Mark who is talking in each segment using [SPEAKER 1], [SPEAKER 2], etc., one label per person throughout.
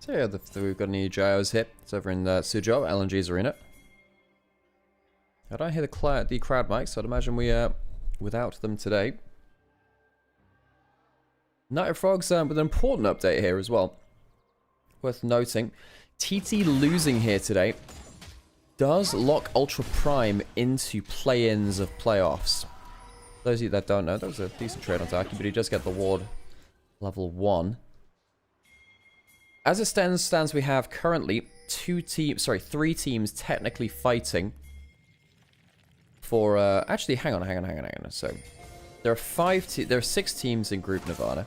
[SPEAKER 1] So yeah, we've got an EGIOs here. It's over in Suzhou, LNG's arena. I don't hear the crowd mic, so I'd imagine we are without them today. Night of Frogs with an important update here as well. Worth noting, TT losing here today does lock Ultra Prime into play-ins of playoffs. Those of you that don't know, that was a decent trade on Taki, but he does get the ward level 1. As it stands, we have currently 3 teams technically fighting for, actually, hang on. So, there are 6 teams in Group Nirvana.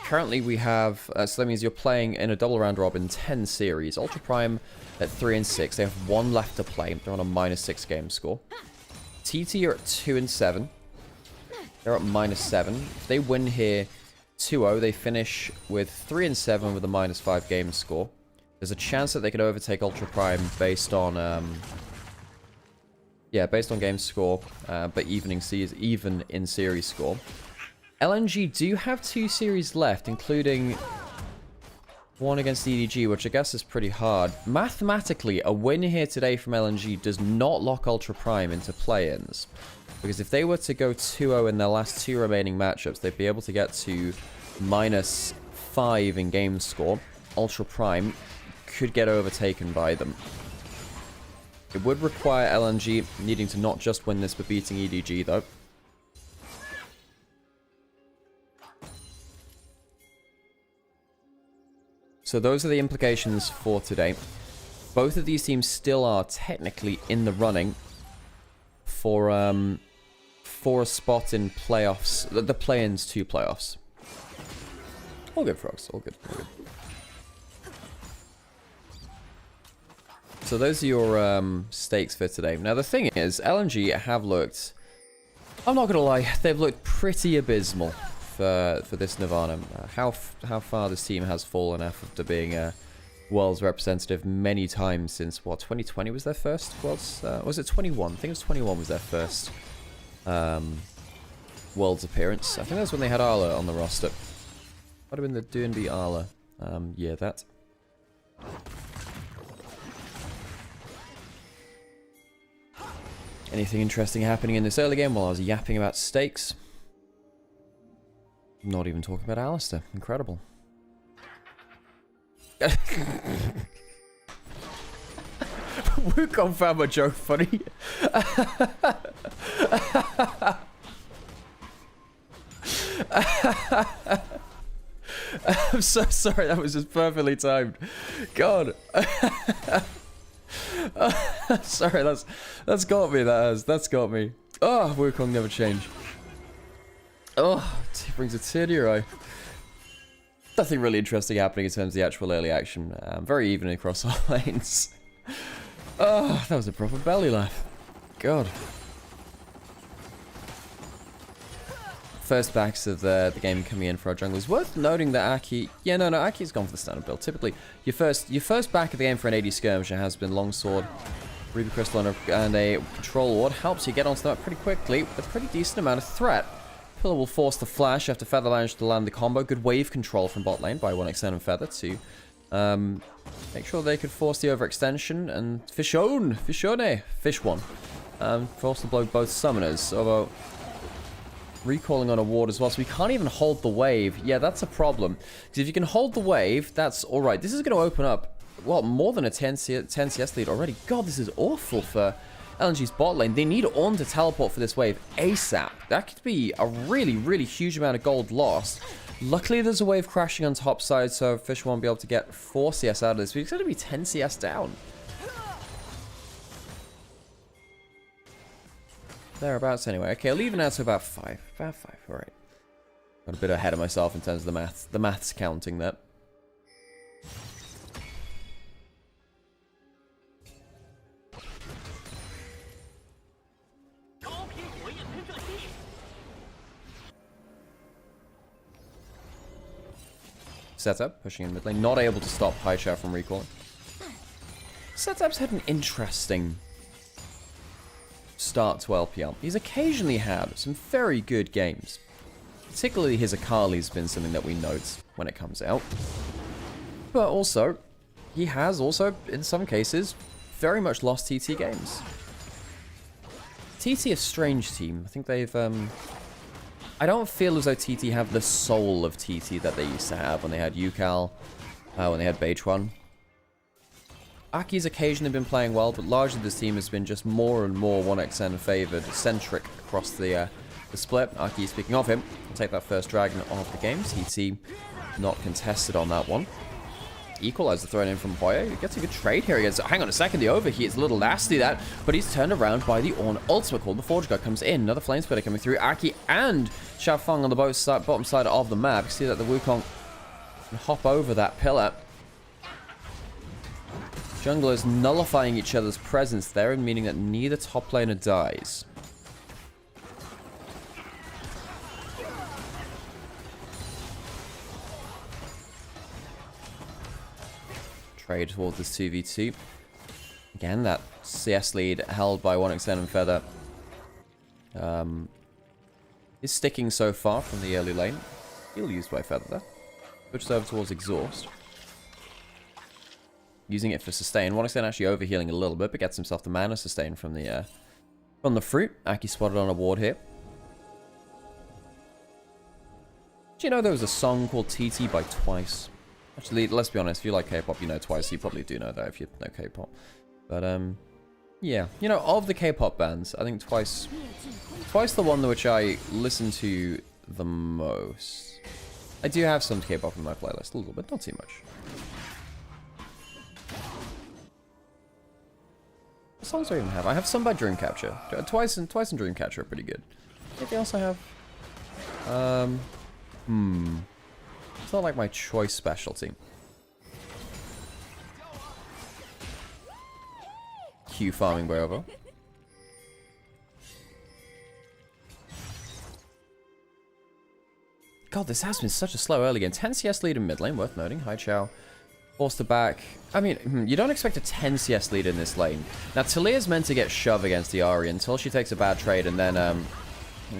[SPEAKER 1] Currently, we have, so that means you're playing in a double round robin 10 series. Ultra Prime at 3 and 6. They have 1 left to play. They're on a -6 game score. TT are at 2 and 7. They're at -7. If they win here 2-0, they finish with 3 and 7 with a -5 game score. There's a chance that they could overtake Ultra Prime based on, based on game score, but even in series score. LNG do have 2 series left, including 1 against EDG, which I guess is pretty hard. Mathematically, a win here today from LNG does not lock Ultra Prime into play-ins. Because if they were to go 2-0 in their last 2 remaining matchups, they'd be able to get to -5 in game score. Ultra Prime could get overtaken by them. It would require LNG needing to not just win this, but beating EDG, though. So those are the implications for today. Both of these teams still are technically in the running for a spot in playoffs, the play-ins to playoffs. All good, Frogs. All good. All good. So those are your stakes for today. Now the thing is, LNG have looked, I'm not gonna lie, they've looked pretty abysmal for this Nirvana. How far this team has fallen after being a Worlds representative many times since, what, 2020 was their first Worlds? Was it 21? I think it was 21 was their first Worlds appearance. I think that's when they had Arla on the roster. Might have been the D&D Arla. Yeah, that. Anything interesting happening in this early game while I was yapping about stakes? Not even talking about Alistair. Incredible. Wukong found my joke funny. I'm so sorry, that was just perfectly timed. God. Sorry, that's got me, that's got me. Oh, Wukong never change. Oh, it brings a tear to your eye. Nothing really interesting happening in terms of the actual early action. Very even across all lanes. Oh, that was a proper belly laugh. God. First backs of the game coming in for our junglers. Worth noting that Aki... Yeah, no, Aki's gone for the standard build. Typically, your first back of the game for an AD skirmisher has been Longsword, Ruby Crystal, and a Control Ward. Helps you get onto that pretty quickly with a pretty decent amount of threat. Pillar will force the flash after Feather managed to land the combo. Good wave control from bot lane by 1xN and Feather to make sure they could force the overextension. And Fish one. Force to blow both summoners. Although recalling on a ward as well, so we can't even hold the wave. Yeah, that's a problem. Because if you can hold the wave, that's alright. This is going to open up, well, more than a 10 CS lead already. God, this is awful for LNG's bot lane. They need Ornn to teleport for this wave ASAP. That could be a really, really huge amount of gold lost. Luckily, there's a wave crashing on top side, so Fish won't be able to get 4 CS out of this. But it's going to be 10 CS down. Thereabouts anyway. Okay, I'll even out to about 5. About 5, alright. Got a bit ahead of myself in terms of the maths. The maths counting that. Setup, pushing in mid lane, not able to stop Haicha from recalling. Setup's had an interesting start to LPL. He's occasionally had some very good games. particularly his Akali's been something that we note when it comes out. But also, he has also, in some cases, very much lost TT games. TT a strange team. I think they've, I don't feel as though TT have the soul of TT that they used to have when they had Yukal, when they had Beichuan. Aki's occasionally been playing well, but largely this team has been just more and more 1xN favored, centric across the split. Aki, speaking of him, will take that first dragon of the game. TT not contested on that one. Equalizer thrown in from Hoya. He gets a good trade here against... Hang on a second, the overheat is a little nasty, that, but he's turned around by the Ornn ultimate call. The Forge Guard comes in. Another Flame Splitter coming through. Aki and Xiaofeng on the bottom side of the map. You see that the Wukong can hop over that pillar. Junglers nullifying each other's presence there, meaning that neither top laner dies. Trade towards this 2v2. Again, that CS lead held by 1xN and Feather is sticking so far from the early lane. Heal used by Feather there. Switches over towards Exhaust. Using it for sustain. 1xN actually overhealing a little bit, but gets himself the mana sustain from the fruit. Aki spotted on a ward here. Did you know there was a song called TT by Twice? Actually, let's be honest, if you like K-pop, you know Twice. You probably do know that if you know K-pop. But, yeah. You know, of the K-pop bands, I think Twice the one which I listen to the most. I do have some K-pop in my playlist, a little bit, not too much. What songs do I even have? I have some by Dreamcatcher. Twice and Dreamcatcher are pretty good. Anything else I have? It's not like my choice specialty. Q farming by over. God, this has been such a slow early game. 10 CS lead in mid lane, worth noting. Hai Chao forced to back. I mean, you don't expect a 10 CS lead in this lane. Now, Talia's meant to get shove against the Ahri until she takes a bad trade, and then,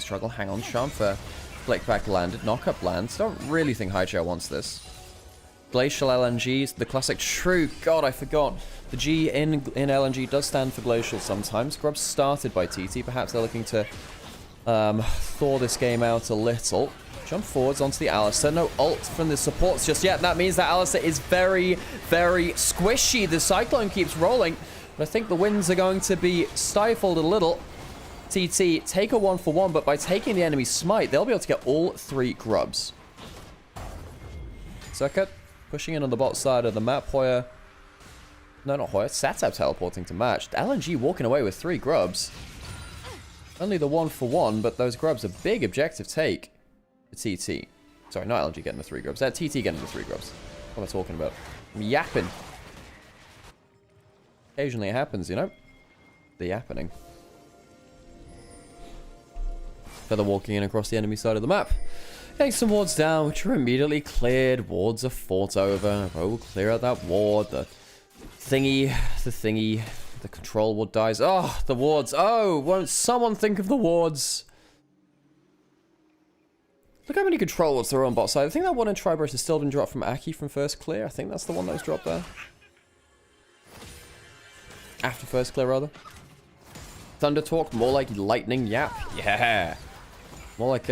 [SPEAKER 1] struggle. Hang on, Charm for Flick back landed. Knock-up lands. Don't really think Hai Chao wants this. Glacial LNG, the classic true. God, I forgot. The G in LNG does stand for Glacial sometimes. Grubs started by TT. Perhaps they're looking to thaw this game out a little. Jump forwards onto the Alistar. No ult from the supports just yet. That means that Alistar is very, very squishy. The Cyclone keeps rolling. But I think the winds are going to be stifled a little. TT take a 1-for-1, but by taking the enemy smite, they'll be able to get all 3 grubs. Circuit pushing in on the bot side of the map. Hoya. No, not Hoya. Satab teleporting to match. LNG walking away with 3 grubs. Only the 1-for-1, but those grubs are big objective take for TT. Sorry, not LNG getting the 3 grubs. TT getting the 3 grubs. What am I talking about? I'm yapping. Occasionally it happens, you know? The yappening. Feather walking in across the enemy side of the map. Getting some wards down, which are immediately cleared. Wards are fought over. Oh, clear out that ward. The control ward dies. Oh, the wards. Oh, won't someone think of the wards? Look how many control wards there are on bot side. I think that one in Triburst has still been dropped from Aki from first clear. I think that's the one that was dropped there. After first clear, rather. Thunder Talk, more like Lightning Yap. Yeah. More like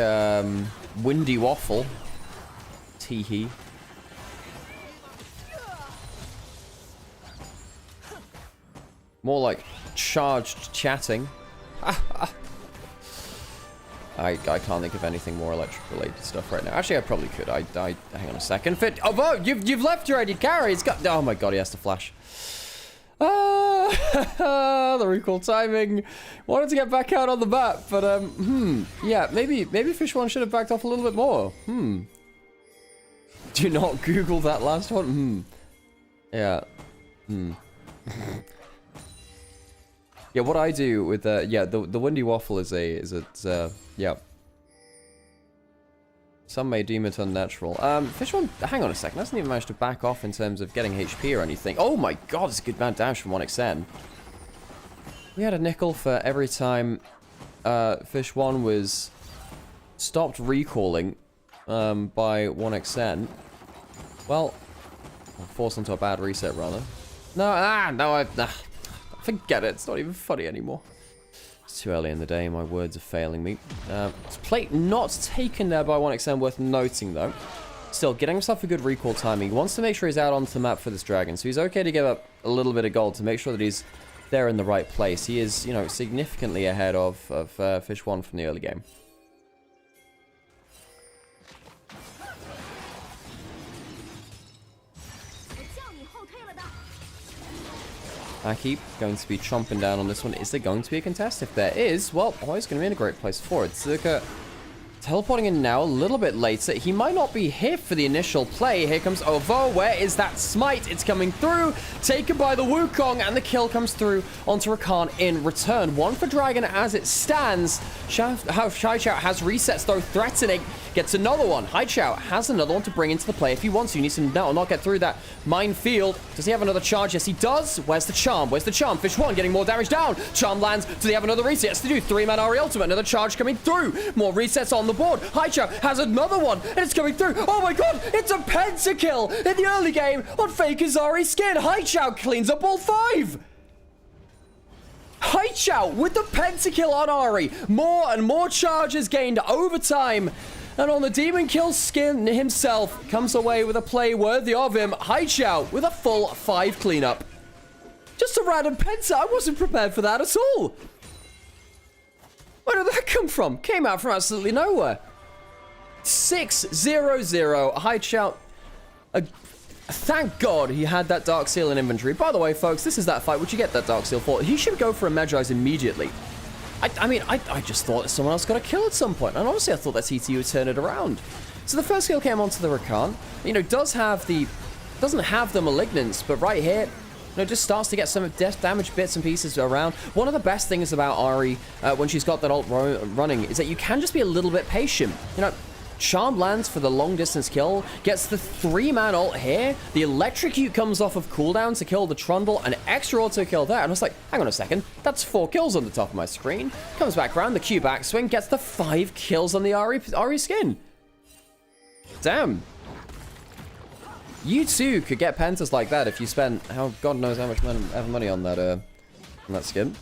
[SPEAKER 1] Windy Waffle. Teehee. More like Charged Chatting. I can't think of anything more electric-related stuff right now. Actually, I probably could. Hang on a second. Oh, you've left your AD carry. It's got... Oh my god, he has to flash. The recall timing. Wanted to get back out on the map, but yeah, maybe Fish One should have backed off a little bit more. Do not Google that last one. Yeah. Yeah, what I do with the Windy Waffle is yeah. Some may deem it unnatural. Fish One, hang on a second, hasn't even managed to back off in terms of getting HP or anything. Oh my god, it's a good amount of damage from 1xN. We had a nickel for every time Fish One was stopped recalling by 1xn, well, I'll force into a bad reset rather. No, forget it. It's not even funny anymore. It's too early in the day. My words are failing me. Plate not taken there by 1xn, worth noting though. Still, getting himself a good recall timing. He wants to make sure he's out onto the map for this dragon, so he's okay to give up a little bit of gold to make sure that he's there in the right place. He is, you know, significantly ahead of Fish 1 from the early game. Aki going to be chomping down on this one. Is there going to be a contest? If there is, well, he's going to be in a great place for it. Zuka teleporting in now a little bit later. He might not be here for the initial play. Here comes Ovo. Where is that smite? It's coming through. Taken by the Wukong, and the kill comes through onto Rakan in return. One for Dragon as it stands. Haichao has resets though, threatening. Gets another one. Haichao has another one to bring into the play if he wants to. He needs to not get through that minefield. Does he have another charge? Yes, he does. Where's the charm? Where's the charm? Fish 1 getting more damage down. Charm lands. Do they have another reset? Yes, they do. 3-man Ari ultimate. Another charge coming through. More resets on the board. Haichao has another one, and it's coming through. Oh my god, it's a pentakill in the early game on fake Azari skin. Haichao cleans up all 5. Haichao with the pentakill on Ari. More and more charges gained over time. And on the Demon Kill skin himself, comes away with a play worthy of him. Haichao with a full 5 cleanup. Just a random penta. I wasn't prepared for that at all. Where did that come from? Came out from absolutely nowhere. 6-0-0. Haichao. Thank God he had that Dark Seal in inventory. By the way, folks, this is that fight. Would you get that Dark Seal for? He should go for a Magi's immediately. I mean, I just thought that someone else got a kill at some point. And honestly, I thought that TTU would turn it around. So the first kill came onto the Rakan. You know, doesn't have the Malignance, but right here, you know, just starts to get some death damage bits and pieces around. One of the best things about Ari, when she's got that ult running, is that you can just be a little bit patient. You know, Charm lands for the long distance kill, gets the 3-man ult here, the electrocute comes off of cooldown to kill the Trundle, an extra auto kill there, and I was like, hang on a second, that's 4 kills on the top of my screen. Comes back around, the Q backswing, gets the 5 kills on the Ari skin. Damn. You too could get pentas like that if you spent, God knows how much money on that skin.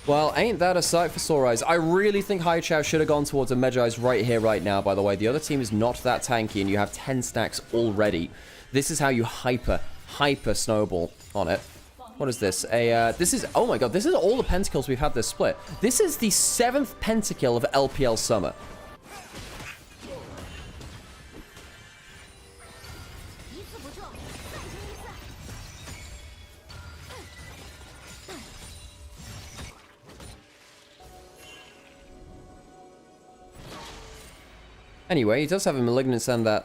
[SPEAKER 1] Well, ain't that a sight for sore eyes. I really think Haichao should have gone towards a Magi's right here, right now, by the way. The other team is not that tanky, and you have 10 stacks already. This is how you hyper snowball on it. What is this? This is, oh my god, this is all the pentakills we've had this split. This is the 7th pentakill of LPL Summer. Anyway, he does have a Malignance and that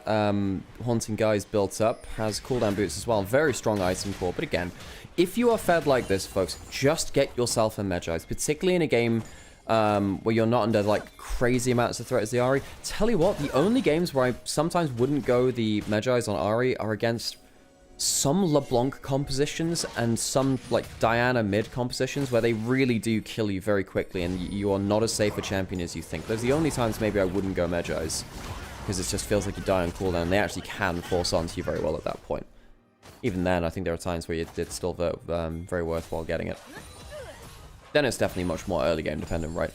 [SPEAKER 1] Haunting Guise built up. Has cooldown boots as well. Very strong item core. But again, if you are fed like this, folks, just get yourself a Magi's. Particularly in a game where you're not under like crazy amounts of threat as the Ari. Tell you what, the only games where I sometimes wouldn't go the Magi's on Ari are against some LeBlanc compositions and some like Diana mid compositions where they really do kill you very quickly and you are not as safe a champion as you think. Those are the only times maybe I wouldn't go Magi's, because it just feels like you die on cooldown and they actually can force onto you very well at that point. Even then, I think there are times where it's still very worthwhile getting it. Then it's definitely much more early game dependent, right?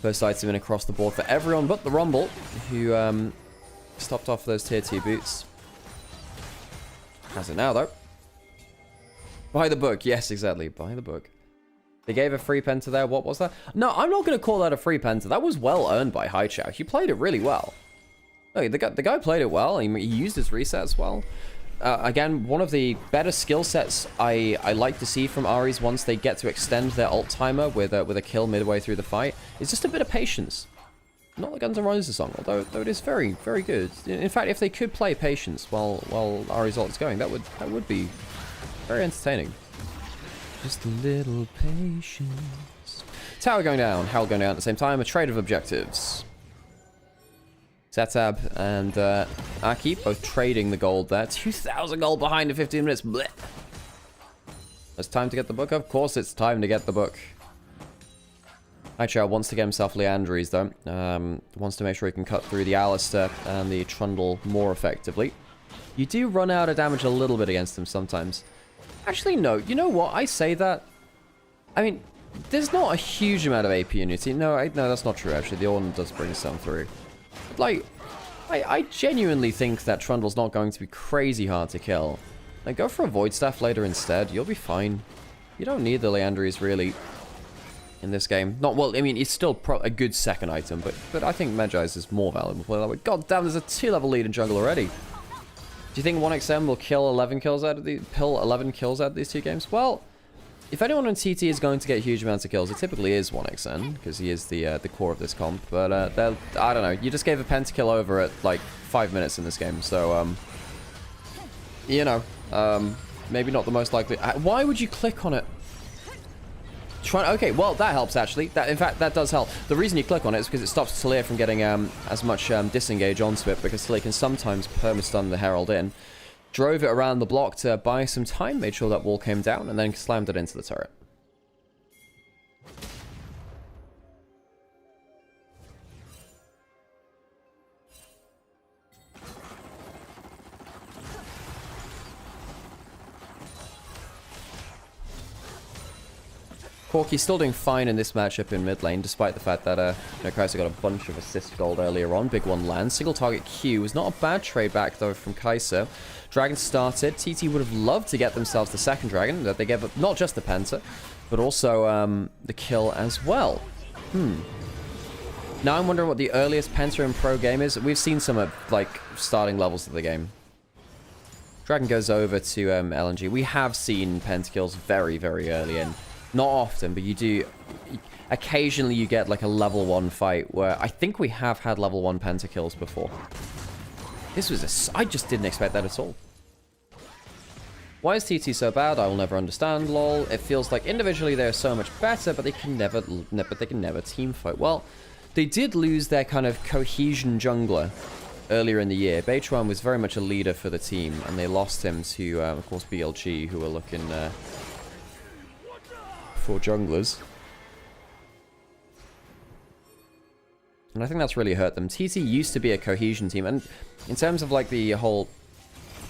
[SPEAKER 1] First item in across the board for everyone but the Rumble, who stopped off those tier 2 boots. Has it now, though. By the book. Yes, exactly. By the book. They gave a free penta there. What was that? No, I'm not going to call that a free penta. That was well earned by Haichao. He played it really well. No, the guy played it well. He used his resets well. Again, one of the better skill sets I like to see from Aris once they get to extend their ult timer with a kill midway through the fight is just a bit of patience. Not the Guns N' Roses song, although it is very, very good. In fact, if they could play Patience while Ari's ult is going, that would be very entertaining. Just a little patience. Tower going down, Howl going down at the same time. A trade of objectives. Zetab and Aki both trading the gold there. 2,000 gold behind in 15 minutes. Blech. It's time to get the book. Of course, it's time to get the book. Hydra wants to get himself Leandries, though. Wants to make sure he can cut through the Alistair and the Trundle more effectively. You do run out of damage a little bit against him sometimes. Actually, no. You know what? I say that. I mean, there's not a huge amount of AP in your team. No, no, that's not true, actually. The Ornn does bring some through. But, like, I genuinely think that Trundle's not going to be crazy hard to kill. Like, go for a Void Staff later instead. You'll be fine. You don't need the Leandries, really, in this game. Not, well, I mean, it's still a good second item, but I think Magi's is more valuable. Well, god damn, there's a 2-level lead in jungle already. Do you think 1XM will kill 11 kills out of these 2 games? Well, if anyone on TT is going to get huge amounts of kills, it typically is 1XN, because he is the core of this comp. But, I don't know. You just gave a pentakill over at, like, 5 minutes in this game, so, you know, maybe not the most likely. Why would you click on it? Okay, well, that helps, actually. In fact, that does help. The reason you click on it is because it stops Talia from getting as much disengage onto it, because Talia can sometimes perma-stun the Herald in. Drove it around the block to buy some time, made sure that wall came down, and then slammed it into the turret. Corki's still doing fine in this matchup in mid lane, despite the fact that Kai'Sa got a bunch of assist gold earlier on. Big one lands. Single target Q was not a bad trade back, though, from Kai'Sa. Dragon started. TT would have loved to get themselves the second dragon, that they gave up not just the Penta, but also the kill as well. Now I'm wondering what the earliest Penta in pro game is. We've seen some at, like, starting levels of the game. Dragon goes over to LNG. We have seen pentakills very, very early in. Not often, but you do. Occasionally you get like a level 1 fight where I think we have had level 1 pentakills before. This was I just didn't expect that at all. Why is TT so bad? I will never understand, lol. It feels like individually they're so much better, but they can never team fight. Well, they did lose their kind of cohesion jungler earlier in the year. Beitruan was very much a leader for the team, and they lost him to, of course, BLG, who were looking for junglers. And I think that's really hurt them. TT used to be a cohesion team, and in terms of like the whole,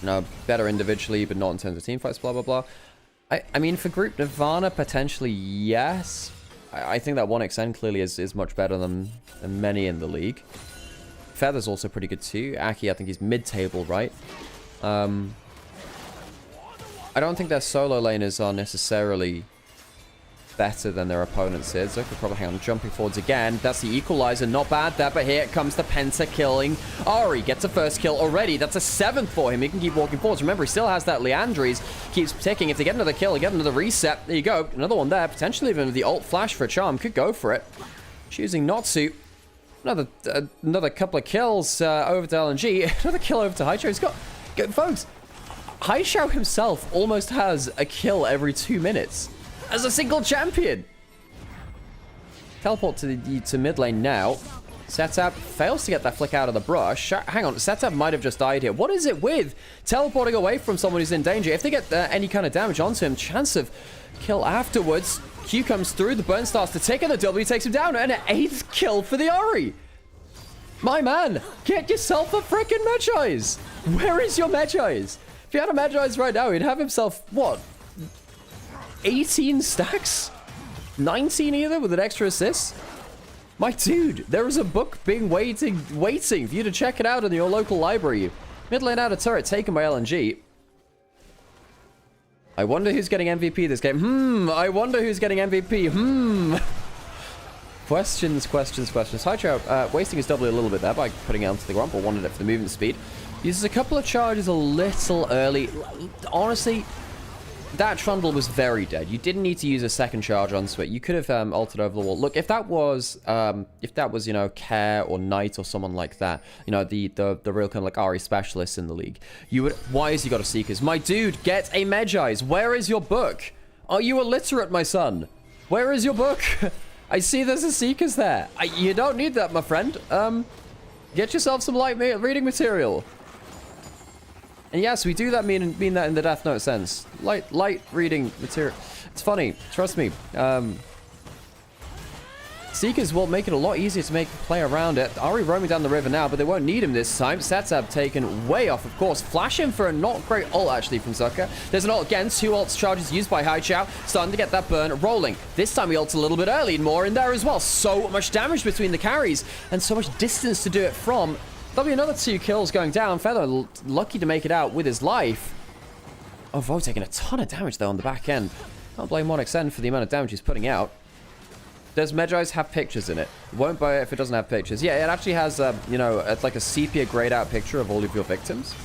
[SPEAKER 1] you know, better individually, but not in terms of team fights, blah, blah, blah. I mean, for group Nirvana, potentially, yes. I think that 1XN clearly is much better than many in the league. Feather's also pretty good too. Aki, I think he's mid-table, right? I don't think their solo laners are necessarily better than their opponents is. Okay, probably hang on, jumping forwards again. That's the equalizer, not bad there, but here comes the Penta killing. Ari gets a first kill already. That's a 7th for him. He can keep walking forwards. Remember, he still has that Leandries. Keeps ticking. If they get another kill, they get another reset. There you go. Another one there. Potentially even with the ult flash for a charm. Could go for it. Choosing not to. Another couple of kills over to LNG. Another kill over to Haichao. He's got... Folks, Haichao himself almost has a kill every 2 minutes. As a single champion. Teleport to mid lane now. Setup fails to get that flick out of the brush. Hang on, Setup might have just died here. What is it with teleporting away from someone who's in danger? If they get any kind of damage onto him, chance of kill afterwards. Q comes through, the burn starts to tick, and the W takes him down. And an 8th kill for the Ori. My man, get yourself a frickin' Magi's. Where is your Magi's? If he had a Magi's right now, he'd have himself, what? 18 stacks? 19 either with an extra assist? My dude, there is a book being waiting for you to check it out in your local library. Mid lane out of turret taken by LNG. I wonder who's getting MVP this game. I wonder who's getting MVP. Questions. Haichao wasting his W a little bit there by putting it onto the ground, but wanted it for the movement speed. Uses a couple of charges a little early. Honestly, that Trundle was very dead. You didn't need to use a second charge onto it. You could have ulted over the wall. Look, if that was, you know, Care or Knight or someone like that, you know, the real kind of like Ari specialists in the league, you would. Why has he got a Seekers? My dude, get a Magi's. Where is your book? Are you illiterate, my son? Where is your book? I see there's a Seekers there. You don't need that, my friend. Get yourself some light reading material. And yes, we do that mean that in the Death Note sense. Light reading material. It's funny, trust me. Seekers will make it a lot easier to make play around it. Ari roaming down the river now, but they won't need him this time. Setup taken way off, of course. Flash in for a not great ult, actually, from Zucker. There's an ult again. 2 ults charges used by Haichao. Starting to get that burn rolling. This time he ults a little bit early. More in there as well. So much damage between the carries and so much distance to do it from. There'll be another 2 kills going down. Feather lucky to make it out with his life. Oh, Vo taking a ton of damage, though, on the back end. Can't blame 1xN for the amount of damage he's putting out. Does Medjai's have pictures in it? Won't buy it if it doesn't have pictures. Yeah, it actually has, you know, it's like a sepia grayed out picture of all of your victims.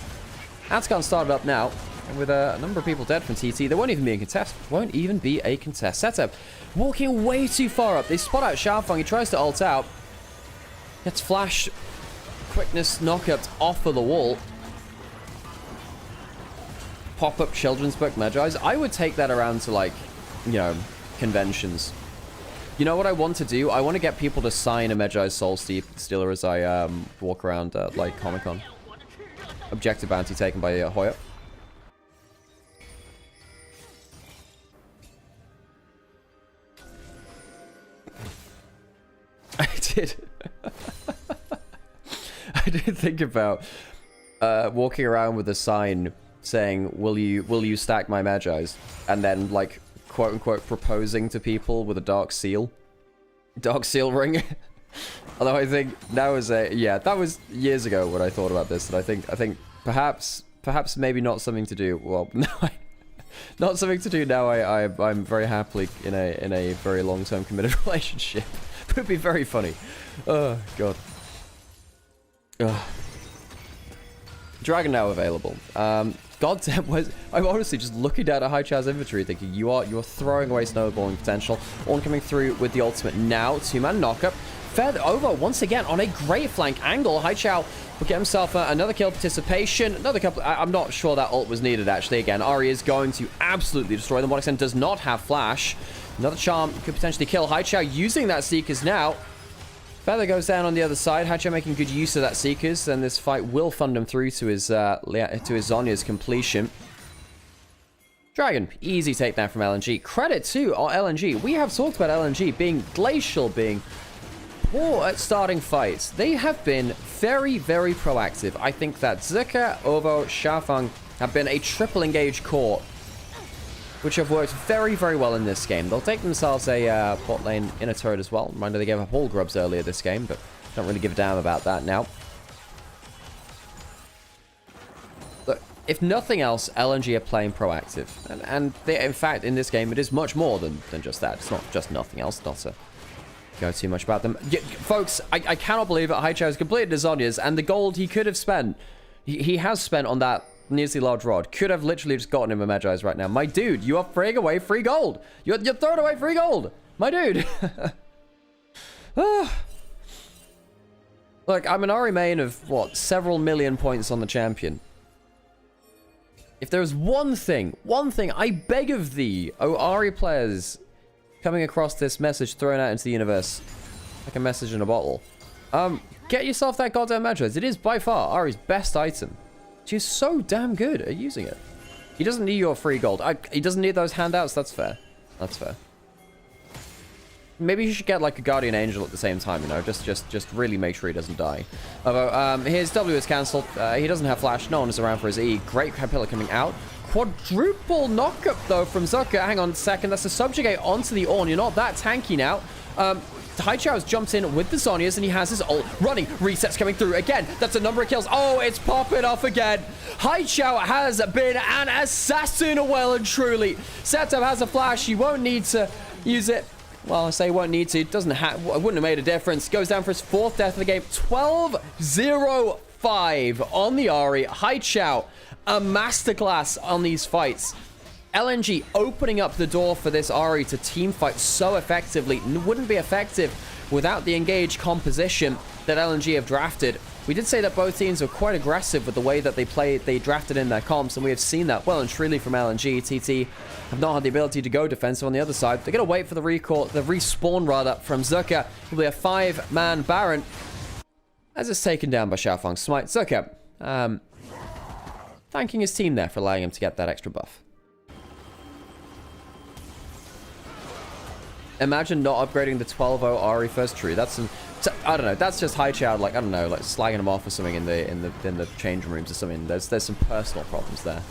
[SPEAKER 1] Atscon started up now, and with a number of people dead from TT, there won't even be a contest. Won't even be a contest. Setup walking way too far up. They spot out Xiaofeng. He tries to ult out. Gets flash, quickness, knockup off of the wall. Pop-up children's book Medjai's. I would take that around to, like, you know, conventions. You know what I want to do? I want to get people to sign a Medjai's Soul Stealer as I walk around, like, Comic-Con. Objective bounty taken by Hoya. I did. I did think about walking around with a sign saying, will you stack my Medjai's? And then, like, quote-unquote proposing to people with a dark seal ring. Although I think that was that was years ago when I thought about this, and I think perhaps maybe not something to do. Well, no, not something to do now. I'm very happily in a very long-term committed relationship. It would be very funny. Oh god. Ugh. Dragon now available. Goddamn, I'm honestly just looking down at Haichao's inventory thinking, you're throwing away snowballing potential. Ornn coming through with the ultimate now. 2-man knockup. Fed over once again on a great flank angle. Haichao will get himself another kill participation. Another couple. I'm not sure that ult was needed, actually. Again, Ari is going to absolutely destroy them. 1xN does not have flash. Another charm could potentially kill Haichao using that Seekers now. Feather goes down on the other side. Haichao making good use of that Seekers, and this fight will fund him through to his Zhonya's completion. Dragon, easy takedown from LNG. Credit to our LNG. We have talked about LNG being glacial, being poor at starting fights. They have been very, very proactive. I think that Zucker, Ovo, Xiaofeng have been a triple engage core, which have worked very, very well in this game. They'll take themselves a bot lane inner turret as well. Reminder, they gave up all grubs earlier this game, but don't really give a damn about that now. Look, if nothing else, LNG are playing proactive. And they, in fact, in this game, it is much more than just that. It's not just nothing else, not to go too much about them. Yeah, folks, I cannot believe it. Haichao has completed his Zhonya's, and the gold he could have spent, he has spent on that nearly large rod. Could have literally just gotten him a Medjai's right now. My dude, you are throwing away free gold. You're throwing away free gold. My dude. Look, I'm an Ari main of, what, several million points on the champion. If there's one thing I beg of thee, oh Ari players coming across this message thrown out into the universe like a message in a bottle, get yourself that goddamn Medjai's. It is by far Ari's best item. She's so damn good at using it. He doesn't need your free gold. He doesn't need those handouts. That's fair. That's fair. Maybe you should get like a Guardian Angel at the same time, you know, just really make sure he doesn't die. Although, his W is cancelled. He doesn't have flash. No one is around for his E. Great Capilla coming out. Quadruple knockup though from Zucker. Hang on a second. That's a subjugate onto the Ornn. You're not that tanky now. Haichao has jumped in with the Zhonya's and he has his ult running. Resets coming through again. That's a number of kills. Oh, it's popping off again. Haichao has been an assassin, well and truly. Setup has a flash. He won't need to use it. Well, I say won't need to. It wouldn't have made a difference. Goes down for his 4th death of the game. 12-0-5 on the Ari. Haichao, a masterclass on these fights. LNG opening up the door for this Ari to team fight so effectively. Wouldn't be effective without the engaged composition that LNG have drafted. We did say that both teams were quite aggressive with the way that they drafted in their comps, and we have seen that well and truly from LNG. TT have not had the ability to go defensive on the other side. They're going to wait for the respawn rather from Zucker. He'll be a 5-man Baron as it's taken down by Xiaofeng's smite. Zucker thanking his team there for allowing him to get that extra buff. Imagine not upgrading the 12-0 Ahri first. True, that's some... I don't know. That's just Haichao, like, I don't know, like slagging him off or something in the change rooms or something. There's some personal problems there.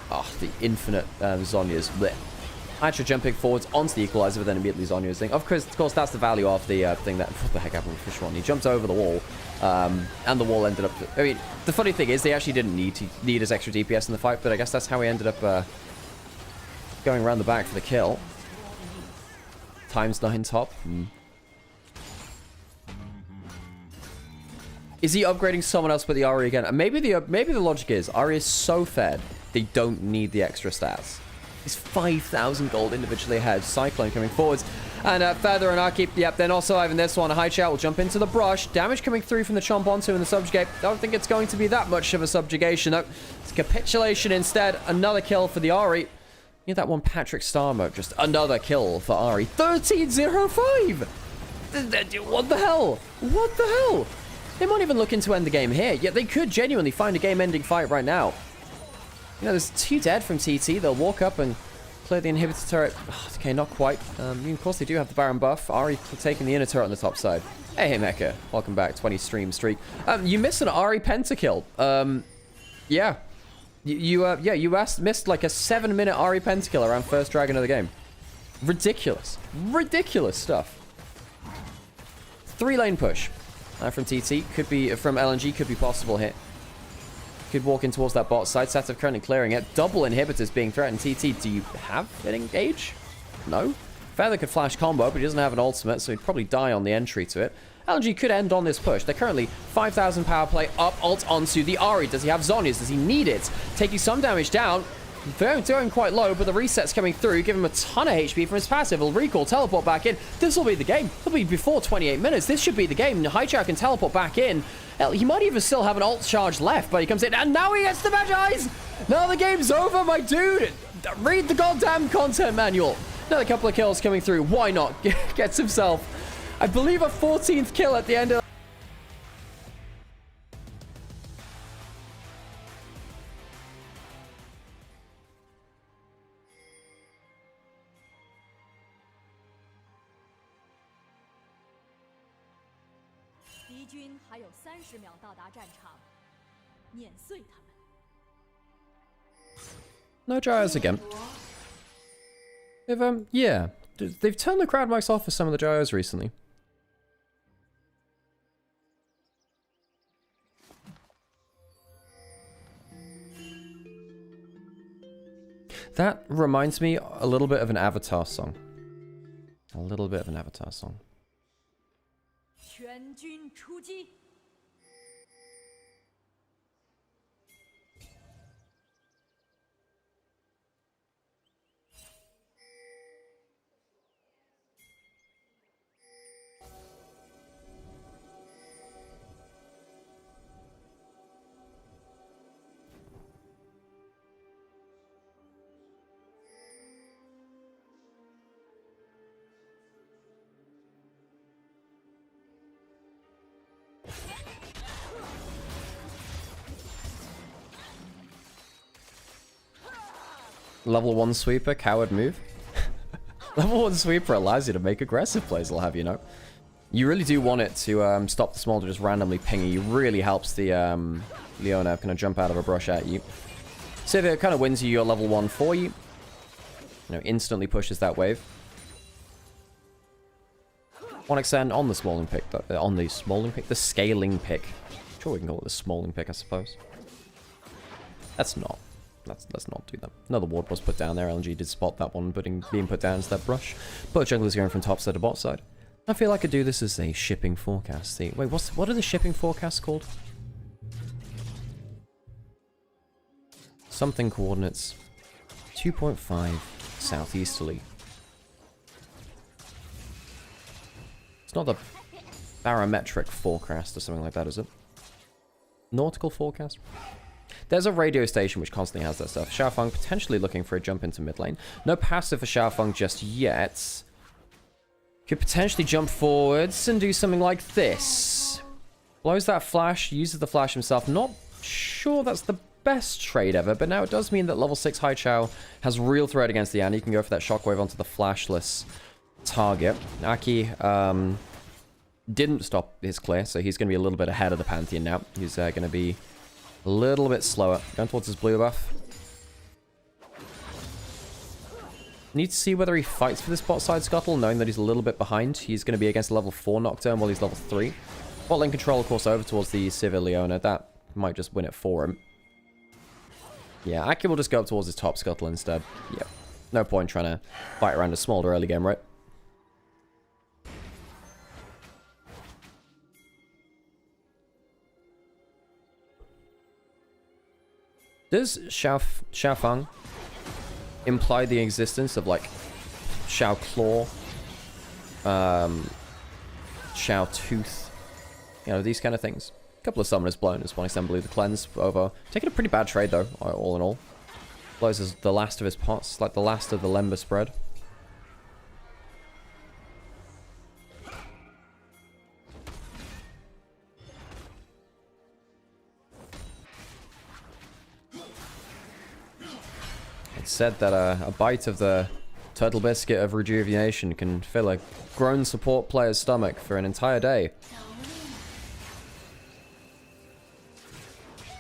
[SPEAKER 1] Oh, the infinite Zhonya's. Blech. Haichao jumping forwards onto the equalizer, but then immediately Zhonya's thing. Of course, that's the value of the thing that... What the heck happened with Fishwan? He jumped over the wall, and the wall ended up... I mean, the funny thing is, they actually didn't need his extra DPS in the fight, but I guess that's how he ended up going around the back for the kill. ×9 top. Is he upgrading someone else with the Ahri again? And maybe the logic is Ahri is so fed they don't need the extra stats. He's 5,000 gold individually ahead. Cyclone coming forwards. And Feather and Arky, yep, then also having this one. Haichao will jump into the brush. Damage coming through from the chomp onto in the subjugate. Don't think it's going to be that much of a subjugation. No, it's capitulation instead. Another kill for the Ahri. You know that one Patrick Star mode, just another kill for Ahri. 13-0-5! What the hell? What the hell? They might even look to end the game here, yet they could genuinely find a game-ending fight right now. You know, there's 2 dead from TT. They'll walk up and clear the inhibitor turret. Oh, okay, not quite. Of course, they do have the Baron buff. Ahri taking the inner turret on the top side. Hey, Mecha. Welcome back. 20 stream streak. You missed an Ahri pentakill. Yeah. You missed like a 7-minute Ahri pentakill around first dragon of the game. Ridiculous. Ridiculous stuff. 3-lane push from TT. Could be from LNG. Could be possible here. Could walk in towards that bot side. Sativ currently clearing it. Double inhibitors being threatened. TT, do you have an engage? No. Feather could flash combo, but he doesn't have an ultimate, so he'd probably die on the entry to it. LNG could end on this push. They're currently 5,000 power play up, ult onto the Ahri. Does he have Zhonya's? Does he need it? Taking some damage down. Doing quite low, but the reset's coming through. Give him a ton of HP from his passive. He'll recall, teleport back in. This will be the game. It'll be before 28 minutes. This should be the game. Haichao can teleport back in. Hell, he might even still have an ult charge left, but he comes in, and now he gets the Magi's! Now the game's over, my dude! Read the goddamn content manual. Another couple of kills coming through. Why not? Gets himself, I believe, a 14th kill at the end of... No gyros again. Yeah. They've turned the crowd mics off for some of the gyros recently. That reminds me a little bit of an Avatar song. A little bit of an Avatar song. Level 1 sweeper, coward move. Level 1 sweeper allows you to make aggressive plays, I'll have you know. You really do want it to stop the Smolder just randomly pinging you. Really helps the Leona kind of jump out of a brush at you. So if it kind of wins you your level 1 for you. You know, instantly pushes that wave. 1xn on the smalling pick, the scaling pick. Sure, we can call it the smalling pick, I suppose. Let's not do that. Another ward was put down there. LNG did spot that one being put down into that brush. Both junglers going from top side to bot side. I feel I could do this as a shipping forecast. Wait, what are the shipping forecasts called? Something coordinates 2.5 southeasterly. It's not the barometric forecast or something like that, is it? Nautical forecast? There's a radio station which constantly has that stuff. Xiaofeng potentially looking for a jump into mid lane. No passive for Xiaofeng just yet. Could potentially jump forwards and do something like this. Blows that flash, uses the flash himself. Not sure that's the best trade ever, but now it does mean that level 6 Haichao has real threat against the Annie. You can go for that shockwave onto the flashless target. Aki didn't stop his clear, so he's going to be a little bit ahead of the Pantheon now. He's going to be a little bit slower. Going towards his blue buff. Need to see whether he fights for this bot side scuttle, knowing that he's a little bit behind. He's going to be against level 4 Nocturne while he's level 3. Bot lane control, of course, over towards the Sivir Leona. That might just win it for him. Yeah, Aki will just go up towards his top scuttle instead. Yep. No point trying to fight around a small early game, right? Does Xiaofang imply the existence of, like, Xiao Claw, Xiao Tooth, you know, these kind of things? A couple of summoners blown as one extent blew the cleanse over. Taking a pretty bad trade, though, all in all. Blows as the last of his pots, like the last of the Lemba spread. It's said that a bite of the turtle biscuit of rejuvenation can fill a grown support player's stomach for an entire day.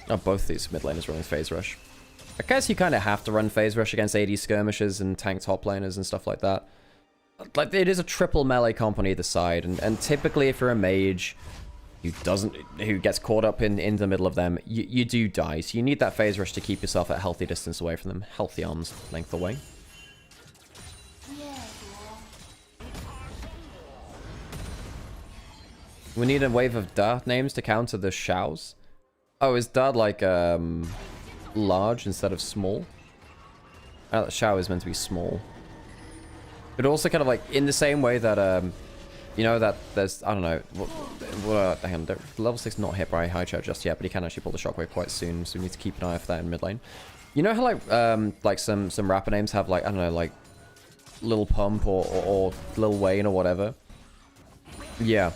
[SPEAKER 1] Oh, both these mid laners running phase rush. I guess you kind of have to run phase rush against AD skirmishers and tank top laners and stuff like that. Like, it is a triple melee comp on either side, and typically if you're a mage who gets caught up in the middle of them, you do die. So you need that phase rush to keep yourself at a healthy distance away from them. Healthy arm's length away. We need a wave of Dart names to counter the Xiaos. Oh, is Dart like large instead of small? Xiao is meant to be small. But also kind of like in the same way that you know that there's, I don't know, hang on, level 6 not hit by high chair just yet, but he can actually pull the shockwave quite soon, so we need to keep an eye out for that in mid lane. You know how like some rapper names have, like, I don't know, like Lil Pump or Lil Wayne or whatever? Yeah.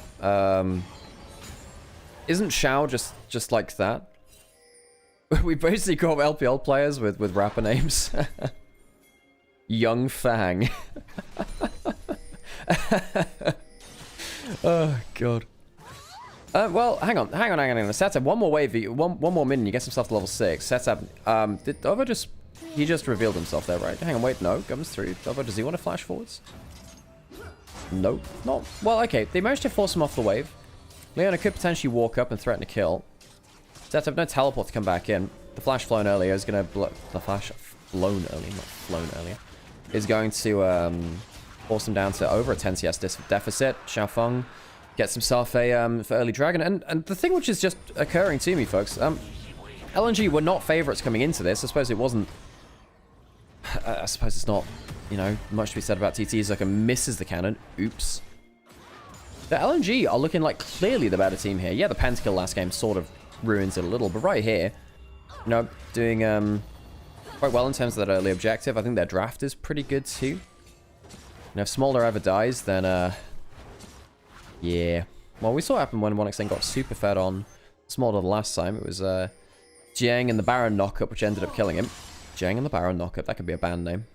[SPEAKER 1] Isn't Xiao just like that? We basically got LPL players with rapper names. Young Fang. Oh god. Well, hang on. Setup, one more wave, one more minute, you get some stuff to level 6. Setup, did Dova he just revealed himself there, right? Hang on, wait, no, comes through. Dova, does he want to flash forwards? Nope, not. Well, okay, they managed to force him off the wave. Leona could potentially walk up and threaten a kill. Setup, no teleport to come back in. The flash flown earlier is going to the flash flown earlier, not flown earlier, is going to force him down to over a 10 CS deficit. Xiaofeng gets himself a for early dragon, and the thing which is just occurring to me, folks, LNG were not favorites coming into this. I suppose it wasn't. I suppose it's not, you know, much to be said about TT. Zucker misses the cannon. Oops. The LNG are looking like clearly the better team here. Yeah, the pentakill last game sort of ruins it a little, but right here, you know, doing quite well in terms of that early objective. I think their draft is pretty good too. You know, if Smolder ever dies, then yeah. Well, we saw what happened when 1xn got super fed on Smolder the last time. It was Jiang and the Baron knockup, which ended up killing him. Jiang and the Baron knockup, that could be a band name.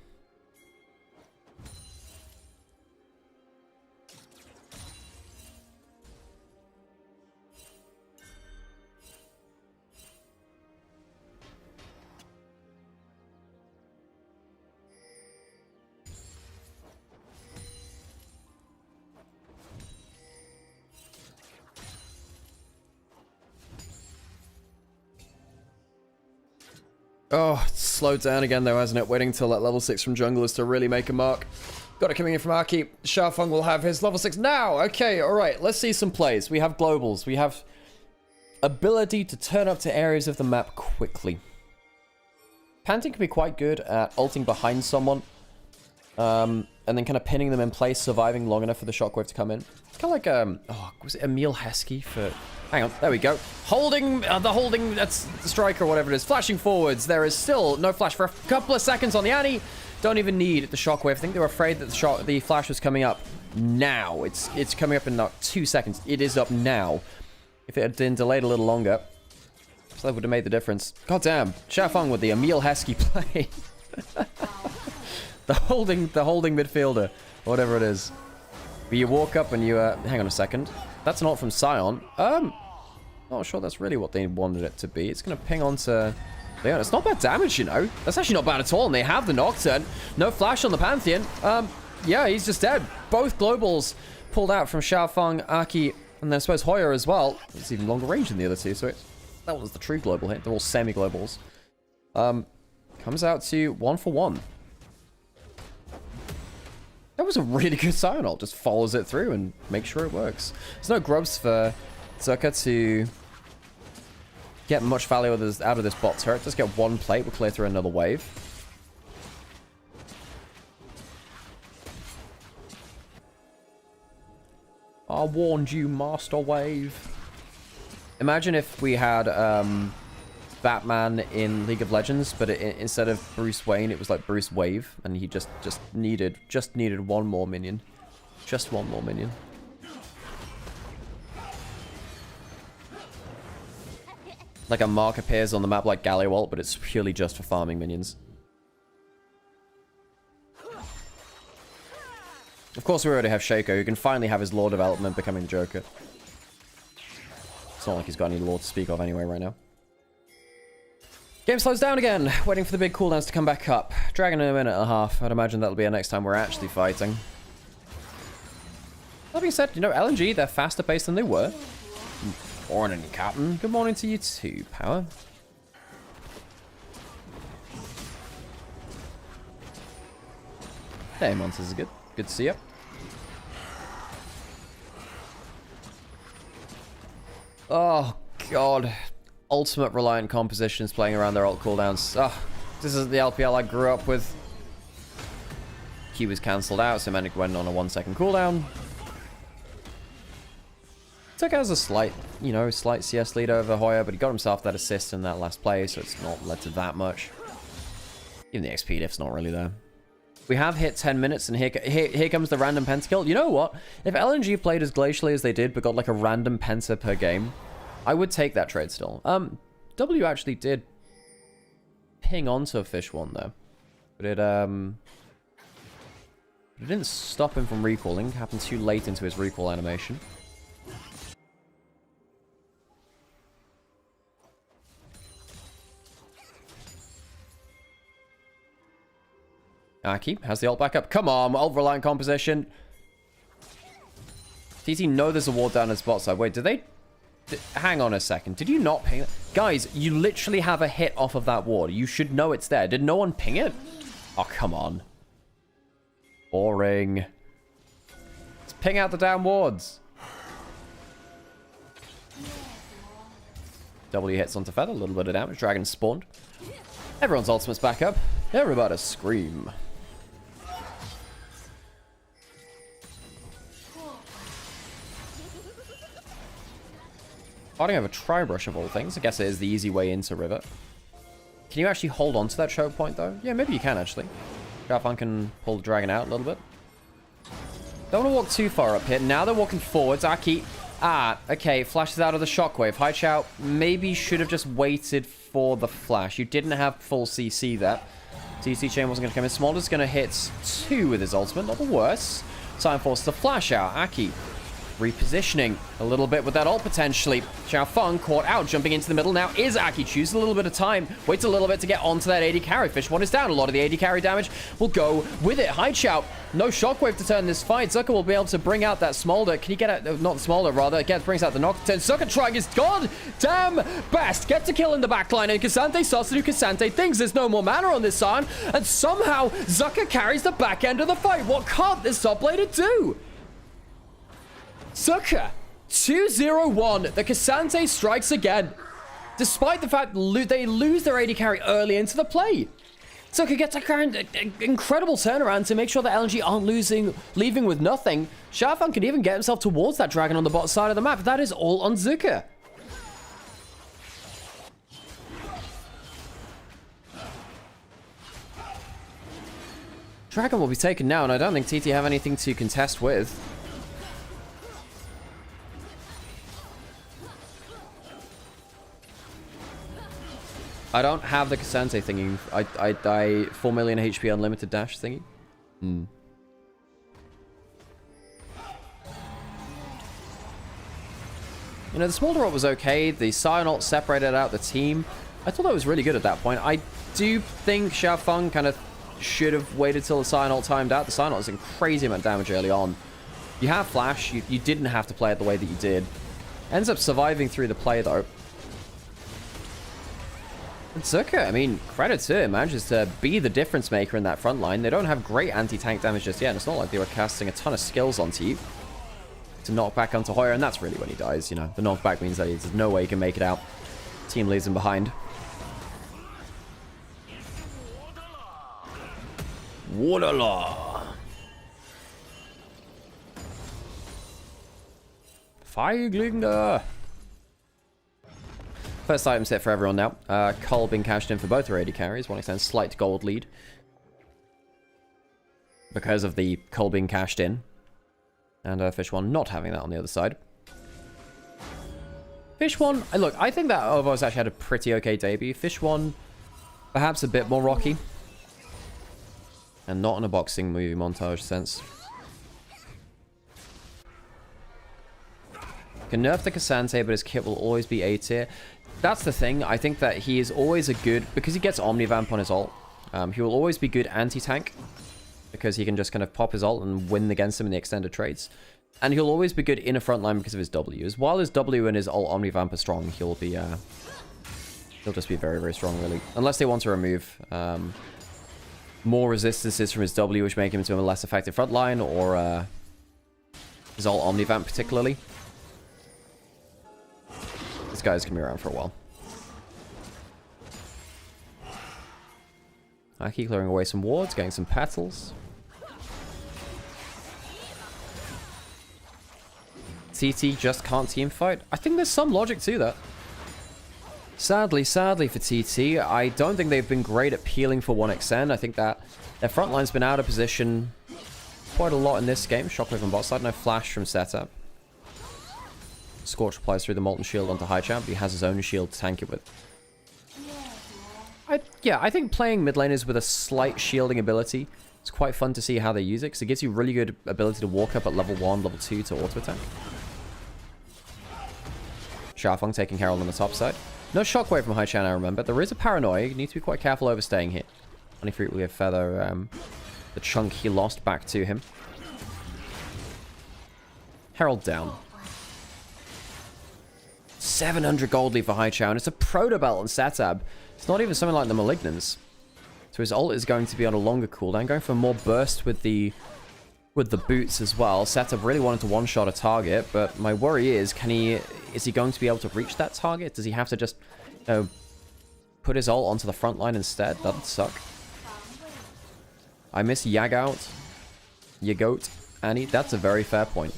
[SPEAKER 1] Oh, it's slowed down again though, hasn't it? Waiting till that level 6 from junglers to really make a mark. Got it coming in from Arky. Xiaofeng will have his level 6 now. Okay, alright, let's see some plays. We have globals. We have ability to turn up to areas of the map quickly. Panting can be quite good at ulting behind someone. And then kind of pinning them in place, surviving long enough for the shockwave to come in. It's kind of like, oh, was it Emil Heskey for... Hang on, there we go. Holding, that's the strike or whatever it is. Flashing forwards. There is still no flash for a couple of seconds on the Annie. Don't even need the shockwave. I think they were afraid that the flash was coming up now. It's coming up in like 2 seconds. It is up now. If it had been delayed a little longer, so that would have made the difference. God damn. Xiaofeng with the Emil Heskey play. the holding midfielder. Whatever it is. But you walk up and you, hang on a second. That's not from Scion. Not sure that's really what they wanted it to be. It's going to ping onto Leon. It's not bad damage, you know. That's actually not bad at all. And they have the Nocturne. No flash on the Pantheon. Yeah, he's just dead. Both globals pulled out from Xiaofeng, Aki, and then I suppose Hoya as well. It's even longer range than the other two, so that was the true global hit. They're all semi-globals. Comes out to 1-for-1. That was a really good Scion ult. Just follows it through and makes sure it works. There's no grubs for Zucker to get much value out of this bot turret. Just get one plate. We'll clear through another wave. I warned you, Master Wave. Imagine if we had Batman in League of Legends, but instead of Bruce Wayne, it was like Bruce Wave, and he just needed one more minion. Just one more minion. Like a mark appears on the map like Galliwalt, but it's purely just for farming minions. Of course, we already have Shaco, who can finally have his lore development becoming the Joker. It's not like he's got any lore to speak of anyway right now. Game slows down again, waiting for the big cooldowns to come back up. Dragon in a minute and a half. I'd imagine that'll be the next time we're actually fighting. That being said, you know, LNG, they're faster paced than they were. Morning, Captain. Good morning to you too, Power. Hey, Monsters is good. Good to see you. Oh, God. Ultimate reliant compositions playing around their ult cooldowns. Oh, this is the LPL I grew up with. Q was cancelled out, so Manic went on a 1-second cooldown. Took as a slight CS lead over Hoya, but he got himself that assist in that last play, so it's not led to that much. Even the XP diff's not really there. We have hit 10 minutes, and here comes the random pentakill. You know what? If LNG played as glacially as they did, but got like a random penta per game, I would take that trade still. W actually did ping onto a fish one, though. But it didn't stop him from recalling. It happened too late into his recall animation. Aki has the ult back up. Come on, ult reliant composition. TT know there's a ward down his bot side. Wait, did they... Hang on a second. Did you not ping it? Guys, you literally have a hit off of that ward. You should know it's there. Did no one ping it? Oh, come on. Boring. Let's ping out the damn wards. W hits onto Feather. A little bit of damage. Dragon spawned. Everyone's ultimate's back up. Everybody scream. I don't have a tri-brush of all things. I guess it is the easy way into River. Can you actually hold on to that choke point, though? Yeah, maybe you can, actually. Xiaofeng can pull the dragon out a little bit. Don't want to walk too far up here. Now they're walking forwards. Aki. Okay. Flashes out of the shockwave. Hai Chao maybe should have just waited for the flash. You didn't have full CC there. TC Chain wasn't going to come in. Smolder's going to hit 2 with his ultimate. Not the worst. Time forces the flash out. Aki repositioning a little bit with that ult potentially. Xiaofeng caught out, jumping into the middle now is Aki. Chooses a little bit of time, waits a little bit to get onto that AD carry. Fish one is down. A lot of the AD carry damage will go with it. Hai Chao, no shockwave to turn this fight. Zucker will be able to bring out that Smolder. Can he get out? Not the Smolder, rather. Again, brings out the Nocturne. Zucker trying his goddamn best. Gets a kill in the backline, and Cassante starts to do Cassante things. There's no more mana on this side, and somehow Zucker carries the back end of the fight. What can't this top laner do? Zucker, 2-0-1. The Cassante strikes again. Despite the fact they lose their AD carry early into the play. Zucker gets an incredible turnaround to make sure that LNG aren't leaving with nothing. Xiaofeng can even get himself towards that dragon on the bottom side of the map. That is all on Zucker. Dragon will be taken now, and I don't think TT have anything to contest with. I don't have the Cassante thingy. I 4 million HP unlimited dash thingy. You know, the small drop was okay. The Cyanolt separated out the team. I thought that was really good at that point. I do think Xiaofeng kind of should have waited till the Cyanolt timed out. The Cyanolt is in crazy amount of damage early on. You have Flash. You didn't have to play it the way that you did. Ends up surviving through the play, though. And Zucker, I mean, credit to him, manages to be the difference maker in that front line. They don't have great anti-tank damage just yet, and it's not like they were casting a ton of skills onto you to knock back onto Hoyer, and that's really when he dies, you know. The knockback means that there's no way he can make it out. Team leaves him behind. Waterlaw. Feiglinger. First item set for everyone now. Cull being cashed in for both their AD carries. One extends slight gold lead because of the Cull being cashed in. And Fish One not having that on the other side. Fish One, look, I think that Ovo's actually had a pretty okay debut. Fish One, perhaps a bit more rocky. And not in a boxing movie montage sense. Can nerf the Cassante, but his kit will always be A tier. That's the thing. I think that he is always a good... Because he gets Omnivamp on his ult, he will always be good anti-tank. Because he can just kind of pop his ult and win against him in the extended trades. And he'll always be good in a front line because of his Ws. While his W and his ult Omnivamp are strong, he'll be... he'll just be very, very strong, really. Unless they want to remove... more resistances from his W, which make him into a less effective front line, or his ult Omnivamp particularly. This guy's gonna be around for a while. I keep clearing away some wards, getting some petals. TT just can't team fight. I think there's some logic to that. Sadly for TT, I don't think they've been great at peeling for 1xN. I think that their front line's been out of position quite a lot in this game. Shockwave on bot side, no flash from setup. Scorch applies through the Molten Shield onto High Champ, but he has his own shield to tank it with. I think playing mid laners with a slight shielding ability, it's quite fun to see how they use it, because it gives you really good ability to walk up at level 1, level 2 to auto attack. Xiaofeng taking Herald on the top side. No Shockwave from High Chan, I remember. There is a Paranoia. You need to be quite careful overstaying here. Only Fruit will give Feather the chunk he lost back to him. Herald down. 700 gold lead for High Chow, and it's a Proto Belt on Satab. It's not even something like the Malignance. So his ult is going to be on a longer cooldown, going for more burst with the boots as well. Satab really wanted to one-shot a target, but my worry is, is he going to be able to reach that target? Does he have to just, you know, put his ult onto the front line instead? That'd suck. I miss Yagout, Yagoat, Annie. That's a very fair point.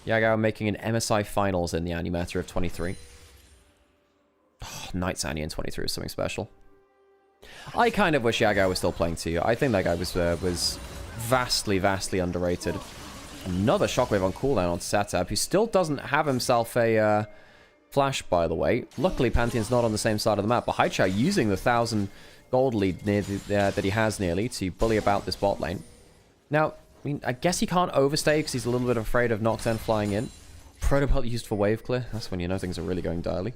[SPEAKER 1] Yagao making an MSI finals in the Annie meta of 23. Oh, Knight's Annie in 23 is something special. I kind of wish Yagao was still playing too. I think that guy was vastly underrated. Another Shockwave on cooldown on Satab, who still doesn't have himself a flash, by the way. Luckily, Pantheon's not on the same side of the map, but Haichao using the 1,000 gold lead that he has nearly to bully about this bot lane. Now, I mean, I guess he can't overstay because he's a little bit afraid of Nocturne flying in. Protobelt used for wave clear. That's when you know things are really going direly.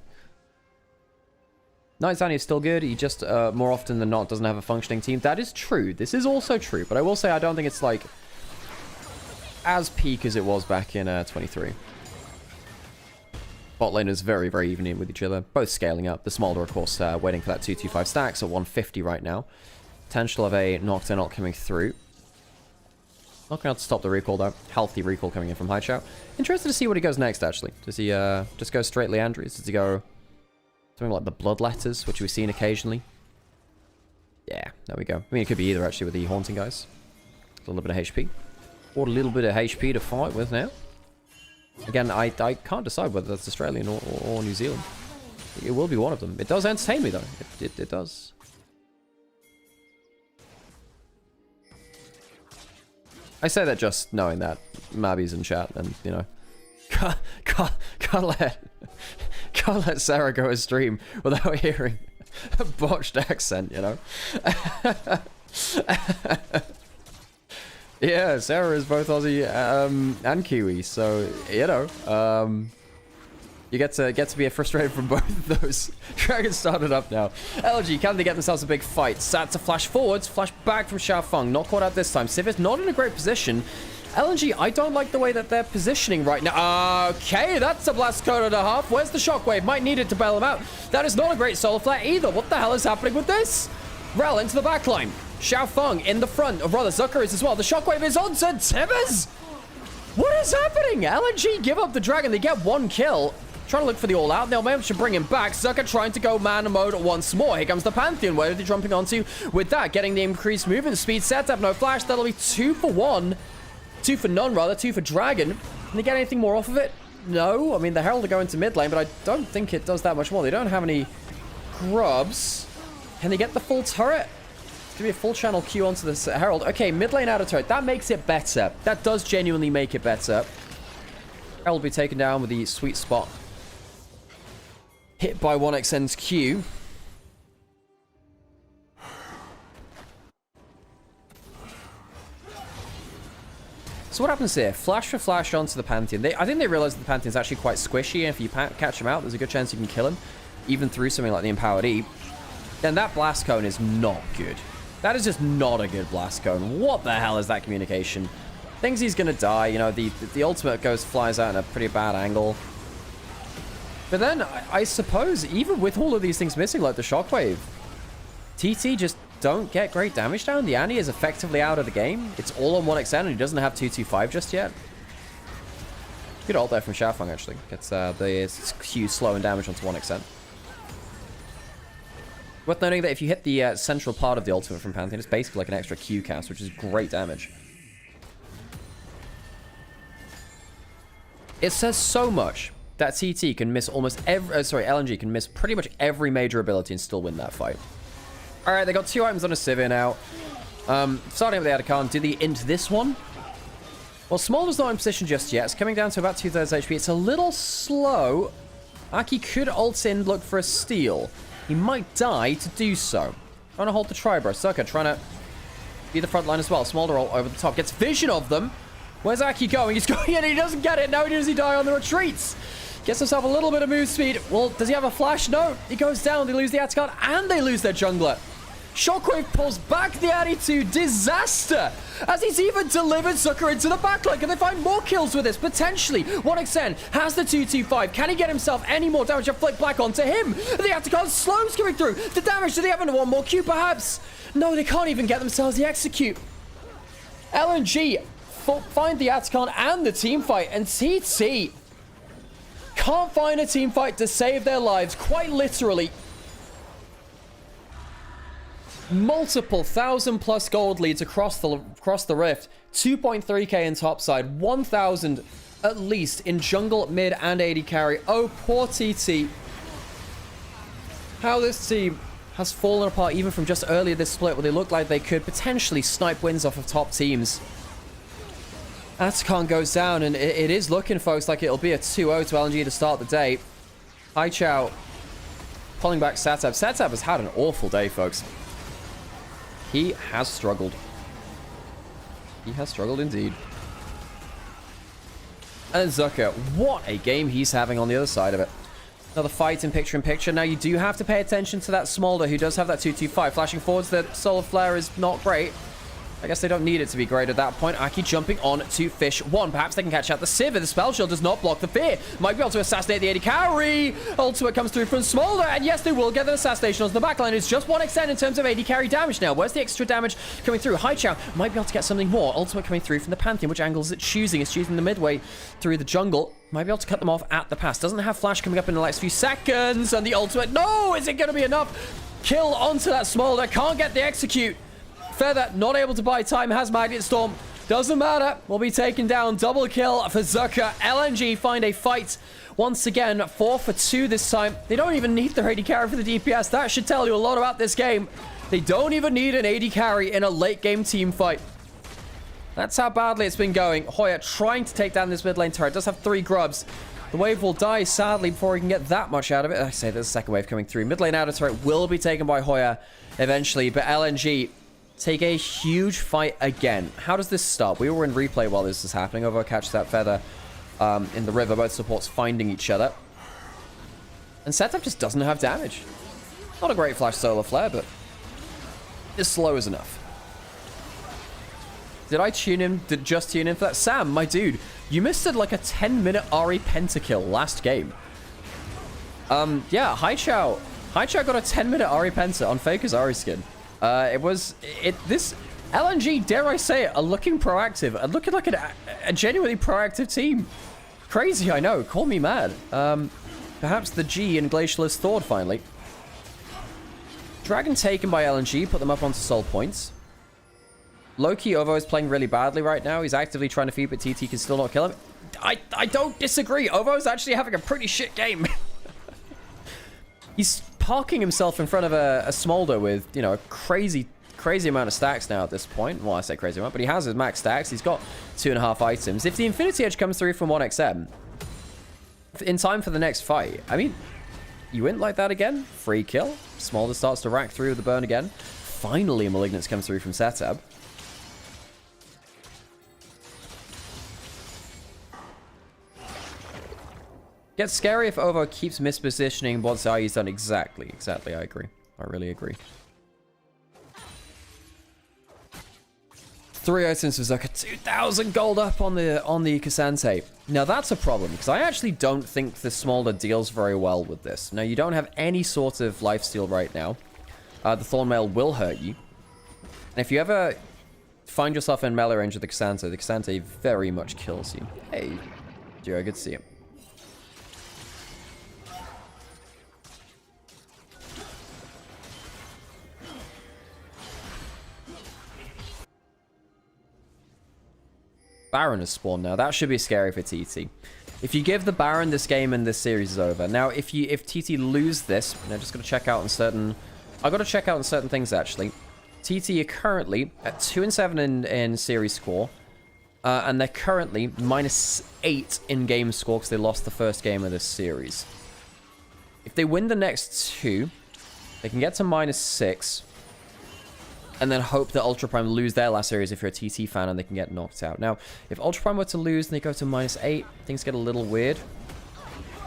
[SPEAKER 1] Knight's Annie is still good. He just, more often than not, doesn't have a functioning team. That is true. This is also true. But I will say I don't think it's, like, as peak as it was back in 23. Bot lane is very, very even in with each other. Both scaling up. The Smolder, of course, waiting for that 225 stacks at 150 right now. Potential of a Nocturne ult coming through. Not going to have to stop the recall, though. Healthy recall coming in from Haichao. Interested to see what he goes next, actually. Does he just go straight Leandries? Does he go something like the Bloodletters, which we've seen occasionally? Yeah, there we go. I mean, it could be either, actually, with the Haunting guys. A little bit of HP. Or a little bit of HP to fight with now. Again, I can't decide whether that's Australian or New Zealand. It will be one of them. It does entertain me, though. It does. I say that just knowing that Mabby's in chat, and, you know, can't let Sarah go a stream without hearing a botched accent, you know? Yeah, Sarah is both Aussie and Kiwi, so, you know, You get to be frustrated from both of those. Dragon started up now. LNG, can they get themselves a big fight? Sad to flash forwards, flash back from Xiaofeng. Not caught out this time. Civ is not in a great position. LNG, I don't like the way that they're positioning right now. Okay, that's a blast cone and a half. Where's the shockwave? Might need it to bail him out. That is not a great solar flare either. What the hell is happening with this? Rel into the backline. Xiaofeng in the front. Or rather, Zucker is as well. The shockwave is on to Tibbers. What is happening? LNG give up the dragon. They get one kill. Trying to look for the all-out. They'll manage to bring him back. Zucker trying to go man mode once more. Here comes the Pantheon. Where are they jumping onto with that? Getting the increased movement speed. Setup, no flash. That'll be 2 for 1. 2 for none, rather. 2 for Dragon. Can they get anything more off of it? No. I mean, the Herald are going to mid lane, but I don't think it does that much more. They don't have any grubs. Can they get the full turret? It's going to be a full channel Q onto this Herald. Okay, mid lane out of turret. That makes it better. That does genuinely make it better. Herald will be taken down with the sweet spot. Hit by 1xn's Q. So what happens here? Flash for flash onto the Pantheon. I think they realize that the Pantheon's actually quite squishy, and if you catch him out, there's a good chance you can kill him, even through something like the Empowered E. Then that blast cone is not good. That is just not a good blast cone. What the hell is that communication? Thinks he's gonna die. You know, the ultimate flies out in a pretty bad angle. But then, I suppose, even with all of these things missing, like the shockwave, TT just don't get great damage down. The Annie is effectively out of the game. It's all on 1xn, and he doesn't have 225 just yet. Good ult there from Xiaofeng, actually. Gets the Q slowing damage onto 1xn. Worth noting that if you hit the central part of the ultimate from Pantheon, it's basically like an extra Q cast, which is great damage. It says so much that TT can miss almost every... LNG can miss pretty much every major ability and still win that fight. Alright, they got 2 items on a Sivir now. Starting with the Atacon, do they int this one? Well, Smolder's not in position just yet. It's coming down to about 2/3 HP. It's a little slow. Aki could ult in, look for a steal. He might die to do so. Trying to hold the Tribro. Sucker trying to be the front line as well. Smolder ult over the top. Gets vision of them. Where's Aki going? He's going in. He doesn't get it. Now does he die on the retreats. Gets himself a little bit of move speed. Well, does he have a flash? No. He goes down. They lose the Atacon and they lose their jungler. Shockwave pulls back the Addy to disaster as he's even delivered Zucker into the backline. Can they find more kills with this? Potentially. 1xn has the 225. Can he get himself any more damage? A flick back onto him. The Atacon slows coming through. The damage. Do they have one more Q perhaps? No, they can't even get themselves the execute. LNG find the Atacon and the team fight, and TT can't find a team fight to save their lives, quite literally. Multiple 1,000+ gold leads across the rift. 2.3k in topside, 1,000 at least in jungle, mid, and AD carry. Oh, poor TT. How this team has fallen apart even from just earlier this split where they looked like they could potentially snipe wins off of top teams. Atacon goes down, and it is looking, folks, like it'll be a 2-0 to LNG to start the day. Hai Chao pulling back Satab. Satab has had an awful day, folks. He has struggled. He has struggled indeed. And Zucker, what a game he's having on the other side of it. Another fight in picture-in-picture. Now, you do have to pay attention to that Smolder, who does have that 225. Flashing forwards, the Solar Flare is not great. I guess they don't need it to be great at that point. Aki jumping on to Fish 1. Perhaps they can catch out the Sivir. The Spell Shield does not block the fear. Might be able to assassinate the AD carry. Ultimate comes through from Smolder. And yes, they will get the assassination on the backline. It's just 1xn in terms of AD carry damage now. Where's the extra damage coming through? Hai Chao might be able to get something more. Ultimate coming through from the Pantheon. Which angle is it choosing? It's choosing the midway through the jungle. Might be able to cut them off at the pass. Doesn't have flash coming up in the next few seconds. And the ultimate. No! Is it going to be enough? Kill onto that Smolder. Can't get the execute. Feather not able to buy time, has Magnet Storm. Doesn't matter. Will be taken down. Double kill for Zucker. LNG find a fight once again. 4 for 2 this time. They don't even need their AD carry for the DPS. That should tell you a lot about this game. They don't even need an AD carry in a late game team fight. That's how badly it's been going. Hoya trying to take down this mid lane turret. Does have 3 grubs. The wave will die, sadly, before he can get that much out of it. I say there's a second wave coming through. Mid lane outer turret will be taken by Hoya eventually, but LNG take a huge fight again. How does this start? We were in replay while this is happening. Over catch that Feather in the river. Both supports finding each other. And Setup just doesn't have damage. Not a great flash solar flare, but it's slow as enough. Did I tune in? Did just tune in for that? Sam, my dude, you missed it like a 10-minute Ari pentakill last game. Yeah, Haichao got a 10-minute Ari penta on Faker's Ari skin. This LNG, dare I say it, are looking proactive and looking like a genuinely proactive team. Crazy, I know. Call me mad. Perhaps the G in Glacial is thawed finally. Dragon taken by LNG, put them up onto soul points. Low-key Ovo is playing really badly right now. He's actively trying to feed, but TT can still not kill him. I don't disagree. Ovo is actually having a pretty shit game. He's parking himself in front of a Smolder with, you know, a crazy amount of stacks now at this point. Well, I say crazy amount, but he has his max stacks. He's got 2.5 items. If the Infinity Edge comes through from 1XM in time for the next fight, I mean, you win like that again. Free kill. Smolder starts to rack through with the burn again. Finally, Malignance comes through from Setab. Gets scary if Ovo keeps mispositioning once IE's done. Exactly, I agree. I really agree. 3 items for Zucker, 2,000 gold up on the Cassante. Now that's a problem, because I actually don't think the Smolder deals very well with this. Now you don't have any sort of lifesteal right now. The Thornmail will hurt you. And if you ever find yourself in melee range of the Cassante very much kills you. Hey, Giro, good to see you. Baron has spawned now. That should be scary for TT. If you give the Baron this game and this series is over. Now, if TT lose this, I'm just going to check out on certain... I've got to check out on certain things, actually. TT are currently at 2-7 in series score. And they're currently -8 in game score because they lost the first game of this series. If they win the next 2, they can get to -6. And then hope that Ultra Prime lose their last series if you're a TT fan and they can get knocked out. Now, if Ultra Prime were to lose and they go to -8, things get a little weird.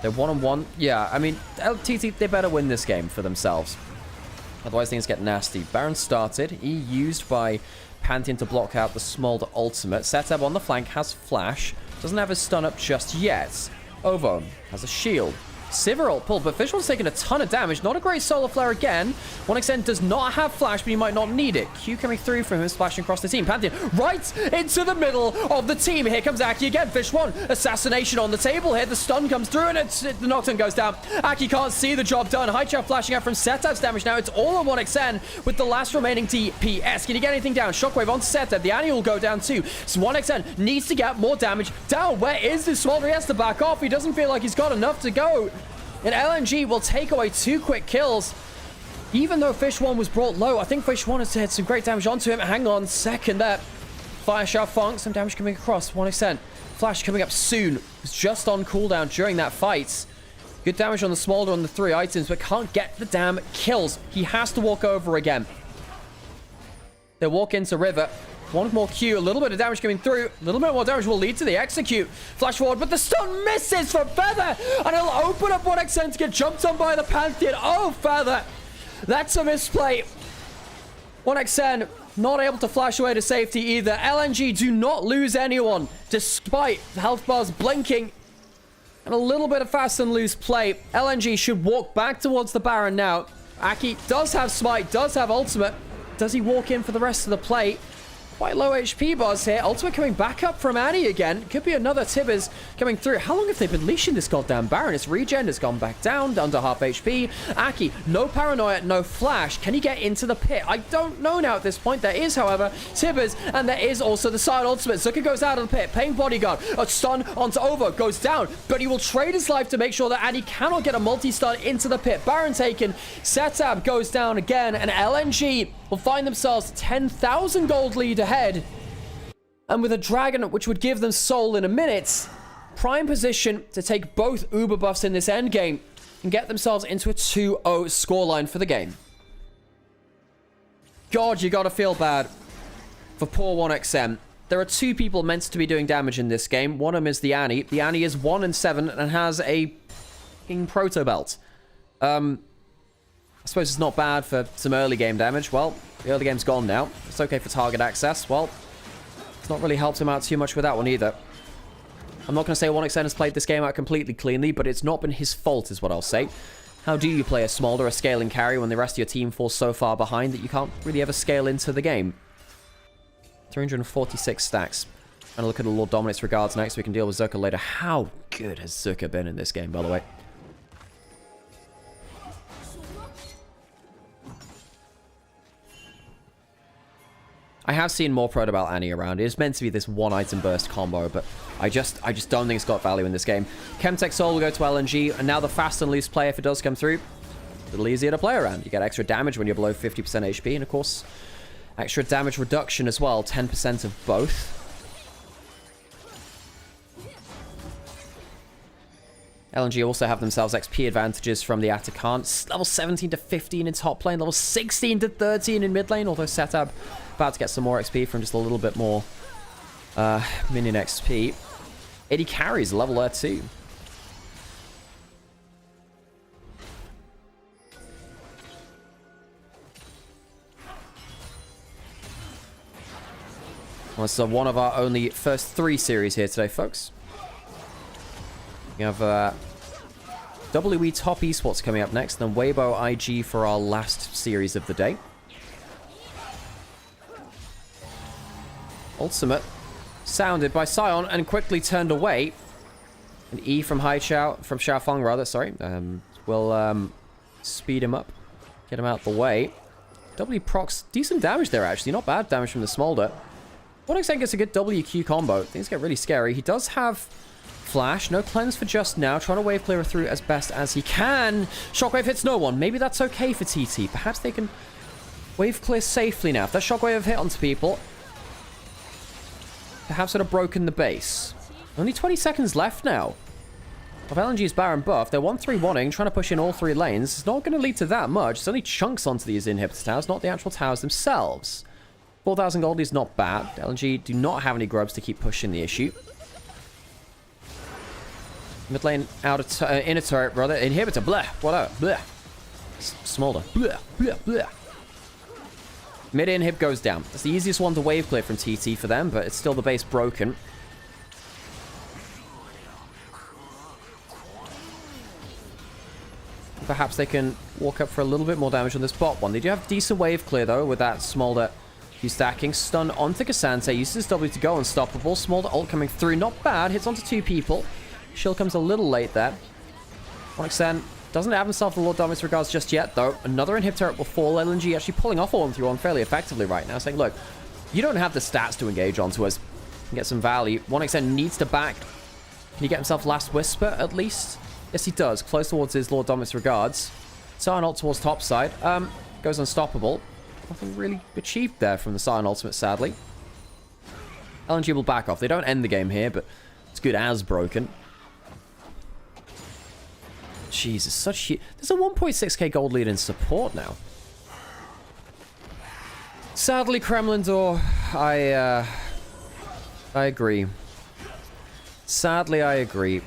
[SPEAKER 1] They're 1-1. Yeah, I mean, TT, they better win this game for themselves. Otherwise, things get nasty. Baron started. E used by Pantheon to block out the Smolder ultimate. Setab on the flank has flash. Doesn't have his stun up just yet. Ovo has a shield. Sivir ult pulled, but Fishwell's taking a ton of damage. Not a great solar flare again. 1XN does not have flash, but he might not need it. Q coming through from him, splashing across the team. Pantheon right into the middle of the team. Here comes Aki again. Fish1, assassination on the table here. The stun comes through, and the knockdown goes down. Aki can't see the job done. Haichao flashing out from Setab's damage now. It's all on 1XN with the last remaining TPS. Can he get anything down? Shockwave on Setab. The Annie will go down too. So 1XN needs to get more damage down. Where is this Smolder? He has to back off. He doesn't feel like he's got enough to go. And LNG will take away 2 quick kills. Even though Fish1 was brought low, I think Fish1 has had some great damage onto him. Hang on, second there. Fire Shout Funk, some damage coming across, 1XN. Flash coming up soon. It's just on cooldown during that fight. Good damage on the Smolder on the 3 items, but can't get the damn kills. He has to walk over again. They walk into River. One more Q, a little bit of damage coming through. A little bit more damage will lead to the execute. Flash forward, but the stun misses from Feather. And it'll open up 1XN to get jumped on by the Pantheon. Oh, Feather. That's a misplay. 1XN not able to flash away to safety either. LNG do not lose anyone, despite the health bars blinking. And a little bit of fast and loose play. LNG should walk back towards the Baron now. Aki does have smite, does have ultimate. Does he walk in for the rest of the play? Quite low HP bars here. Ultimate coming back up from Annie again. Could be another Tibbers coming through. How long have they been leashing this goddamn Baron? His regen has gone back down to half HP. Aki, no paranoia, no flash. Can he get into the pit? I don't know now at this point. There is, however, Tibbers, and there is also the side ultimate. Zucker goes out of the pit, paying bodyguard. A stun onto Ovo, goes down, but he will trade his life to make sure that Annie cannot get a multi-stun into the pit. Baron taken. Setab goes down again, and LNG will find themselves 10,000 gold lead ahead. And with a dragon, which would give them soul in a minute, prime position to take both Uber buffs in this endgame and get themselves into a 2-0 scoreline for the game. God, you gotta feel bad for poor 1XM. There are 2 people meant to be doing damage in this game. One of them is the Annie. The Annie is 1-7 and has a fucking proto belt. I suppose it's not bad for some early game damage. Well, the early game's gone now. It's okay for target access. Well, it's not really helped him out too much with that one either. I'm not going to say 1xN has played this game out completely cleanly, but it's not been his fault is what I'll say. How do you play a Smolder, a scaling carry, when the rest of your team falls so far behind that you can't really ever scale into the game? 346 stacks. And look at the Lord Dominic's regards next. We can deal with Zucker later. How good has Zucker been in this game, by the way? I have seen more Protobal Annie around. It is meant to be this one item burst combo, but I just don't think it's got value in this game. Chemtech Soul will go to LNG, and now the fast and loose play, if it does come through, a little easier to play around. You get extra damage when you're below 50% HP, and of course, extra damage reduction as well, 10% of both. LNG also have themselves XP advantages from the Atacant. Level 17 to 15 in top lane, level 16 to 13 in mid lane, although Setup about to get some more XP from just a little bit more minion XP. 80 carries, level there too. Well, this is one of our only first 3 series here today, folks. We have WE Top Esports coming up next, then Weibo IG for our last series of the day. Ultimate sounded by Sion and quickly turned away. An E from Xiaofeng rather, sorry. Will speed him up, get him out the way. W procs decent damage there actually, not bad damage from the Smolder. 1xN gets a good WQ combo. Things get really scary. He does have Flash, no cleanse for just now, trying to wave clear through as best as he can. Shockwave hits no one. Maybe that's okay for TT. Perhaps they can wave clear safely now. If that shockwave have hit onto people, perhaps would have broken the base. Only 20 seconds left now of LNG's Baron buff. They're 1-3-1ing, trying to push in all 3 lanes. It's not going to lead to that much. It's only chunks onto these inhibitor towers, not the actual towers themselves. 4,000 gold is not bad. LNG do not have any grubs to keep pushing the issue. Mid lane out of inner turret, brother. Inhibitor, blah. What up? Blah. Smolder. Blah, blah, blah. Mid inhib goes down. That's the easiest one to wave clear from TT for them, but it's still the base broken. Perhaps they can walk up for a little bit more damage on this bot one. They do have decent wave clear, though, with that Smolder stacking. Stun onto Cassante. Uses his W to go unstoppable. Smolder ult coming through. Not bad. Hits onto 2 people. Shield comes a little late there. 1xN doesn't have himself the Lord Dominic's regards just yet, though. Another inhibitor will fall. LNG actually pulling off a 1-3-1 fairly effectively right now, saying, look, you don't have the stats to engage onto us. Get some value. 1xN needs to back. Can he get himself Last Whisper, at least? Yes, he does. Close towards his Lord Dominic's regards. Sion ult towards top side. Goes unstoppable. Nothing really achieved there from the Sion ultimate, sadly. LNG will back off. They don't end the game here, but it's good as broken. Jesus, such huge. There's a 1.6k gold lead in support now. Sadly, Kremlin Door, I agree. Sadly, I agree.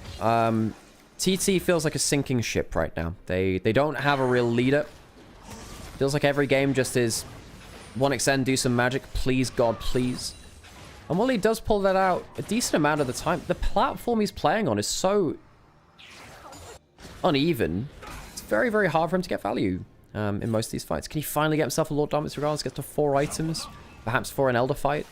[SPEAKER 1] TT feels like a sinking ship right now. They don't have a real leader. Feels like every game just is 1xN, do some magic, please, God, please. And while he does pull that out a decent amount of the time, the platform he's playing on is so uneven. It's very, very hard for him to get value in most of these fights. Can he finally get himself a Lord Dominic's regards, get to 4 items, perhaps for an Elder fight?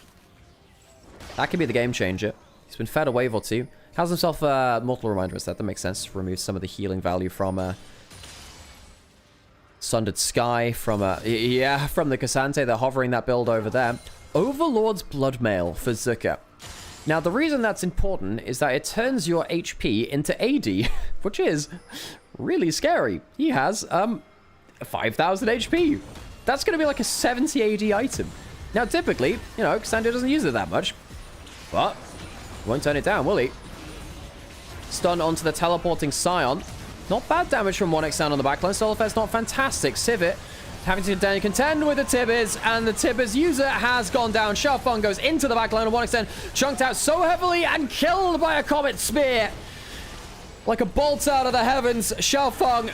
[SPEAKER 1] That could be the game changer. He's been fed a wave or 2. Has himself a Mortal Reminder instead. That makes sense to remove some of the healing value from Sundered Sky, from from the Cassante. They're hovering that build over there. Overlord's Bloodmail for Zucker. Now, the reason that's important is that it turns your HP into AD, which is really scary. He has 5,000 HP. That's going to be like a 70 AD item. Now, typically, you know, Cassandra doesn't use it that much, but won't turn it down, will he? Stun onto the teleporting Sion. Not bad damage from 1xN on the backline. Solifest not fantastic. Civet having to contend with the Tibbers, and the Tibbers user has gone down. Xiaofeng goes into the backline, and 1xN chunked out so heavily and killed by a Comet Spear. Like a bolt out of the heavens, Xiaofeng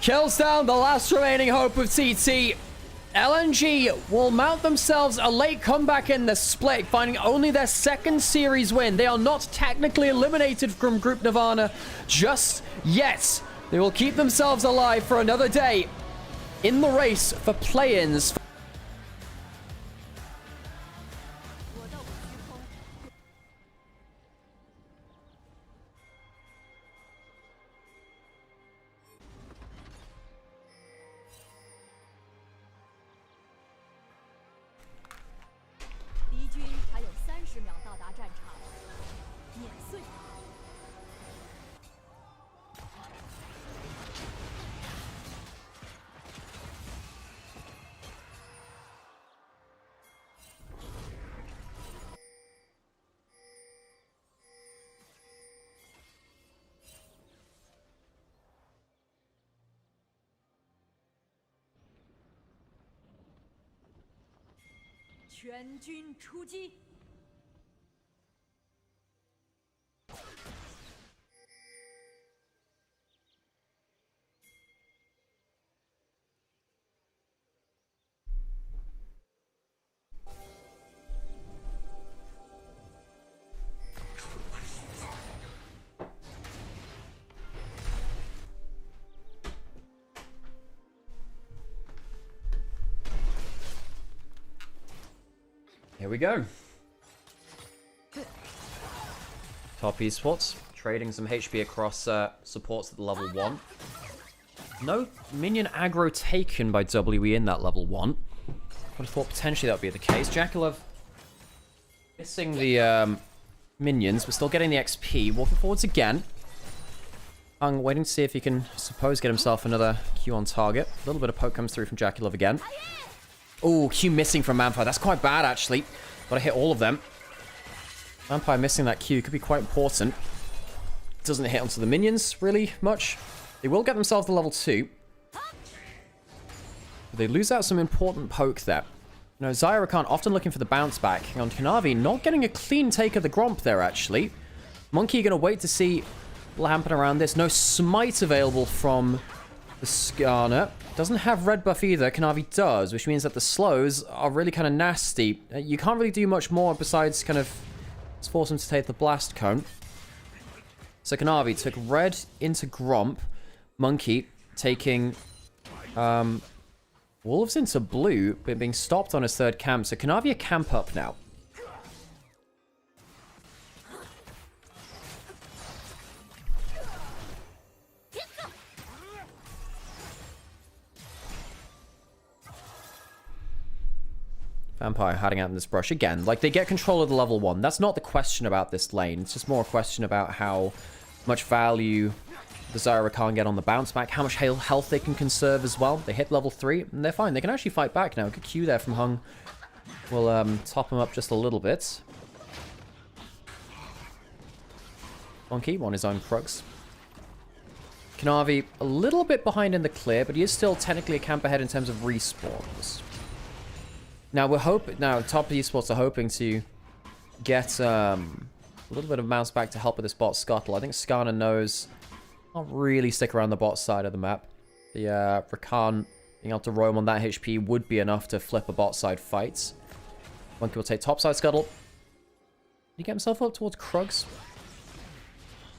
[SPEAKER 1] Kills down the last remaining hope of TT. LNG will mount themselves a late comeback in the split, finding only their second series win. They are not technically eliminated from Group Nirvana just yet. They will keep themselves alive for another day in the race for play-ins. Here we go. Top esports, trading some HP across supports at the level 1. No minion aggro taken by WE in that level 1. Would have thought potentially that would be the case. Jackalev missing the minions, but still getting the XP. Walking forwards again. Hung waiting to see if he can, I suppose, get himself another Q on target. A little bit of poke comes through from Jackalev again. Oh, Q missing from Vampire. That's quite bad, actually. Gotta hit all of them. Vampire missing that Q could be quite important. Doesn't hit onto the minions, really, much. They will get themselves to level 2. But they lose out some important poke there. You know, Zyra Khan often looking for the bounce back. On Kanavi, not getting a clean take of the Gromp there, actually. Monkey gonna wait to see what will happen around this. No smite available from the Skarner. Doesn't have red buff either. Kanavi does, which means that the slows are really kind of nasty. You can't really do much more besides kind of force him to take the blast cone. So Kanavi took red into Gromp. Monkey taking Wolves into blue, but being stopped on his third camp. So Kanavi a camp up now. Vampire hiding out in this brush again. Like, they get control of the level 1. That's not the question about this lane. It's just more a question about how much value the Zyra can't get on the bounce back, how much health they can conserve as well. They hit level 3, and they're fine. They can actually fight back now. Good Q there from Hung. We'll top him up just a little bit. Monkey on his own crux. Kanavi a little bit behind in the clear, but he is still technically a camp ahead in terms of respawns. Now we're hoping. Now top esports are hoping to get a little bit of bounce back to help with this bot scuttle. I think Skarner knows can't really stick around the bot side of the map. The Rakan being able to roam on that HP would be enough to flip a bot side fight. Monkey will take top side scuttle. Did he get himself up towards Krugs?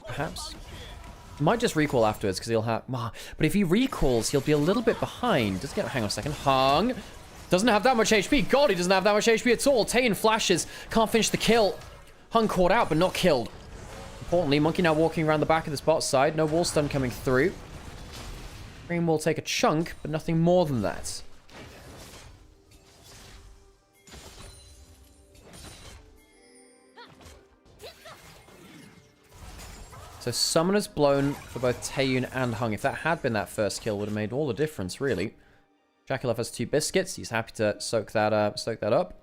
[SPEAKER 1] Perhaps. Might just recall afterwards because he'll have. But if he recalls, he'll be a little bit behind. Doesn't get. Hang on a second. Hung. Doesn't have that much HP. God, he doesn't have that much HP at all. Tayin flashes. Can't finish the kill. Hung caught out, but not killed. Importantly, Monkey now walking around the back of this bot side. No wall stun coming through. Green will take a chunk, but nothing more than that. So Summoner's blown for both Taeyun and Hung. If that had been that first kill, would have made all the difference, really. Jackalev has 2 biscuits. He's happy to soak that up.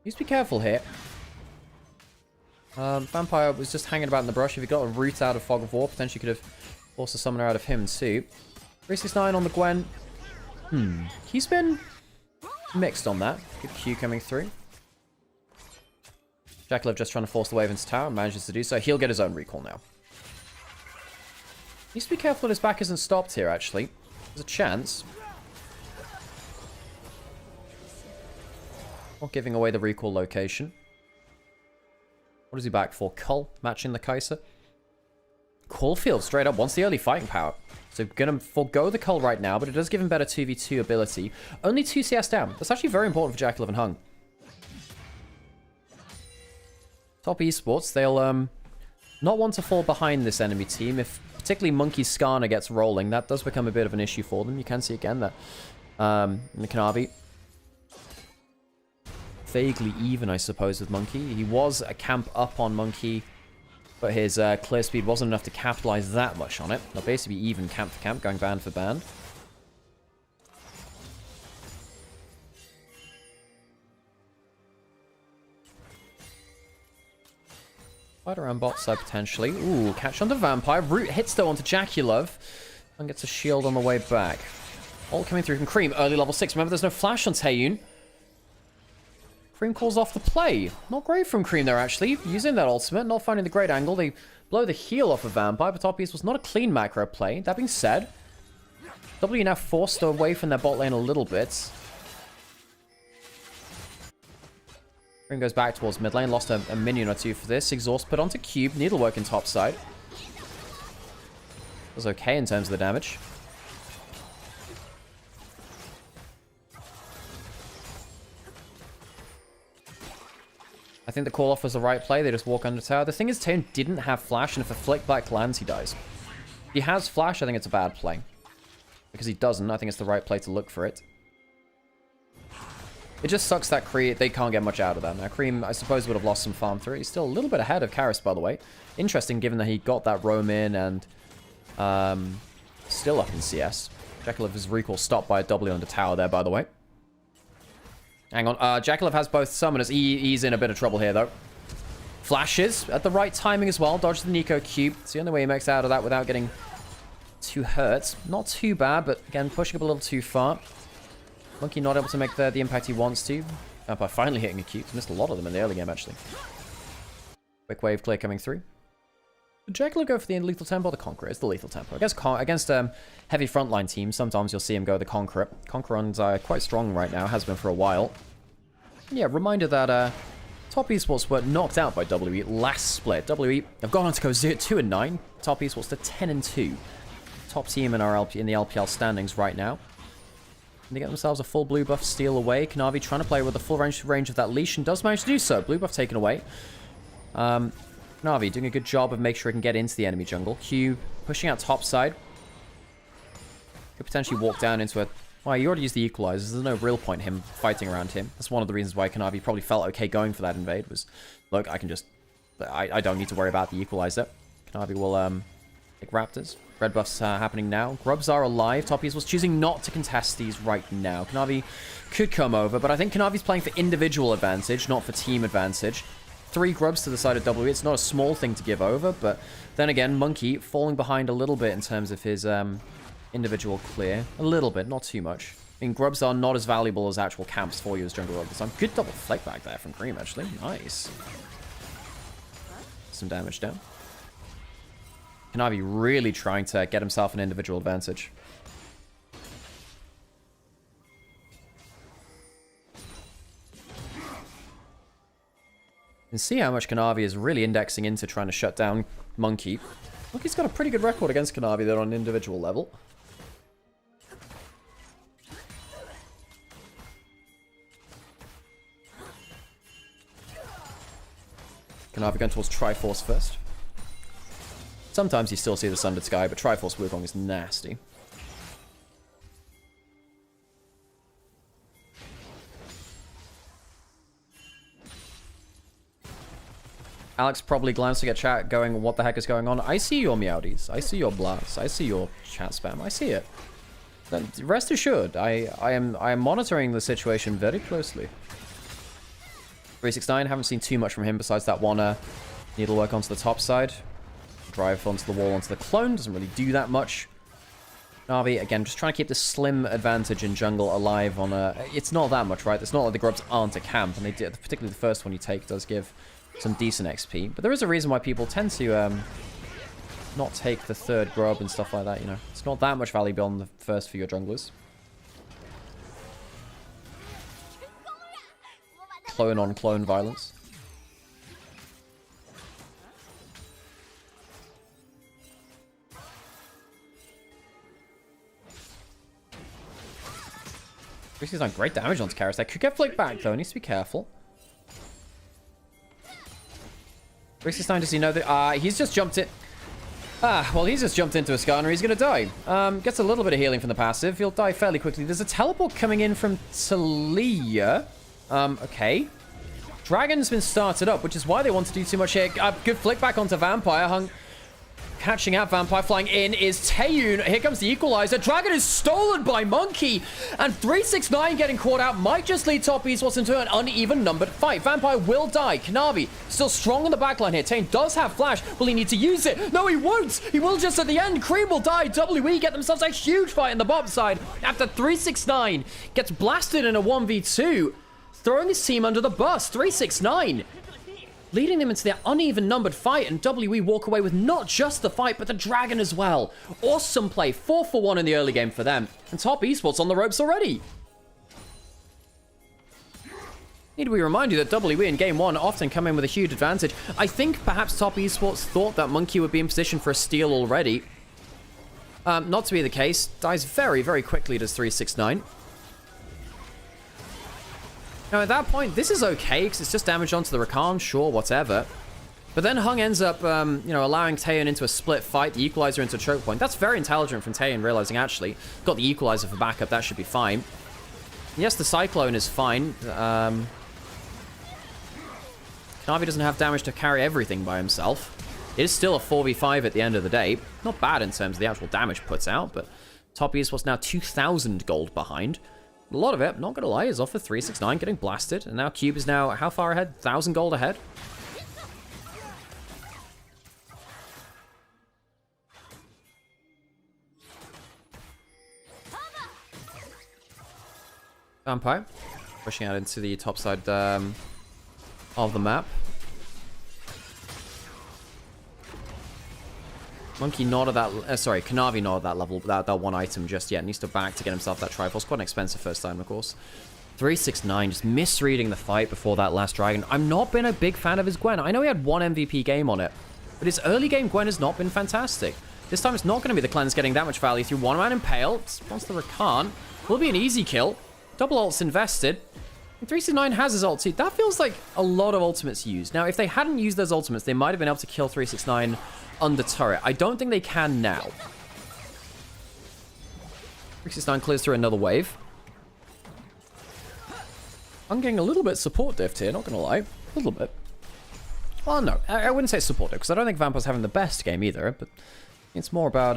[SPEAKER 1] Needs to be careful here. Vampire was just hanging about in the brush. If he got a root out of Fog of War, potentially could have forced a summoner out of him too. 369 on the Gwen. He's been mixed on that. Good Q coming through. Jackalev just trying to force the wave into tower. Manages to do so. He'll get his own recall now. Needs to be careful that his back isn't stopped here, actually. There's a chance. Not giving away the recall location. What is he back for? Cull, matching the Kai'Sa. Caulfield, straight up, wants the early fighting power. So gonna forego the Cull right now, but it does give him better 2v2 ability. Only 2 CS down. That's actually very important for Jackalov and Hung. Top esports, they'll not want to fall behind this enemy team. If particularly Monkey Skarner gets rolling, that does become a bit of an issue for them. You can see again that in the Kanavi. Vaguely even, I suppose, with Monkey. He was a camp up on Monkey, but his clear speed wasn't enough to capitalize that much on it. They'll basically be even camp for camp, going band for band. Fight around bot side potentially. Ooh, catch on the Vampire. Root hits though onto Jackulov. And gets a shield on the way back. All coming through from Cream. Early level 6. Remember, there's no flash on Taeyun. Cream calls off the play. Not great from Cream there, actually. Using that ultimate, not finding the great angle. They blow the heal off of Vampire, but top piece was not a clean macro play. That being said, W now forced away from their bot lane a little bit. Cream goes back towards mid lane. Lost a minion or two for this. Exhaust put onto Cube. Needlework in top side. Was okay in terms of the damage. I think the call-off was the right play. They just walk under tower. The thing is, Taeyun didn't have flash, and if a flick back lands, he dies. If he has flash, I think it's a bad play. Because he doesn't, I think it's the right play to look for it. It just sucks that they can't get much out of that. Now, Cream, I suppose, would have lost some farm through. He's still a little bit ahead of Karis, by the way. Interesting, given that he got that roam in and still up in CS. Jackalov recall stopped by a W on the tower there, by the way. Hang on. Jackalov has both summoners. He's in a bit of trouble here, though. Flashes at the right timing as well. Dodge the Nico Cube. It's the only way he makes out of that without getting too hurt. Not too bad, but again, pushing up a little too far. Monkey not able to make the impact he wants to. By finally hitting a cube. He's missed a lot of them in the early game, actually. Quick wave clear coming through. Jackalov go for the lethal tempo. The Conqueror is the lethal tempo. Against heavy frontline teams, sometimes you'll see him go the Conqueror. Conqueror's quite strong right now, has been for a while. And yeah, reminder that Top Esports were knocked out by WE last split. WE have gone on to go 2-9. Top Esports to 10-2. Top team in the LPL standings right now. And they get themselves a full blue buff steal away. Kanavi trying to play with the full range of that leash and does manage to do so. Blue buff taken away. Navi doing a good job of making sure he can get into the enemy jungle. Q pushing out top side. Could potentially walk down into a... Well, he already used the equalizers. There's no real point him fighting around him. That's one of the reasons why Kanavi probably felt okay going for that invade was, look, I can just... I don't need to worry about the equalizer. Kanavi will take Raptors. Red buffs happening now. Grubs are alive. Toppies was choosing not to contest these right now. Kanavi could come over, but I think Kanavi's playing for individual advantage, not for team advantage. 3 grubs to the side of W. It's not a small thing to give over, but then again, Monkey falling behind a little bit in terms of his individual clear. A little bit, not too much. I mean, grubs are not as valuable as actual camps for you as jungle at the time. Good double flick back there from Cream, actually. Nice. Some damage down. Kanavi really trying to get himself an individual advantage. You can see how much Kanavi is really indexing into trying to shut down Monkey. Monkey's got a pretty good record against Kanavi there on an individual level. Kanavi going towards Triforce first. Sometimes you still see the Sundered Sky, but Triforce Wukong is nasty. Alex probably glancing at chat going, what the heck is going on? I see your Meowdies. I see your blasts. I see your chat spam. I see it. Then rest assured, I am monitoring the situation very closely. 369, haven't seen too much from him besides that one needlework onto the top side. Drive onto the wall onto the clone. Doesn't really do that much. Navi, again, just trying to keep the slim advantage in jungle alive on a... It's not that much, right? It's not like the grubs aren't a camp, and they did, particularly the first one you take does give some decent XP. But there is a reason why people tend to not take the third grub and stuff like that, you know. It's not that much value beyond the first for your junglers. Clone on clone violence. This is done great damage onto Karis. That could get flicked back though. Needs to be careful. Rix is starting to see no that he's just jumped it. Well, he's just jumped into a Skarner. He's going to die. Gets a little bit of healing from the passive. He'll die fairly quickly. There's a teleport coming in from Talia. Okay. Dragon's been started up, which is why they want to do too much here. Good flick back onto Vampire. Hung catching out Vampire. Flying in is Taeyun. Here comes the equalizer. Dragon is stolen by Monkey. And 369 getting caught out might just lead Top Esports into an uneven numbered fight. Vampire will die. Kanavi still strong on the backline here. Taeyun does have flash. Will he need to use it? No, he won't. He will just at the end. Cream will die. WE get themselves a huge fight in the bottom side after 369 gets blasted in a 1v2. Throwing his team under the bus. 369 leading them into their uneven numbered fight, and WE walk away with not just the fight, but the dragon as well. Awesome play. 4 for 1 in the early game for them. And Top Esports on the ropes already. Need we remind you that WE in game 1 often come in with a huge advantage. I think perhaps Top Esports thought that Monkey would be in position for a steal already. Not to be the case. Dies very, very quickly, does 369. Now, at that point, this is okay, because it's just damage onto the Rakan, sure, whatever. But then Hung ends up, you know, allowing Taeyun into a split fight, the equalizer into a choke point. That's very intelligent from Taeyun, realizing, actually, got the equalizer for backup, that should be fine. Yes, the Cyclone is fine. Kanavi doesn't have damage to carry everything by himself. It is still a 4v5 at the end of the day. Not bad in terms of the actual damage puts out, but Top Esports now 2,000 gold behind. A lot of it, not gonna lie, is off of 369 getting blasted. And now Cube is now how far ahead? 1,000 gold ahead. Vampire pushing out into the top side of the map. Monkey not at that, sorry, Kanavi not at that level, that one item just yet. Needs to back to get himself that Triforce. Quite an expensive first time, of course. 369, just misreading the fight before that last dragon. I've not been a big fan of his Gwen. I know he had one MVP game on it, but his early game Gwen has not been fantastic. This time it's not going to be the cleanse getting that much value through one man Impale. Spawns the Rakan. Will be an easy kill. Double ults invested. And 369 has his ult too. That feels like a lot of ultimates used. Now, if they hadn't used those ultimates, they might have been able to kill 369 under turret. I don't think they can now. 369 clears through another wave. I'm getting a little bit support diff here, not gonna lie. A little bit. Well, no, I wouldn't say support diff, because I don't think Vampire's having the best game either, but it's more about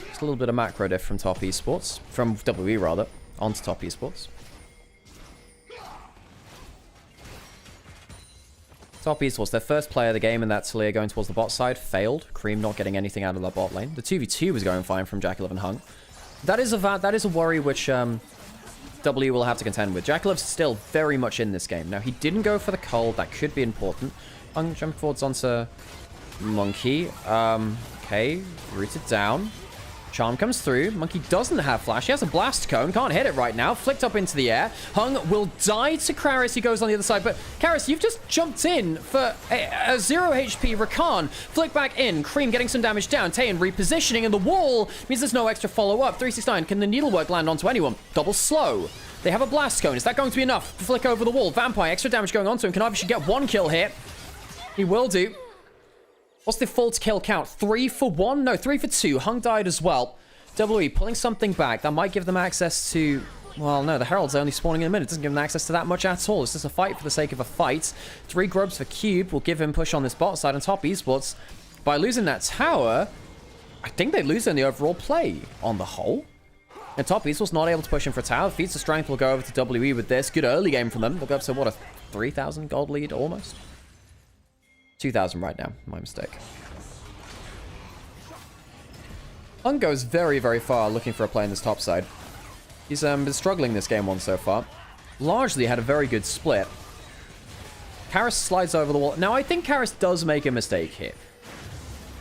[SPEAKER 1] just a little bit of macro diff from Top Esports. From WE, rather, onto Top Esports. Top Esports, their first play of the game, and that's Talia going towards the bot side. Failed. Cream not getting anything out of that bot lane. The 2v2 was going fine from Jack11 Hung. That is a worry which W will have to contend with. Jackalove's still very much in this game. Now, he didn't go for the cold. That could be important. Hung jump forwards onto Monkey. Okay, rooted down. Charm comes through. Monkey doesn't have flash. He has a blast cone. Can't hit it right now. Flicked up into the air. Hung will die to Karis. He goes on the other side. But Karis, you've just jumped in for a 0 HP Rakan. Flick back in. Cream getting some damage down. Taeyun repositioning. And the wall means there's no extra follow-up. 369. Can the needlework land onto anyone? Double slow. They have a blast cone. Is that going to be enough to flick over the wall? Vampire, extra damage going onto him. Kanavi should get one kill here. He will do. What's the full kill count? 3 for 1? No, 3 for 2. Hung died as well. WE pulling something back. That might give them access to... Well, no, the Herald's only spawning in a minute. It doesn't give them access to that much at all. It's just a fight for the sake of a fight. 3 grubs for Cube will give him push on this bot side. On Top Esports, by losing that tower, I think they lose in the overall play on the whole. And Top Esports not able to push him for a tower. Feats of Strength will go over to WE with this. Good early game from them. They'll go up to, what, a 3,000 gold lead almost? 2,000 right now. My mistake. Hung goes very, very far looking for a play in this top side. He's been struggling this game 1 so far. Largely had a very good split. Karis slides over the wall. Now, I think Karis does make a mistake here.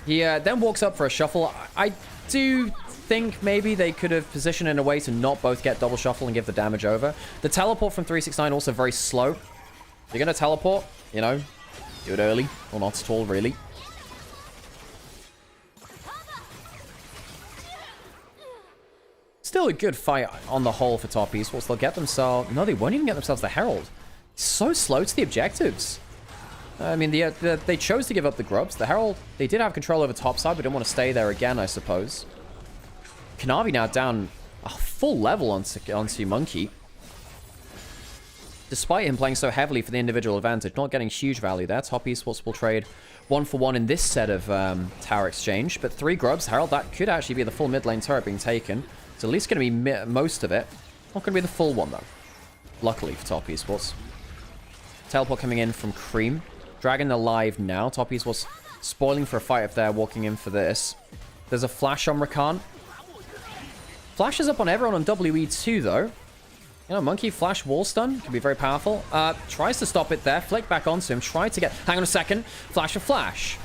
[SPEAKER 1] He then walks up for a shuffle. I do think maybe they could have positioned in a way to not both get double shuffle and give the damage over. The teleport from 369 also very slow. If you're going to teleport, you know, do it early. Or not at all, really. Still a good fight on the whole for top esports. They'll get themselves... No, they won't even get themselves the Herald. So slow to the objectives. I mean, they chose to give up the grubs. The Herald, they did have control over top side, but didn't want to stay there again, I suppose. Kanavi now down a full level onto Monkey. Despite him playing so heavily for the individual advantage, not getting huge value there. Top esports will trade 1-for-1 in this set of tower exchange. But 3 grubs, Herald, that could actually be the full mid lane turret being taken. It's at least going to be most of it. Not going to be the full one, though. Luckily for top esports. Teleport coming in from Cream. Dragon alive now. Top esports spoiling for a fight if they're walking in for this. There's a flash on Rakan. Flash is up on everyone on WE2, though. You know, Monkey flash wall stun can be very powerful. Tries to stop it there. Flick back onto him. Try to get... Hang on a second. Flash of flash.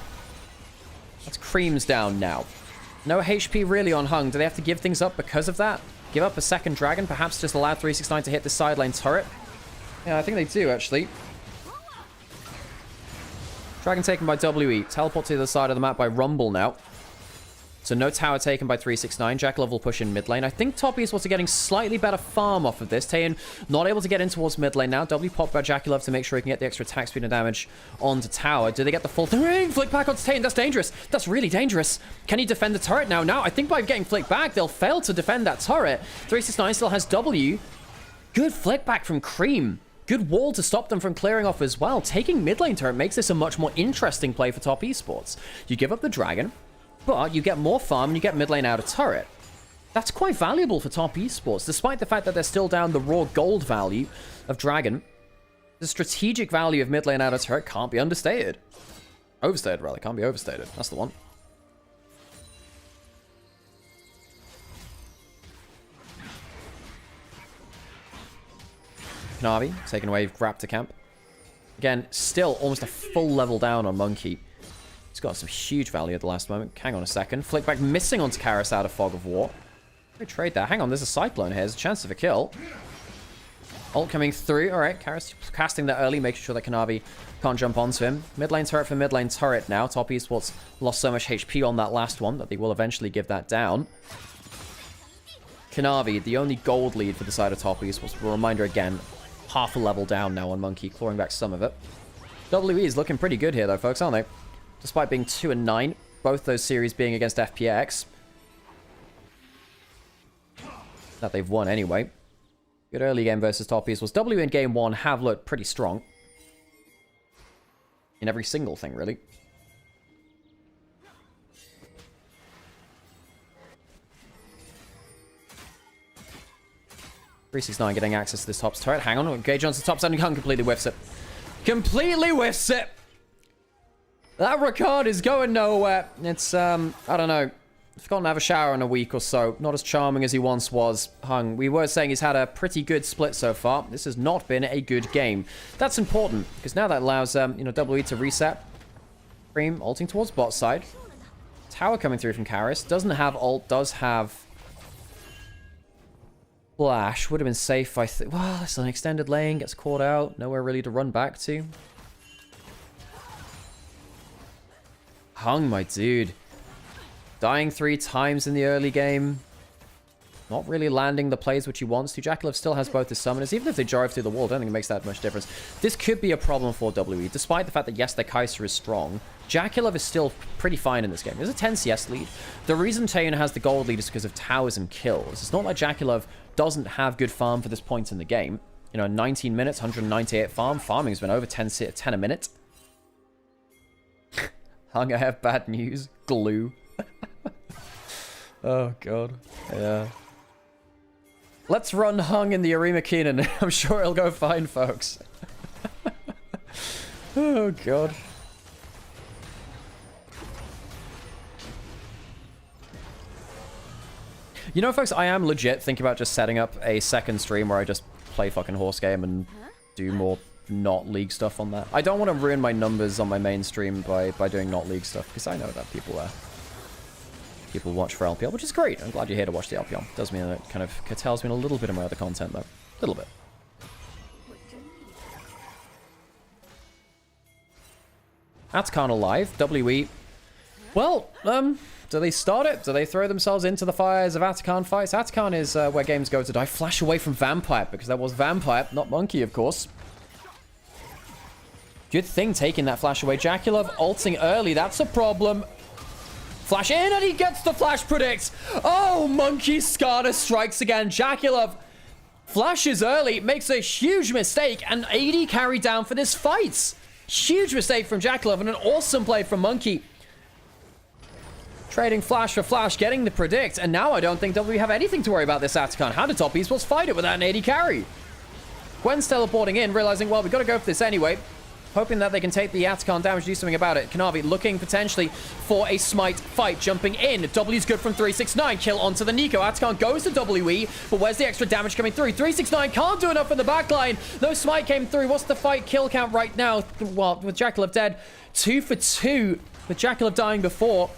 [SPEAKER 1] That's Cream's down now. No HP really on Hung. Do they have to give things up because of that? Give up a second dragon? Perhaps just allow 369 to hit the side lane turret? Yeah, I think they do, actually. Dragon taken by WE. Teleport to the other side of the map by Rumble now. So no tower taken by 369. Jackal will push in mid lane. I think top esports are getting slightly better farm off of this. Taeyin not able to get in towards mid lane now. W popped by Jackal to make sure he can get the extra attack speed and damage onto tower. Do they get the full thing? Flick back onto Taeyin. That's dangerous. That's really dangerous. Can he defend the turret now? Now, I think by getting flicked back, they'll fail to defend that turret. 369 still has W. Good flick back from Cream. Good wall to stop them from clearing off as well. Taking mid lane turret makes this a much more interesting play for top esports. You give up the dragon, but you get more farm and you get mid lane out of turret. That's quite valuable for top esports, despite the fact that they're still down the raw gold value of dragon. The strategic value of mid lane out of turret can't be understated. Overstated, rather. Can't be overstated. That's the one. Navi taking away Raptor camp. Again, still almost a full level down on Monkey. He's got some huge value at the last moment. Hang on a second. Flick back missing onto Karis out of Fog of War. Great trade there. Hang on, there's a Cyclone here. There's a chance of a kill. Ult coming through. Alright, Karis casting that early, making sure that Kanavi can't jump onto him. Mid lane turret for mid lane turret now. Top esports lost so much HP on that last one that they will eventually give that down. Kanavi, the only gold lead for the side of top esports. A reminder again, half a level down now on Monkey, clawing back some of it. WE is looking pretty good here though, folks, aren't they? Despite being 2-9, both those series being against FPX. That they've won anyway. Good early game versus top esports. W in game 1 have looked pretty strong. In every single thing, really. .369 getting access to this top turret. Hang on, engage onto the top side and Hung completely whiffs it. Completely whiffs it! That Ricard is going nowhere. It's, I don't know. Forgotten to have a shower in a week or so. Not as charming as he once was. Hung, we were saying he's had a pretty good split so far. This has not been a good game. That's important, because now that allows, you know, WE to reset. Cream ulting towards bot side. Tower coming through from Karis. Doesn't have ult, does have flash. Would have been safe, I think. Well, it's an extended lane, gets caught out. Nowhere really to run back to. Hung, my dude. Dying 3 times in the early game. Not really landing the plays which he wants to. Jackalev still has both his summoners. Even if they drive through the wall, I don't think it makes that much difference. This could be a problem for WE. Despite the fact that, yes, their Kai'Sa is strong, Jackalev is still pretty fine in this game. There's a 10 CS lead. The reason Taeyin has the gold lead is because of towers and kills. It's not like Jackalev doesn't have good farm for this point in the game. You know, 19 minutes, 198 farm. Farming's been over 10 a minute. Hung, I have bad news. Glue. Oh, God. Yeah. Let's run Hung in the Arima Keenan. I'm sure it'll go fine, folks. Oh, God. You know, folks, I am legit thinking about just setting up a second stream where I just play fucking horse game and do more not League stuff on that. I don't want to ruin my numbers on my main stream by doing not League stuff, because I know that people watch for LPL, which is great. I'm glad you're here to watch the LPL. Does mean that it kind of curtails me a little bit of my other content, though. A little bit. Atkan alive. WE. Well, do they start it? Do they throw themselves into the fires of Atkan fights? Atkan is where games go to die. Flash away from Vampire, because that was Vampire, not Monkey, of course. Good thing taking that flash away. Jaculov ulting early. That's a problem. Flash in, and he gets the flash predict. Oh, Monkey Skada strikes again. Jaculov flashes early, makes a huge mistake, and AD carried down for this fight. Huge mistake from Jaculov, and an awesome play from Monkey. Trading flash for flash, getting the predict, and now I don't think W have anything to worry about this Atacon. How did Top Esports fight it without an AD carry? Gwen's teleporting in, realizing, well, we've got to go for this anyway. Hoping that they can take the Atacon damage, do something about it. Kanavi looking potentially for a smite fight, jumping in. W's good from 369. Kill onto the Nico. Atacon goes to WE, but where's the extra damage coming through? 369 can't do enough in the backline. No smite came through. What's the fight kill count right now? Well, with Jaculov dead, 2 for 2. With Jaculov dying before.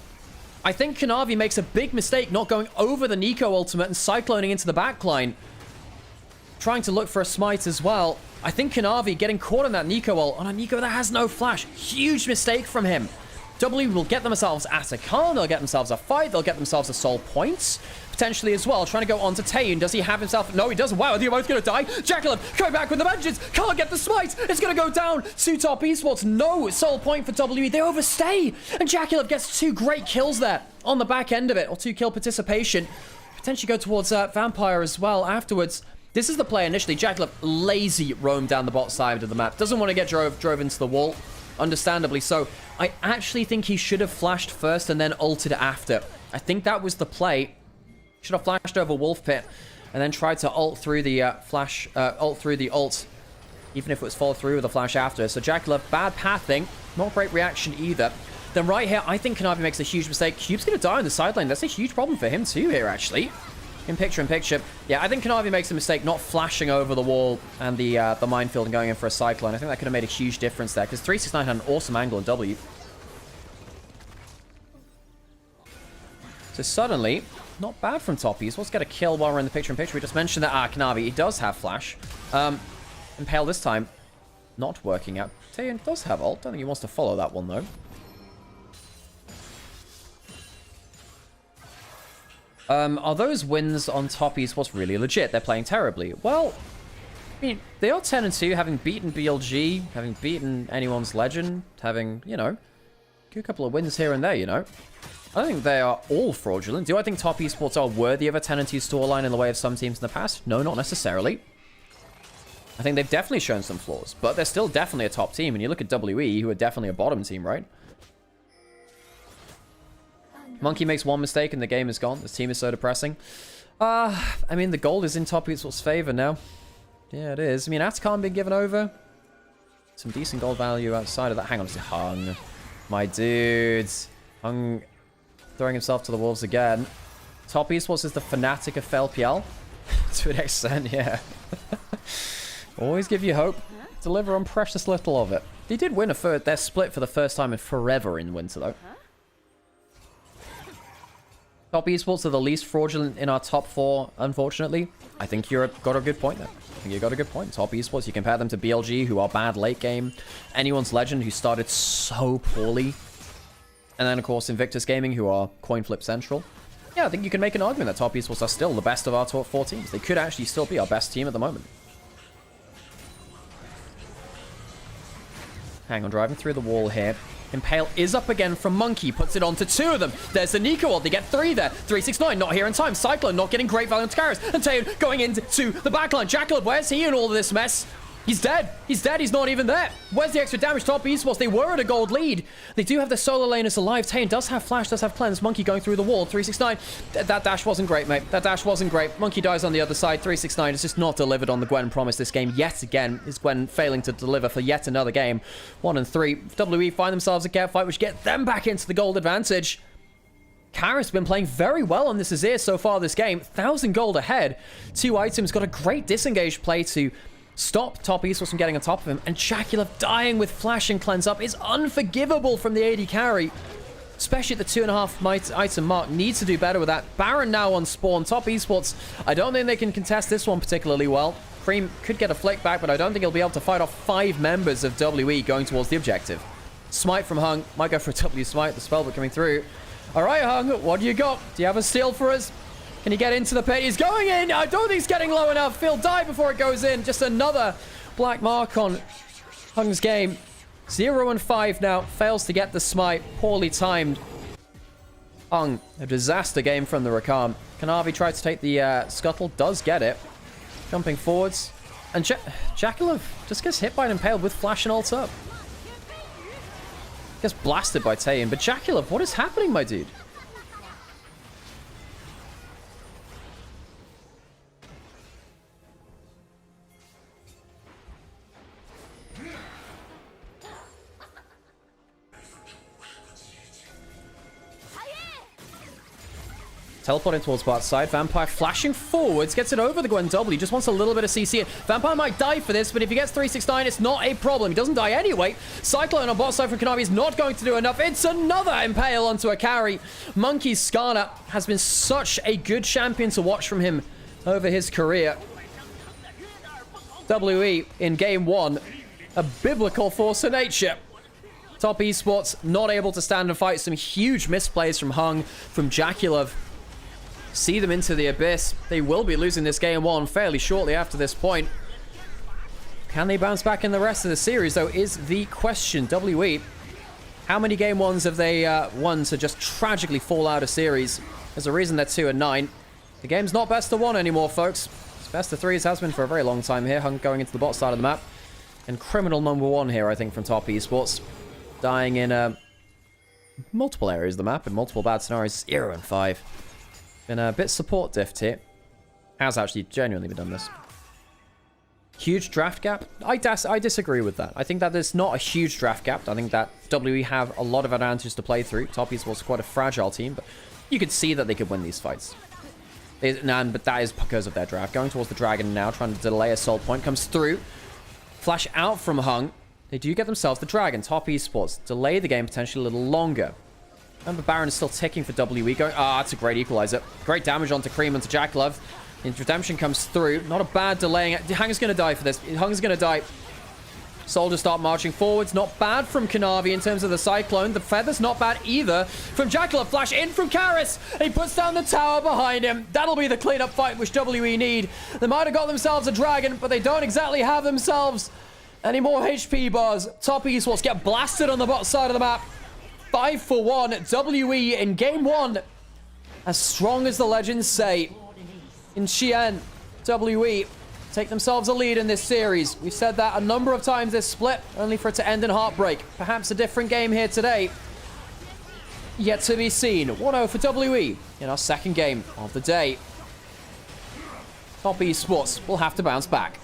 [SPEAKER 1] I think Kanavi makes a big mistake not going over the Nico ultimate and cycloning into the backline. Trying to look for a smite as well. I think Kanavi getting caught on that Nico ult on a Nico that has no flash. Huge mistake from him. W will get themselves Atacon. They'll get themselves a fight. They'll get themselves a soul points. Potentially as well. Trying to go on to Taeun. Does he have himself? No, he doesn't. Wow, are they both going to die? Jaculov coming back with the vengeance. Can't get the smite. It's going to go down to Top Esports. No soul point for WE. They overstay. And Jaculov gets 2 great kills there on the back end of it. Or 2 kill participation. Potentially go towards Vampire as well afterwards. This is the play initially. Jaculov lazy roam down the bot side of the map. Doesn't want to get drove into the wall. Understandably so. I actually think he should have flashed first and then ulted after. I think that was the play. Should have flashed over Wolf Pit and then tried to ult through the ult, even if it was fall through with a flash after. So Jaculov, bad pathing. Not great reaction either. Then right here, I think Kanavi makes a huge mistake. Cube's going to die on the sideline. That's a huge problem for him too here, actually. In picture. Yeah, I think Kanavi makes a mistake not flashing over the wall and the minefield and going in for a cyclone. I think that could have made a huge difference there, because 369 had an awesome angle in W. So suddenly, not bad from Top Esports. Let's get a kill while we're in the picture. We just mentioned that Kanavi, he does have flash. Impale this time, not working out. Taeun does have ult. Don't think he wants to follow that one, though. Are those wins on Top Esports really legit? They're playing terribly. Well, I mean, they are 10-2, having beaten BLG, having beaten anyone's legend, having, you know, a couple of wins here and there, you know. I don't think they are all fraudulent. Do I think Top Esports are worthy of a 10-2 scoreline in the way of some teams in the past? No, not necessarily. I think they've definitely shown some flaws, but they're still definitely a top team. And you look at WE, who are definitely a bottom team, right? Monkey makes one mistake and the game is gone. This team is so depressing. I mean, the gold is in Top Esports' favor now. Yeah, it is. I mean, Atacon being given over. Some decent gold value outside of that. Hang on, it's Hung. My dude. Hung throwing himself to the wolves again. Top Esports is the fanatic of LPL. To an extent, yeah. Always give you hope. Deliver on precious little of it. They did win their split for the first time in forever in winter, though. Top Esports are the least fraudulent in our top 4, unfortunately. I think you've got a good point there. I think you got a good point. Top Esports, you compare them to BLG, who are bad late game. Anyone's Legend, who started so poorly. And then, of course, Invictus Gaming, who are coin flip central. Yeah, I think you can make an argument that Top Esports are still the best of our top 4 teams. They could actually still be our best team at the moment. Hang on, driving through the wall here. Impale is up again from Monkey, puts it on to 2 of them. There's the Nico ult, they get 3 there. 369 not here in time. Cyclone not getting great value on Takaris. And Taeun going into the backline. Jaculov, where's he in all of this mess? He's dead. He's dead. He's not even there. Where's the extra damage? Top Esports, they were at a gold lead. They do have the solo laners alive. Taeun does have flash, does have cleanse. Monkey going through the wall. 369. That dash wasn't great, mate. That dash wasn't great. Monkey dies on the other side. 369 is just not delivered on the Gwen promise this game. Yet again, is Gwen failing to deliver for yet another game. 1 and 3. WE find themselves a care fight, which get them back into the gold advantage. Karis been playing very well on this Azir so far this game. 1,000 gold ahead. 2 items. Got a great disengage play to stop Top Esports from getting on top of him. And Jaculov dying with Flash and Cleanse Up is unforgivable from the AD carry. Especially at the 2.5 item mark. Needs to do better with that. Baron now on spawn. Top Esports, I don't think they can contest this one particularly well. Cream could get a flick back, but I don't think he'll be able to fight off 5 members of WE going towards the objective. Smite from Hung. Might go for a W smite. The spell coming through. All right, Hung, what do you got? Do you have a steal for us? Can he get into the pit? He's going in. I don't think he's getting low enough. He'll die before it goes in. Just another black mark on Hung's game. 0 and 5 now. Fails to get the smite. Poorly timed. Hung, a disaster game from the Rakam. Kanavi tried to take the scuttle. Does get it. Jumping forwards. And Jaculov just gets hit by an impaled with flash and ult up. Gets blasted by Tayin. But Jaculov, what is happening, my dude? Teleporting towards bot side. Vampire flashing forwards. Gets it over the Gwen W. Just wants a little bit of CC. Vampire might die for this, but if he gets 369, it's not a problem. He doesn't die anyway. Cyclone on bot side from Kanavi is not going to do enough. It's another impale onto a carry. Monkey's Skarner has been such a good champion to watch from him over his career. WE in game 1. A biblical force of nature. Top Esports not able to stand and fight. Some huge misplays from Hung, from Jaculov. See them into the abyss. They will be losing this game 1 fairly shortly after this point. Can they bounce back in the rest of the series, though, is the question. WE, how many game 1s have they won to just tragically fall out of series? There's a reason they're 2 and 9. The game's not best of 1 anymore, folks. It's best of 3s has been for a very long time here. Hung going into the bot side of the map. And criminal number 1 here, I think, from Top Esports. Dying in multiple areas of the map in multiple bad scenarios. 0 and 5. Been a bit support diffed here. Has actually genuinely been done this. Huge draft gap? I disagree with that. I think that there's not a huge draft gap. I think that WE have a lot of advantages to play through. Top Esports quite a fragile team, but you could see that they could win these fights. But that is because of their draft. Going towards the Dragon now, trying to delay Assault Point. Comes through. Flash out from Hung. They do get themselves the Dragon. Top Esports delay the game potentially a little longer. Remember, Baron is still ticking for WE. Going, that's a great equalizer. Great damage onto Cream, onto Jaculov. Redemption comes through. Not a bad delaying. Hung's going to die for this. Hung's going to die. Soldiers start marching forwards. Not bad from Kanavi in terms of the Cyclone. The Feather's not bad either. From Jaculov, flash in from Karis. He puts down the tower behind him. That'll be the cleanup fight which WE need. They might have got themselves a Dragon, but they don't exactly have themselves any more HP bars. Top Esports get blasted on the bot side of the map. 5 for 1. WE in game 1. As strong as the legends say. In Xi'an, WE take themselves a lead in this series. We've said that a number of times this split, only for it to end in heartbreak. Perhaps a different game here today. Yet to be seen. 1-0 for WE in our second game of the day. Top Esports will have to bounce back.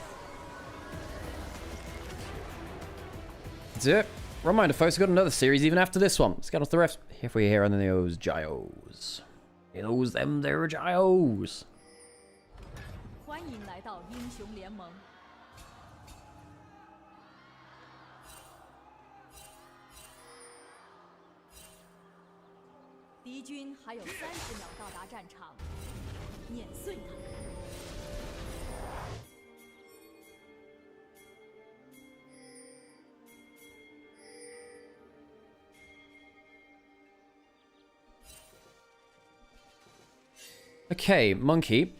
[SPEAKER 1] That's it. Reminder, folks, we've got another series even after this one. Let's get off the refs. If we hear on those gyos. Those them there gyos.
[SPEAKER 2] 欢迎来到英雄联盟。敌军还有30秒到达战场，碾碎他们。
[SPEAKER 1] Okay, Monkey.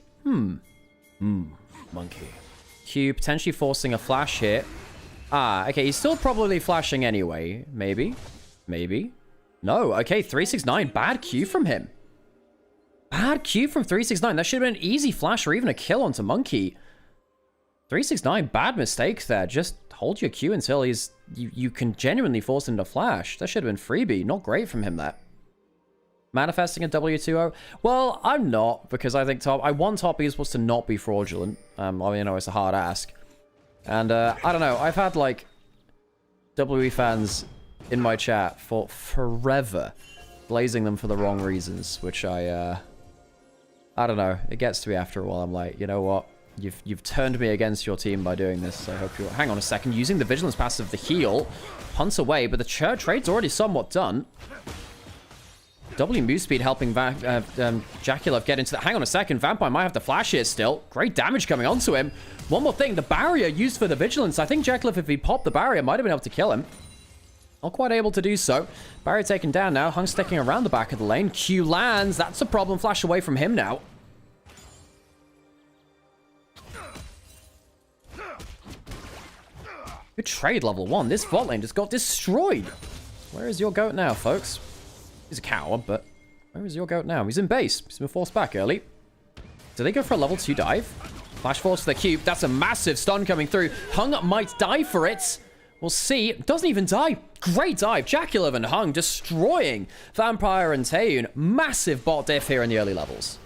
[SPEAKER 1] Monkey. Q potentially forcing a flash here. Okay, he's still probably flashing anyway. Maybe. No, okay, 369. Bad Q from him. Bad Q from 369. That should have been an easy flash or even a kill onto Monkey. 369, bad mistake there. Just hold your Q until you can genuinely force him to flash. That should have been freebie. Not great from him there. Manifesting a W2-0? Well, I'm not, because I think I want Top Esports to not be fraudulent. It's a hard ask. And, I don't know, I've had, like, WE fans in my chat for forever blazing them for the wrong reasons, which I don't know, it gets to me after a while. I'm like, you know what? You've turned me against your team by doing this. So I hope you're... Hang on a second. Using the Vigilance passive, the heal. Punts away, but the trade's already somewhat done. W move speed helping Jaculov get into that. Hang on a second. Vampire might have to flash here still. Great damage coming onto him. One more thing. The barrier used for the Vigilance. I think Jaculov, if he popped the barrier, might have been able to kill him. Not quite able to do so. Barrier taken down now. Hung sticking around the back of the lane. Q lands. That's a problem. Flash away from him now. Good trade, level 1. This bot lane just got destroyed. Where is your goat now, folks? He's a coward, but where is your goat now? He's in base. He's been forced back early. Do they go for a level 2 dive? Flash force to the cube. That's a massive stun coming through. Hung might die for it. We'll see. Doesn't even die. Great dive. Jaculov and Hung destroying Vampire and Taeyoon. Massive bot diff here in the early levels.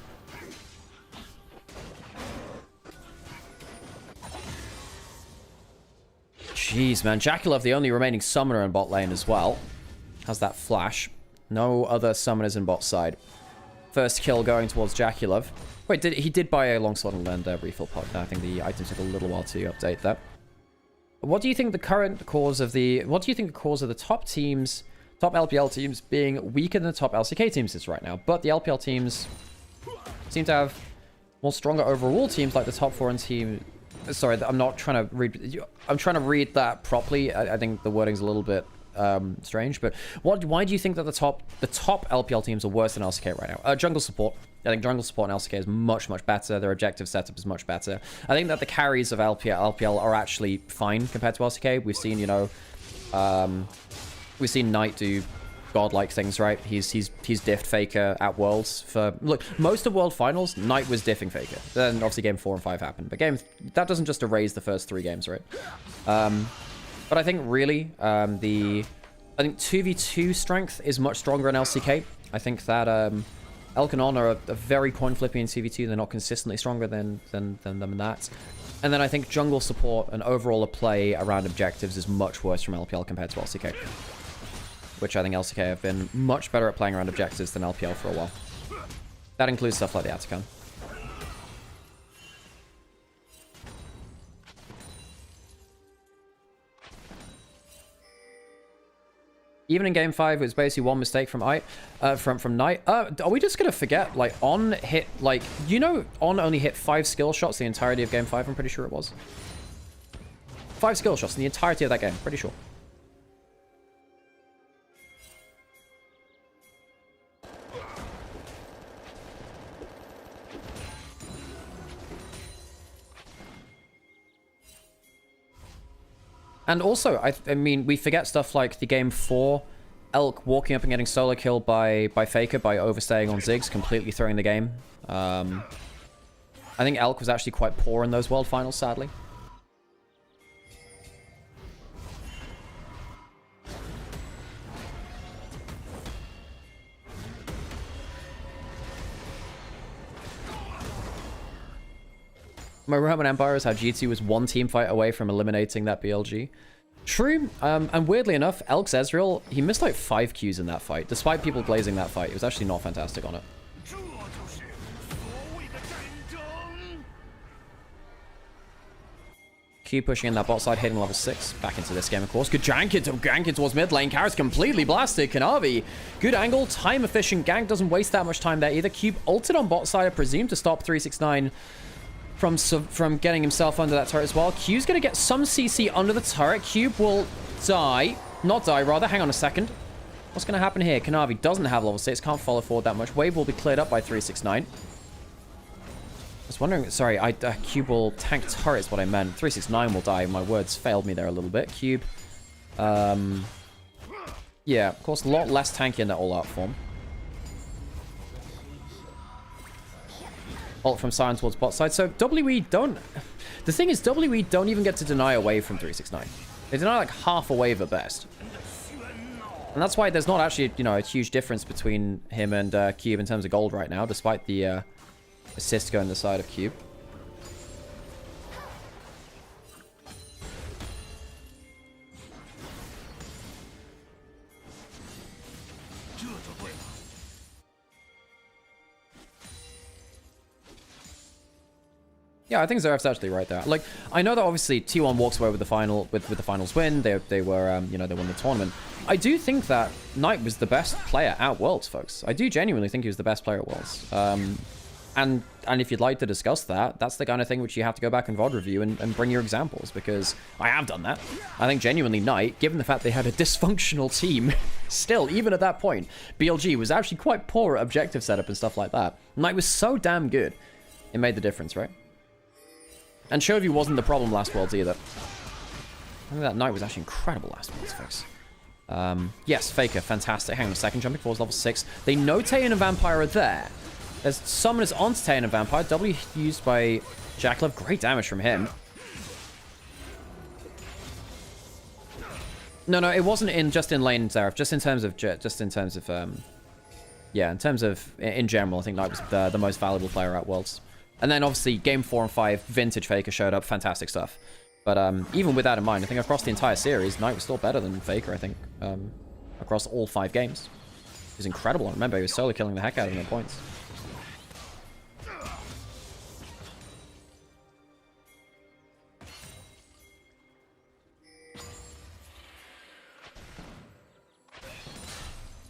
[SPEAKER 1] Jeez, man. Jaculov, the only remaining summoner in bot lane as well. Has that flash. No other summoners in bot side. First kill going towards Jaculov. Wait, he did buy a longsword and learned a refill pod. I think the item took a little while to update that. What do you think the current cause of the... What do you think the cause of the top teams, top LPL teams being weaker than the top LCK teams is right now? But the LPL teams seem to have more stronger overall teams like the top 4 and team... Sorry, I'm not trying to read... I'm trying to read that properly. I think the wording's a little bit strange, but why do you think that the top LPL teams are worse than LCK right now? Jungle support. I think jungle support in LCK is much better. Their objective setup is much better. I think that the carries of LPL are actually fine compared to LCK. We've seen, you know, we've seen Knight do godlike things, right? He's diffed Faker at Worlds for... Look, most of World Finals, Knight was diffing Faker. Then obviously game 4 and 5 happened, but that doesn't just erase the first 3 games, right? But I think really, I think 2v2 strength is much stronger in LCK. I think that Elkanon are a very coin flipping in 2v2. They're not consistently stronger than them in that. And then I think jungle support and overall play around objectives is much worse from LPL compared to LCK. Which I think LCK have been much better at playing around objectives than LPL for a while. That includes stuff like the Atacon. Even in game 5, it was basically one mistake from Knight. Are we just gonna forget, like, On hit, like, you know, On only hit 5 skill shots the entirety of game 5, I'm pretty sure it was. 5 skill shots in the entirety of that game, pretty sure. And also, I mean, we forget stuff like the game 4, Elk walking up and getting solo killed by Faker by overstaying on Ziggs, completely throwing the game. I think Elk was actually quite poor in those World Finals, sadly. My Roman Empire is how G2 was one team fight away from eliminating that BLG. True, and weirdly enough, Elk's Ezreal, he missed like 5 Qs in that fight, despite people glazing that fight. It was actually not fantastic on it. Q pushing in that bot side, hitting level 6. Back into this game, of course. Good gank towards mid lane. Karras completely blasted. Kanavi, good angle. Time efficient gank. Doesn't waste that much time there either. Cube ulted on bot side, I presume, to stop 369 from getting himself under that turret as well. Q's going to get some CC under the turret. Cube will die. Not die, rather. Hang on a second. What's going to happen here? Kanavi doesn't have level 6. Can't follow forward that much. Wave will be cleared up by 369. I was wondering... Sorry, Cube will tank turret is what I meant. 369 will die. My words failed me there a little bit. Cube... yeah, of course, a lot less tanky in that all-out form. Ult from Sion towards bot side. So WE don't... The thing is, WE don't even get to deny a wave from 369. They deny like half a wave at best. And that's why there's not actually, you know, a huge difference between him and Cube in terms of gold right now, despite the assist going to the side of Cube. Yeah, I think Zeref's actually right there. Like, I know that obviously T1 walks away with the finals win. They were, you know, they won the tournament. I do think that Knight was the best player at Worlds, folks. I do genuinely think he was the best player at Worlds. And if you'd like to discuss that, that's the kind of thing which you have to go back and VOD review and bring your examples, because I have done that. I think genuinely Knight, given the fact they had a dysfunctional team, still, even at that point, BLG was actually quite poor at objective setup and stuff like that. Knight was so damn good. It made the difference, right? And Chovy wasn't the problem last Worlds either. I think that Knight was actually incredible last Worlds, folks. Yes, Faker, fantastic. Hang on a second, jumping forwards level 6. They know Taeyan and Vampire are there. There's summoners onto Taeyan and Vampire. W used by Jacklove. Great damage from him. No, it wasn't just in lane, Zareth. Just in terms of, yeah, in general, I think Knight was the most valuable player at Worlds. And then obviously game 4 and 5, Vintage Faker showed up, fantastic stuff. But even with that in mind, I think across the entire series, Knight was still better than Faker, I think, across all 5 games. He was incredible. I remember he was solo killing the heck out of him at points.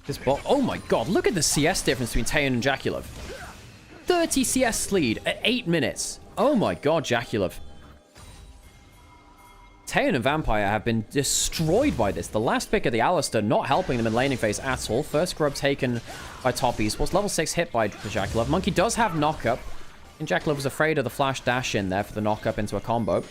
[SPEAKER 1] This bot, oh my god, look at the CS difference between Taeyan and Jackulove. 30 CS lead at 8 minutes. Oh my god, Jackulove. Taeyan and Vampire have been destroyed by this. The last pick of the Alistair not helping them in laning phase at all. First grub taken by top esports. Level 6 hit by Jackulove. Monkey does have knockup. And Jackulove was afraid of the flash dash in there for the knockup into a combo.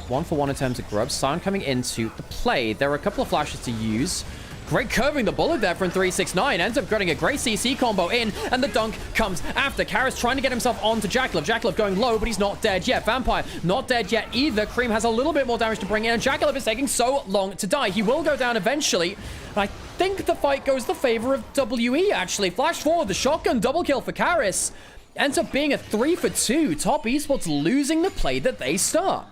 [SPEAKER 1] 1-for-1 in terms of grubs. Sound coming into the play. There are a couple of flashes to use. Great curving the bullet there from 369. Ends up getting a great CC combo in, and the dunk comes after. Karras trying to get himself onto Jacklove. Jacklove going low, but he's not dead yet. Vampire not dead yet either. Cream has a little bit more damage to bring in, and Jacklove is taking so long to die. He will go down eventually. I think the fight goes the favor of WE, actually. Flash forward, the shotgun double kill for Karras. Ends up being a 3-for-2. Top esports losing the play that they start.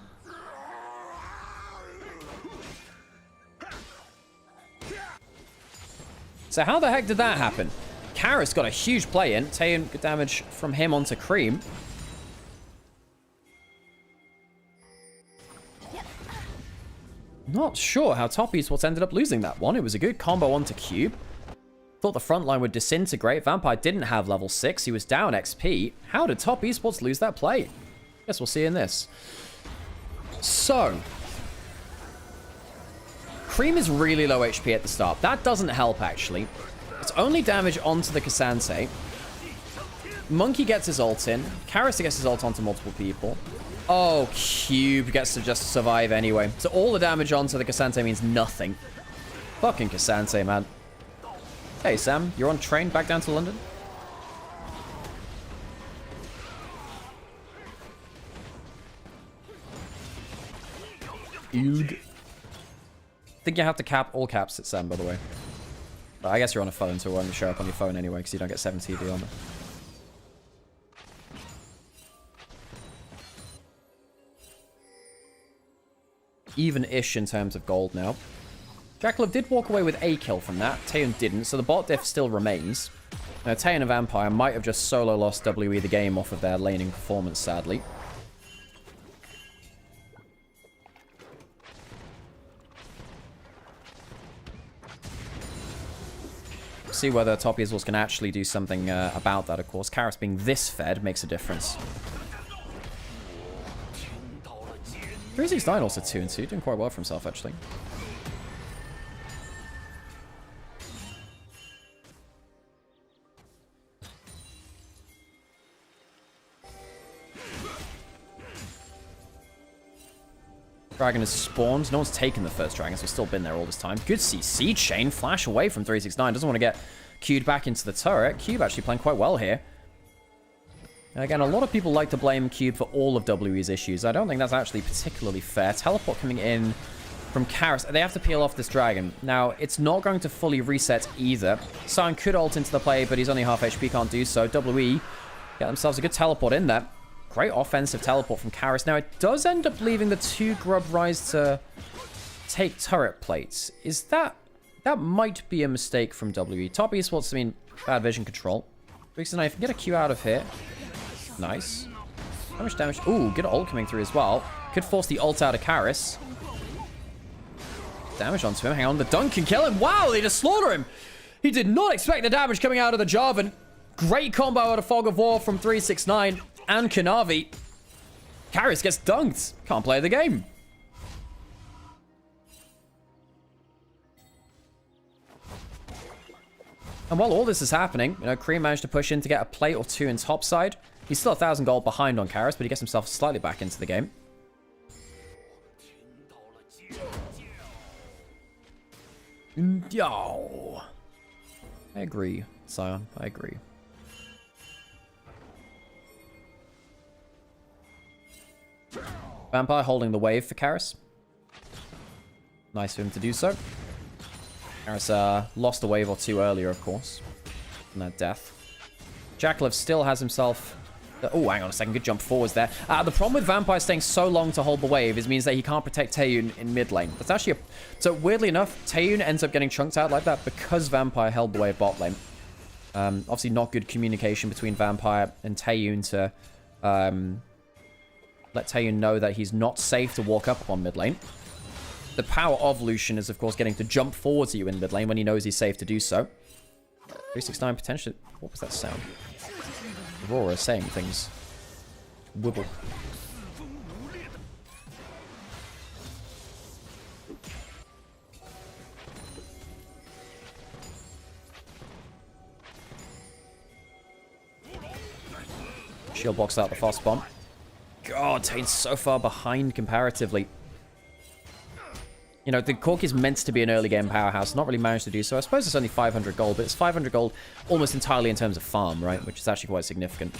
[SPEAKER 1] So how the heck did that happen? Karras got a huge play in. Taeyan, good damage from him onto Cream. Not sure how Top Esports ended up losing that one. It was a good combo onto Cube. Thought the front line would disintegrate. Vampire didn't have level 6. He was down XP. How did Top Esports lose that play? Guess we'll see in this. So, Cream is really low HP at the start. That doesn't help, actually. It's only damage onto the Cassante. Monkey gets his ult in. Karras gets his ult onto multiple people. Oh, Cube gets to just survive anyway. So all the damage onto the Cassante means nothing. Fucking Cassante, man. Hey, Sam, you're on train back down to London? Eugh. I think you have to cap all caps at Sam, by the way. But I guess you're on a phone, so it won't show up on your phone anyway, because you don't get 7 TD on it. Even-ish in terms of gold now. Jacklove did walk away with a kill from that. Taeyan didn't, so the bot diff still remains. Now, Taeyan and Vampire might have just solo lost WE the game off of their laning performance, sadly. See whether Top Esports can actually do something about that, of course. Karras being this fed makes a difference. 369 also 2-2, doing quite well for himself, actually. Dragon has spawned. No one's taken the first dragon, so we've still been there all this time. Good CC chain. Flash away from 369. Doesn't want to get queued back into the turret. Cube actually playing quite well here. And again, a lot of people like to blame Cube for all of WE's issues. I don't think that's actually particularly fair. Teleport coming in from Karras. They have to peel off this dragon. Now, it's not going to fully reset either. Sion could ult into the play, but he's only half HP, can't do so. WE get themselves a good teleport in there. Great offensive teleport from Karras. Now, it does end up leaving the 2 grub rise to take turret plates. Is that... That might be a mistake from WE. Top esports, I mean, bad vision control. Briggs and I can get a Q out of here. Nice. How much damage? Ooh, good ult coming through as well. Could force the ult out of Karis. Damage onto him. Hang on, the dunk can kill him. Wow, they just slaughter him. He did not expect the damage coming out of the Jarvan. Great combo out of Fog of War from 369 and Kanavi. Karis gets dunked. Can't play the game. And while all this is happening, Cream managed to push in to get a plate or two in top side. He's still 1,000 gold behind on Karis, but he gets himself slightly back into the game. Yo. I agree, Sion. I agree. Vampire holding the wave for Karis. Nice for him to do so. Karis lost a wave or two earlier, of course, from that death. Jacklev still has himself... Oh, hang on a second. Good jump forwards there. The problem with Vampire staying so long to hold the wave is means that he can't protect Taeyun in mid lane. That's actually a... So, weirdly enough, Taeyun ends up getting chunked out like that because Vampire held the wave bot lane. Obviously, not good communication between Vampire and Taeyun to let Taeyun know that he's not safe to walk up on mid lane. The power of Lucian is, of course, getting to jump forwards at you in mid lane when he knows he's safe to do so. 369 potentially... What was that sound? Aurora is saying things. Wibble. Shield box out the fast bomb. God, Tane's so far behind comparatively. You know, the Cork is meant to be an early game powerhouse. Not really managed to do so. I suppose it's only 500 gold, but it's 500 gold almost entirely in terms of farm, right? Which is actually quite significant.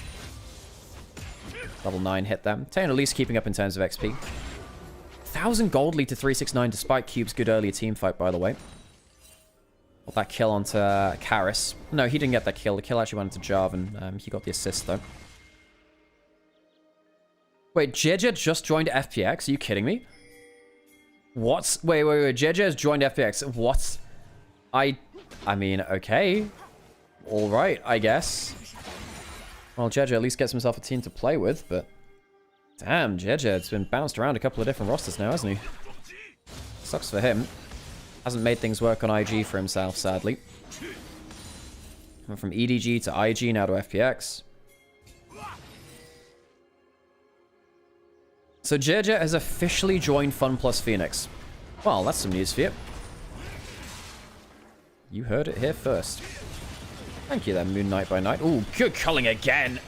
[SPEAKER 1] Level 9 hit them. Taeyeon at least keeping up in terms of XP. 1,000 gold lead to 369 despite Cube's good earlier team fight, by the way. Got that kill onto Karis. No, he didn't get that kill. The kill actually went to Jarvan. He got the assist, though. Wait, Jeje just joined FPX? Are you kidding me? What? Wait. Jeje has joined FPX. What? I mean, okay. All right, I guess. Well, Jeje at least gets himself a team to play with, but... Damn, Jeje's been bounced around a couple of different rosters now, hasn't he? Sucks for him. Hasn't made things work on IG for himself, sadly. Went from EDG to IG, now to FPX. So Jeje has officially joined Fun Plus Phoenix. Well, that's some news for you. You heard it here first. Thank you there, Moon Knight by Night. Ooh, good culling again.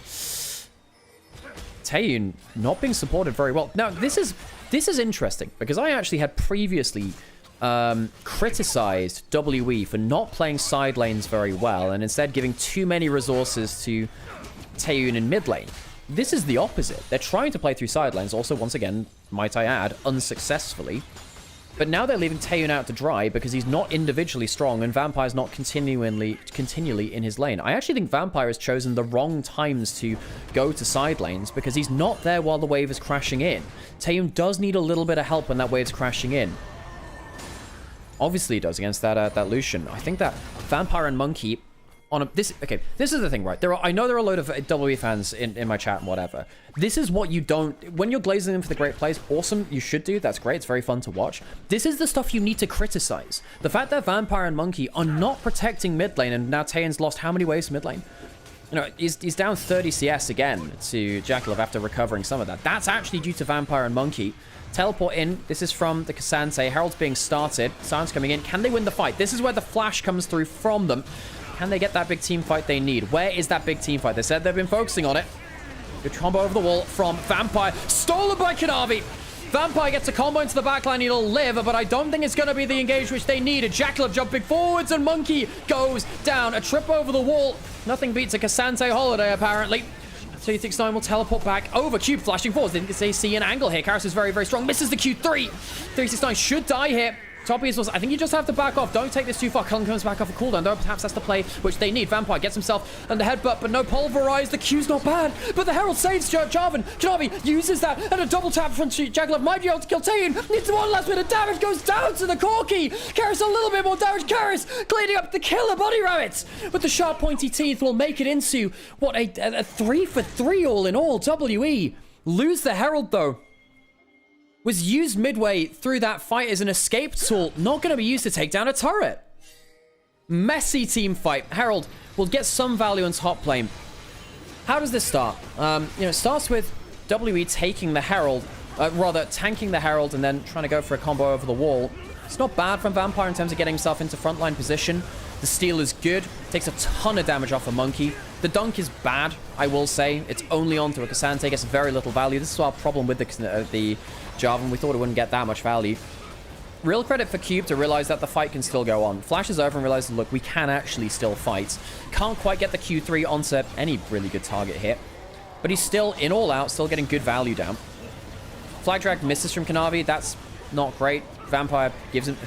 [SPEAKER 1] Taeyun not being supported very well. Now, this is interesting, because I actually had previously criticized WE for not playing side lanes very well, and instead giving too many resources to Taeyun in mid lane. This is the opposite. They're trying to play through side lanes, also, once again, might I add, unsuccessfully. But now they're leaving Taeyun out to dry because he's not individually strong and Vampire's not continually in his lane. I actually think Vampire has chosen the wrong times to go to side lanes because he's not there while the wave is crashing in. Taeyun does need a little bit of help when that wave's crashing in. Obviously he does against that Lucian. I think that Vampire and Monkey... this is the thing, right? I know there are a load of WE fans in my chat and whatever. This is what you don't... When you're glazing them for the great plays, awesome, you should do. That's great. It's very fun to watch. This is the stuff you need to criticize. The fact that Vampire and Monkey are not protecting mid lane, and now Taeyeon's lost how many waves mid lane? You know, he's down 30 CS again to Jackalev after recovering some of that. That's actually due to Vampire and Monkey. Teleport in. This is from the Cassante. Herald's being started. Silence coming in. Can they win the fight? This is where the flash comes through from them. Can they get that big team fight they need? Where is that big team fight? They said they've been focusing on it. Good combo over the wall from Vampire. Stolen by Kanavi. Vampire gets a combo into the backline. He'll live, but I don't think it's going to be the engage which they needed. Jackalev jumping forwards, and Monkey goes down. A trip over the wall. Nothing beats a Cassante holiday, apparently. 369 will teleport back over. Cube flashing forwards. Didn't they see an angle here? Karis is very, very strong. Misses the Q3. 369 should die here. Toppy is also, I think you just have to back off. Don't take this too far. Cullen comes back off a cooldown, though perhaps that's the play which they need. Vampire gets himself under headbutt, but no pulverize. The Q's not bad, but the Herald saves Jarvan. Kanavi uses that, and a double tap from Jackalev might be able to kill Taeyun. Needs one last bit of damage, goes down to the Corki. Karis a little bit more damage. Karis cleaning up the killer body rabbits. But the sharp pointy teeth will make it into, what, a 3 for 3 all in all. WE Lose the Herald, though. Was used midway through that fight as an escape tool. Not going to be used to take down a turret. Messy team fight. Herald will get some value in top lane. How does this start? It starts with WE taking the Herald. Rather, tanking the Herald and then trying to go for a combo over the wall. It's not bad from Vampire in terms of getting himself into frontline position. The steal is good. Takes a ton of damage off a Monkey. The dunk is bad, I will say. It's only onto a Cassandra. Gets very little value. This is our problem with the Jarvan. We thought it wouldn't get that much value. Real credit for Cube to realize that the fight can still go on. Flashes over and realizes, look, we can actually still fight. Can't quite get the Q3 onto any really good target hit. But he's still, in all out, still getting good value down. Flag drag misses from Kanavi. That's not great. Vampire gives him...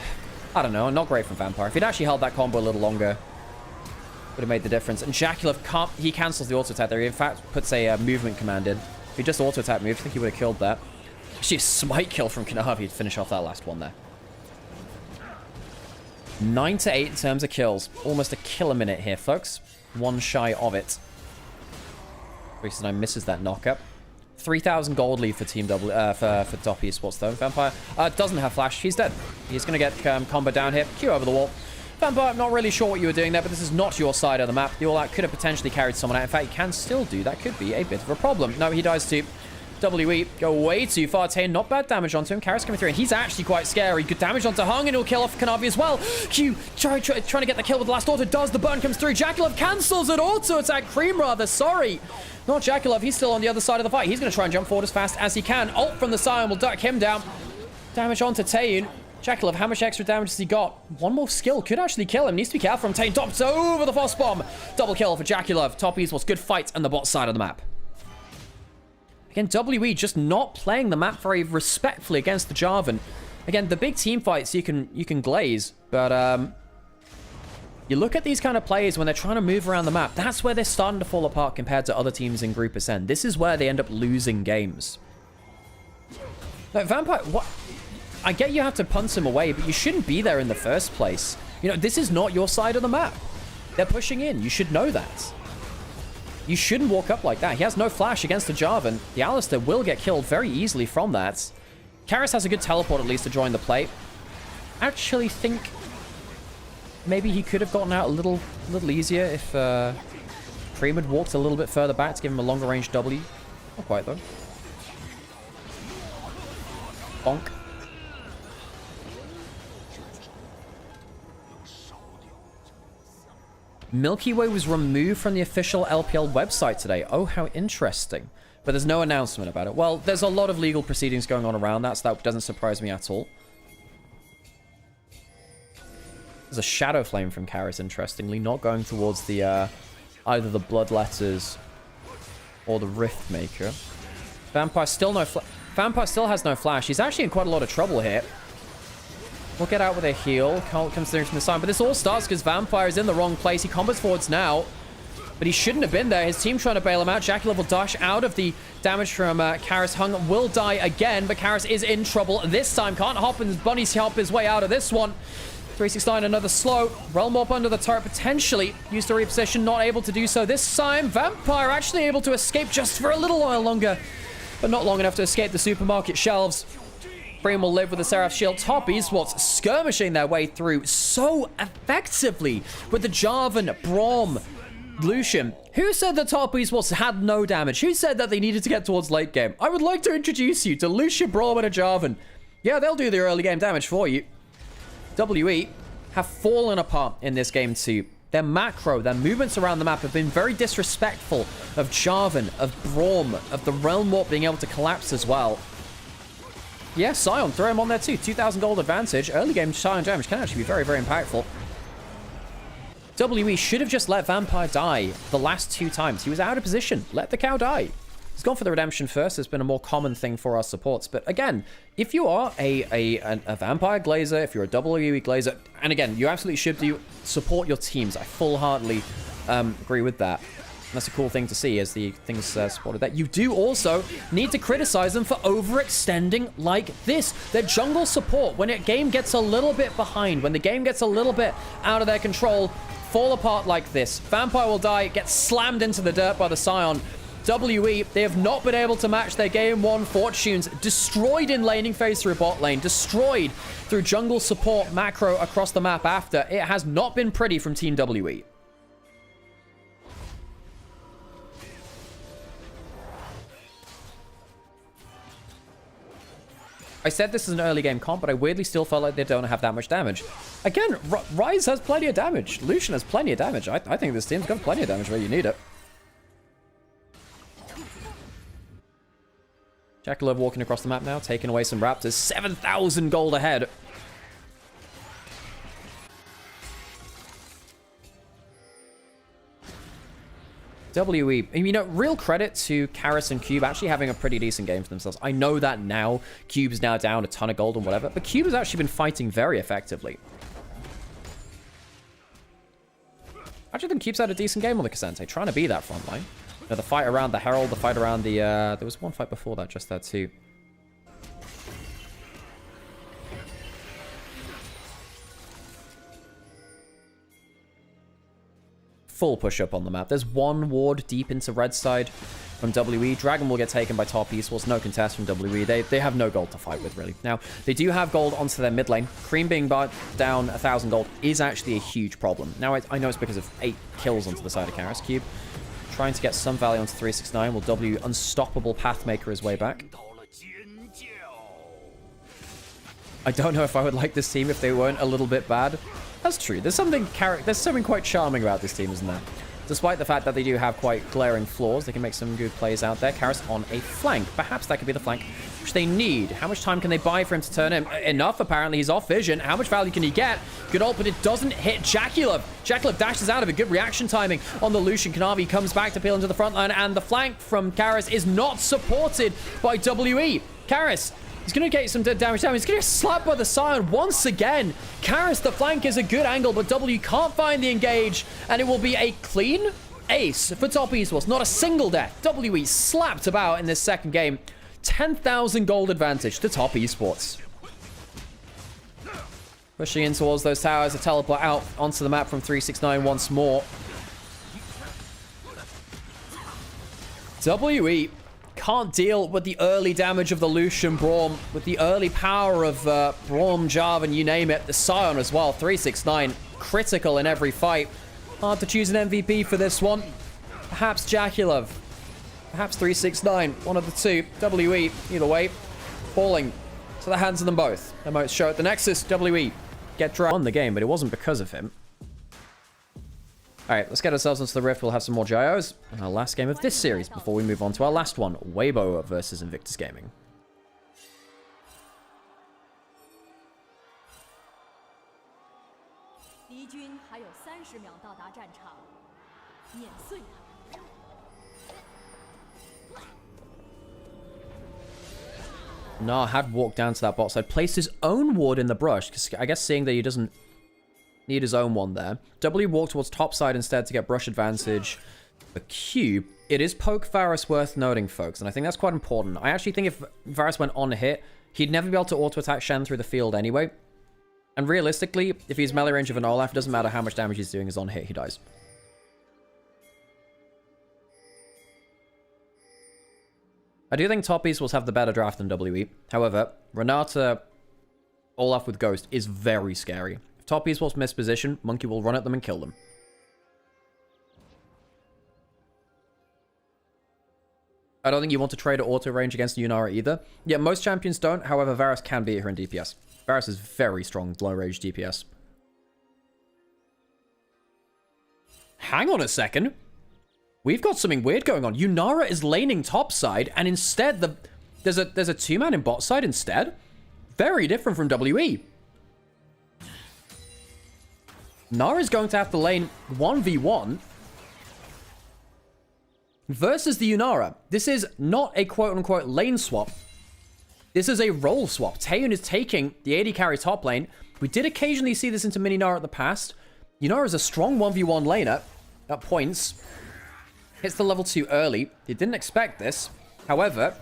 [SPEAKER 1] I don't know, not great from Vampire. If he'd actually held that combo a little longer, would have made the difference. And Jaculov can't... He cancels the auto attack there. He, in fact, puts a movement command in. If he just auto attack moved, I think he would have killed that. Actually, a smite kill from Kanavi to finish off that last one there. 9 to 8 in terms of kills. Almost a kill a minute here, folks. One shy of it. 369 misses that knockup. 3,000 gold lead for Team W for Top Esports though. Vampire doesn't have flash. He's dead. He's going to get combo down here. Q over the wall. Vampire, I'm not really sure what you were doing there, but this is not your side of the map. The all-out could have potentially carried someone out. In fact, he can still do. That could be a bit of a problem. No, he dies too. WE go way too far. Tane, not bad damage onto him. Karras coming through, and he's actually quite scary. Good damage onto Hung, and he'll kill off Kanavi as well. Q trying to get the kill with the last auto. Does. The burn comes through. Jaculov cancels it. Auto attack. Cream rather. Sorry. Not Jaculov. He's still on the other side of the fight. He's going to try and jump forward as fast as he can. Ult from the Scion will duck him down. Damage onto Taeun. Jaculov, how much extra damage has he got? One more skill could actually kill him. Needs to be careful from Taeun. Tops over the Frost Bomb. Double kill for Jaculov. Top Esports. Good fight on the bot side of the map. Again, WE just not playing the map very respectfully against the Jarvan. Again, the big team fights you can glaze, but you look at these kind of players when they're trying to move around the map. That's where they're starting to fall apart compared to other teams in Group Ascend. This is where they end up losing games. Like, Vampire, what? I get you have to punt him away, but you shouldn't be there in the first place. You know, this is not your side of the map. They're pushing in. You should know that. You shouldn't walk up like that. He has no flash against the Jarvan. The Alistair will get killed very easily from that. Karras has a good teleport at least to join the play. Actually think maybe he could have gotten out a little easier if Cream had walked a little bit further back to give him a longer range W. Not quite though. Bonk. Milky Way was removed from the official LPL website today. Oh, how interesting. But there's no announcement about it. Well, there's a lot of legal proceedings going on around that, so that doesn't surprise me at all. There's a Shadow Flame from Karras, interestingly, not going towards the either the Bloodletters or the Rift Maker. Vampire still has no flash. He's actually in quite a lot of trouble here. We'll get out with a heal. Colt comes through from the side. But this all starts because Vampire is in the wrong place. He combos forwards now. But he shouldn't have been there. His team trying to bail him out. Jaculov will dash out of the damage from Karras. Hung will die again. But Karras is in trouble this time. Can't hop and Bunny's help his way out of this one. 369, another slow. Realm Warp under the turret, potentially. Used to reposition, not able to do so this time. Vampire actually able to escape just for a little while longer. But not long enough to escape the supermarket shelves. Bream will live with the Seraph Shield. Top Esports skirmishing their way through so effectively with the Jarvan, Braum, Lucian. Who said that Top Esports had no damage? Who said that they needed to get towards late game? I would like to introduce you to Lucian, Braum, and a Jarvan. Yeah, they'll do the early game damage for you. WE have fallen apart in this game too. Their macro, their movements around the map have been very disrespectful of Jarvan, of Braum, of the Realm Warp being able to collapse as well. Yeah, Scion, throw him on there too. 2,000 gold advantage. Early game Scion damage can actually be very, very impactful. WE should have just let Vampire die the last 2 times. He was out of position. Let the cow die. He's gone for the redemption first. It's been a more common thing for our supports. But again, if you are a Vampire Glazer, if you're a WE Glazer, and again, you absolutely should support your teams. I full-heartedly agree with that. That's a cool thing to see as the things spotted that. You do also need to criticize them for overextending like this. Their jungle support, when a game gets a little bit behind, when the game gets a little bit out of their control, fall apart like this. Vampire will die, get slammed into the dirt by the Scion. WE, they have not been able to match their game 1 fortunes. Destroyed in laning phase through bot lane. Destroyed through jungle support macro across the map after. It has not been pretty from Team WE. I said this is an early game comp, but I weirdly still felt like they don't have that much damage. Again, Ryze has plenty of damage. Lucian has plenty of damage. I think this team's got plenty of damage where you need it. Jackalope walking across the map now, taking away some raptors. 7,000 gold ahead. WE, you know, real credit to Karis and Cube actually having a pretty decent game for themselves. I know that now, Cube is now down a ton of gold and whatever, but Cube has actually been fighting very effectively. I actually think Cube's had a decent game on the K'Sante, trying to be that front line. You know, the fight around the Herald, the fight around the, there was one fight before that, just there too. Full push up on the map. There's one ward deep into red side from WE. Dragon will get taken by top esports. No contest from WE. They have no gold to fight with, really. Now, they do have gold onto their mid lane. Cream being down 1,000 gold is actually a huge problem. Now, I know it's because of 8 kills onto the side of Karis. Cube trying to get some value onto 369. Will W unstoppable pathmaker his way back. I don't know if I would like this team if they weren't a little bit bad. That's true. There's something quite charming about this team, isn't there? Despite the fact that they do have quite glaring flaws, they can make some good plays out there. Karis on a flank. Perhaps that could be the flank which they need. How much time can they buy for him to turn him? Enough, apparently. He's off vision. How much value can he get? Good ult, but it doesn't hit Jackalope. Jackalope dashes out of it. Good reaction timing on the Lucian. Kanavi comes back to peel into the front line, and the flank from Karis is not supported by WE. Karis, he's going to get some damage down. He's going to get slapped by the Scion once again. Karis, the flank is a good angle, but W can't find the engage, and it will be a clean ace for top esports. Not a single death. WE slapped about in this second game. 10,000 gold advantage to top esports. Pushing in towards those towers. A teleport out onto the map from 369 once more. WE can't deal with the early damage of the Lucian Braum, with the early power of Braum, Jarvan, you name it. The Scion as well. 369 critical in every fight. Hard to choose an MVP for this one. Perhaps Jackalope. Perhaps 369. One of the two. WE, either way, falling to the hands of them both. Emotes show at the Nexus. WE get dragged on the game, but it wasn't because of him. Alright, let's get ourselves into the Rift. We'll have some more GIOs in our last game of this series before we move on to our last one. Weibo versus Invictus Gaming. Nah had walked down to that bot side, placed his own ward in the brush, because I guess seeing that he doesn't need his own one there. W walked towards top side instead to get brush advantage. The Cube. It is poke Varus worth noting, folks, and I think that's quite important. I actually think if Varus went on a hit, he'd never be able to auto-attack Shen through the field anyway. And realistically, if he's melee range of an Olaf, it doesn't matter how much damage he's doing, is on hit, he dies. I do think top esports have the better draft than WE. However, Renata Olaf with Ghost is very scary. If top esports miss position, Monkey will run at them and kill them. I don't think you want to trade at auto range against Nymaera either. Yeah, most champions don't. However, Varus can beat her in DPS. Varus is very strong low range DPS. Hang on a second. We've got something weird going on. Nymaera is laning top side, and instead there's a two-man in bot side instead. Very different from WE. Nara's going to have to lane 1v1 versus the Nymaera. This is not a quote-unquote lane swap. This is a role swap. Taeyun is taking the AD carry top lane. We did occasionally see this into mini Nara in the past. Nymaera is a strong 1v1 laner at points. Hits the level 2 early. They didn't expect this. However,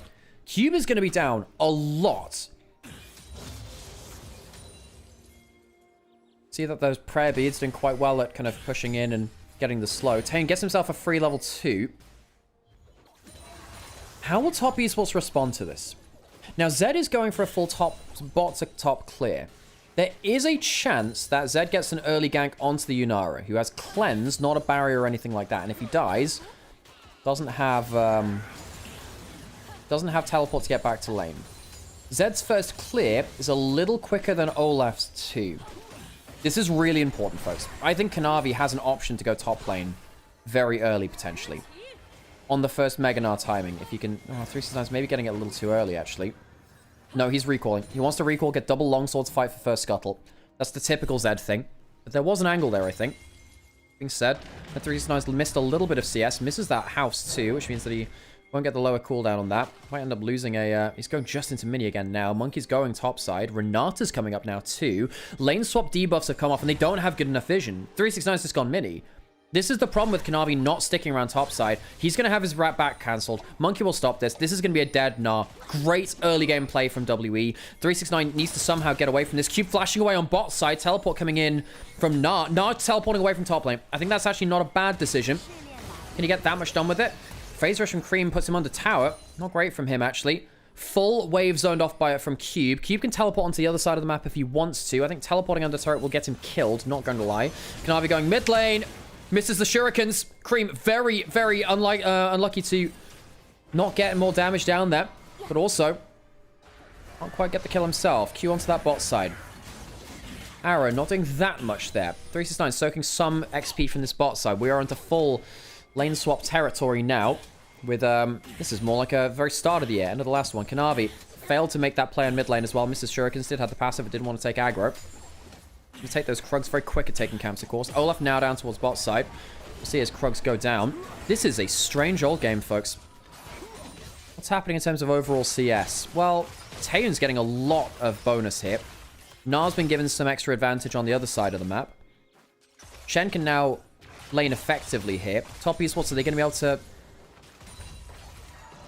[SPEAKER 1] Cube is going to be down a lot. See that those prayer beads doing quite well at kind of pushing in and getting the slow. Taeyun gets himself a free level 2. How will top esports respond to this? Now, Zed is going for a full bot to top clear. There is a chance that Zed gets an early gank onto the Nymaera, who has cleanse, not a barrier or anything like that. And if he dies, doesn't have teleport to get back to lane. Zed's first clear is a little quicker than Olaf's too. This is really important, folks. I think Kanavi has an option to go top lane very early, potentially. On the first Mega Gnar timing, if you can... Oh, 369's maybe getting it a little too early, actually. No, he's recalling. He wants to recall, get double longswords, fight for first scuttle. That's the typical Zed thing. But there was an angle there, I think. Being said, the 369's missed a little bit of CS. Misses that house, too, which means that he won't get the lower cooldown on that. Might end up losing a... he's going just into mini again now. Monkey's going topside. Renata's coming up now, too. Lane swap debuffs have come off, and they don't have good enough vision. 369's just gone mini. This is the problem with Kanavi not sticking around topside. He's going to have his rat back cancelled. Monkey will stop this. This is going to be a dead Gnar. Great early game play from WE. 369 needs to somehow get away from this. Cube flashing away on bot side. Teleport coming in from Gnar. Gnar teleporting away from top lane. I think that's actually not a bad decision. Can he get that much done with it? Phase rush from Cream puts him under tower. Not great from him, actually. Full wave zoned off by it from Cube. Cube can teleport onto the other side of the map if he wants to. I think teleporting under turret will get him killed. Not going to lie. Kanavi going mid lane. Misses the shurikens. Cream very, very unlucky to not get more damage down there. But also, can't quite get the kill himself. Q onto that bot side. Arrow not doing that much there. 369 soaking some XP from this bot side. We are into full lane swap territory now. With, this is more like a very start of the year. End of the last one. Kanavi failed to make that play on mid lane as well. Mrs. Shurikens did have the passive, but didn't want to take aggro. You take those Krugs very quick at taking camps, of course. Olaf now down towards bot side. We'll see as Krugs go down. This is a strange old game, folks. What's happening in terms of overall CS? Well, Taeyeon's getting a lot of bonus here. Gnar's been given some extra advantage on the other side of the map. Shen can now lane effectively here. Top esports, are they going to be able to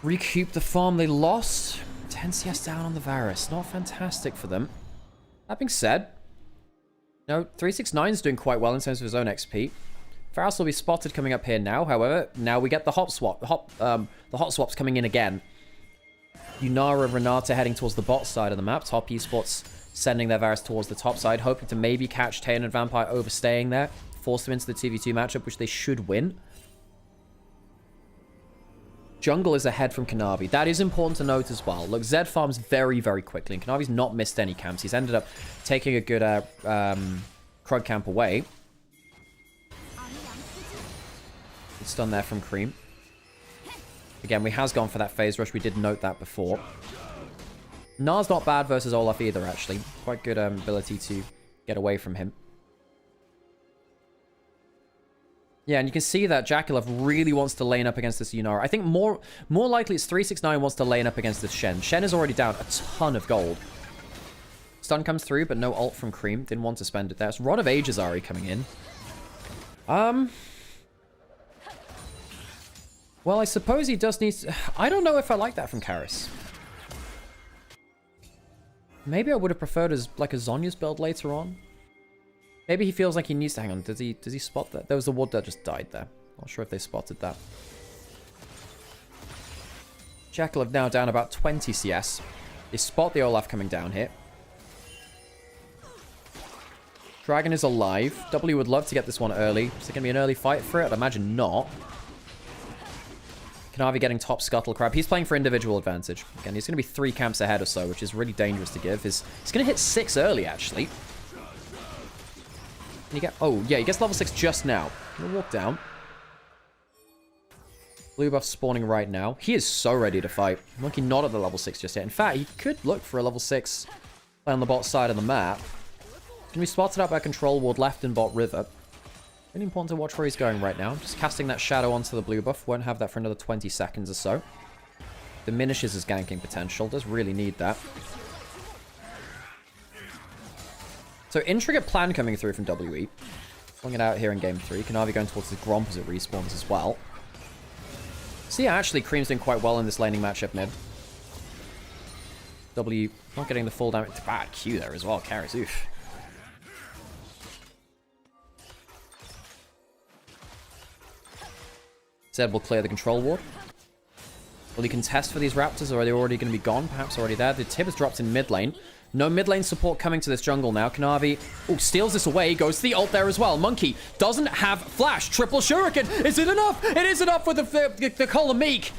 [SPEAKER 1] recoup the farm they lost? 10 CS down on the Varus. Not fantastic for them. That being said, no, 369's doing quite well in terms of his own XP. Varus will be spotted coming up here now. However, now we get the hop swap. The hot swaps coming in again. Nymaera and Renata heading towards the bot side of the map. Top esports sending their Varus towards the top side, hoping to maybe catch Taeyeon and Vampire overstaying there. Force them into the 2v2 matchup, which they should win. Jungle is ahead from Kanavi. That is important to note as well. Look, Zed farms very, very quickly, and Kanavi's not missed any camps. He's ended up taking a good Krug camp away. Good stun there from Cream. Again, we has gone for that phase rush. We did note that before. Gnar's not bad versus Olaf either, actually. Quite good ability to get away from him. Yeah, and you can see that Jackalev really wants to lane up against this Nymaera. I think more likely it's 369 wants to lane up against this Shen. Shen is already down a ton of gold. Stun comes through, but no ult from Cream. Didn't want to spend it there. So Rod of Ages Ari coming in. Well, I suppose he does need to... I don't know if I like that from Karis. Maybe I would have preferred as like a Zhonya's build later on. Maybe he feels like he needs to... Hang on, does he spot that? There was the ward that just died there. Not sure if they spotted that. Jackalev now down about 20 CS. They spot the Olaf coming down here. Dragon is alive. W would love to get this one early. Is it going to be an early fight for it? I'd imagine not. Kanavi getting top Scuttle Crab. He's playing for individual advantage. Again, he's going to be 3 camps ahead or so, which is really dangerous to give. He's going to hit 6 early, actually. Can he get... Oh, yeah, he gets level 6 just now. Gonna walk down. Blue buff spawning right now. He is so ready to fight. Monkey not at the level 6 just yet. In fact, he could look for a level 6 play on the bot side of the map. Can be spotted out by control ward left in bot river. Really important to watch where he's going right now. Just casting that shadow onto the blue buff. Won't have that for another 20 seconds or so. Diminishes his ganking potential. Does really need that. So, intricate plan coming through from WE. Pulling it out here in game 3. Kanavi going towards the Gromp as it respawns as well. So yeah, actually, Cream's doing quite well in this laning matchup mid. W not getting the full damage. Bad Q there as well. Carries, oof. Zed will clear the control ward. Will he contest for these Raptors, or are they already going to be gone? Perhaps already there. The tip has dropped in mid lane. No mid lane support coming to this jungle now. Kanavi, steals this away. Goes to the ult there as well. Monkey doesn't have flash. Triple shuriken. Is it enough? It is enough with the Colin Meek.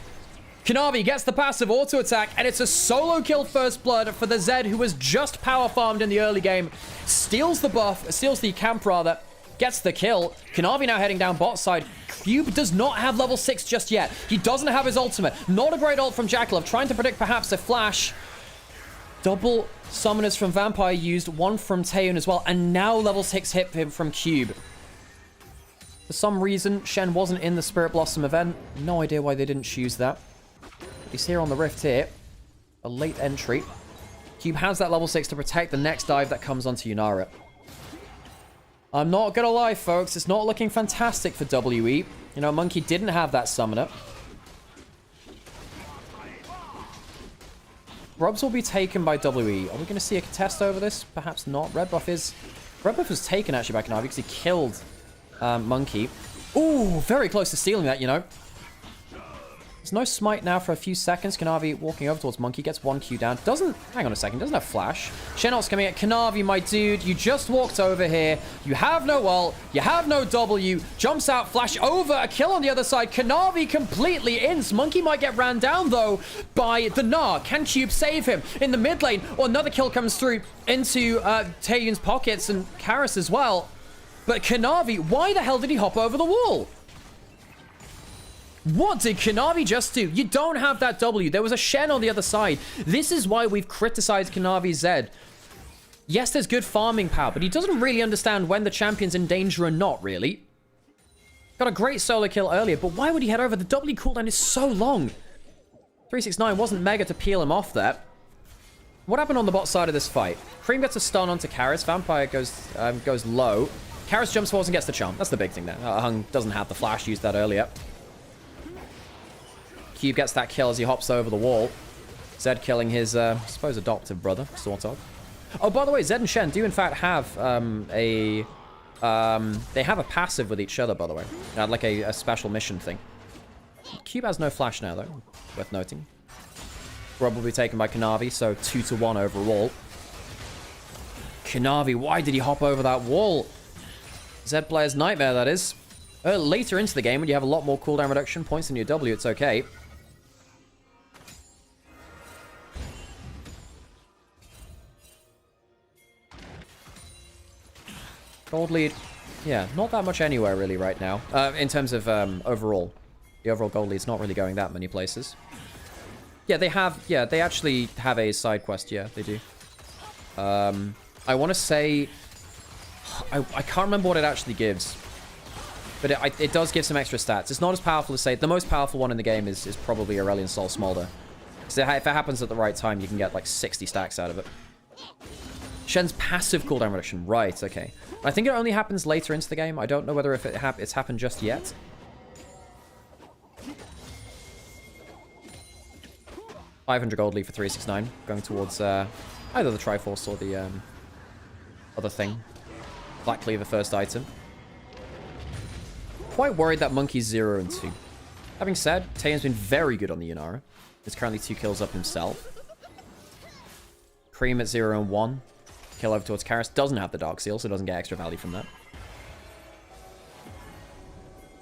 [SPEAKER 1] Kanavi gets the passive auto attack, and it's a solo kill first blood for the Zed, who was just power farmed in the early game. Steals the buff, steals the camp rather, gets the kill. Kanavi now heading down bot side. Cube does not have level 6 just yet. He doesn't have his ultimate. Not a great ult from Jackalov, trying to predict perhaps a flash. Double summoners from Vampire used, one from Taeyeon as well, and now level 6 hit him from Cube. For some reason, Shen wasn't in the Spirit Blossom event. No idea why they didn't choose that. He's here on the Rift here. A late entry. Cube has that level 6 to protect the next dive that comes onto Nymaera. I'm not gonna lie, folks. It's not looking fantastic for WE. You know, Monkey didn't have that summoner. Grubs will be taken by WE. Are we going to see a contest over this? Perhaps not. Red buff was taken actually by Kanavi because he killed Monkey. Ooh, very close to stealing that, you know. There's no smite now for a few seconds. Kanavi walking over towards Monkey. Gets 1Q down. Hang on a second. Doesn't have flash. Shenot's coming at Kanavi, my dude. You just walked over here. You have no ult. You have no W. Jumps out. Flash over. A kill on the other side. Kanavi completely ins. Monkey might get ran down, though, by the Gnar. Can Cube save him? In the mid lane, or another kill comes through into Taeyeon's pockets and Karis as well. But Kanavi, why the hell did he hop over the wall? What did Kanavi just do? You don't have that W. There was a Shen on the other side. This is why we've criticized Kanavi Zed. Yes, there's good farming power, but he doesn't really understand when the champion's in danger or not, really. Got a great solo kill earlier, but why would he head over? The W cooldown is so long. 369 wasn't mega to peel him off there. What happened on the bot side of this fight? Cream gets a stun onto Karis. Vampire goes low. Karis jumps forwards and gets the charm. That's the big thing there. Hung doesn't have the flash, used that earlier. Cube gets that kill as he hops over the wall. Zed killing his, I suppose, adoptive brother, sort of. Oh, by the way, Zed and Shen do in fact have they have a passive with each other, by the way. Like a special mission thing. Cube has no flash now, though. Worth noting. Grub will be taken by Kanavi, so 2-1 overall. Kanavi, why did he hop over that wall? Zed player's nightmare, that is. Later into the game, when you have a lot more cooldown reduction points in your W, it's okay. Gold lead, yeah, not that much anywhere really right now. In terms of overall. The overall gold lead's not really going that many places. Yeah, they actually have a side quest, yeah, they do. I want to say... I can't remember what it actually gives. But it does give some extra stats. It's not as powerful as, say, the most powerful one in the game is probably Aurelion Sol Smolder. So if it happens at the right time, you can get like 60 stacks out of it. Shen's passive cooldown reduction. Right, okay. I think it only happens later into the game. I don't know whether if it's happened just yet. $500 gold lead for 369. Going towards either the Triforce or the other thing. Black Cleaver first item. Quite worried that Monkey's 0 and 2. Having said, Taeyeon's been very good on the Nymaera. He's currently 2 kills up himself. Cream at 0 and 1. Kill over towards Karis. Doesn't have the Dark Seal, so doesn't get extra value from that.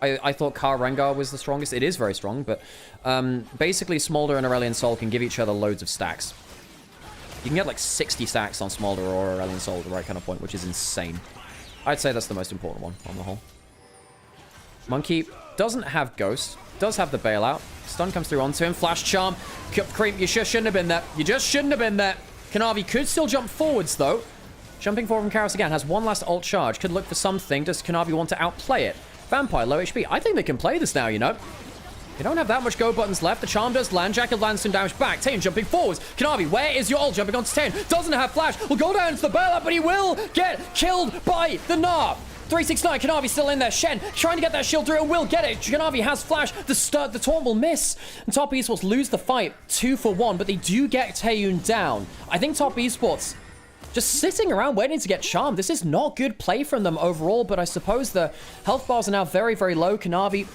[SPEAKER 1] I thought Kar Rengar was the strongest. It is very strong, but basically Smolder and Aurelion Sol can give each other loads of stacks. You can get like 60 stacks on Smolder or Aurelion Sol at the right kind of point, which is insane. I'd say that's the most important one on the whole. Monkey doesn't have Ghost. Does have the bailout. Stun comes through onto him. Flash Charm. Creep, you just shouldn't have been there. You just shouldn't have been there. Kanavi could still jump forwards, though. Jumping forward from Karis again. Has one last ult charge. Could look for something. Does Kanavi want to outplay it? Vampire, low HP. I think they can play this now, you know. You don't have that much go buttons left. The charm does land. Jackal lands some damage back. Taeyeon jumping forwards. Kanavi, where is your ult? Jumping onto Taeyeon. Doesn't have flash. Will go down to the bailout, but he will get killed by the Gnar. 369, Kanavi still in there. Shen trying to get that shield through and will get it. Kanavi has flash. The taunt will miss. And Top Esports lose the fight 2-1, but they do get Taeyeon down. I think Top Esports just sitting around waiting to get charmed. This is not good play from them overall, but I suppose the health bars are now very, very low. Kanavi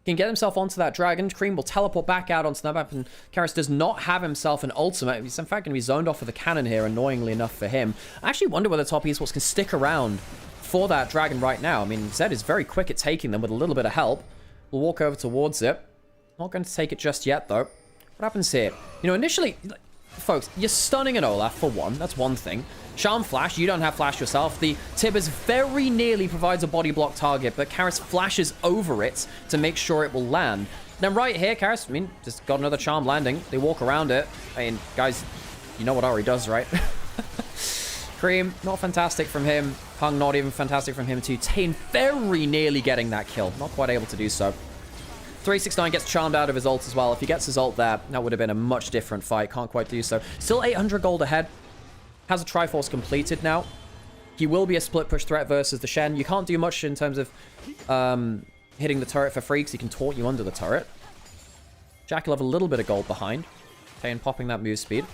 [SPEAKER 1] can get himself onto that dragon. Cream will teleport back out onto that map, and Karras does not have himself an ultimate. He's in fact going to be zoned off with a cannon here, annoyingly enough for him. I actually wonder whether top esports can stick around for that dragon right now. I mean, Zed is very quick at taking them with a little bit of help. We'll walk over towards it. Not going to take it just yet, though. What happens here? You know, initially, folks, you're stunning an Olaf for one. That's one thing. Charm Flash, you don't have Flash yourself. The Tibbers very nearly provides a body block target, but Karras flashes over it to make sure it will land. Then right here, Karras, I mean, just got another Charm landing. They walk around it. I mean, guys, you know what Ari does, right? Cream, not fantastic from him. Hung, not even fantastic from him too. Tane very nearly getting that kill. Not quite able to do so. 369 gets charmed out of his ult as well. If he gets his ult there, that would have been a much different fight. Can't quite do so. Still 800 gold ahead. Has a Triforce completed now. He will be a split push threat versus the Shen. You can't do much in terms of hitting the turret for free because he can taunt you under the turret. Jack will have a little bit of gold behind. Tane popping that move speed.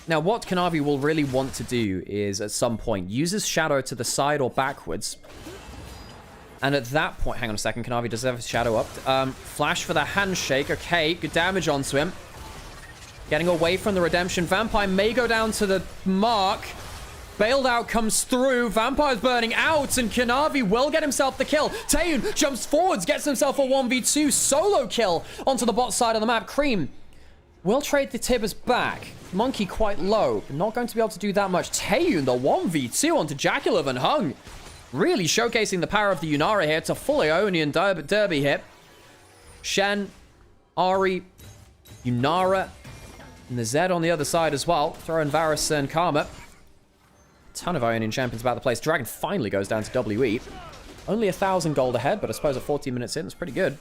[SPEAKER 1] Now, what Kanavi will really want to do is, at some point, use his shadow to the side or backwards. And at that point... Hang on a second. Kanavi does have his shadow up. Flash for the handshake. Okay, good damage onto him. Getting away from the redemption. Vampire may go down to the mark. Bailed out comes through. Vampire's burning out, and Kanavi will get himself the kill. Taeyun jumps forwards, gets himself a 1v2 solo kill onto the bot side of the map. Cream will trade the Tibbers back. Monkey quite low. Not going to be able to do that much. Taeyun, the 1v2 onto Jaculov and Hung. Really showcasing the power of the Yunara here. It's a full Ionian Derby hit. Shen, Ari, Yunara, and the Zed on the other side as well. Throw in Varus and Karma. Ton of Ionian champions about the place. Dragon finally goes down to WE. Only 1,000 gold ahead, but I suppose at 14 minutes in, it's pretty good.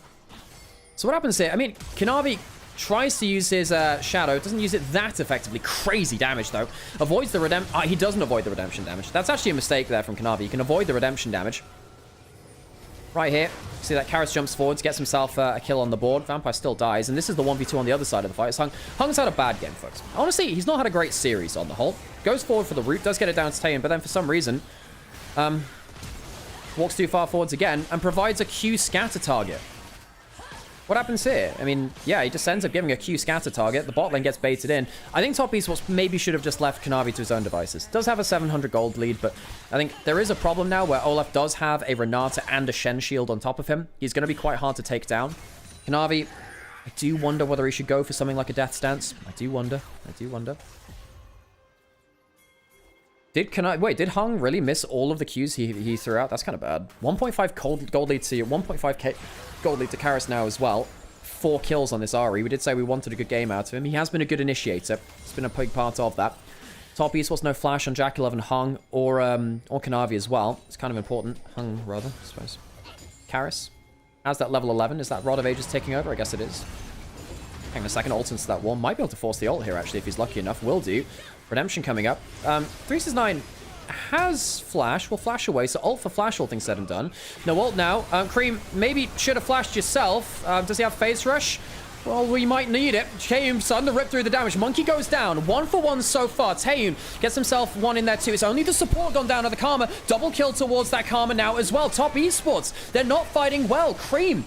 [SPEAKER 1] So what happens here? I mean, Kanavi tries to use his shadow. Doesn't use it that effectively. Crazy damage, though. Avoids the redemption. He doesn't avoid the redemption damage. That's actually a mistake there from Kanavi. You can avoid the redemption damage. Right here. See that Karras jumps forwards, gets himself a kill on the board. Vampire still dies, and this is the 1v2 on the other side of the fight. Hung's had a bad game, folks. Honestly, he's not had a great series on the whole. Goes forward for the root, does get it down to Taeyun, but then for some reason, walks too far forwards again, and provides a Q scatter target. What happens here? I mean, yeah, he just ends up giving a Q scatter target. The bot lane gets baited in. I think top esports maybe should have just left Kanavi to his own devices. Does have a 700 gold lead, but I think there is a problem now where Olaf does have a Renata and a Shen shield on top of him. He's going to be quite hard to take down. Kanavi, I do wonder whether he should go for something like a Death Stance. I do wonder. Did Hung really miss all of the Qs he threw out? That's kind of bad. 1.5 gold lead to 1.5k gold lead to Karras now as well. 4 kills on this Ari. We did say we wanted a good game out of him. He has been a good initiator. It's been a big part of that. Top esports, no flash on Jaculov and Hung or Kanavi as well. It's kind of important. Hung, rather, I suppose. Karras has that level 11. Is that Rod of Ages taking over? I guess it is. Hang on a second. Ult into that one. Might be able to force the ult here, actually, if he's lucky enough. Will do. Redemption coming up. 369 has flash. Will flash away. So ult for flash, all things said and done. No ult now. Cream, maybe should have flashed yourself. Does he have phase rush? Well, we might need it. Taeyun starting to rip through the damage. Monkey goes down. 1 for 1 so far. Taeyun gets himself one in there too. It's only the support gone down to the Karma. Double kill towards that Karma now as well. Top esports. They're not fighting well. Cream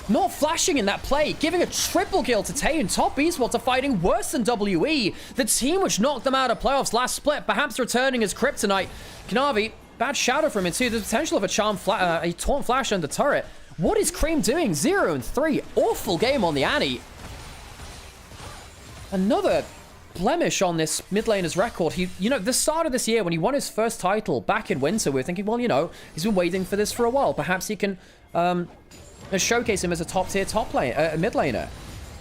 [SPEAKER 1] not flashing in that play, giving a triple kill to Taeyun. Top esports are fighting worse than WE. The team which knocked them out of playoffs last split, perhaps returning as kryptonite. Kanavi, bad shadow from it too. The potential of a a taunt flash under turret. What is Cream doing? 0-3. Awful game on the Annie. Another blemish on this mid laner's record. You know, the start of this year when he won his first title back in winter, we were thinking, well, you know, he's been waiting for this for a while. Perhaps he can showcase him as a top-tier mid laner.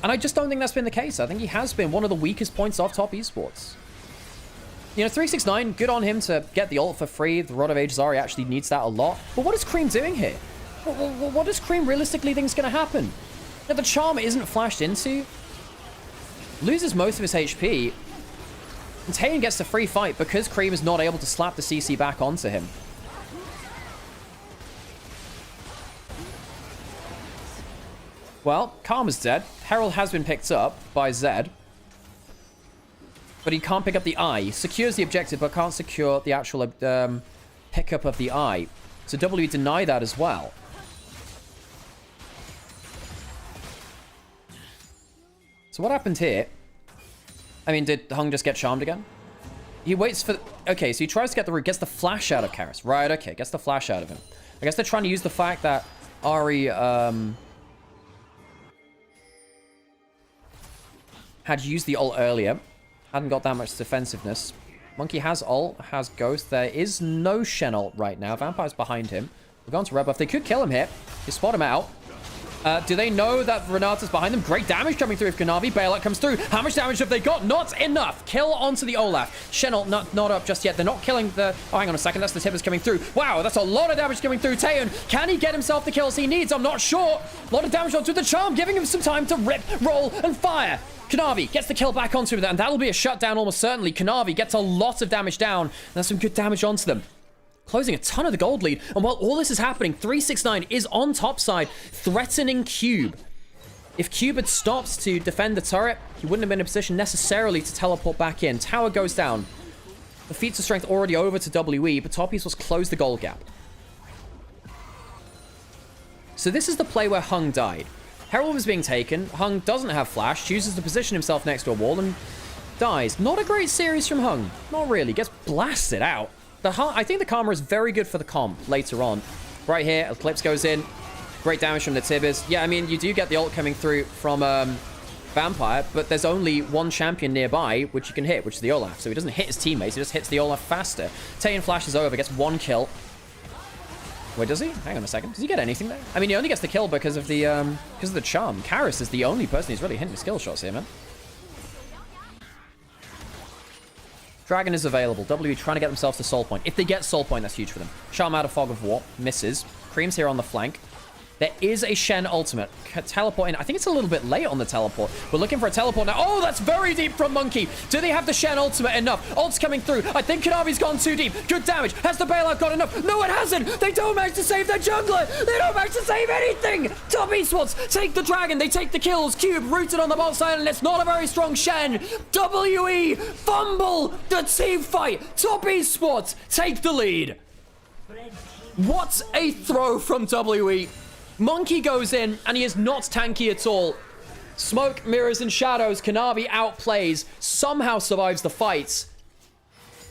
[SPEAKER 1] And I just don't think that's been the case. I think he has been one of the weakest points of top esports. You know, 369, good on him to get the ult for free. The Rod of Ages Ari actually needs that a lot. But what is Cream doing here? What does Cream realistically think is going to happen? Now, the Charm isn't flashed into. Loses most of his HP. And Taeyun gets the free fight because Cream is not able to slap the CC back onto him. Well, Karma's dead. Herald has been picked up by Zed. But he can't pick up the eye. Secures the objective, but can't secure the actual pickup of the eye. So W deny that as well. So what happened here? I mean, did Hung just get charmed again? He waits for... Okay, so he tries to get the root, gets the flash out of Karis. Right, okay, gets the flash out of him. I guess they're trying to use the fact that Ahri had used the ult earlier. Hadn't got that much defensiveness. Monkey has ult, has Ghost. There is no Shen ult right now. Vampire's behind him. We're going to red buff. They could kill him here. They spot him out. Do they know that Renata's behind them? Great damage coming through if Kanavi. Bailout comes through. How much damage have they got? Not enough. Kill onto the Olaf. Shen ult not up just yet. They're not killing the... Oh, hang on a second. That's the Tibbers coming through. Wow, that's a lot of damage coming through. Taeyeon, can he get himself the kills he needs? I'm not sure. A lot of damage onto the Charm, giving him some time to rip, roll, and fire. Kanavi gets the kill back onto him, and that'll be a shutdown almost certainly. Kanavi gets a lot of damage down, and that's some good damage onto them. Closing a ton of the gold lead, and while all this is happening, 369 is on top side, threatening Cube. If Cube had stopped to defend the turret, he wouldn't have been in a position necessarily to teleport back in. Tower goes down. The feats of strength already over to WE, but Top East was close the gold gap. So this is the play where Hung died. Herald is being taken. Hung doesn't have flash, chooses to position himself next to a wall and dies. Not a great series from Hung. Not really. Gets blasted out. I think the Karma is very good for the comp later on. Right here, Eclipse goes in. Great damage from the Tibbers. Yeah, I mean, you do get the ult coming through from Vampire, but there's only one champion nearby which you can hit, which is the Olaf. So he doesn't hit his teammates, he just hits the Olaf faster. Taeyeon flashes over, gets one kill. Wait, does he? Hang on a second. Does he get anything there? I mean, he only gets the kill because of the charm. Karis is the only person who's really hitting skill shots here, man. Dragon is available. W trying to get themselves to Soul Point. If they get Soul Point, that's huge for them. Charm out of Fog of War. Misses. Cream's here on the flank. There is a Shen ultimate. Teleport in. I think it's a little bit late on the teleport. We're looking for a teleport now. Oh, that's very deep from Monkey. Do they have the Shen ultimate enough? Ult's coming through. I think Kanavi's gone too deep. Good damage. Has the bailout got enough? No, it hasn't. They don't manage to save their jungler. They don't manage to save anything. Top Esports take the dragon. They take the kills. Cube rooted on the bot side, and it's not a very strong Shen. WE fumble the team fight. Top Esports take the lead. What a throw from WE. Monkey goes in, and he is not tanky at all. Smoke, mirrors, and shadows. Kanavi outplays, somehow survives the fight.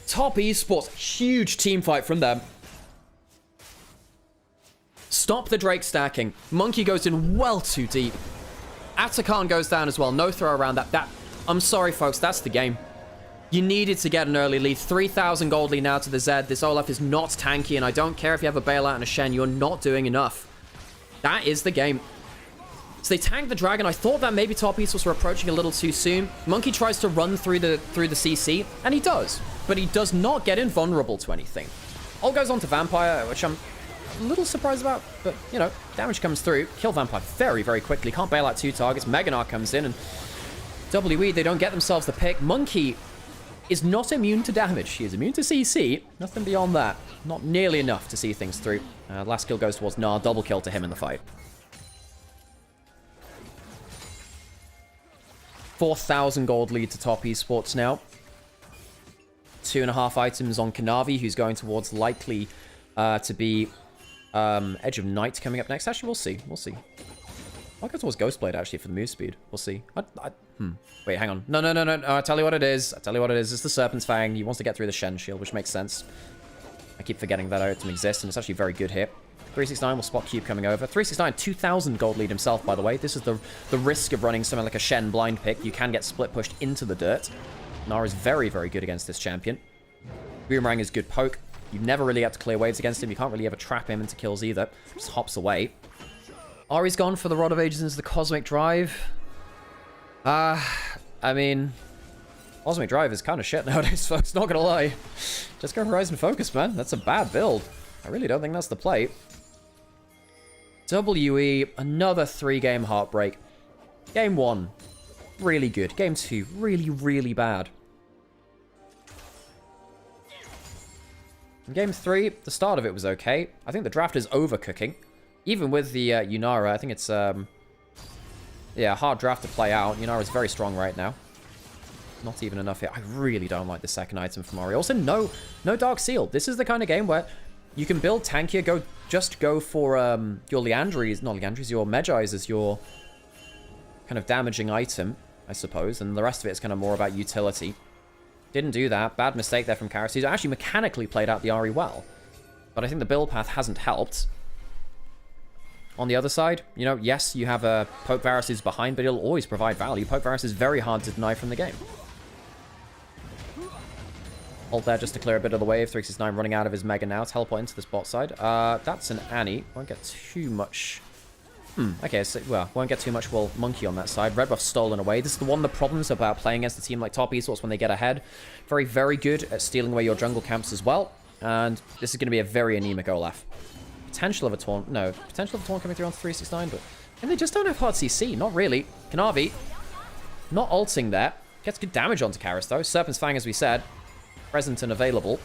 [SPEAKER 1] Top Esports, huge team fight from them. Stop the Drake stacking. Monkey goes in well too deep. Atakan goes down as well. No throw around that. I'm sorry, folks, that's the game. You needed to get an early lead. 3,000 gold lead now to the Zed. This Olaf is not tanky, and I don't care if you have a bailout and a Shen. You're not doing enough. That is the game. So they tanked the dragon. I thought that maybe Top Esports were approaching a little too soon. Monkey tries to run through the CC, and he does. But he does not get invulnerable to anything. All goes on to Vampire, which I'm a little surprised about. But, you know, damage comes through. Kill Vampire very, very quickly. Can't bail out two targets. Meganar comes in, and WE, they don't get themselves the pick. Monkey is not immune to damage. He is immune to CC. Nothing beyond that. Not nearly enough to see things through. Last kill goes towards Gnar. Double kill to him in the fight. 4,000 gold lead to Top Esports now. 2.5 items on Kanavi, who's going towards likely to be Edge of Night coming up next. Actually, we'll see. We'll see. I'll go towards Ghostblade, actually, for the move speed. We'll see. Wait, hang on. No. I'll tell you what it is. It's the Serpent's Fang. He wants to get through the Shen shield, which makes sense. I keep forgetting that item exists, and it's actually very good here. 369 will spot Cube coming over. 369, 2,000 gold lead himself, by the way. This is the risk of running something like a Shen blind pick. You can get split pushed into the dirt. Gnar is very, very good against this champion. Boomerang is good poke. You never really have to clear waves against him. You can't really ever trap him into kills either. Just hops away. Ahri's gone for the Rod of Ages into the Cosmic Drive. I mean, Cosmic Drive is kind of shit nowadays, folks. Not gonna lie. Just go Horizon Focus, man. That's a bad build. I really don't think that's the play. WE, another 3-game heartbreak. Game 1, really good. Game 2, really, really bad. In Game 3, the start of it was okay. I think the draft is overcooking. Even with the Yunara, I think it's, yeah, hard draft to play out. Yunara's very strong right now. Not even enough here. I really don't like the second item from Ahri. Also, no Dark Seal. This is the kind of game where You can build tankier. Just go for your Liandry's, not Liandry's, your Medjai's as your kind of damaging item, I suppose. And the rest of it is kind of more about utility. Didn't do that. Bad mistake there from Karis. He's actually mechanically played out the Ahri well. But I think the build path hasn't helped. On the other side, you know, yes, you have Poke Varus who's behind, but he'll always provide value. Poke Varus is very hard to deny from the game. Hold there just to clear a bit of the wave. 369 running out of his Mega now. Teleport into this bot side. That's an Annie. Won't get too much... okay, so, well, won't get too much Monkey on that side. Red buff stolen away. This is one of the problems about playing against a team like Top Esports when they get ahead. Very, very good at stealing away your jungle camps as well. And this is going to be a very anemic Olaf. Potential of a taunt. No, potential of a taunt coming through on 369, but... And they just don't have hard CC. Not really. Kanavi, not ulting there. Gets good damage onto Karis, though. Serpent's Fang, as we said, present and available.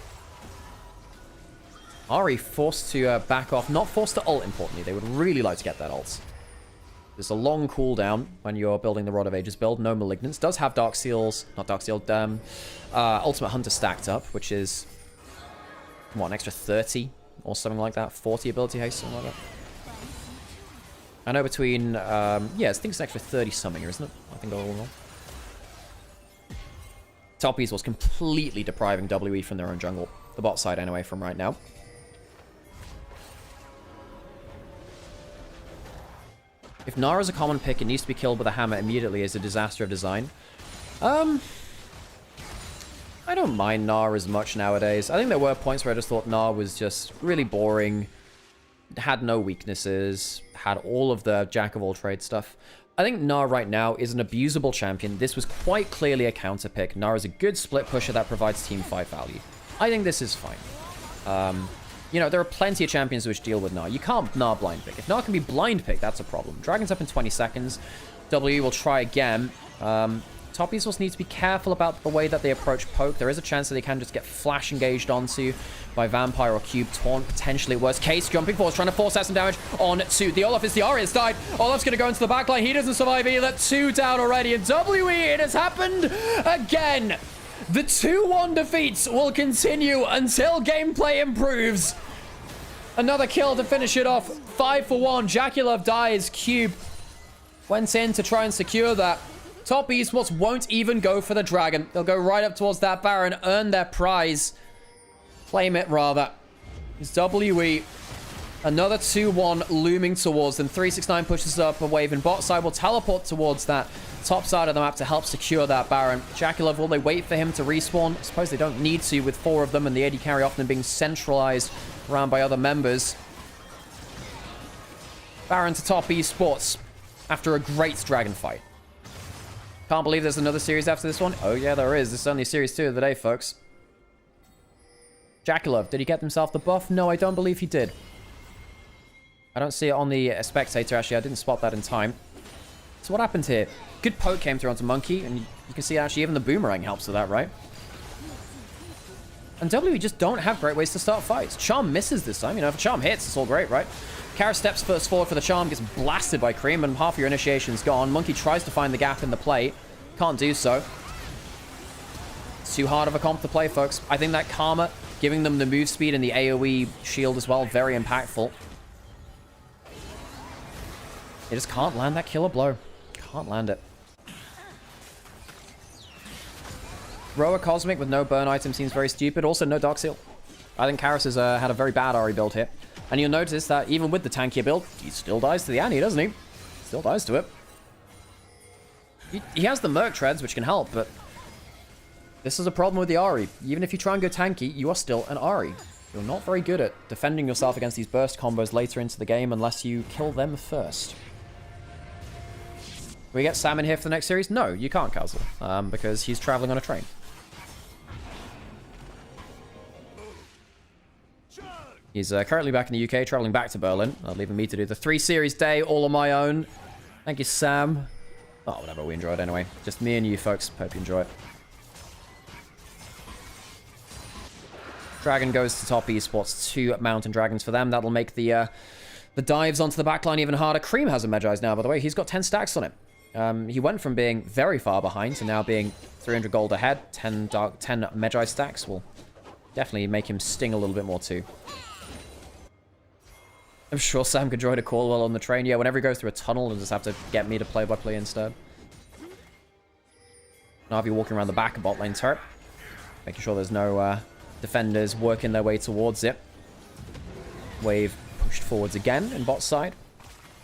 [SPEAKER 1] Ahri forced to back off. Not forced to ult, importantly. They would really like to get that ult. There's a long cooldown when you're building the Rod of Ages build. No Malignance. Does have Dark Seals. Not Dark Seal. Ultimate Hunter stacked up, which is... What, an extra 30? Or something like that. 40 ability haste, something like that. I know between... yeah, I think it's an extra 30 something here, isn't it? I think all in all. Top East was completely depriving WE from their own jungle. The bot side, anyway, from right now. If Nara's a common pick, it needs to be killed with a hammer immediately as a disaster of design. I don't mind Nara as much nowadays. I think there were points where I just thought Nara was just really boring. Had no weaknesses. Had all of the jack-of-all-trades stuff. I think Nara right now is an abusable champion. This was quite clearly a counter pick. Nara's a good split pusher that provides team fight value. I think this is fine. You know, there are plenty of champions which deal with Nara. You can't Nara blind pick. If Nara can be blind pick, that's a problem. Dragon's up in 20 seconds. W will try again. Top Esports need to be careful about the way that they approach Poke. There is a chance that they can just get flash engaged onto by Vampire or Cube Taunt, potentially. Worst case, Jumping Force trying to force out some damage on to the Olaf. It's the Ahri has died. Olaf's going to go into the backline. He doesn't survive either. 2 down already. And WE, it has happened again. The 2-1 defeats will continue until gameplay improves. Another kill to finish it off. 5 for 1. Jaculov dies. Cube went in to try and secure that. Top Esports won't even go for the dragon. They'll go right up towards that Baron, earn their prize. Claim it, rather. It's WE. Another 2-1 looming towards them. 369 pushes up a wave, and bot side will teleport towards that top side of the map to help secure that Baron. Jaculov, will they wait for him to respawn? I suppose they don't need to with 4 of them, and the AD carry often being centralized around by other members. Baron to Top Esports after a great dragon fight. Can't believe there's another series after this one. Oh yeah, there is. This is only series 2 of the day, folks. Jaculov, did he get himself the buff? No, I don't believe he did. I don't see it on the spectator, actually. I didn't spot that in time. So what happened here? Good poke came through onto Monkey, and you can see actually even the boomerang helps with that, right? And W just don't have great ways to start fights. Charm misses this time. You know, if a Charm hits, it's all great, right? Karis steps first forward for the Charm, gets blasted by Cream, and half your initiation's gone. Monkey tries to find the gap in the play. Can't do so. It's too hard of a comp to play, folks. I think that Karma, giving them the move speed and the AoE shield as well, very impactful. They just can't land that killer blow. Can't land it. Throw a Cosmic with no burn item seems very stupid. Also, no Dark Seal. I think Karis has had a very bad Ahri build here. And you'll notice that even with the tankier build, he still dies to the Annie, doesn't he? Still dies to it. He has the Merc Treads, which can help, but this is a problem with the Ahri. Even if you try and go tanky, you are still an Ahri. You're not very good at defending yourself against these burst combos later into the game unless you kill them first. Will we get Salmon here for the next series? No, you can't, Kazel, because he's traveling on a train. He's currently back in the UK, traveling back to Berlin, leaving me to do the 3-series day all on my own. Thank you, Sam. Oh, whatever, we enjoyed anyway. Just me and you, folks. Hope you enjoy it. Dragon goes to Top Esports. 2 Mountain Dragons for them. That'll make the dives onto the backline even harder. Cream has a Medjai's now, by the way. He's got 10 stacks on him. He went from being very far behind to now being 300 gold ahead. 10 Medjai stacks will definitely make him sting a little bit more too. I'm sure Sam could join a Caldwell on the train. Yeah, whenever he goes through a tunnel, he'll just have to get me to play-by-play instead. Navi walking around the back of bot lane turret. Making sure there's no defenders working their way towards it. Wave pushed forwards again in bot side.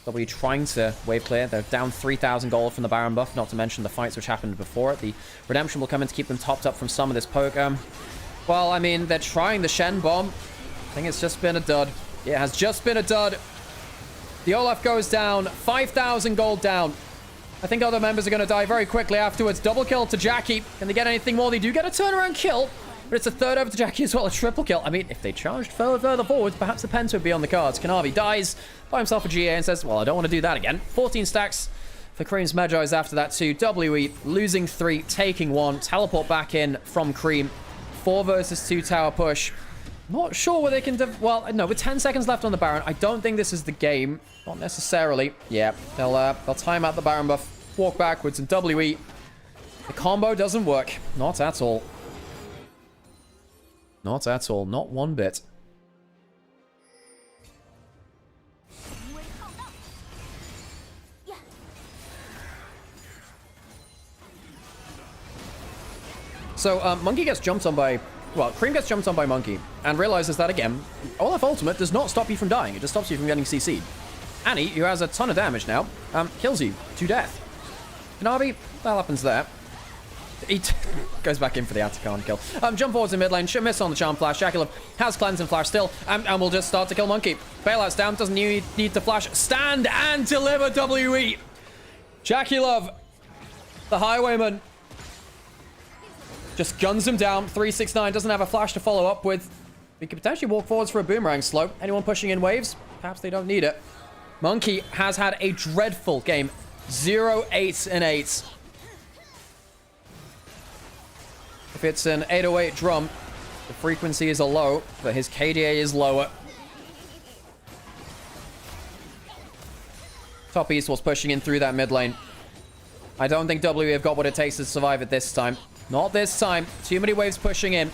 [SPEAKER 1] W trying to wave clear. They're down 3,000 gold from the Baron buff, not to mention the fights which happened before it. The redemption will come in to keep them topped up from some of this poke. Well, I mean, they're trying the Shen bomb. I think it's just been a dud. It has just been a dud. The Olaf goes down. 5,000 gold down. I think other members are going to die very quickly afterwards. Double kill to Jackie. Can they get anything more? They do get a turnaround kill. But it's a third over to Jackie as well. A triple kill. I mean, if they charged further forward, perhaps the Penta would be on the cards. Kanavi dies by himself a GA and says, well, I don't want to do that again. 14 stacks for Cream's Magi's after that too. WE losing 3, taking 1. Teleport back in from Cream. 4 versus 2 tower push. Not sure what they can do. Well, no, with 10 seconds left on the Baron, I don't think this is the game. Not necessarily. Yeah, they'll time out the Baron buff, walk backwards, and WE. The combo doesn't work. Not at all. Not at all. Not one bit. So, Monkey gets jumped on by... Well, Cream gets jumped on by Monkey and realizes that, again, Olaf Ultimate does not stop you from dying. It just stops you from getting CC'd. Annie, who has a ton of damage now, kills you to death. Kanavi, that happens there. He goes back in for the Atakan kill. Jump forwards in mid lane. Should miss on the Charm Flash. Jackie Love has Cleanse and Flash still. And we'll just start to kill Monkey. Bailout's down. Doesn't need to flash. Stand and deliver WE. Jackie Love, the Highwayman, just guns him down. 369 doesn't have a flash to follow up with. We could potentially walk forwards for a boomerang slow. Anyone pushing in waves? Perhaps they don't need it. Monkey has had a dreadful game. 0-8-8. If it's an 808 drum, the frequency is a low, but his KDA is lower. Top Esports pushing in through that mid lane. I don't think WE have got what it takes to survive it this time. Not this time. Too many waves pushing in.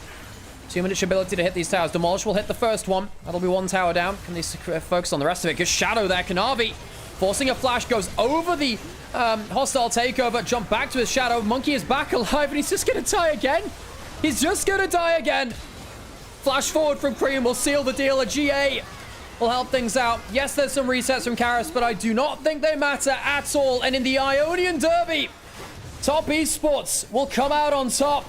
[SPEAKER 1] Too much ability to hit these towers. Demolish will hit the first one. That'll be 1 tower down. Can they focus on the rest of it? Good shadow there. Kanavi forcing a flash. Goes over the hostile takeover. Jump back to his shadow. Monkey is back alive, and he's just going to die again. He's just going to die again. Flash forward from Cream will seal the deal. A GA will help things out. Yes, there's some resets from Karis, but I do not think they matter at all. And in the Ionian Derby, Top Esports will come out on top.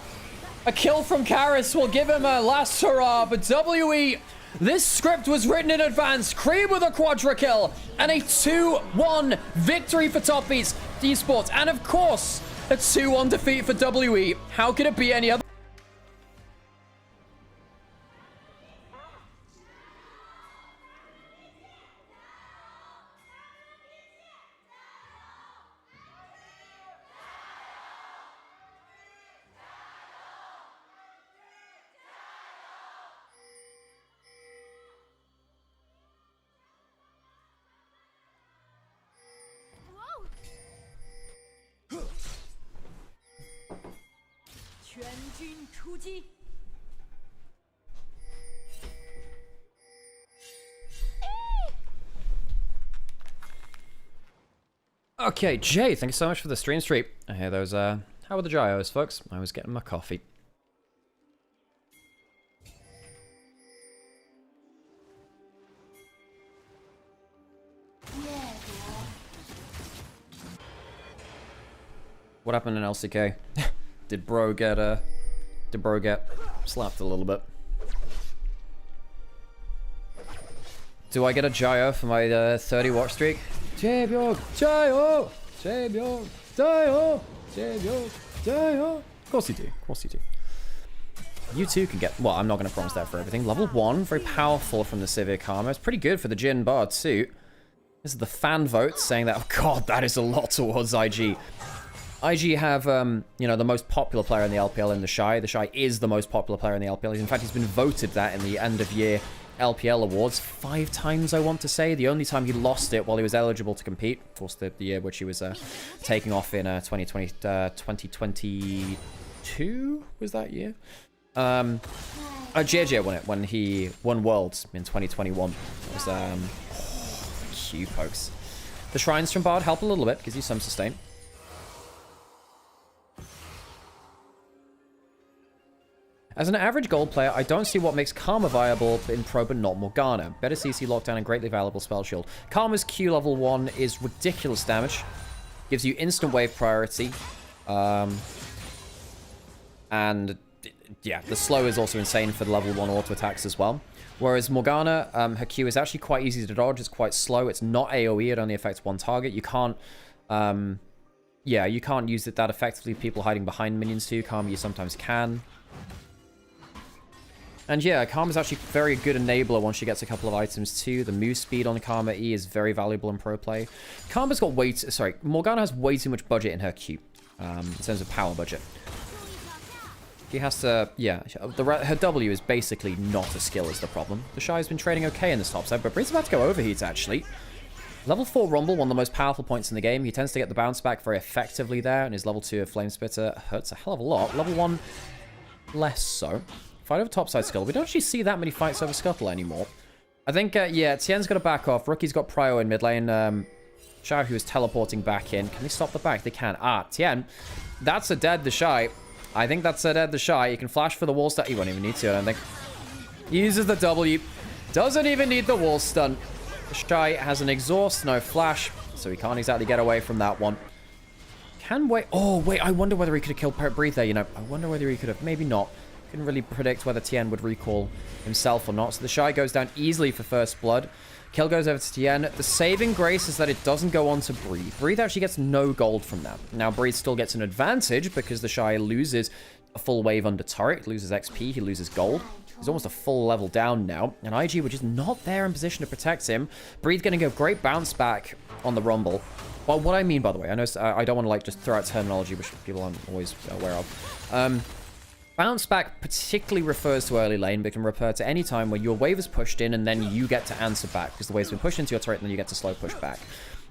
[SPEAKER 1] A kill from Karis will give him a last hurrah, but WE, this script was written in advance. Cream with a quadra kill and a 2-1 victory for Top Esports. And of course, a 2-1 defeat for WE. How could it be any other? Okay, Jay, thank you so much for the stream streak. I hear those, how are the gyros, folks? I was getting my coffee. What happened in LCK? Did bro get slapped a little bit? Do I get a gyro for my 30 watch streak? Of course you do. Of course you do. You too can get... Well, I'm not going to promise that for everything. Level 1, very powerful from the Severe Karma. It's pretty good for the Jhin Bard too. This is the fan vote saying that... Oh god, that is a lot towards IG. IG have, you know, the most popular player in the LPL in the Shy. The Shy is the most popular player in the LPL. In fact, he's been voted that in the end of year LPL awards 5 times, I want to say. The only time he lost it while he was eligible to compete, of course, the year which he was taking off in 2022 was that year. JJ won it when he won Worlds in 2021. It was Q, folks. The Shrines from Bard help a little bit, gives you some sustain. As an average gold player, I don't see what makes Karma viable in Pro but not Morgana. Better CC lockdown and greatly valuable spell shield. Karma's Q level 1 is ridiculous damage. Gives you instant wave priority. And yeah, the slow is also insane for the level 1 auto attacks as well. Whereas Morgana, her Q is actually quite easy to dodge. It's quite slow. It's not AoE. It only affects one target. You can't... yeah, you can't use it that effectively. People hiding behind minions too. Karma you sometimes can. And yeah, Karma's actually a very good enabler once she gets a couple of items too. The move speed on Karma E is very valuable in pro play. Karma's got way too... Sorry, Morgana has way too much budget in her Q. In terms of power budget. She has to... Yeah, her W is basically not a skill is the problem. The Shy's been trading okay in this top side, but Breed's about to go overheat actually. Level 4 Rumble, one of the most powerful points in the game. He tends to get the bounce back very effectively there, and his level 2 of Flame Spitter hurts a hell of a lot. Level 1, less so. Fight over topside Scuttle. We don't actually see that many fights over Scuttle anymore. I think, yeah, Tien's got to back off. Rookie's got Prio in mid lane. Xiaohu is teleporting back in. Can they stop the back? They can. Ah, Tien. That's a dead the Shy. I think that's a dead the Shy. He can flash for the wall stun. He won't even need to, I don't think. He uses the W. Doesn't even need the wall stun. The Shy has an exhaust, no flash, so he can't exactly get away from that one. Can wait. Oh, wait. I wonder whether he could have killed Breathe there, you know. I wonder whether he could have. Maybe not. Couldn't really predict whether Tien would recall himself or not. So the Shy goes down easily for first blood. Kill goes over to Tien. The saving grace is that it doesn't go on to Breathe. Breathe actually gets no gold from that. Now, Breathe still gets an advantage because the Shy loses a full wave under turret. He loses XP. He loses gold. He's almost a full level down now. And IG, which is not there in position to protect him. Breathe getting a great bounce back on the Rumble. Well, what I mean, by the way, I know I don't want to like just throw out terminology which people aren't always aware of. Bounce back particularly refers to early lane, but can refer to any time where your wave is pushed in and then you get to answer back because the wave's been pushed into your turret and then you get to slow push back.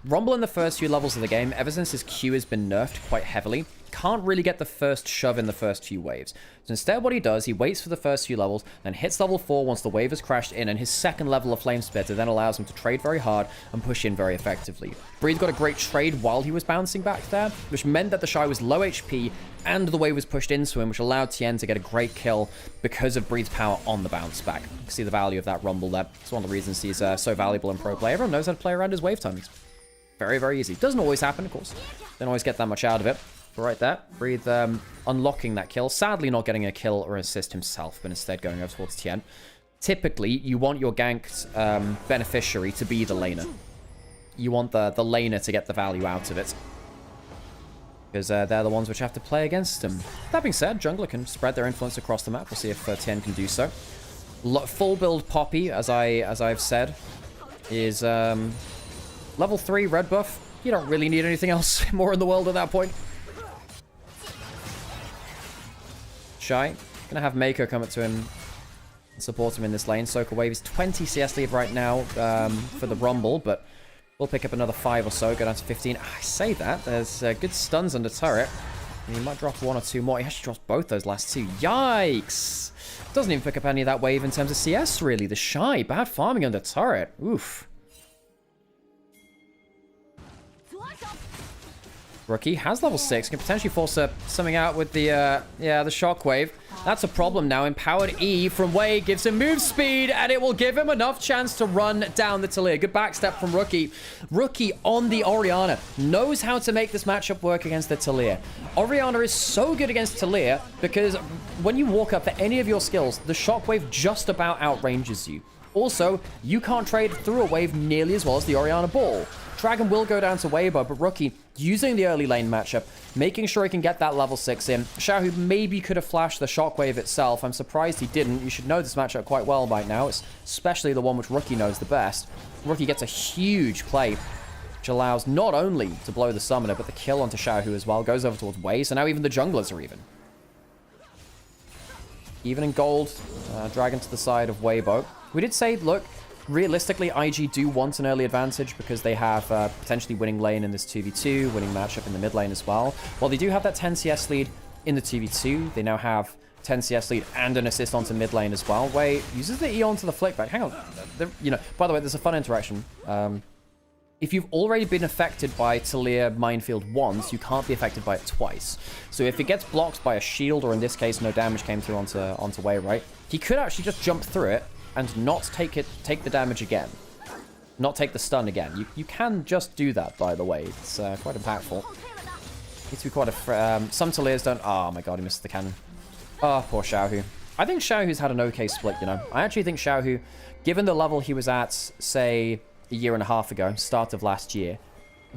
[SPEAKER 1] Rumble in the first few levels of the game, ever since his Q has been nerfed quite heavily, can't really get the first shove in the first few waves. So instead what he does, he waits for the first few levels, then hits level 4 once the wave has crashed in, and his second level of Flame Spitter then allows him to trade very hard and push in very effectively. Breed got a great trade while he was bouncing back there, which meant that the Shy was low HP and the wave was pushed into him, which allowed Tien to get a great kill because of Breed's power on the bounce back. You can see the value of that Rumble there. It's one of the reasons he's so valuable in pro play. Everyone knows how to play around his wave timings. Very, very easy. Doesn't always happen, of course. Don't always get that much out of it. But right there, Breathe unlocking that kill. Sadly not getting a kill or assist himself, but instead going over towards Tien. Typically, you want your ganked beneficiary to be the laner. You want the laner to get the value out of it. Because they're the ones which have to play against him. That being said, jungler can spread their influence across the map. We'll see if Tien can do so. Full build Poppy, as I've said, is... level 3 red buff. You don't really need anything else more in the world at that point. Shy. Gonna have Mako come up to him and support him in this lane. Soaker Wave is 20 CS lead right now for the Rumble, but we'll pick up another 5 or so, go down to 15. I say that. There's good stuns under turret. And he might drop 1 or 2 more. He actually drops both those last 2. Yikes! Doesn't even pick up any of that wave in terms of CS, really. The Shy. Bad farming under turret. Oof. Rookie has level 6, can potentially force something out with the shockwave. That's a problem now. Empowered E from Wei gives him move speed, and it will give him enough chance to run down the Taliyah. Good backstep from Rookie. Rookie on the Orianna knows how to make this matchup work against the Taliyah. Orianna is so good against Taliyah because when you walk up for any of your skills, the shockwave just about outranges you. Also, you can't trade through a wave nearly as well as the Orianna ball. Dragon will go down to Weibo, but Rookie using the early lane matchup, making sure he can get that level 6 in. Xiaohu maybe could have flashed the shockwave itself. I'm surprised he didn't. You should know this matchup quite well by now. It's especially the one which Rookie knows the best. Rookie gets a huge play, which allows not only to blow the summoner, but the kill onto Xiaohu as well. Goes over towards Wei, so now even the junglers are even. Even in gold, Dragon to the side of Weibo. We did say, look, realistically, IG do want an early advantage because they have potentially winning lane in this 2v2, winning matchup in the mid lane as well. While they do have that 10 CS lead in the 2v2, they now have 10 CS lead and an assist onto mid lane as well. Wei uses the E onto the flick back. Hang on. You know, by the way, there's a fun interaction. if you've already been affected by Talia Minefield once, you can't be affected by it twice. So if it gets blocked by a shield, or in this case, no damage came through onto Wei, right? He could actually just jump through it and not take the damage again. Not take the stun again. You can just do that, by the way. It's quite impactful. Needs to be quite a... some Talias don't... Oh my god, he missed the cannon. Oh, poor Xiaohu. I think Xiaohu's had an okay split, you know. I actually think Xiaohu, given the level he was at, say, a year and a half ago, start of last year,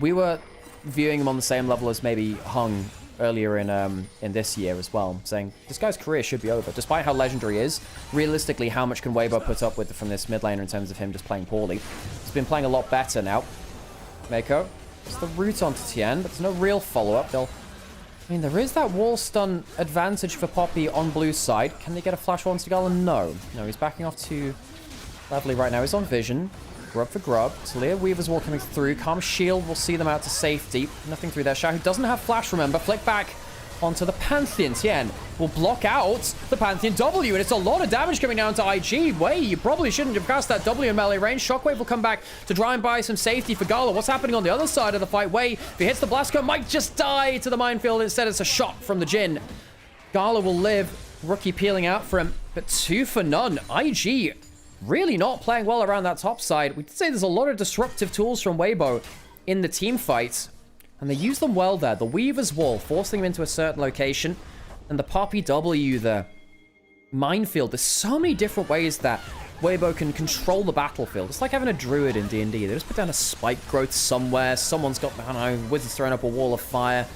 [SPEAKER 1] we were viewing him on the same level as maybe Hung earlier in this year as well, saying this guy's career should be over. Despite how legendary he is, realistically, how much can Weibo put up with from this mid laner in terms of him just playing poorly? He's been playing a lot better now. Meiko, it's the route onto Tien, but there's no real follow-up. I mean, there is that wall stun advantage for Poppy on blue's side. Can they get a flash onto Gala? No. No, he's backing off to Lovely right now. He's on vision. Grub for grub. Talia Weaver's wall coming through. Calm Shield will see them out to safety. Nothing through there. Xiaohu doesn't have flash, remember. Flick back onto the Pantheon. Tien will block out the Pantheon W, and it's a lot of damage coming down to IG. Wei, you probably shouldn't have cast that W in melee range. Shockwave will come back to try and buy some safety for Gala. What's happening on the other side of the fight? Wei, if he hits the blast cone, might just die to the minefield. Instead, it's a shot from the Jhin. Gala will live. Rookie peeling out for him, but 2 for none. IG really not playing well around that top side. We did say there's a lot of disruptive tools from Weibo in the team fight, and they use them well there. The Weaver's Wall, forcing him into a certain location, and the Poppy W there. Minefield. There's so many different ways that Weibo can control the battlefield. It's like having a druid in D&D. They just put down a spike growth somewhere. Someone's got, I don't know, wizard's throwing up a wall of fire.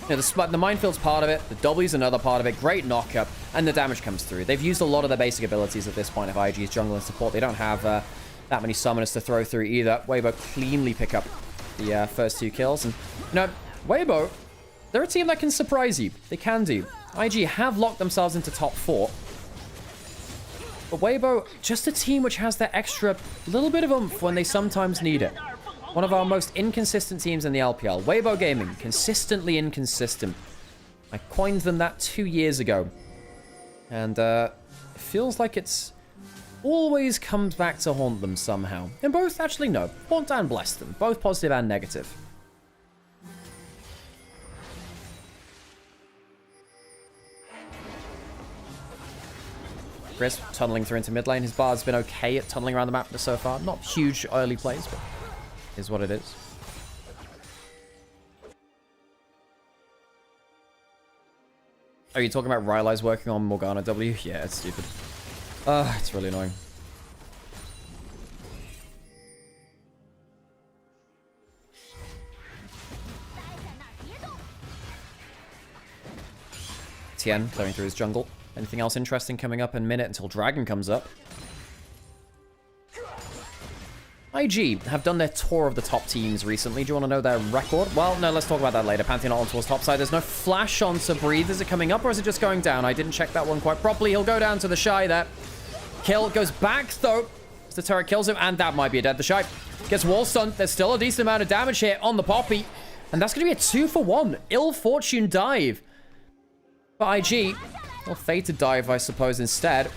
[SPEAKER 1] You know, the minefield's part of it, the W's another part of it, great knockup, and the damage comes through. They've used a lot of their basic abilities at this point of IG's jungle and support. They don't have that many summoners to throw through either. Weibo cleanly pick up the first 2 kills. And, you know, Weibo, they're a team that can surprise you. They can do. IG have locked themselves into top 4. But Weibo, just a team which has that extra little bit of oomph when they sometimes need it. One of our most inconsistent teams in the LPL. Weibo Gaming, consistently inconsistent. I coined them that 2 years ago. And it feels like it's always comes back to haunt them somehow. And both, actually no, haunt and bless them. Both positive and negative. Chris tunneling through into mid lane. His bard's been okay at tunneling around the map so far. Not huge early plays, but is what it is. Are you talking about Rylai's working on Morgana W? Yeah, it's stupid. It's really annoying. Tien clearing through his jungle. Anything else interesting coming up in a minute until Dragon comes up? IG have done their tour of the top teams recently. Do you want to know their record? Well, no, let's talk about that later. Pantheon on towards top side. There's no flash on to breathe. Is it coming up or is it just going down? I didn't check that one quite properly. He'll go down to the Shy there. Kill goes back though. As the turret kills him, and that might be a dead. The Shy gets wall stunned. There's still a decent amount of damage here on the Poppy. And that's going to be a 2 for 1. Ill fortune dive. For IG. Well, fated dive, I suppose, instead.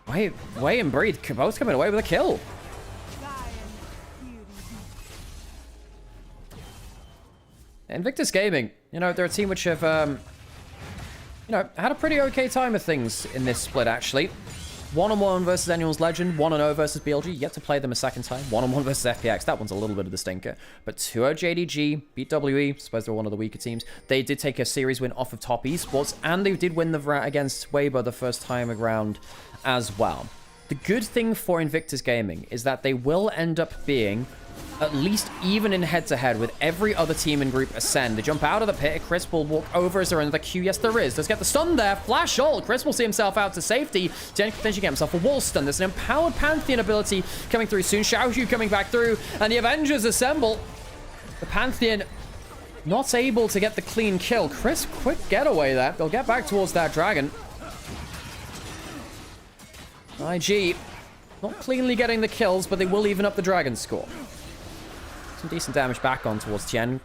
[SPEAKER 1] Wei and Breathe both coming away with a kill. Invictus Gaming, you know, they're a team which have, you know, had a pretty okay time of things in this split, actually. 1-on-1 versus Annual's Legend, 1-0 versus BLG, yet to play them a second time. 1-on-1 versus FPX, that one's a little bit of the stinker. But 2-0 JDG, beat WE, suppose they're one of the weaker teams. They did take a series win off of Top Esports, and they did win the VRAT against Weibo the first time around as well. The good thing for Invictus Gaming is that they will end up being at least even in head-to-head with every other team in Group Ascend. They jump out of the pit. Chris will walk over. Is there another Q? Yes, there is. Let's get the stun there. Flash ult. Chris will see himself out to safety. Then potentially get himself a wall stun. There's an empowered Pantheon ability coming through soon. Xiaohu coming back through. And the Avengers assemble. The Pantheon not able to get the clean kill. Chris, quick getaway there. They'll get back towards that dragon. IG not cleanly getting the kills, but they will even up the dragon score. Some decent damage back on towards Tien.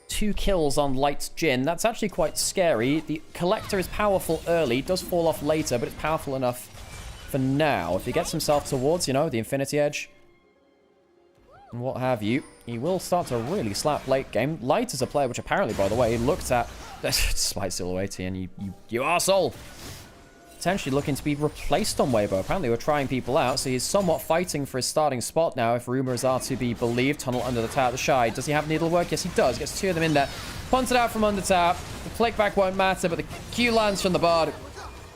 [SPEAKER 1] 2 kills on Light Jhin. That's actually quite scary. The Collector is powerful early. Does fall off later, but it's powerful enough for now. If he gets himself towards, you know, the Infinity Edge. and what have you. He will start to really slap late game. Light is a player which apparently, by the way, looked at... Despite Silhouette, and you arsehole! Potentially looking to be replaced on Weibo. Apparently we're trying people out, so he's somewhat fighting for his starting spot now, if rumors are to be believed. Tunnel under the tower, the Shy. Does he have needlework? Yes, he does. Gets 2 of them in there. Punted out from under tower. The flick back won't matter, but the Q lands from the Bard.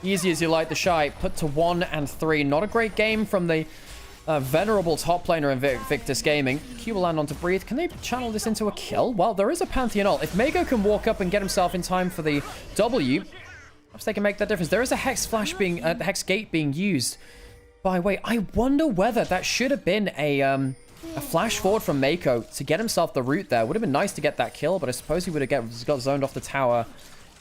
[SPEAKER 1] Easy as you like, the Shy. Put to 1 and 3. Not a great game from the venerable top laner in Victus Gaming. Q will land onto Breathe. Can they channel this into a kill? Well, there is a Pantheon ult. If Mako can walk up and get himself in time for the W, perhaps they can make that difference. There is a Hex Flash being, the Hex Gate being used. By the way, I wonder whether that should have been a flash forward from Mako to get himself the root there. Would have been nice to get that kill, but I suppose he would have got zoned off the tower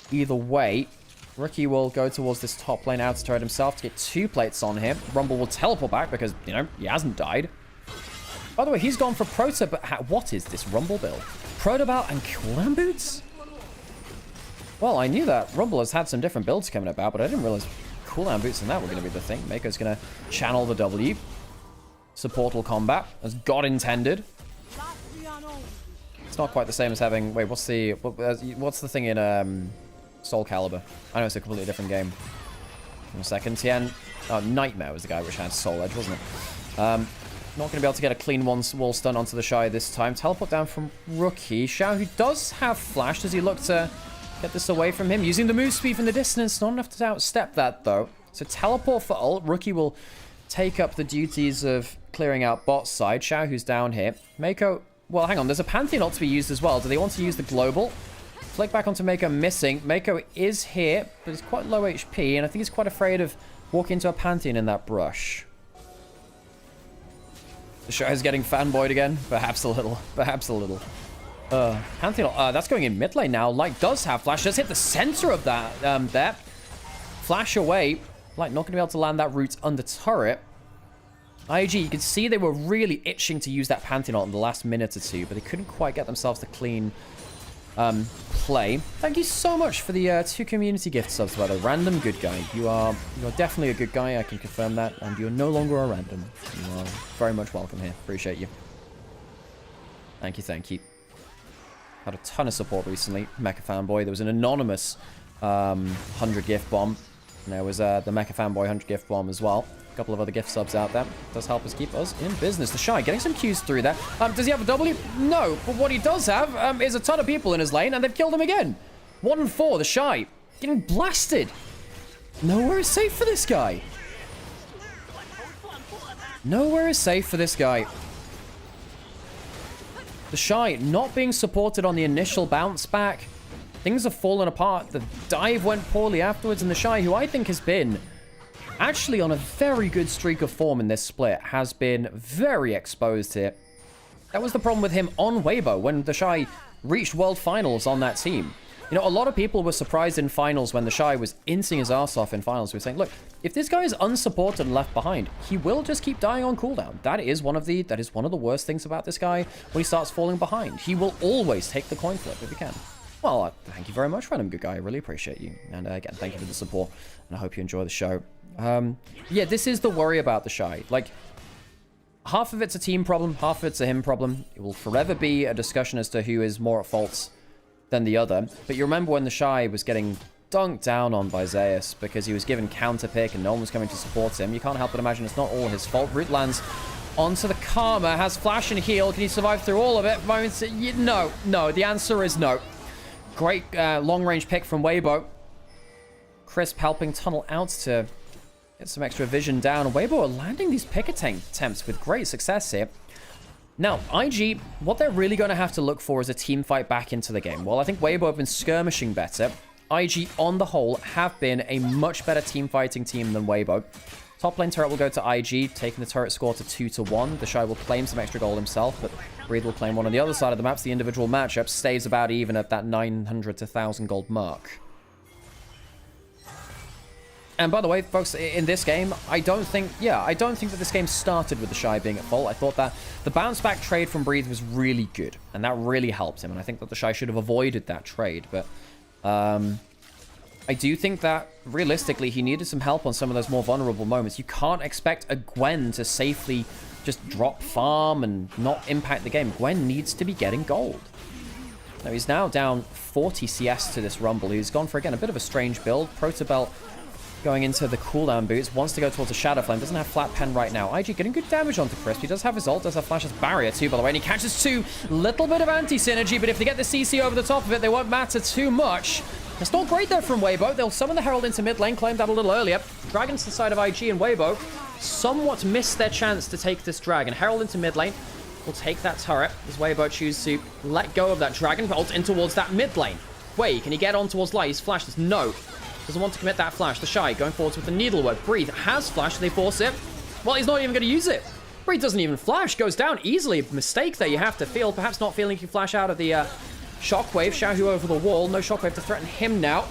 [SPEAKER 1] either way. Rookie will go towards this top lane outer turret himself to get 2 plates on him. Rumble will teleport back because, you know, he hasn't died. By the way, he's gone for Proto, but what is this Rumble build? Protobal and cooldown boots? Well, I knew that Rumble has had some different builds coming about, but I didn't realize cooldown boots and that were going to be the thing. Mako's going to channel the W. Supportal combat, as God intended. It's not quite the same as having... Wait, what's the thing in Soul Calibur? I know it's a completely different game. In a second, Tien. Oh, Nightmare was the guy which had Soul Edge, wasn't it? Not going to be able to get a clean wall stun onto the Shy this time. Teleport down from Rookie. Xiao, who does have Flash. Does he look to get this away from him? Using the move speed from the distance. Not enough to outstep that, though. So teleport for ult. Rookie will take up the duties of clearing out bot side. Xiao, who's down here. Mako... Well, hang on. There's a Pantheon ult to be used as well. Do they want to use the global? Flick back onto Mako, missing. Mako is here, but he's quite low HP, and I think he's quite afraid of walking into a Pantheon in that brush. The show is getting fanboyed again. Perhaps a little. Perhaps a little. Pantheon, that's going in mid lane now. Light does have Flash. Does hit the center of that there. Flash away. Light not going to be able to land that root under turret. IG, you can see they were really itching to use that Pantheon in the last minute or two, but they couldn't quite get themselves to clean play. Thank you so much for the 2 community gift subs, by the random good guy. You're definitely a good guy, I can confirm that, and you're no longer a random. You are very much welcome here. Appreciate you. Thank you, thank you. Had a ton of support recently. Mecha Fanboy. There was an anonymous 100 gift bomb. And there was the Mecha Fanboy 100 gift bomb as well. A couple of other gift subs out there. Does help us keep us in business. The Shy getting some Qs through there. Does he have a W? No. But what he does have is a ton of people in his lane, and they've killed him again. 1 and 4. The Shy getting blasted. Nowhere is safe for this guy. Nowhere is safe for this guy. The Shy not being supported on the initial bounce back. Things have fallen apart. The dive went poorly afterwards, and the Shy, who I think has been actually on a very good streak of form in this split, has been very exposed here. That was the problem with him on Weibo when the Shy reached World Finals on that team. You know, a lot of people were surprised in finals when the Shy was inting his ass off in finals. We were saying, look, if this guy is unsupported and left behind, he will just keep dying on cooldown. That is one of the worst things about this guy when he starts falling behind. He will always take the coin flip if he can. Well, thank you very much, random good guy. I really appreciate you. And again, thank you for the support. And I hope you enjoy the show. Yeah, this is the worry about the Shy. Like, half of it's a team problem, half of it's a him problem. It will forever be a discussion as to who is more at fault than the other. But you remember when the Shy was getting dunked down on by Zeus because he was given counter pick and no one was coming to support him. You can't help but imagine it's not all his fault. Root lands onto the Karma, has flash and heal. Can he survive through all of it? No. The answer is no. Great long-range pick from Weibo. Crisp helping tunnel out to get some extra vision down. Weibo are landing these pick attempts with great success here. Now, IG, what they're really going to have to look for is a team fight back into the game. Well, I think Weibo have been skirmishing better. IG, on the whole, have been a much better team fighting team than Weibo. Top lane turret will go to IG, taking the turret score to 2-1. The Shy will claim some extra gold himself, but Breathe will claim one on the other side of the map. So the individual matchup stays about even at that 900 to 1,000 gold mark. And by the way, folks, in this game, I don't think that this game started with the Shy being at fault. I thought that the bounce back trade from Breathe was really good, and that really helped him. And I think that the Shy should have avoided that trade. But I do think that, realistically, he needed some help on some of those more vulnerable moments. You can't expect a Gwen to safely just drop farm and not impact the game. Gwen needs to be getting gold. Now, he's now down 40 CS to this Rumble. He's gone for, again, a bit of a strange build. Protobelt going into the cooldown boots. Wants to go towards a Shadow Flame. Doesn't have flat pen right now. IG getting good damage onto Crisp. He does have his ult. Does have Flash's barrier too, by the way. And he catches two. Little bit of anti-synergy, but if they get the CC over the top of it, they won't matter too much. It's not great though from Weibo. They'll summon the Herald into mid lane. Claimed that a little earlier. Dragons to the side of IG and Weibo somewhat missed their chance to take this dragon. Herald into mid lane. Will take that turret as Weibo chooses to let go of that dragon. Ult in towards that mid lane. Wei, can he get on towards Light? He's flashed. No. Doesn't want to commit that flash. The Shy going forwards with the Needlework. Breathe has flash. They force it. Well, he's not even going to use it. Breathe doesn't even flash. Goes down easily. Mistake there you have to feel. Perhaps not feeling he can flash out of the Shockwave. Xiaohu over the wall. No Shockwave to threaten him now.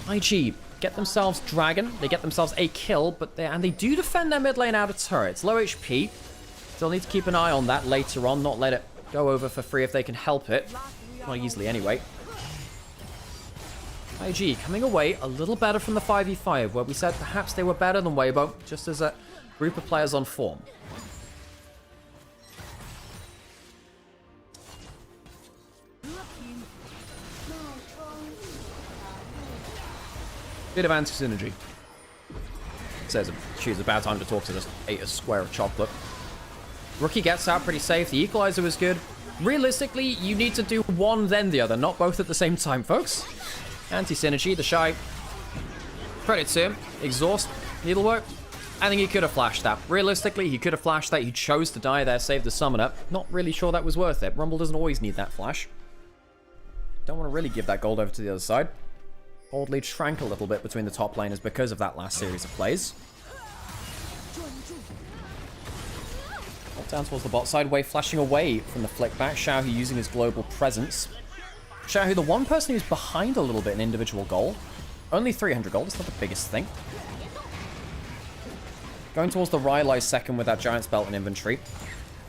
[SPEAKER 1] IG get themselves Dragon. They get themselves a kill. But they do defend their mid lane out of turrets. Low HP. Still need to keep an eye on that later on. Not let it go over for free if they can help it. Not easily anyway. IG coming away a little better from the 5v5, where we said perhaps they were better than Weibo, just as a group of players on form. Bit of anti-synergy. Says choose a bad time to talk to just ate a square of chocolate. Rookie gets out pretty safe. The equalizer was good. Realistically, you need to do one then the other, not both at the same time, folks. Anti-synergy, the Shy. Credit to him. Exhaust. Needlework. I think he could have flashed that. Realistically, he could have flashed that. He chose to die there, save the summoner. Not really sure that was worth it. Rumble doesn't always need that flash. Don't want to really give that gold over to the other side. Gold lead shrank a little bit between the top laners because of that last series of plays. Down towards the bot side. Wei flashing away from the flick back. Xiaohu using his global presence. Xiaohu, the one person who's behind a little bit in individual gold. Only 300 gold. It's not the biggest thing. Going towards the Rylai second with that Giant's Belt in inventory.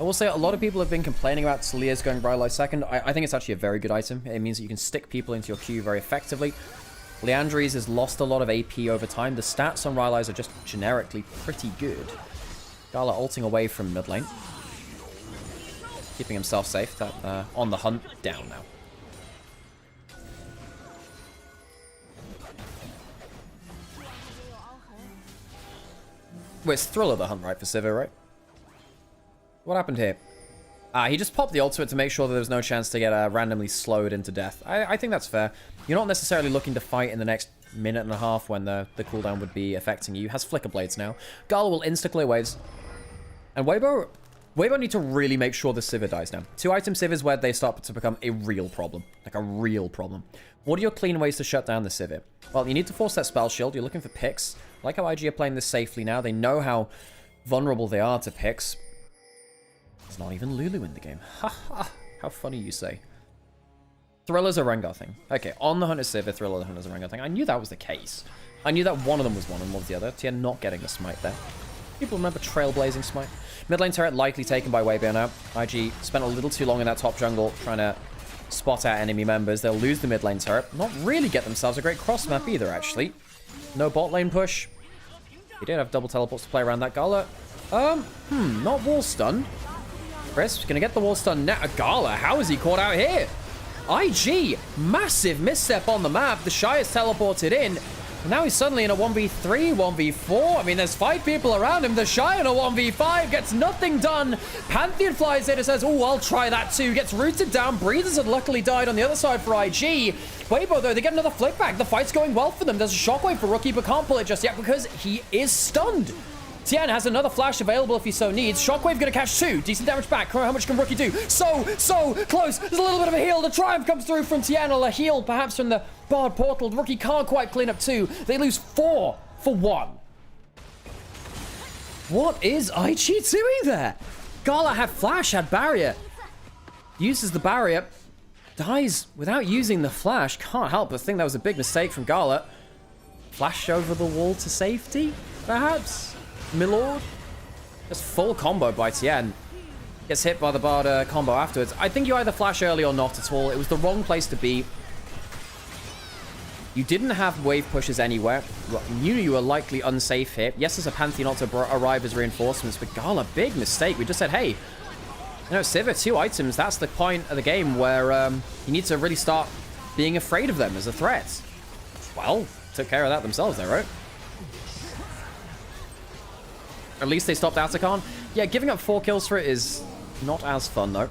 [SPEAKER 1] I will say a lot of people have been complaining about Talia's going Rylai second. I think it's actually a very good item. It means that you can stick people into your queue very effectively. Liandry's has lost a lot of AP over time. The stats on Rylai's are just generically pretty good. Gala ulting away from mid lane. Keeping himself safe. That on the hunt, down now. Wait, it's Thriller the hunt, right, for Sivir, right? What happened here? He just popped the ultimate to make sure that there was no chance to get randomly slowed into death. I think that's fair. You're not necessarily looking to fight in the next minute and a half when the cooldown would be affecting you. Has Flicker Blades now. Gala will insta-clear waves. And Weibo need to really make sure the Sivir dies now. 2-item Sivir where they start to become a real problem. Like a real problem. What are your clean ways to shut down the Sivir? Well, you need to force that spell shield. You're looking for picks. I like how IG are playing this safely now. They know how vulnerable they are to picks. There's not even Lulu in the game. Ha ha. How funny you say. Thriller's a Rengar thing. Okay, on the Hunter's Sivir, Thriller the Hunter's a Rengar thing. I knew that was the case. I knew that one of them was one and one was the other. Tien not getting a smite there. People remember Trailblazing Smite. Mid lane turret likely taken by Weibo now. IG spent a little too long in that top jungle trying to spot out enemy members. They'll lose the mid lane turret. Not really get themselves a great cross map either, actually. No bot lane push. He did have double teleports to play around that Gala. Not wall stun. Chris gonna get the wall stun now. Gala, how is he caught out here? IG, massive misstep on the map. The Shy is teleported in. And now he's suddenly in a 1v3, 1v4. I mean, there's 5 people around him. The Shy in a 1v5 gets nothing done. Pantheon flies in and says, oh, I'll try that too. Gets rooted down. Breathers had luckily died on the other side for IG. Weibo, though, they get another flick back. The fight's going well for them. There's a shockwave for Rookie, but can't pull it just yet because he is stunned. Tien has another flash available if he so needs. Shockwave gonna catch 2. Decent damage back. How much can Rookie do? So close. There's a little bit of a heal. The Triumph comes through from Tien. A heal perhaps from the Bard Portal. Rookie can't quite clean up 2. They lose 4 for 1. What is IG doing there? Gala had flash, had barrier. Uses the barrier. Dies without using the flash. Can't help but think that was a big mistake from Gala. Flash over the wall to safety, perhaps? Milord? Just full combo by Tien. Gets hit by the Bard combo afterwards. I think you either flash early or not at all. It was the wrong place to be. You didn't have wave pushes anywhere. You knew you were likely unsafe here. Yes, there's a Pantheon to arrive as reinforcements, but Gala, big mistake. We just said, hey, you know, Sivir, 2 items. That's the point of the game where you need to really start being afraid of them as a threat. Well, took care of that themselves there, right? At least they stopped Atacon. Yeah, giving up 4 kills for it is not as fun, though.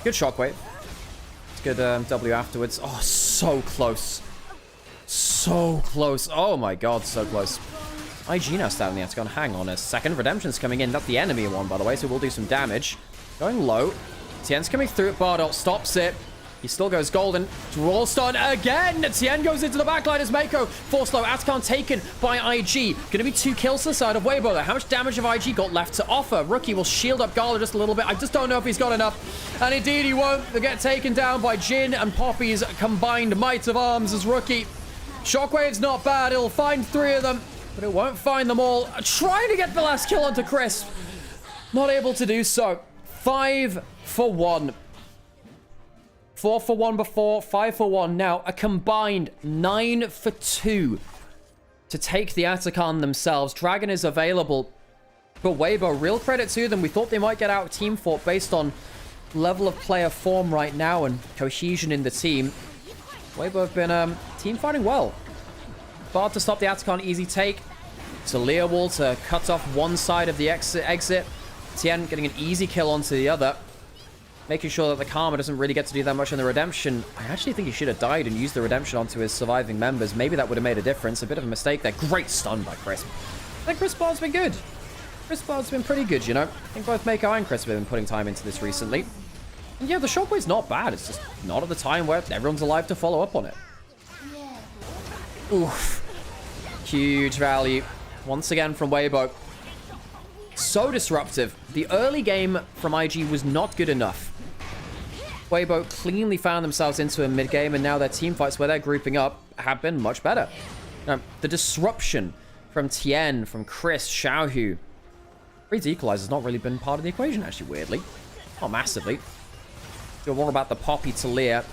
[SPEAKER 1] Good shockwave. It's good W afterwards. Oh, so close. So close. Oh my god, so close. IG now starting the Atacon. Hang on a second. Redemption's coming in. That's the enemy one, by the way, so we'll do some damage. Going low. Tien's coming through it. Bardol stops it. He still goes golden. Draw stun again. Tien goes into the backline as Mako. Force low. Atacon taken by IG. Going to be 2 kills to the side of Weibo there. How much damage have IG got left to offer? Rookie will shield up Gala just a little bit. I just don't know if he's got enough. And indeed he won't. They get taken down by Jin and Poppy's combined might of arms as Rookie. Shockwave's not bad. It'll find 3 of them, but it won't find them all. Trying to get the last kill onto Chris. Not able to do so. 5 for 1. 4 for 1 before, 5 for 1 now. A combined 9 for 2 to take the Atacon themselves. Dragon is available. But Weibo, real credit to them. We thought they might get out of team fort based on level of player form right now and cohesion in the team. Weibo have been team fighting well. Bard to stop the Atacon, easy take. Talia wall to cut off one side of the exit. Tien getting an easy kill onto the other. Making sure that the Karma doesn't really get to do that much on the Redemption. I actually think he should have died and used the Redemption onto his surviving members. Maybe that would have made a difference. A bit of a mistake there. Great stun by Chris. I think Chris Bard's been good. Chris Bard's been pretty good, you know. I think both Mako and Chris have been putting time into this recently. And yeah, the shockwave's not bad. It's just not at the time where everyone's alive to follow up on it. Oof. Huge value. Once again from Weibo. So disruptive. The early game from IG was not good enough. Weibo cleanly found themselves into a mid-game, and now their team fights where they're grouping up have been much better. Now, the disruption from Tien, from Chris, Xiaohu. Reed's Equalizer's not really been part of the equation, actually, weirdly. Not massively. You're more about the Poppy Talia,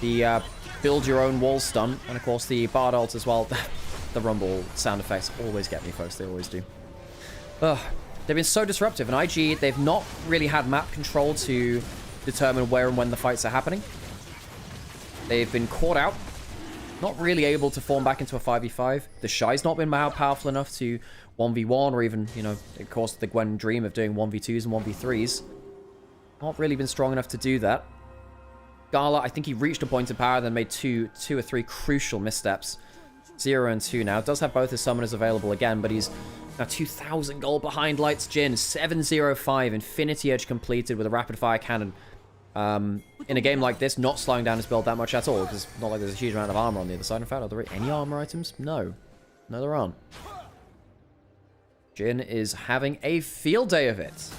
[SPEAKER 1] the build your own wall stun, and of course the Bard ult as well. The Rumble sound effects always get me, folks. They always do. Ugh. They've been so disruptive, and IG, they've not really had map control to determine where and when the fights are happening. They've been caught out, not really able to form back into a 5v5. The Shy's not been powerful enough to 1v1, or even, you know, of course, the Gwen dream of doing 1v2s and 1v3s. Not really been strong enough to do that. Gala, I think he reached a point of power, then made two or three crucial missteps. 0 and 2 now. Does have both his summoners available again, but he's now 2,000 gold behind Lights Jin. 705 Infinity Edge completed with a rapid fire cannon. In a game like this, not slowing down his build that much at all, because it's not like there's a huge amount of armor on the other side. In fact, are there any armor items? No. No, there aren't. Jin is having a field day of it.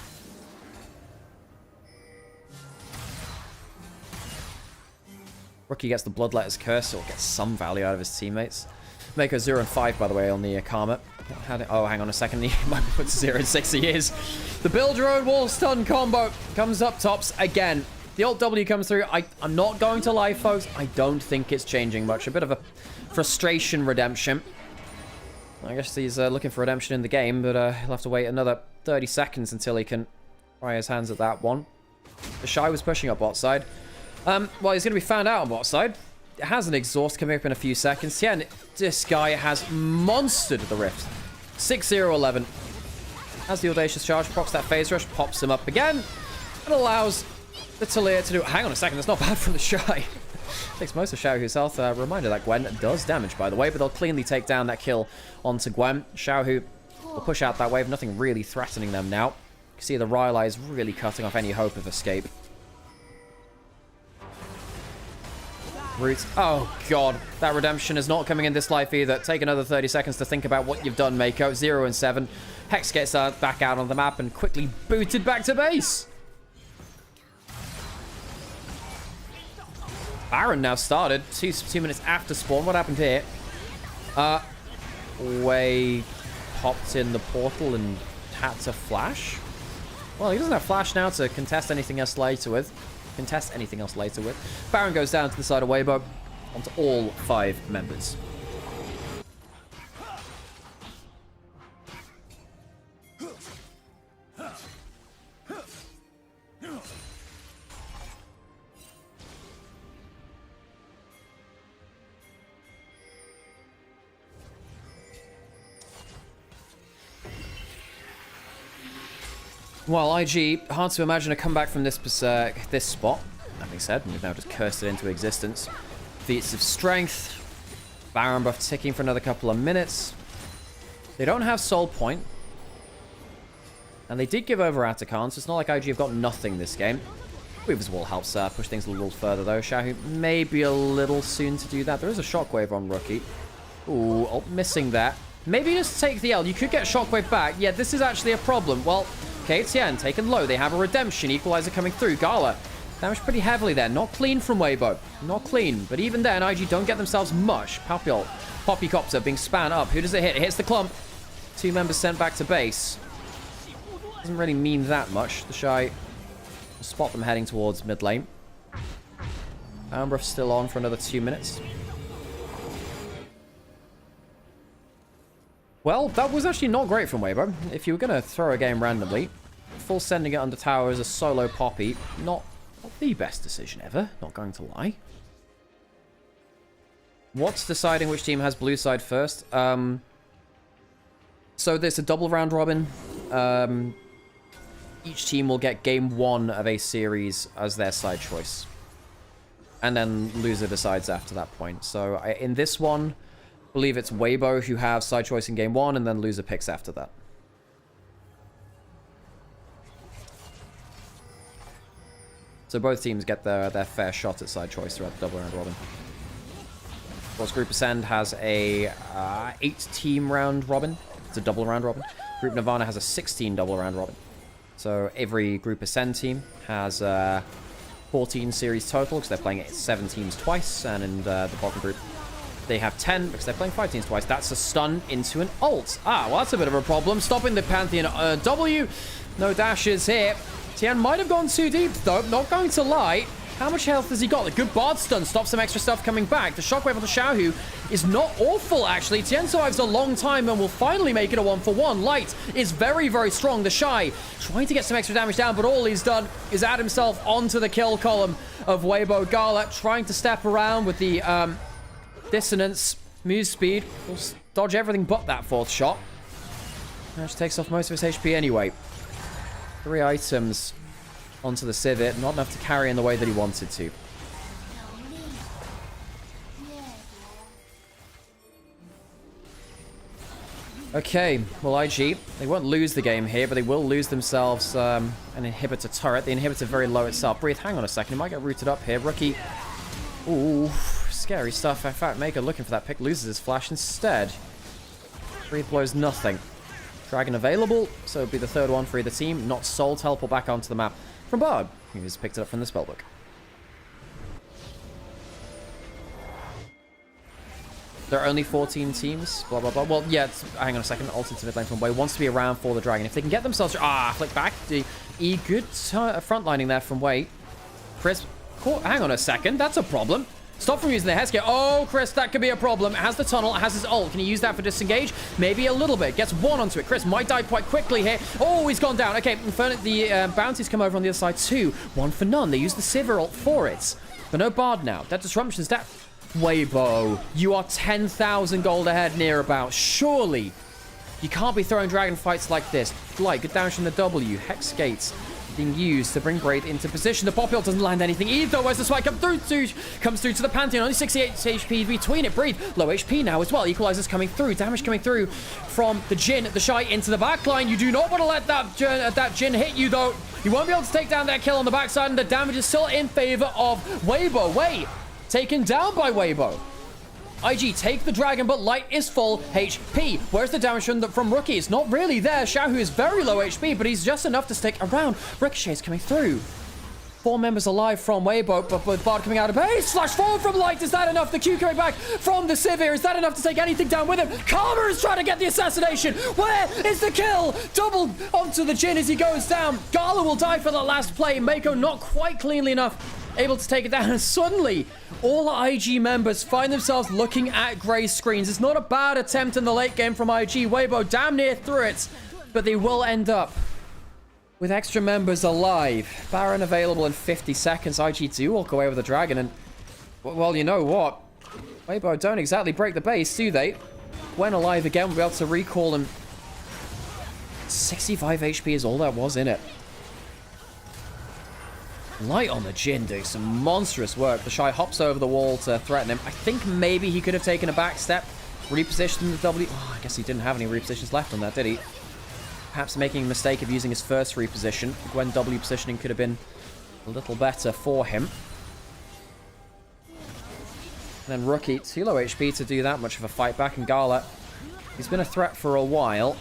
[SPEAKER 1] Rookie gets the Bloodletter's Curse, so he'll get some value out of his teammates. Mako 0 and 5, by the way, on the Karma. Oh, hang on a second. He might be put to 0 and 6. He is. The build your own wall stun combo comes up tops again. The Alt W comes through. I'm not going to lie, folks. I don't think it's changing much. A bit of a frustration redemption. I guess he's looking for redemption in the game, but he'll have to wait another 30 seconds until he can try his hands at that one. The Shy was pushing up bot side. Well, he's going to be found out on bot side. It has an exhaust coming up in a few seconds. Yeah, and this guy has monstered the Rift. 6-0-11. Has the Audacious Charge, procs that phase rush, pops him up again, and allows the Talia to do... Hang on a second, that's not bad from the Shy. Takes most of Xiaohu's health. Reminder that Gwen does damage, by the way, but they'll cleanly take down that kill onto Gwen. Xiaohu will push out that wave, nothing really threatening them now. You can see the Rylai is really cutting off any hope of escape. Roots. Oh, God. That redemption is not coming in this life either. Take another 30 seconds to think about what you've done, Mako. 0 and 7. Hex gets back out on the map and quickly booted back to base. Baron now started. Two minutes after spawn. What happened here? Wei popped in the portal and had to flash. Well, he doesn't have flash now to contest anything else later with. Baron goes down to the side of Weibo. onto all 5 members. Well, IG, hard to imagine a comeback from this spot. That being said, we've now just cursed it into existence. Feats of strength. Baron buff ticking for another couple of minutes. They don't have soul point. And they did give over Atakan, so it's not like IG have got nothing this game. Weaver's Wall helps push things a little further, though. Xiaohu may be a little soon to do that. There is a Shockwave on Rookie. Ooh, oh, missing that. Maybe just take the L. You could get Shockwave back. Yeah, this is actually a problem. Well, okay, Tian taken low. They have a redemption. Equalizer coming through. Gala damaged pretty heavily there. Not clean from Weibo. Not clean. But even then, IG don't get themselves much. Poppycopter being span up. Who does it hit? It hits the clump. 2 members sent back to base. Doesn't really mean that much. The Shy will spot them heading towards mid lane. Ambruff's still on for another 2 minutes. Well, that was actually not great from Weibo. If you were going to throw a game randomly, full sending it under tower as a solo Poppy, not the best decision ever, not going to lie. What's deciding which team has blue side first? So there's a double round robin. Each team will get game 1 of a series as their side choice. And then loser decides after that point. So in this one, I believe it's Weibo who have side choice in game 1, and then loser picks after that. So both teams get their fair shot at side choice throughout the double round robin. Of course, Group Ascend has a 8-team round robin. It's a double round robin. Group Nirvana has a 16 double round robin. So every Group Ascend team has 14 series total because they're playing 7 teams twice, and in the bottom group they have 10 because they're playing 5 teams twice. That's a stun into an ult. Ah, well, that's a bit of a problem. Stopping the Pantheon W. No dashes here. Tian might have gone too deep, though. Not going to lie. How much health has he got? The good Bard stun stops some extra stuff coming back. The Shockwave on the Xiaohu is not awful, actually. Tian survives a long time and will finally make it a 1-for-1. Light is very, very strong. The Shy trying to get some extra damage down, but all he's done is add himself onto the kill column of Weibo. Gala trying to step around with the dissonance. Muse speed. Will dodge everything but that 4th shot. Which takes off most of his HP anyway. 3 items onto the Civet. Not enough to carry in the way that he wanted to. Okay, well, IG, they won't lose the game here, but they will lose themselves an inhibitor turret. The inhibitor very low itself. Breathe, hang on a second. He might get rooted up here. Rookie. Ooh, scary stuff. In fact, Maker looking for that pick loses his flash instead. Breathe blows nothing. Dragon available, so it'll be the 3rd one for either team. Not Soul, teleport back onto the map from Bard. He just picked it up from the spellbook. There are only 14 teams, blah, blah, blah. Well, yeah, hang on a second. Ult into mid lane from Way wants to be around for the Dragon. If they can get themselves... flick back. E, good frontlining there from Way. Chris, hang on a second. That's a problem. Stop from using the Heskett. Oh, Chris, that could be a problem. It has the tunnel. It has his ult. Can he use that for disengage? Maybe a little bit. Gets 1 onto it. Chris might die quite quickly here. Oh, he's gone down. Okay, the bounties come over on the other side too. 1 for none. They use the Sivir ult for it. But no Bard now. That disruption's that. Weibo, you are 10,000 gold ahead near about. Surely. You can't be throwing dragon fights like this. Light, good damage from the W. Hex gates being used to bring Braid into position. The Pop Ult doesn't land anything either. Where's the spike comes through to the Pantheon? Only 68 HP between it. Breathe. Low HP now as well. Equalizers coming through. Damage coming through from the Jhin. The Shy into the backline. You do not want to let that Jhin hit you, though. You won't be able to take down that kill on the backside, and the damage is still in favor of Weibo. Wait. Taken down by Weibo. IG take the dragon, but Light is full HP. Where's the damage from Rookie? It's not really there. Xiaohu is very low HP, but he's just enough to stick around. Ricochet's coming through. 4 members alive from Weibo, but with Bard coming out of base. Slash forward from Light. Is that enough? The Q coming back from the Sivir. Is that enough to take anything down with him? Karma is trying to get the assassination. Where is the kill? Double onto the Jhin as he goes down. Gala will die for the last play. Mako not quite cleanly enough able to take it down. And suddenly, all IG members find themselves looking at Gray's screens. It's not a bad attempt in the late game from IG. Weibo damn near through it, but they will end up with extra members alive. Baron available in 50 seconds. IG do walk away with the dragon, and, well, you know what? Weibo don't exactly break the base, do they? Gwen alive again. We'll be able to recall him. 65 HP is all that was in it. Light on the Jhin doing some monstrous work. The Shy hops over the wall to threaten him. I think maybe he could have taken a back step, repositioned the W. Oh, I guess he didn't have any repositions left on that, did he? Perhaps making a mistake of using his first reposition. Gwen W positioning could have been a little better for him. And then Rookie, too low HP to do that much of a fight back. And Gala, he's been a threat for a while.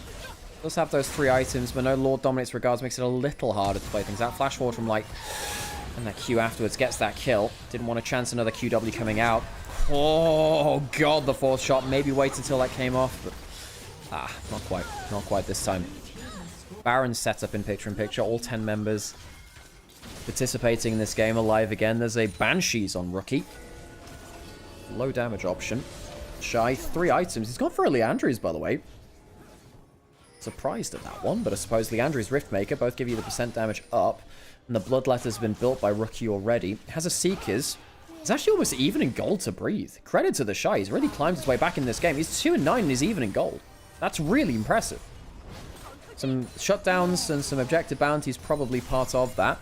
[SPEAKER 1] Does have those 3 items, but no Lord Dominates Regards makes it a little harder to play things out. Flash forward from Light, and that Q afterwards gets that kill. Didn't want to chance another QW coming out. Oh, God, the 4th shot. Maybe wait until that came off, but not quite. Not quite this time. Baron's set up in picture-in-picture. All 10 members participating in this game alive again. There's a Banshees on Rookie. Low damage option. Shy, 3 items. He's gone for a Leandri's, by the way. Surprised at that one, but I suppose Leandri's Riftmaker both give you the percent damage up. And the Bloodletter's been built by Rookie already. It has a Seekers. It's actually almost even in gold to breathe. Credit to the Shy. He's really climbed his way back in this game. He's 2 and 9 and he's even in gold. That's really impressive. Some shutdowns and some objective bounties probably part of that.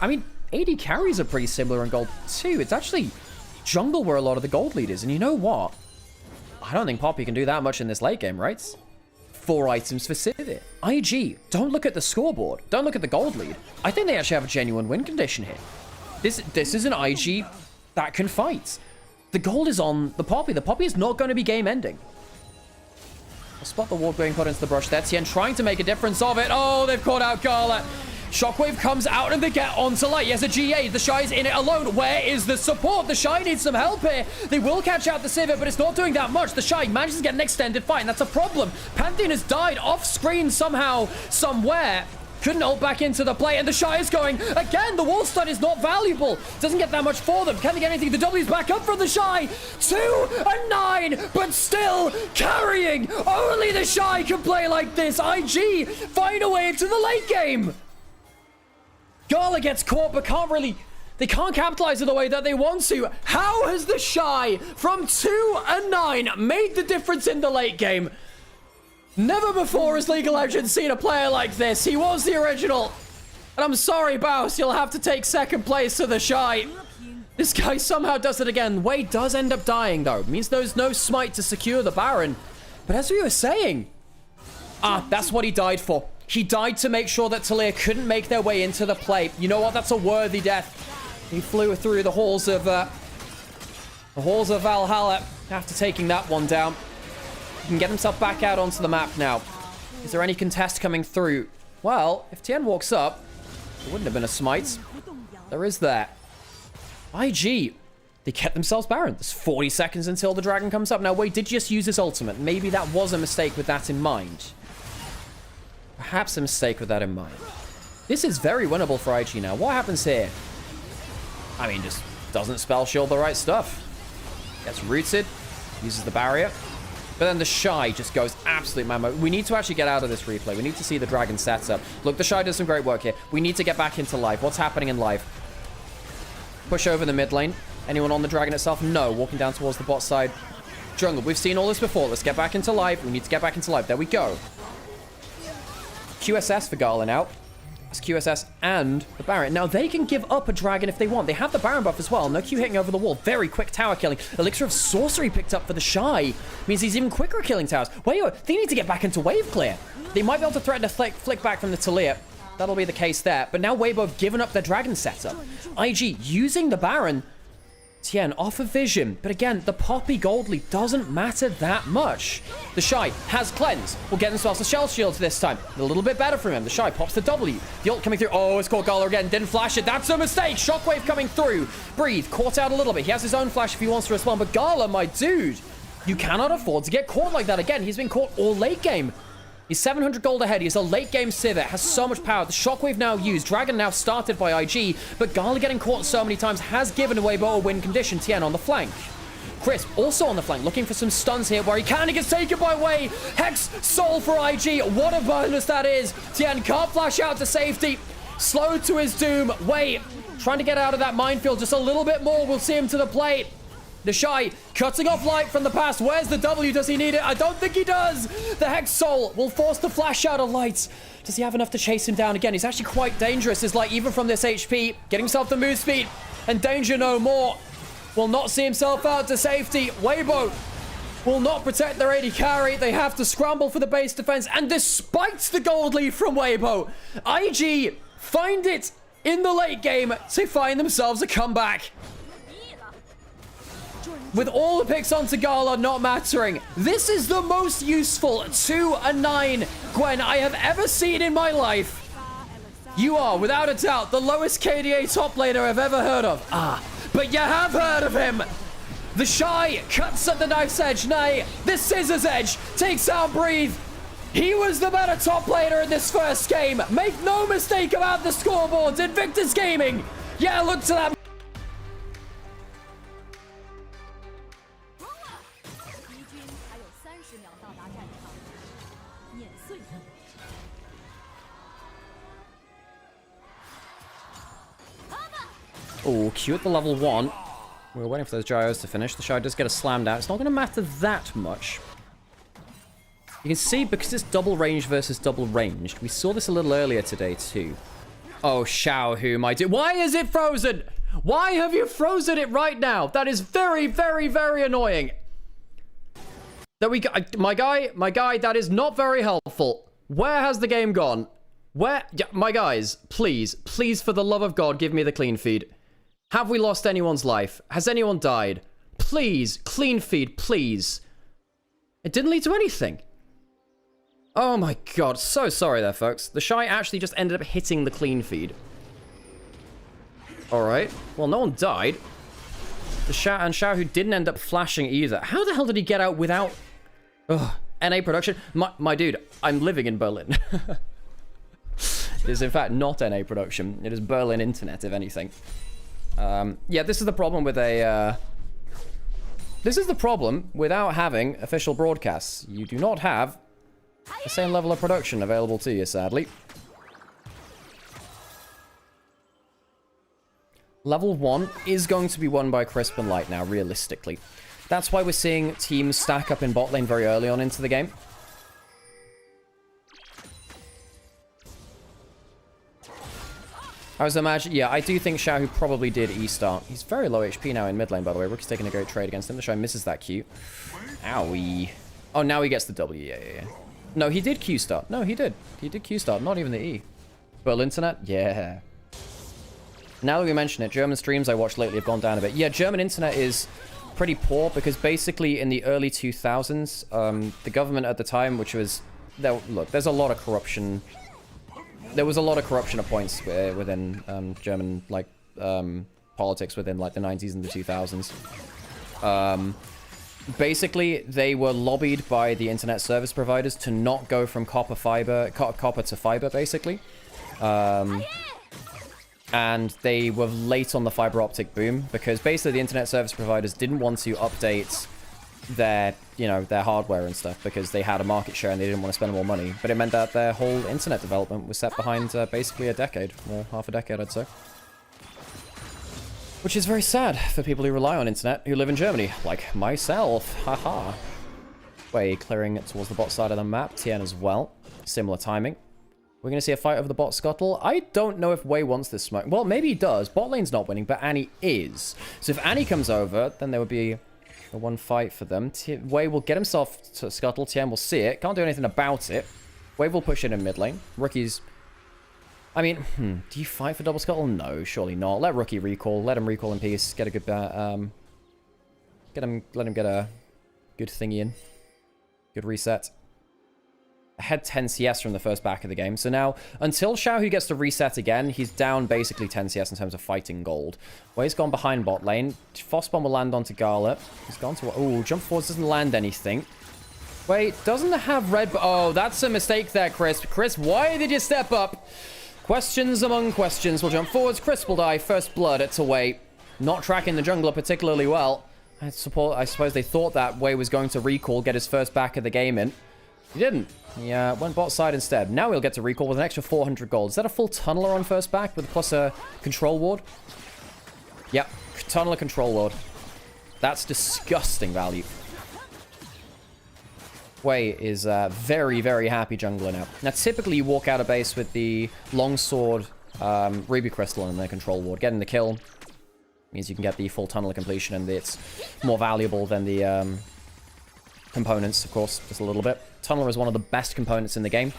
[SPEAKER 1] I mean, AD carries are pretty similar in gold too. It's actually jungle where a lot of the gold lead is. And you know what? I don't think Poppy can do that much in this late game, right? 4 items for Sivir. IG, don't look at the scoreboard. Don't look at the gold lead. I think they actually have a genuine win condition here. This is an IG that can fight. The gold is on the Poppy. The Poppy is not going to be game ending. I'll spot the ward being put into the brush there. Tien trying to make a difference of it. Oh, they've caught out Gala. Shockwave comes out and they get onto Light. He has a GA. The Shy's in it alone. Where is the support? The Shy needs some help here. They will catch out the Sivir, but it's not doing that much. The Shy manages to get an extended fight, and that's a problem. Pantheon has died off screen somehow, somewhere. Couldn't ult back into the play, and the Shy is going. Again, the wall stun is not valuable. Doesn't get that much for them. Can they get anything? The W's back up from the Shy. 2 and 9, but still carrying. Only the Shy can play like this. IG find a way into the late game. Gala gets caught, but they can't capitalize in the way that they want to. How has the Shy from 2 and 9 made the difference in the late game? Never before has League of Legends seen a player like this. He was the original. And I'm sorry, Baus, you'll have to take 2nd place to the Shy. This guy somehow does it again. Wade does end up dying, though. It means there's no smite to secure the Baron. But as we were saying, that's what he died for. He died to make sure that Taliyah couldn't make their way into the play. You know what? That's a worthy death. He flew through the halls of Valhalla after taking that one down. He can get himself back out onto the map now. Is there any contest coming through? Well, if Tien walks up, it wouldn't have been a smite. There is that. IG, they kept themselves Baron. There's 40 seconds until the dragon comes up. Now, Wade did just use his ultimate. Maybe that was a mistake with that in mind. Perhaps a mistake with that in mind. This is very winnable for IG now. What happens here? I mean, just doesn't spell shield the right stuff. Gets rooted. Uses the barrier. But then the Shy just goes absolute mammo. We need to actually get out of this replay. We need to see the dragon set up. Look, the Shy does some great work here. We need to get back into live. What's happening in live? Push over the mid lane. Anyone on the dragon itself? No. Walking down towards the bot side. Jungle. We've seen all this before. Let's get back into live. We need to get back into live. There we go. QSS for Gala now. It's QSS and the Baron. Now, they can give up a dragon if they want. They have the Baron buff as well. No Q hitting over the wall. Very quick tower killing. Elixir of Sorcery picked up for the Shy. Means he's even quicker killing towers. Wait, they need to get back into wave clear. They might be able to threaten to flick back from the Taliyah. That'll be the case there. But now Weibo have given up their dragon setup. IG using the Baron. Tien off of vision. But again, the Poppy gold lead doesn't matter that much. The Shy has cleanse. Will get themselves a shell shield this time. A little bit better from him. The Shy pops the W. The ult coming through. Oh, it's caught Gala again. Didn't flash it. That's a mistake. Shockwave coming through. Breathe. Caught out a little bit. He has his own flash if he wants to respond. But Gala, my dude, you cannot afford to get caught like that again. He's been caught all late game. He's 700 gold ahead. He's a late game civet. Has so much power. The shockwave now used. Dragon now started by IG. But Gala getting caught so many times has given away a win condition. Tien on the flank. Crisp also on the flank, looking for some stuns here where he can. He gets taken by Wei. Hex Soul for IG. What a bonus that is. Tien can't flash out to safety. Slowed to his doom. Wei trying to get out of that minefield just a little bit more. We'll see him to the plate. The Shy cutting off light from the past. Where's the W? Does he need it? I don't think he does. The Hex Soul will force the flash out of light. Does he have enough to chase him down again? He's actually quite dangerous. Is like even from this HP, getting himself the move speed and danger no more. Will not see himself out to safety. Weibo will not protect their AD carry. They have to scramble for the base defense. And despite the gold lead from Weibo, IG find it in the late game to find themselves a comeback. With all the picks onto Gala not mattering, this is the most useful 2-9 Gwen I have ever seen in my life. You are, without a doubt, the lowest KDA top laner I've ever heard of. But you have heard of him. The Shy cuts at the knife's edge. Nay, the scissors edge takes out Breathe. He was the better top laner in this first game. Make no mistake about the scoreboards. Invictus Gaming. Yeah, look to that. Oh, Q at the level 1. We're waiting for those gyros to finish. The Shy does get a slam down. It's not going to matter that much. You can see, because it's double range versus double ranged, we saw this a little earlier today, too. Oh, Xiao, who am I doing? Why is it frozen? Why have you frozen it right now? That is very, very, very annoying. There we go. My guy, that is not very helpful. Where has the game gone? Where? Yeah, my guys, please, please, for the love of God, give me the clean feed. Have we lost anyone's life? Has anyone died? Please, clean feed, please. It didn't lead to anything. Oh my God, so sorry there, folks. The Shy actually just ended up hitting the clean feed. All right, well, no one died. The Xiao who didn't end up flashing either. How the hell did he get out without... Ugh, NA production? My dude, I'm living in Berlin. It is, in fact, not NA production. It is Berlin internet, if anything. Yeah, this is the problem with a... This is the problem without having official broadcasts. You do not have the same level of production available to you, sadly. Level 1 is going to be won by Crisp and Light now, realistically. That's why we're seeing teams stack up in bot lane very early on into the game. I was imagining... Yeah, I do think Xiao probably did E-start. He's very low HP now in mid lane, by the way. Rookie's taking a great trade against him. The Xiao misses that Q. Owie. Oh, now he gets the W. Yeah. No, he did Q-start. No, he did. He did Q-start, not even the E. Berlin internet? Yeah. Now that we mention it, German streams I watched lately have gone down a bit. Yeah, German internet is pretty poor because basically in the early 2000s, the government at the time, which was... Look, there's a lot of corruption... There was a lot of corruption at points within German, like, politics within, like, the 90s and the 2000s. Basically, they were lobbied by the internet service providers to not go from copper to fiber, basically. And they were late on the fiber optic boom because basically the internet service providers didn't want to update their, their hardware and stuff because they had a market share and they didn't want to spend more money. But it meant that their whole internet development was set behind basically a decade, or half a decade, I'd say. Which is very sad for people who rely on internet who live in Germany, like myself. Haha. Way clearing it towards the bot side of the map. Tien as well. Similar timing. We're going to see a fight over the bot scuttle. I don't know if Wei wants this smoke. Well, maybe he does. Bot lane's not winning, but Annie is. So if Annie comes over, then there would be a one fight for them. Wei will get himself to scuttle. Tien will see it. Can't do anything about it. Wei will push it in mid lane. Rookie's... I mean, do you fight for double scuttle? No, surely not. Let Rookie recall. Let him recall in peace. Get a good... let him get a good thingy in. Good reset. Ahead 10 CS from the first back of the game. So now, until Xiaohu gets to reset again, he's down basically 10 CS in terms of fighting gold. Wei's gone behind bot lane. Phosbomb will land onto Gala. He's gone to... Oh, jump forwards doesn't land anything. Wait, doesn't have red... Oh, that's a mistake there, Chris. Chris, why did you step up? Questions among questions. We'll jump forwards. Chris will die. First blood. It's away. Not tracking the jungler particularly well. I suppose they thought that Wei was going to recall, get his first back of the game in. He didn't. He went bot side instead. Now he'll get to recall with an extra 400 gold. Is that a full tunneler on first back with plus a control ward? Yep. Tunneler control ward. That's disgusting value. Wei is very, very happy jungler now. Now, typically you walk out of base with the longsword, ruby crystal, and the control ward. Getting the kill means you can get the full tunneler completion, and it's more valuable than the components, of course, just a little bit. Tunneler is one of the best components in the game.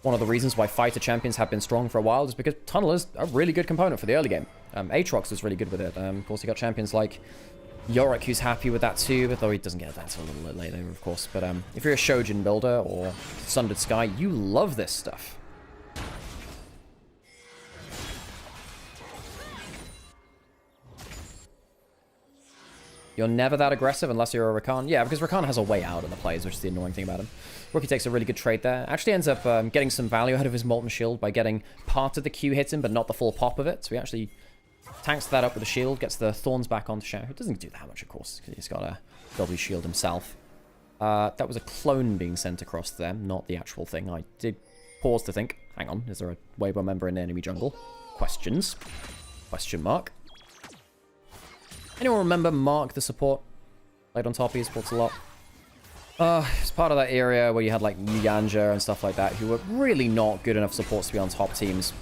[SPEAKER 1] One of the reasons why fighter champions have been strong for a while is because Tunneler's a really good component for the early game. Aatrox is really good with it. Of course, you got champions like Yorick, who's happy with that too, but though he doesn't get that until a little bit later, of course. But if you're a Shojin builder or Sundered Sky, you love this stuff. You're never that aggressive unless you're a Rakan. Yeah, because Rakan has a way out in the plays, which is the annoying thing about him. Rookie takes a really good trade there. Actually ends up getting some value out of his Molten Shield by getting part of the Q hit him, but not the full pop of it. So he actually tanks that up with a shield, gets the Thorns back onto Shao. It doesn't do that much, of course, because he's got a W shield himself. That was a clone being sent across to them, not the actual thing. I did pause to think, hang on, is there a Weibo member in the enemy jungle? Questions. Question mark. Anyone remember Mark, the support? Played on top, he supports a lot. It's part of that area where you had like Yanja and stuff like that, who were really not good enough supports to be on top teams.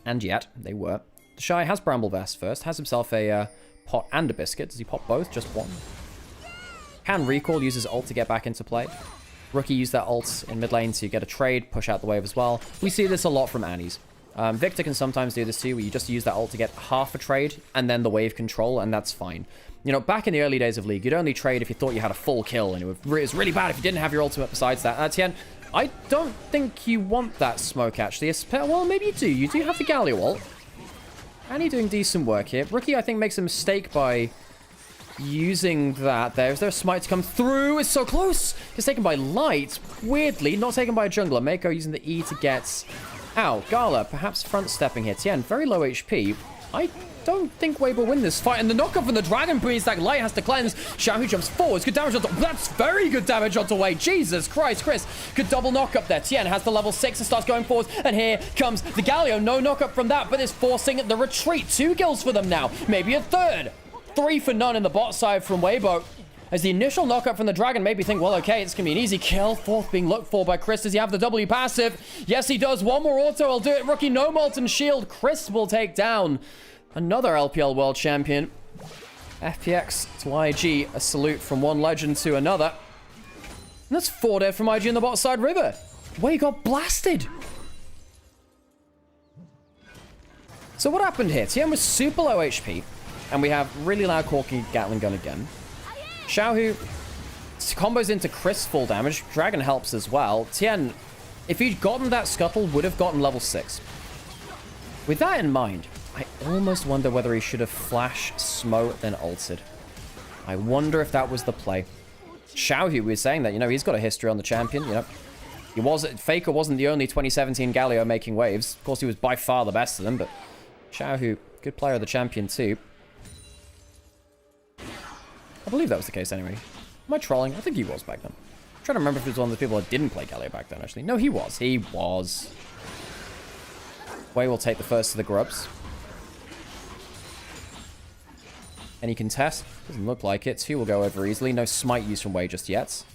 [SPEAKER 1] And yet, they were. The Shy has Bramble Vest first, has himself a pot and a biscuit. Does he pop both? Just one. Can recall, uses ult to get back into play. Rookie used that ult in mid lane to get a trade, push out the wave as well. We see this a lot from Annie's. Victor can sometimes do this too, where you just use that ult to get half a trade and then the wave control, and that's fine. You know, back in the early days of League, you'd only trade if you thought you had a full kill, and it was really bad if you didn't have your ultimate besides that. Tien, I don't think you want that smoke, actually. Well, maybe you do. You do have the Galio ult. Annie doing decent work here. Rookie, I think, makes a mistake by using that there. Is there a smite to come through? It's so close. It's taken by Light. Weirdly, not taken by a jungler. Mako using the E to get... Ow, Gala, perhaps front stepping here. Tien, very low HP. I don't think Wei will win this fight. And the knockup from the Dragon Priest, that Light has to cleanse. Xiaohu jumps forwards. Good damage onto... That's very good damage onto Wei. Jesus Christ, Chris. Good double knockup there. Tien has the level 6 and starts going forwards. And here comes the Galio. No knockup from that, but it's forcing the retreat. 2 kills for them now. Maybe a third. 3 for none in the bot side from Weibo. As the initial knockup from the Dragon made me think, well, okay, it's going to be an easy kill. 4th being looked for by Chris. Does he have the W passive? Yes, he does. One more auto will do it. Rookie, no Molten Shield. Chris will take down another LPL World Champion. FPX to IG. A salute from one legend to another. And that's 4 dead from IG in the bot side river. Wei got blasted. So what happened here? Tien was super low HP. And we have really loud Corky Gatling gun again. Xiaohu combos into Chris full damage. Dragon helps as well. Tien, if he'd gotten that scuttle, would have gotten level 6. With that in mind, I almost wonder whether he should have flash, smote, then ulted. I wonder if that was the play. Xiaohu was saying that, you know, he's got a history on the champion, you know. Faker wasn't the only 2017 Galio making waves. Of course, he was by far the best of them, but Xiaohu, good player of the champion too. I believe that was the case anyway. Am I trolling? I think he was back then. I'm trying to remember if he was one of the people that didn't play Galio back then, actually. No, he was. He was. Wei will take the first of the grubs. Any contest? Doesn't look like it. 2 will go over easily. No smite use from Wei just yet.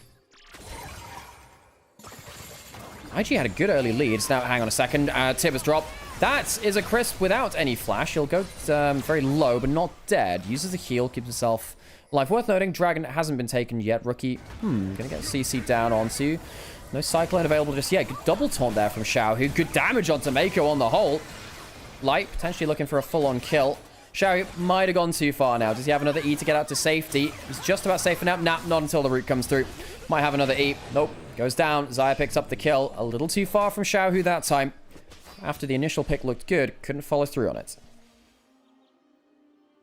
[SPEAKER 1] IG had a good early lead. Now, hang on a second. Tibbers drop. That is a Crisp without any flash. He'll go very low, but not dead. Uses the heal, keeps himself alive. Worth noting, Dragon hasn't been taken yet. Rookie, gonna get CC down onto. No Cyclone available just yet. Good double taunt there from Xiaohu. Good damage onto Mako on the whole. Light, potentially looking for a full-on kill. Xiaohu might have gone too far now. Does he have another E to get out to safety? He's just about safe enough. Nah, not until the root comes through. Might have another E. Nope. Goes down. Xayah picks up the kill. A little too far from Xiaohu that time. After the initial pick looked good, couldn't follow through on it.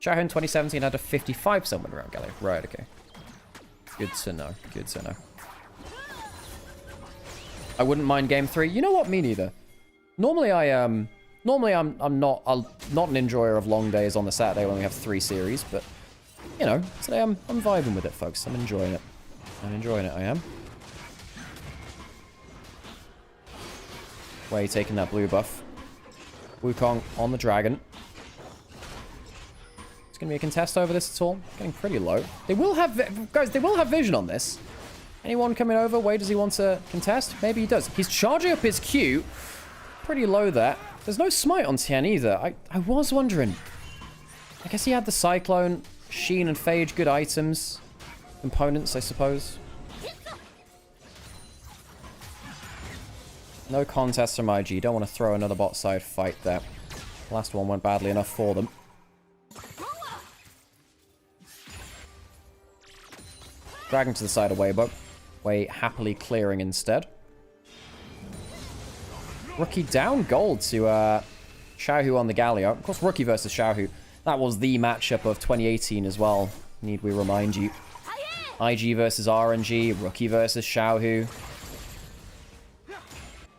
[SPEAKER 1] Xiaohu in 2017 had a 55% win around Galio. Right, okay. Good to know. Good to know. I wouldn't mind game 3. You know what? Me neither. Normally I'm not an enjoyer of long days on the Saturday when we have 3 series, but you know, today I'm vibing with it, folks. I'm enjoying it. I am. Wei taking that blue buff. Wukong on the dragon. It's going to be a contest over this at all. Getting pretty low. They will have... Guys, they will have vision on this. Anyone coming over? Wei, does he want to contest? Maybe he does. He's charging up his Q. Pretty low there. There's no smite on Tian either. I was wondering. I guess he had the Cyclone, Sheen and Phage. Good items. Components, I suppose. No contest from IG. Don't want to throw another bot side fight there. Last one went badly enough for them. Dragging to the side of Weibo. Wei happily clearing instead. Rookie down gold to Xiaohu on the Galio. Of course, Rookie versus Xiaohu. That was the matchup of 2018 as well. Need we remind you. IG versus RNG. Rookie versus Xiaohu.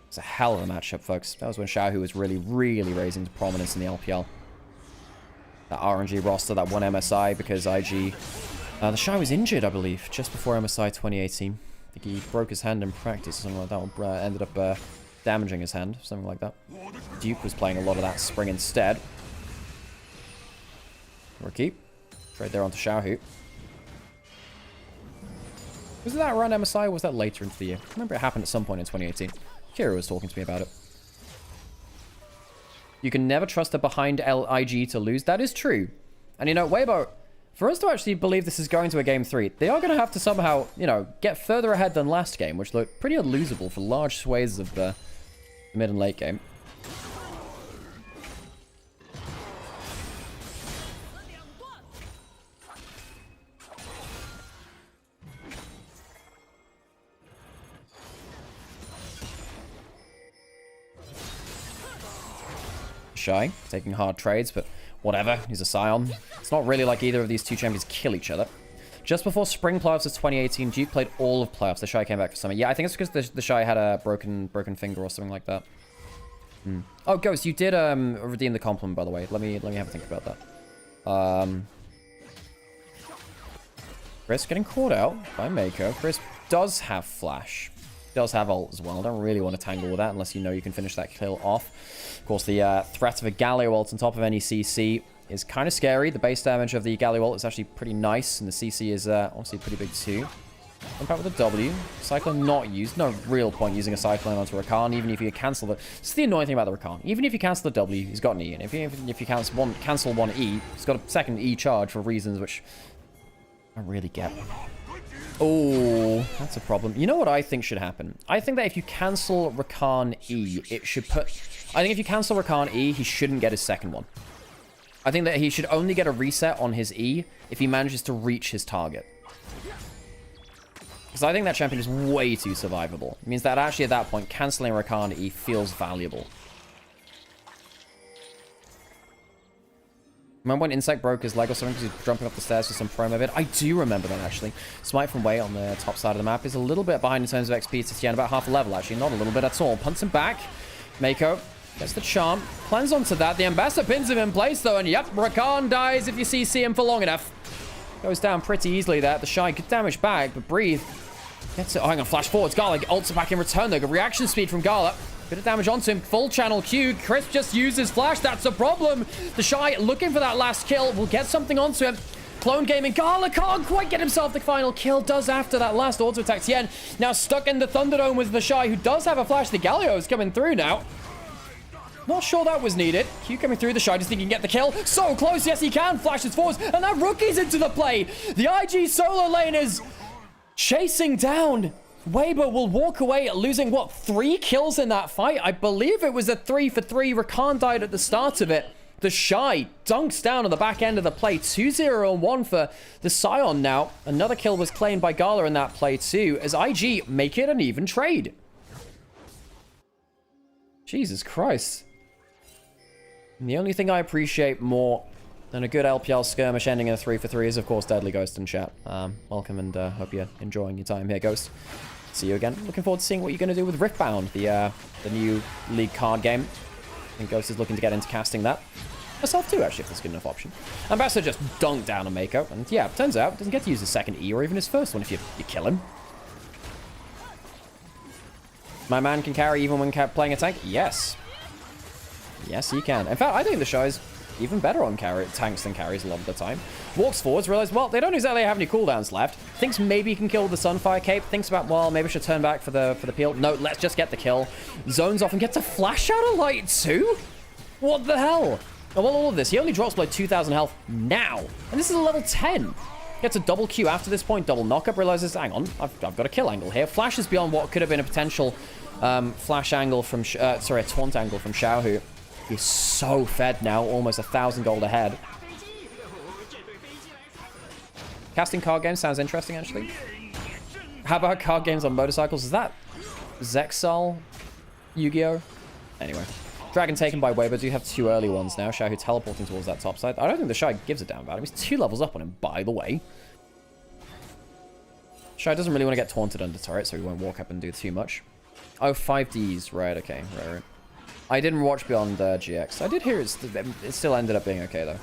[SPEAKER 1] It's a hell of a matchup, folks. That was when Xiaohu was really, really raising to prominence in the LPL. That RNG roster, that one MSI because IG... the Xiao was injured, I believe, just before MSI 2018. I think he broke his hand in practice or something like that. Or, ended up damaging his hand, something like that. Duke was playing a lot of that spring instead. Rookie. Trade there onto Xiaohu. Was it that around MSI or was that later into the year? I remember it happened at some point in 2018. Kira was talking to me about it. You can never trust a behind LIG to lose. That is true. And you know, Weibo, for us to actually believe this is going to a game 3, they are going to have to somehow, you know, get further ahead than last game, which looked pretty unlosable for large swathes of the mid and late game. Shy, taking hard trades, but whatever, he's a Scion. It's not really like either of these two champions kill each other. Just before Spring Playoffs of 2018, Duke played all of playoffs. The Shy came back for summer. Yeah, I think it's because the Shy had a broken finger or something like that. Oh, Ghost, you did redeem the compliment, by the way. Let me have a think about that. Chris getting caught out by Mako. Chris does have flash. Does have ult as well. I don't really want to tangle with that unless you know you can finish that kill off. Of course, the threat of a Galio ult on top of any CC is kind of scary. The base damage of the Galio ult is actually pretty nice, and the CC is obviously pretty big too. Impact with a W. Cyclone not used. No real point using a Cyclone onto Rakan, even if you cancel the... This is the annoying thing about the Rakan. Even if you cancel the W, he's got an E. And if you cancel one E, he's got a second E charge for reasons which I don't really get. Oh, that's a problem. You know what I think should happen? I think that if you cancel Rakan E, it should put... I think if you cancel Rakan E, he shouldn't get his second one. I think that he should only get a reset on his E if he manages to reach his target. Because I think that champion is way too survivable. It means that actually at that point, cancelling Rakan E feels valuable. Remember when Insect broke his leg or something because he was jumping up the stairs for some promo bit? I do remember that, actually. Smite from Wei on the top side of the map is a little bit behind in terms of XP to Tian, about half a level, actually. Not a little bit at all. Punts him back. Mako gets the charm. Plans onto that. The Ambassador pins him in place, though, and yep, Rakan dies if you CC him for long enough. Goes down pretty easily there. The Shy good damage back, but Breathe gets it. Oh, hang on, flash forwards. Gala ults back in return, though. Good reaction speed from Gala. Bit of damage onto him. Full channel Q. Chris just uses flash. That's a problem. The Shy looking for that last kill. Will get something onto him. Clone Gaming. Gala can't quite get himself the final kill. Does after that last auto attack. Tien now stuck in the Thunderdome with the Shy, who does have a flash. The Galio is coming through now. Not sure that was needed. Q coming through. The Shy just think he can get the kill. So close. Yes, he can. Flashes forwards. And that Rookie's into the play. The IG solo lane is chasing down. Weibo will walk away losing, what, 3 kills in that fight? I believe it was a 3-for-3. Rakan died at the start of it. The Shy dunks down on the back end of the play. 2-0-1 for the Scion now. Another kill was claimed by Gala in that play too, as IG make it an even trade. Jesus Christ. And the only thing I appreciate more than a good LPL skirmish ending in a 3-for-3 is, of course, Deadly Ghost in chat. Welcome and hope you're enjoying your time here, Ghost. see you again. Looking forward to seeing what you're going to do with Riftbound, the new League card game. I think Ghost is looking to get into casting that. Myself too, actually, if that's a good enough option. Ambassador just dunked down on Mako, and yeah, turns out doesn't get to use his second E or even his first one if you kill him. My man can carry even when playing a tank? Yes. Yes, he can. In fact, I think the show is even better on tanks than carries a lot of the time. Walks forwards, realizes, well, they don't exactly have any cooldowns left. Thinks maybe he can kill with the Sunfire Cape. Thinks about, well, maybe I should turn back for the peel. No, let's just get the kill. Zones off and gets a flash out of light too? What the hell? Oh, well, all of this. He only drops below 2,000 health now. And this is a level 10. Gets a double Q after this point. Double knockup. Realizes, hang on, I've got a kill angle here. Flashes beyond what could have been a potential flash angle from... a taunt angle from Xiaohu. He's so fed now. Almost 1,000 gold ahead. Casting card games sounds interesting, actually. How about card games on motorcycles? Is that Zexal Yu-Gi-Oh? Anyway. Dragon taken by Weibo. Do you have 2 early ones now? Xiaohu teleporting towards that top side. I don't think the Shy gives a damn about him. He's 2 levels up on him, by the way. Shy doesn't really want to get taunted under turret, so he won't walk up and do too much. Oh, 5Ds. Right, okay. Right. I didn't watch Beyond GX. I did hear it still ended up being okay, though.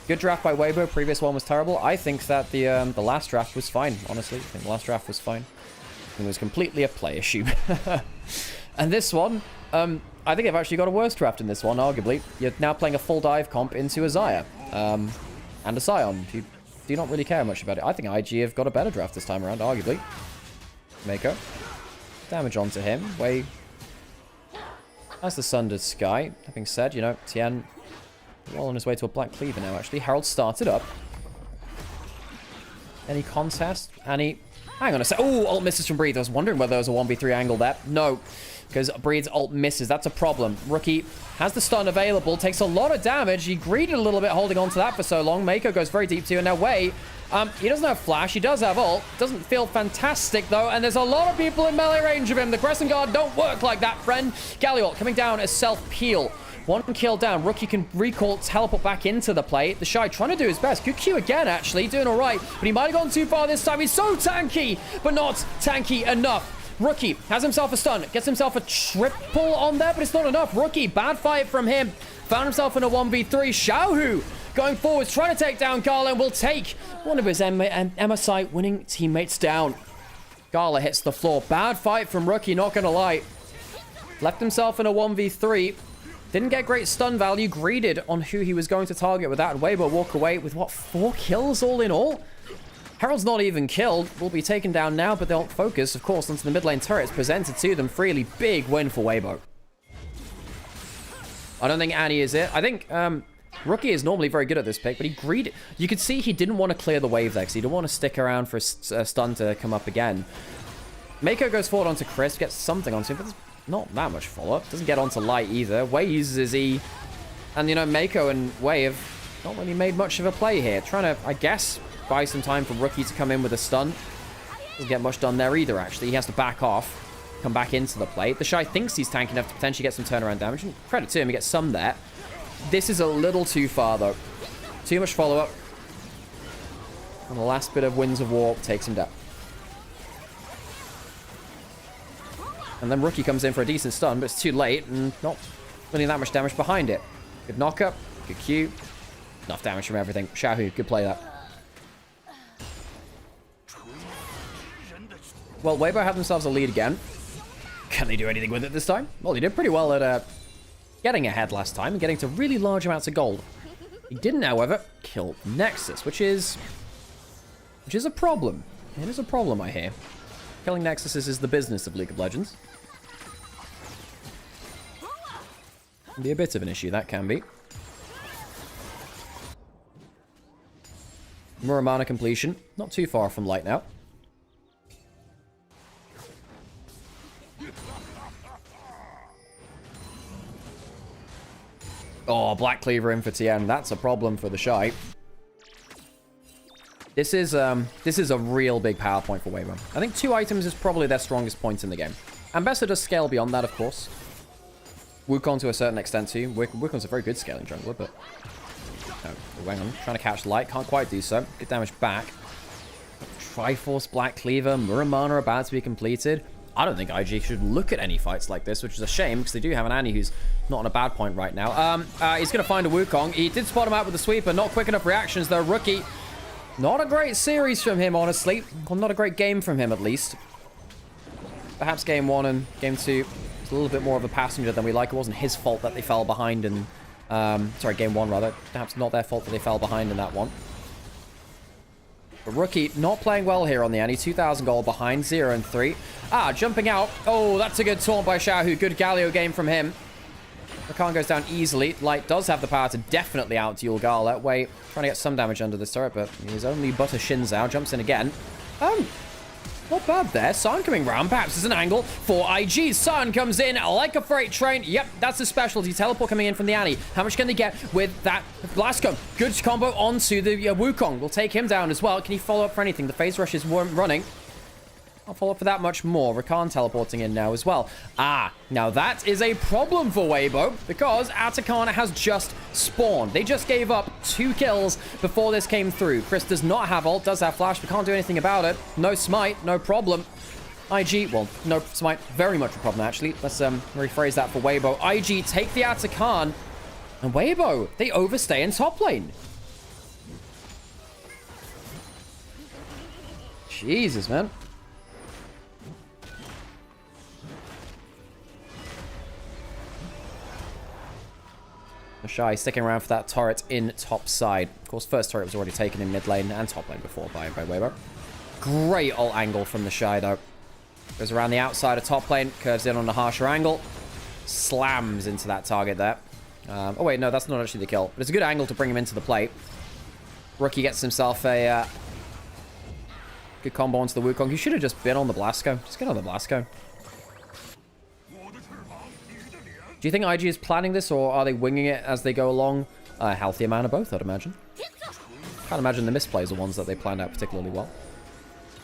[SPEAKER 1] Good draft by Weibo. Previous one was terrible. I think that the last draft was fine, honestly. I think the last draft was fine. It was completely a play issue. And this one, I think they've actually got a worse draft in this one, arguably. You're now playing a full dive comp into a Xayah. And a Scion. You do not really care much about it. I think IG have got a better draft this time around, arguably. Mako. Damage onto him. Wei. As the Sundered Sky. That being said, you know, Tien well on his way to a Black Cleaver now, actually. Herald started up. Any contest? Any... Hang on a sec. Oh, ult misses from Breathe. I was wondering whether there was a 1v3 angle there. No, because Breathe's ult misses. That's a problem. Rookie has the stun available. Takes a lot of damage. He greeted a little bit holding on to that for so long. Mako goes very deep too. And now Wei, he doesn't have flash. He does have ult. Doesn't feel fantastic, though. And there's a lot of people in melee range of him. The Crescent Guard don't work like that, friend. Galliot coming down as self-peel. 1 kill down. Rookie can recall, teleport back into the play. The Shy trying to do his best. Good Q again, actually. Doing all right. But he might have gone too far this time. He's so tanky, but not tanky enough. Rookie has himself a stun. Gets himself a triple on there, but it's not enough. Rookie, bad fight from him. Found himself in a 1v3. Xiaohu going forwards, trying to take down Gala, and will take one of his MSI winning teammates down. Gala hits the floor. Bad fight from Rookie, not going to lie. Left himself in a 1v3. Didn't get great stun value. Greeted on who he was going to target with that. And Weibo walk away with, what, 4 kills all in all? Herald's not even killed. Will be taken down now, but they'll focus, of course, onto the mid lane turrets presented to them freely. Big win for Weibo. I don't think Annie is it. I think Rookie is normally very good at this pick, but he greeted. You could see he didn't want to clear the wave there because he didn't want to stick around for a stun to come up again. Mako goes forward onto Chris, gets something onto him, but there's not that much follow-up. Doesn't get onto Light either. Wei uses his E. And, you know, Mako and Wei have not really made much of a play here. Trying to, I guess, buy some time for Rookie to come in with a stun. Doesn't get much done there either, actually. He has to back off, come back into the play. The Shy thinks he's tanky enough to potentially get some turnaround damage. And credit to him, he gets some there. This is a little too far, though. Too much follow-up. And the last bit of Winds of War takes him down. And then Rookie comes in for a decent stun, but it's too late and not really that much damage behind it. Good knockup, good Q. Enough damage from everything. Xiaohu, good play that. Well, Weibo have themselves a lead again. Can they do anything with it this time? Well, he did pretty well at getting ahead last time and getting to really large amounts of gold. He didn't, however, kill Nexus, which is a problem. It is a problem, I hear. Killing Nexuses is the business of League of Legends. Can be a bit of an issue, that can be. Muramana completion. Not too far from Light now. Oh, Black Cleaver in for Tien. That's a problem for the Shy. This is a real big power point for Weibo. I think 2 items is probably their strongest point in the game. Ambassador does scale beyond that, of course. Wukong to a certain extent too. Wukong's a very good scaling jungler, but... Oh, hang on. Trying to catch Light. Can't quite do so. Good damage back. Triforce Black Cleaver, Muramana about to be completed. I don't think IG should look at any fights like this, which is a shame because they do have an Annie who's not on a bad point right now. He's going to find a Wukong. He did spot him out with the sweeper. Not quick enough reactions though. Rookie. Not a great series from him, honestly. Well, not a great game from him, at least. Perhaps game 1 and game 2 was a little bit more of a passenger than we like. It wasn't his fault that they fell behind in... sorry, game 1, rather. Perhaps not their fault that they fell behind in that one. But Rookie not playing well here on the Annie. 2,000 gold behind, 0 and 3. Jumping out. Oh, that's a good taunt by Xiaohu. Good Galio game from him. Rakan goes down easily. Light does have the power to definitely out-duel Gala. Wait, trying to get some damage under this turret, but he's only but a Shinzao. Jumps in again. Not bad there. San coming round. Perhaps there's an angle for IG. San comes in like a freight train. Yep, that's a specialty. Teleport coming in from the Annie. How much can they get with that Blasco? Good combo onto the Wukong. We'll take him down as well. Can he follow up for anything? The phase rushes weren't running. I'll follow up for that much more. Rakan teleporting in now as well. Now that is a problem for Weibo because Atacana has just spawned. They just gave up 2 kills before this came through. Chris does not have ult, does have flash, but can't do anything about it. No smite, no problem. IG, well, no smite, very much a problem actually. Let's rephrase that for Weibo. IG take the Atakan, and Weibo, they overstay in top lane. Jesus, man. Shy sticking around for that turret in top side. Of course, first turret was already taken in mid lane and top lane before by Weibo. Great ult angle from the Shy, though. Goes around the outside of top lane, curves in on a harsher angle. Slams into that target there. Oh, wait, no, that's not actually the kill. But it's a good angle to bring him into the plate. Rookie gets himself a good combo onto the Wukong. He should have just been on the Blasco. Just get on the Blasco. Do you think IG is planning this, or are they winging it as they go along? A healthy amount of both, I'd imagine. Can't imagine the misplays are ones that they planned out particularly well.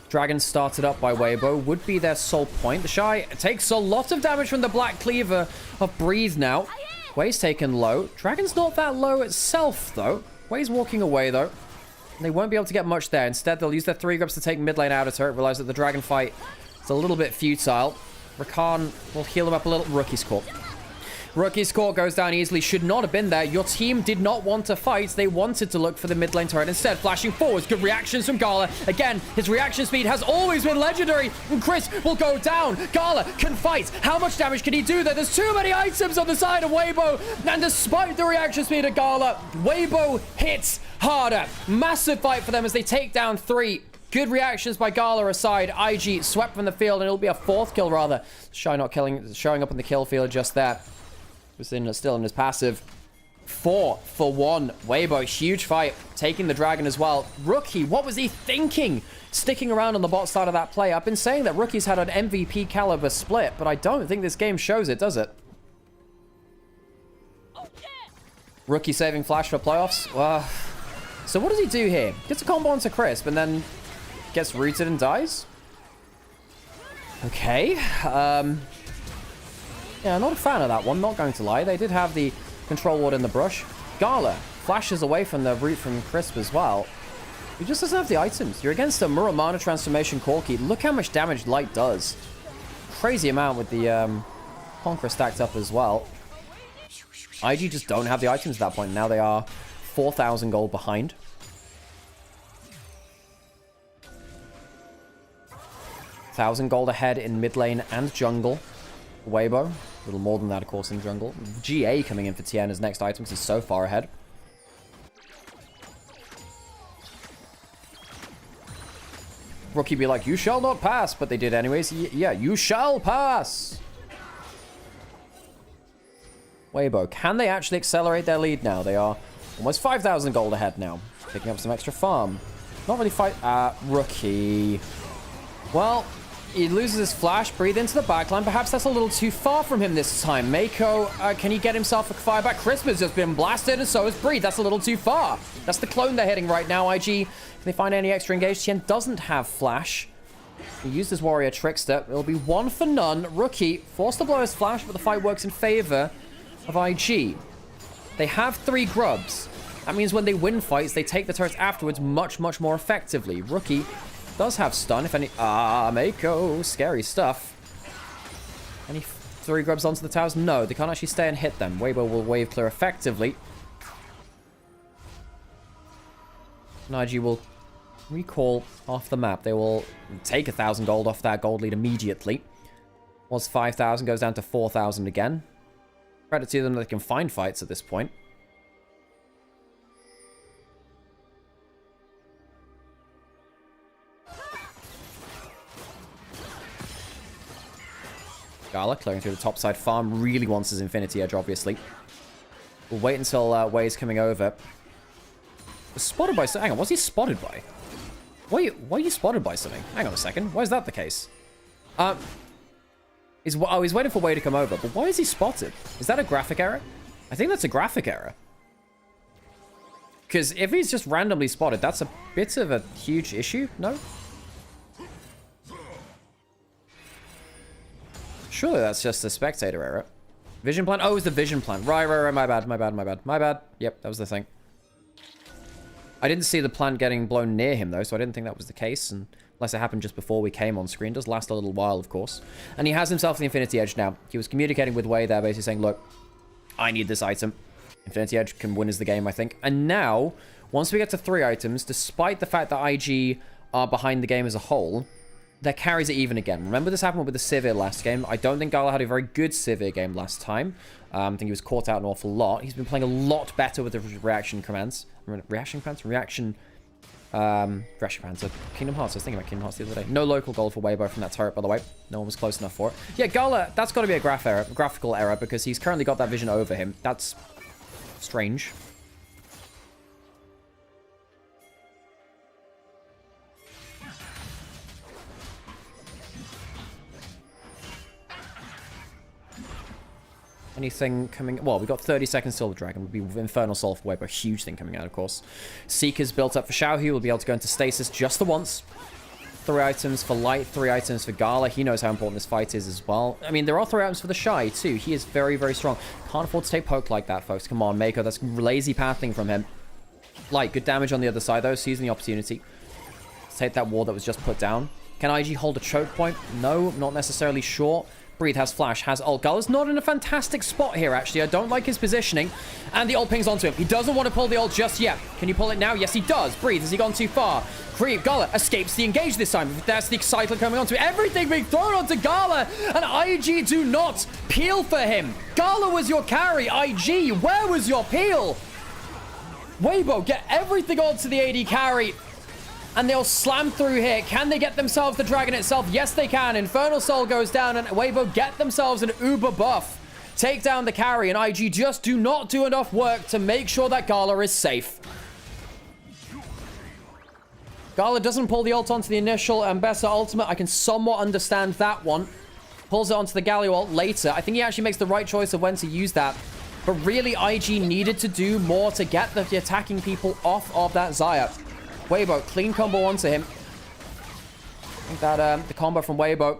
[SPEAKER 1] Dragon started up by Weibo would be their sole point. The Shy takes a lot of damage from the Black Cleaver of Breathe now. Wei's taken low. Dragon's not that low itself, though. Wei's walking away, though. They won't be able to get much there. Instead, they'll use their 3 grubs to take mid lane out of turret. Realize that the Dragon fight is a little bit futile. Rakan will heal them up a little. Rookie's caught. Rookie's court goes down easily. Should not have been there. Your team did not want to fight. They wanted to look for the mid lane turret. Instead, flashing forwards. Good reactions from Gala. Again, his reaction speed has always been legendary. And Chris will go down. Gala can fight. How much damage can he do there? There's too many items on the side of Weibo. And despite the reaction speed of Gala, Weibo hits harder. Massive fight for them as they take down 3. Good reactions by Gala aside. IG swept from the field, and it'll be a 4th kill rather. Shy not killing, showing up on the kill field just there. Still in his passive. 4 for 1. Weibo, huge fight. Taking the Dragon as well. Rookie, what was he thinking? Sticking around on the bot side of that play. I've been saying that Rookie's had an MVP caliber split, but I don't think this game shows it, does it? Rookie saving flash for playoffs? So what does he do here? Gets a combo onto Crisp and then gets rooted and dies? Okay. Yeah, not a fan of that one, not going to lie. They did have the control ward in the brush. Gala flashes away from the root from Crisp as well. He just doesn't have the items. You're against a Muramana transformation Corki. Look how much damage Light does. Crazy amount with the Conqueror stacked up as well. IG just don't have the items at that point. Now they are 4,000 gold behind. $1,000 gold ahead in mid lane and jungle. Weibo, a little more than that, of course, in jungle. GA coming in for Tien as next items. He's so far ahead. Rookie be like, you shall not pass, but they did anyways. Yeah, you shall pass. Weibo, can they actually accelerate their lead now? They are almost 5,000 gold ahead now. Picking up some extra farm. Not really fight. Rookie. Well, he loses his flash, breathe into the backline. Perhaps that's a little too far from him this time. Mako, can he get himself a fire back? Crisp has just been blasted, and so has Breathe. That's a little too far. That's the clone they're hitting right now. IG, can they find any extra engage? Tien doesn't have flash. He used his warrior trickster. It'll be 1 for none. Rookie forced to blow his flash, but the fight works in favor of IG. They have 3 grubs. That means when they win fights, they take the turrets afterwards much, much more effectively. Rookie does have stun, if any. Ah, Mako. Scary stuff. Any 3 grubs onto the towers? No, they can't actually stay and hit them. Weibo will wave clear effectively. IG will recall off the map. They will take 1,000 gold off that gold lead immediately. Was 5,000, goes down to 4,000 again. Credit to them that they can find fights at this point. Gala clearing through the topside farm. Really wants his Infinity Edge, obviously. We'll wait until Wei's coming over. Was spotted by... Hang on, what's he spotted by? Why are you spotted by something? Hang on a second. Why is that the case? He's waiting for Wei to come over, but why is he spotted? Is that a graphic error? I think that's a graphic error. Because if he's just randomly spotted, that's a bit of a huge issue, no? Surely that's just a spectator error. Vision plan? Oh, it was the vision plan. Right, my bad. Yep, that was the thing. I didn't see the plant getting blown near him, though, so I didn't think that was the case, and unless it happened just before we came on screen. It does last a little while, of course. And he has himself the Infinity Edge now. He was communicating with Wei there, basically saying, look, I need this item. Infinity Edge can win us the game, I think. And now, once we get to 3 items, despite the fact that IG are behind the game as a whole, their carries are even again. Remember this happened with the Sivir last game. I don't think Gala had a very good Sivir game last time. I think he was caught out an awful lot. He's been playing a lot better with the reaction commands. Reaction commands? Reaction commands. Kingdom Hearts. I was thinking about Kingdom Hearts the other day. No local gold for Weibo from that turret, by the way. No one was close enough for it. Yeah, Gala, that's got to be a graphical error because he's currently got that vision over him. That's strange. Anything coming... Well, we got 30 seconds Silver Dragon. Would be Infernal Soul for Weibo. Huge thing coming out, of course. Seeker's built up for Xiao. He will be able to go into stasis just the once. 3 items for Light, 3 items for Gala. He knows how important this fight is as well. I mean, there are 3 items for the Shy, too. He is very, very strong. Can't afford to take poke like that, folks. Come on, Mako. That's lazy pathing from him. Light, good damage on the other side, though. Seizing the opportunity. Let's take that ward that was just put down. Can IG hold a choke point? No, not necessarily sure. Breathe has flash, has ult. Gala's not in a fantastic spot here, actually. I don't like his positioning. And the ult pings onto him. He doesn't want to pull the ult just yet. Can you pull it now? Yes, he does. Breathe. Has he gone too far? Creep. Gala escapes the engage this time. That's the cycler coming onto it. Everything being thrown onto Gala. And IG do not peel for him. Gala was your carry. IG, where was your peel? Weibo, get everything onto the AD carry. And they'll slam through here. Can they get themselves the dragon itself? Yes, they can. Infernal Soul goes down, and Weibo get themselves an uber buff. Take down the carry, and IG just do not do enough work to make sure that Gala is safe. Gala doesn't pull the ult onto the initial Ambessa ultimate. I can somewhat understand that one. Pulls it onto the Galio ult later. I think he actually makes the right choice of when to use that. But really, IG needed to do more to get the attacking people off of that Xayah. Weibo, clean combo onto him. I think that the combo from Weibo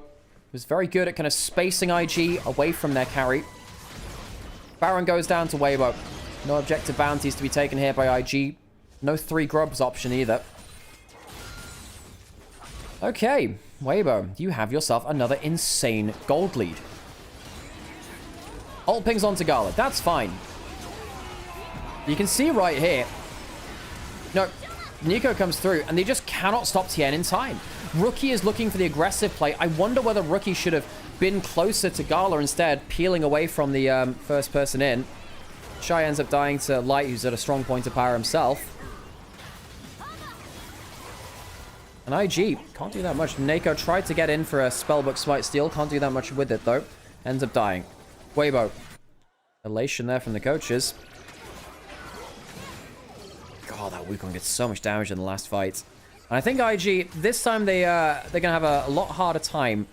[SPEAKER 1] was very good at kind of spacing IG away from their carry. Baron goes down to Weibo. No objective bounties to be taken here by IG. No 3 grubs option either. Okay, Weibo, you have yourself another insane gold lead. Ult pings onto Gala. That's fine. You can see right here. No. Nico comes through, and they just cannot stop Tien in time. Rookie is looking for the aggressive play. I wonder whether Rookie should have been closer to Gala instead, peeling away from the first person in. Shy ends up dying to Light, who's at a strong point of power himself. And IG can't do that much. Nako tried to get in for a Spellbook Smite Steal. Can't do that much with it, though. Ends up dying. Weibo. Elation there from the coaches. God, that Wukong gets so much damage in the last fight. And I think IG, this time they're going to have a lot harder time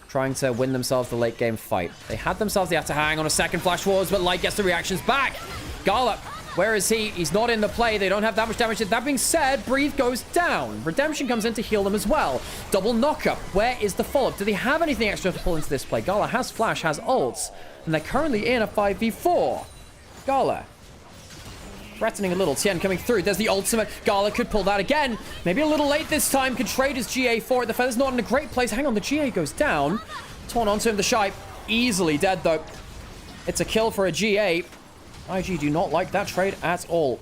[SPEAKER 1] trying to win themselves the late game fight. They had themselves the have to hang on a second Flash Wars, but Light gets the reactions back. Gala, where is he? He's not in the play. They don't have that much damage. That being said, Breathe goes down. Redemption comes in to heal them as well. Double knockup. Where is the follow-up? Do they have anything extra to pull into this play? Gala has Flash, has ults, and they're currently in a 5v4. Gala. threatening a little. Tien coming through. There's the ultimate. Gala could pull that again. Maybe a little late this time. Could trade his GA for it. The feather's not in a great place. Hang on, the GA goes down. Torn onto him. The Shy easily dead, though. It's a kill for a GA. IG do not like that trade at all.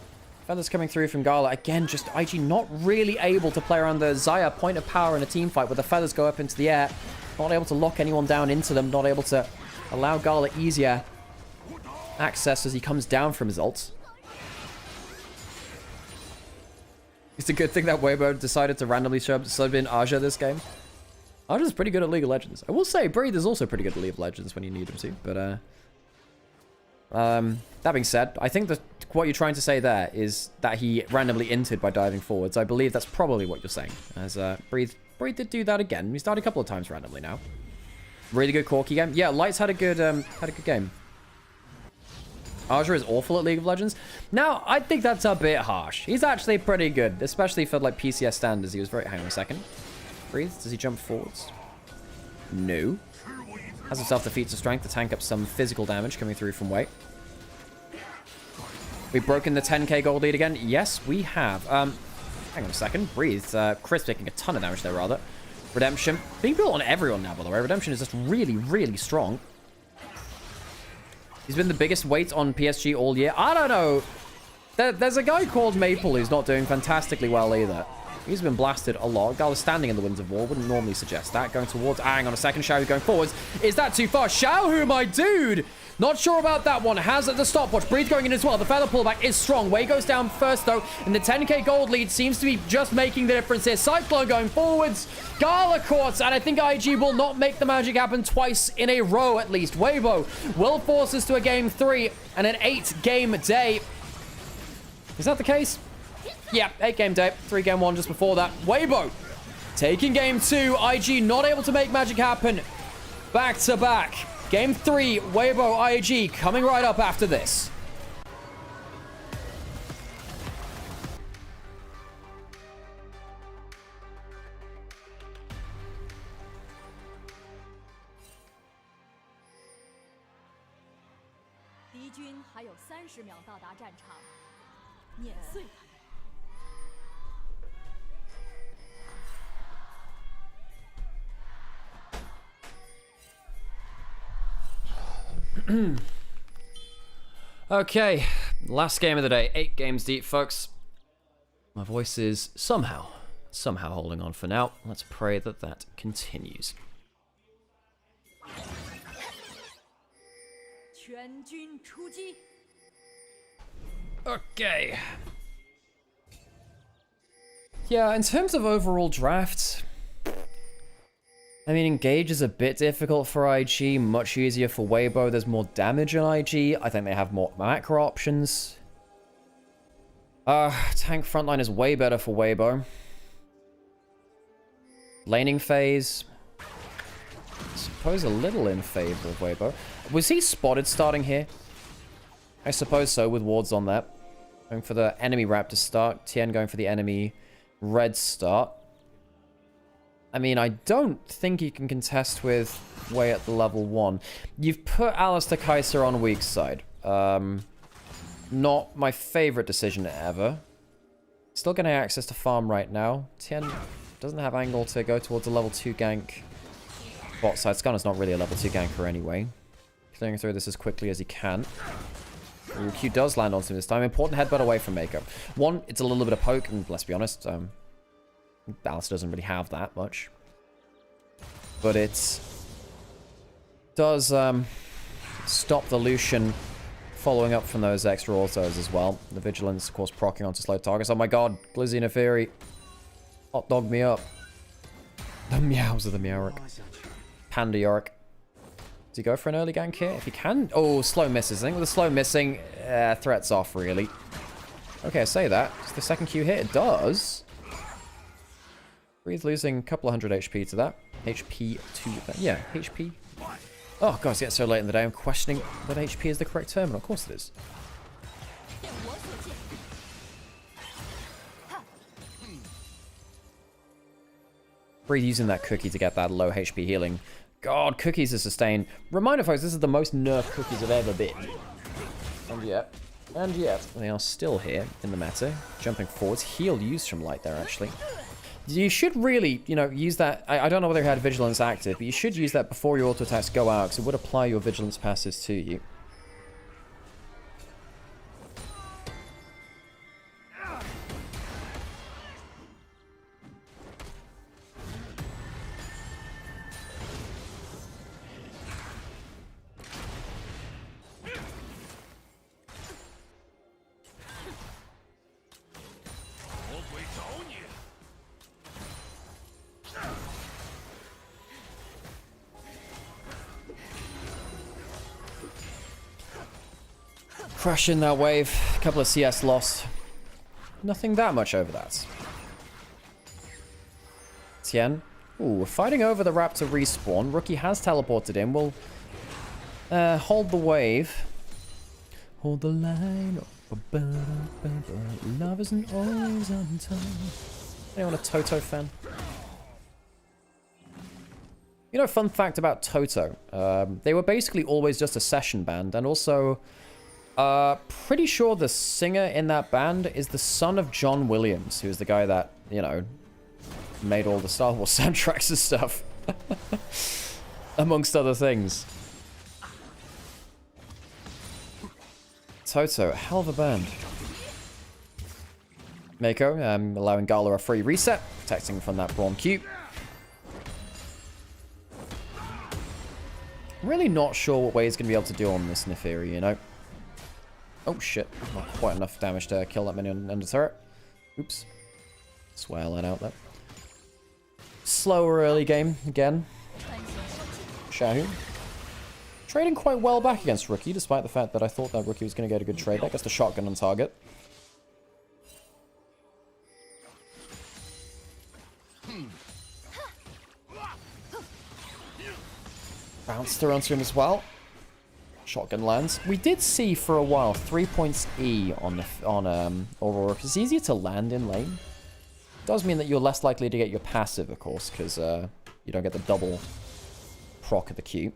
[SPEAKER 1] Feathers coming through from Gala. Again, just IG not really able to play around the Xayah point of power in a team fight where the feathers go up into the air. Not able to lock anyone down into them. Not able to allow Gala easier access as he comes down from his ult. It's a good thing that Weibo decided to randomly sub in Aja this game. Aja's pretty good at League of Legends. I will say, Breathe is also pretty good at League of Legends when you need him to. But, that being said, I think that what you're trying to say there is that he randomly inted by diving forwards. I believe that's probably what you're saying. As Breathe did do that again. He started a couple of times randomly now. Really good Corki game. Yeah, Lights had a good game. Aja is awful at League of Legends. Now, I think that's a bit harsh. He's actually pretty good, especially for like PCS standards. He was very... Hang on a second. Breathe. Does he jump forwards? No. Has himself the feats of strength to tank up some physical damage coming through from Wei. We've broken the 10k gold lead again. Yes, we have. Hang on a second. Breathe. Chris taking a ton of damage there, rather. Redemption. Being built on everyone now, by the way. Redemption is just really, really strong. He's been the biggest weight on PSG all year. I don't know. There's a guy called Maple who's not doing fantastically well either. He's been blasted a lot. Gal is standing in the Winds of War. Wouldn't normally suggest that. Going towards... Hang on a second. Xiao going forwards. Is that too far? Xiao, my dude! Not sure about that one. Has the stopwatch. Breathe going in as well. The feather pullback is strong. Wei goes down first, though. And the 10k gold lead seems to be just making the difference here. Cyclone going forwards. Gala Quartz. And I think IG will not make the magic happen twice in a row, at least. Weibo will force us to a game 3 and an 8-game day. Is that the case? Yeah, 8-game day. 3-game 1 just before that. Weibo taking game 2. IG not able to make magic happen. Back to back. Game 3, Weibo, IG coming right up after this. Okay, last game of the day. 8 games deep, folks. My voice is somehow holding on for now. Let's pray that that continues. Okay. Yeah, in terms of overall drafts, I mean, Engage is a bit difficult for IG, much easier for Weibo. There's more damage in IG. I think they have more macro options. Tank frontline is way better for Weibo. Laning phase, I suppose a little in favor of Weibo. Was he spotted starting here? I suppose so, with wards on that. Going for the enemy Raptor start. Tien going for the enemy red start. I mean, I don't think you can contest with Wei at the level 1. You've put Alistair Kaiser on weak side. Not my favorite decision ever. Still getting access to farm right now. Tien doesn't have angle to go towards a level 2 gank. Bot side. Skarner's not really a level 2 ganker anyway. Clearing through this as quickly as he can. Ooh, Q does land onto him this time. Important headbutt away from Mako. One, it's a little bit of poke, and let's be honest, Alistair doesn't really have that much. But it does stop the Lucian following up from those extra autos as well. The Vigilance, of course, proccing onto slow targets. Oh my god, Glizzy Neferi. Hot dog me up. The meows of the Meowric. Panda Yorick. Does he go for an early gank here? If he can... Oh, slow misses. I think with the slow missing, threat's off, really. Okay, I say that. Does the second Q hit? It does. Breathe losing a couple of hundred HP to that. HP to that. Yeah, HP. Oh, God, it's getting so late in the day. I'm questioning whether HP is the correct term. And of course it is. Breathe using that cookie to get that low HP healing. God, cookies are sustained. Reminder, folks, this is the most nerfed cookies have ever been. And yeah, And yet, they are still here in the meta. Jumping forwards. Heal used from Light there, actually. You should really, you know, use that. I don't know whether you had Vigilance active, but you should use that before your auto attacks go out, because it would apply your Vigilance passes to you. Crushing that wave. A couple of CS lost. Nothing that much over that. Tien. Ooh, we're fighting over the Raptor respawn. Rookie has teleported in. We'll hold the wave. Hold the line. Love isn't always on time. Anyone a Toto fan? You know, fun fact about Toto. They were basically always just a session band, and also... pretty sure the singer in that band is the son of John Williams, who's the guy that, you know, made all the Star Wars soundtracks and stuff. Amongst other things. Toto, hell of a band. Mako, allowing Gala a free reset, protecting from that Braum Q. Really not sure what way he's going to be able to do on this Neferi, you know. Oh shit, not quite enough damage to kill that minion under turret. Oops. Swell that out there. Slower early game again. Shahu. Trading quite well back against Rookie, despite the fact that I thought that Rookie was going to get a good trade. That gets the shotgun on target. Bounced her onto him as well. Shotgun lands. We did see for a while 3 points E on Aurora. It's easier to land in lane. Does mean that you're less likely to get your passive, of course, because you don't get the double proc of the Q.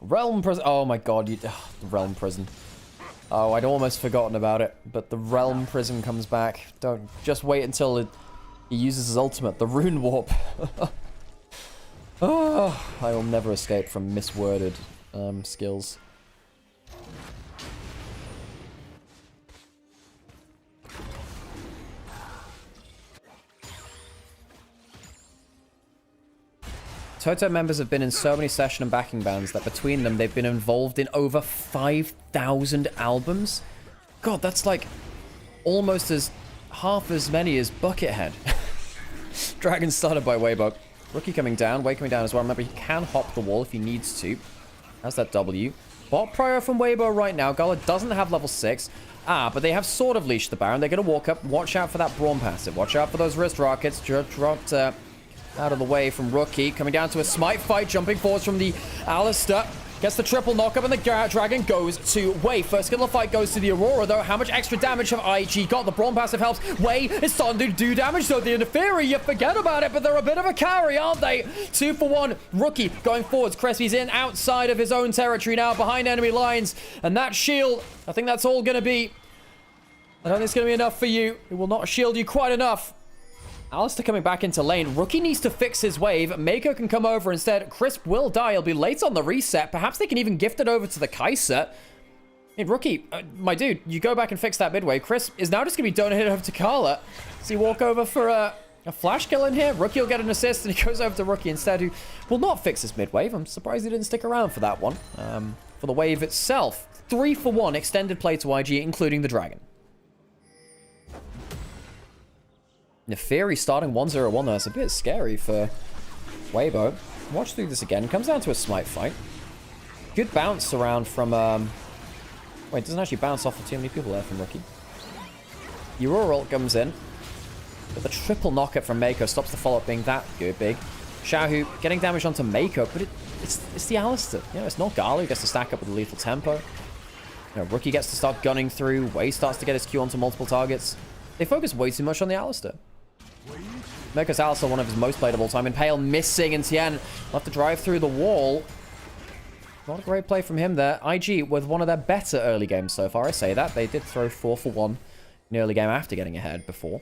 [SPEAKER 1] Realm Prison. Oh my god, the Realm Prison. Oh, I'd almost forgotten about it, but the Realm Prism comes back. Don't just wait until he uses his ultimate, the Rune Warp. Oh, I will never escape from misworded skills. Toto members have been in so many session and backing bands that between them they've been involved in over 5,000 albums. God, that's like almost half as many as Buckethead. Dragon started by Weibo. Rookie coming down, Wei coming down as well. Remember, he can hop the wall if he needs to. How's that W? Bot prior from Weibo right now. Gala doesn't have level 6. But they have sort of leashed the Baron. They're going to walk up. Watch out for that Braum passive. Watch out for those wrist rockets. Dropped out of the way from Rookie. Coming down to a smite fight. Jumping forwards from the Alistair. Gets the triple knockup and the Dragon goes to Wei. First skill of the fight goes to the Aurora though. How much extra damage have IG got? The Braum passive helps. Wei is starting to do damage though. The Neferi, you forget about it, but they're a bit of a carry, aren't they? 2 for 1. Rookie going forwards. Cressy's in outside of his own territory now behind enemy lines. And that shield, I think that's all going to be... I don't think it's going to be enough for you. It will not shield you quite enough. Alistair coming back into lane. Rookie needs to fix his wave. Mako can come over instead. Crisp will die. He'll be late on the reset. Perhaps they can even gift it over to the Kai'Sa. Hey, Rookie, my dude, you go back and fix that mid wave. Crisp is now just going to be donated over to Carla. Does he walk over for a flash kill in here? Rookie will get an assist, and he goes over to Rookie instead, who will not fix his mid wave. I'm surprised he didn't stick around for that one. For the wave itself, 3 for 1 extended play to IG, including the Dragon. Neferi starting 1-0-1 though. That's a bit scary for Weibo. Watch through this again. Comes down to a smite fight. Good bounce around from... Wait, it doesn't actually bounce off of too many people there from Rookie. Aurora ult comes in. But the triple knockup from Mako stops the follow-up being that good, big. Shahu getting damage onto Mako, but it's the Alistair. You know, it's not Gala who gets to stack up with the lethal tempo. You know, Rookie gets to start gunning through. Wei starts to get his Q onto multiple targets. They focus way too much on the Alistair. Mirko's also one of his most played of all time. Impale missing, and Tien will have to drive through the wall. Not a great play from him there. IG with one of their better early games so far, I say that. They did throw 4 for 1 in the early game after getting ahead before.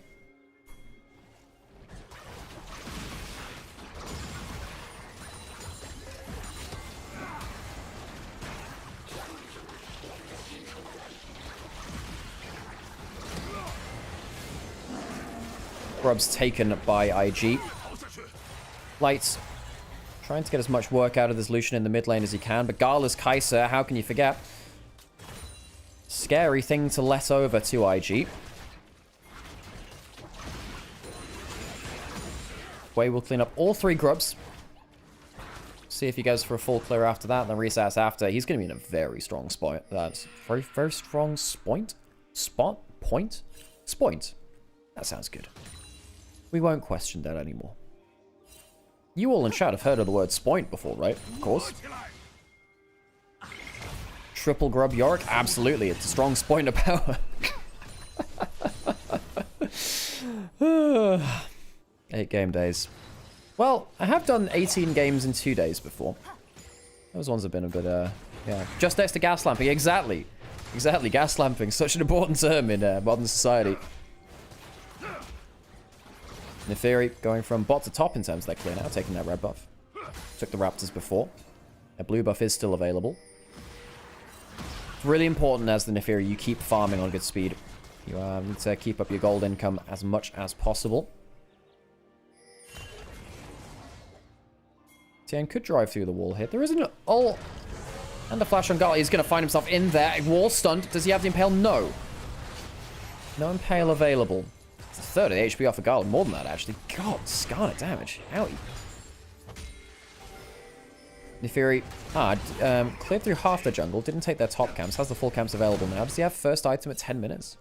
[SPEAKER 1] Grub's taken by IG. Lights trying to get as much work out of this Lucian in the mid lane as he can, but Gala's Kai'Sa, how can you forget? Scary thing to let over to IG. Wei will clean up all 3 grubs. See if he goes for a full clear after that, and then resets after. He's going to be in a very strong spot. That's very, very strong point. That sounds good. We won't question that anymore. You all in chat have heard of the word spoint before, right? Of course. Triple grub Yorick? Absolutely. It's a strong spoint of power. 8 game days. Well, I have done 18 games in 2 days before. Those ones have been a bit, yeah. Just next to gas lamping. Exactly. Exactly. Gas lamping. Such an important term in modern society. Neferi going from bot to top in terms of their clear now, taking that red buff. Took the Raptors before. A blue buff is still available. It's really important as the Neferi you keep farming on good speed. You need to keep up your gold income as much as possible. Tien could drive through the wall here. There is an ult and a flash on Gala. He's going to find himself in there. Wall stunned. Does he have the Impale? No. No Impale available. It's a third of the HP off of Gala. More than that, actually. God, Scarlet damage. Owie. Neferi cleared through half the jungle. Didn't take their top camps. Has the full camps available now. Does he have first item at 10 minutes?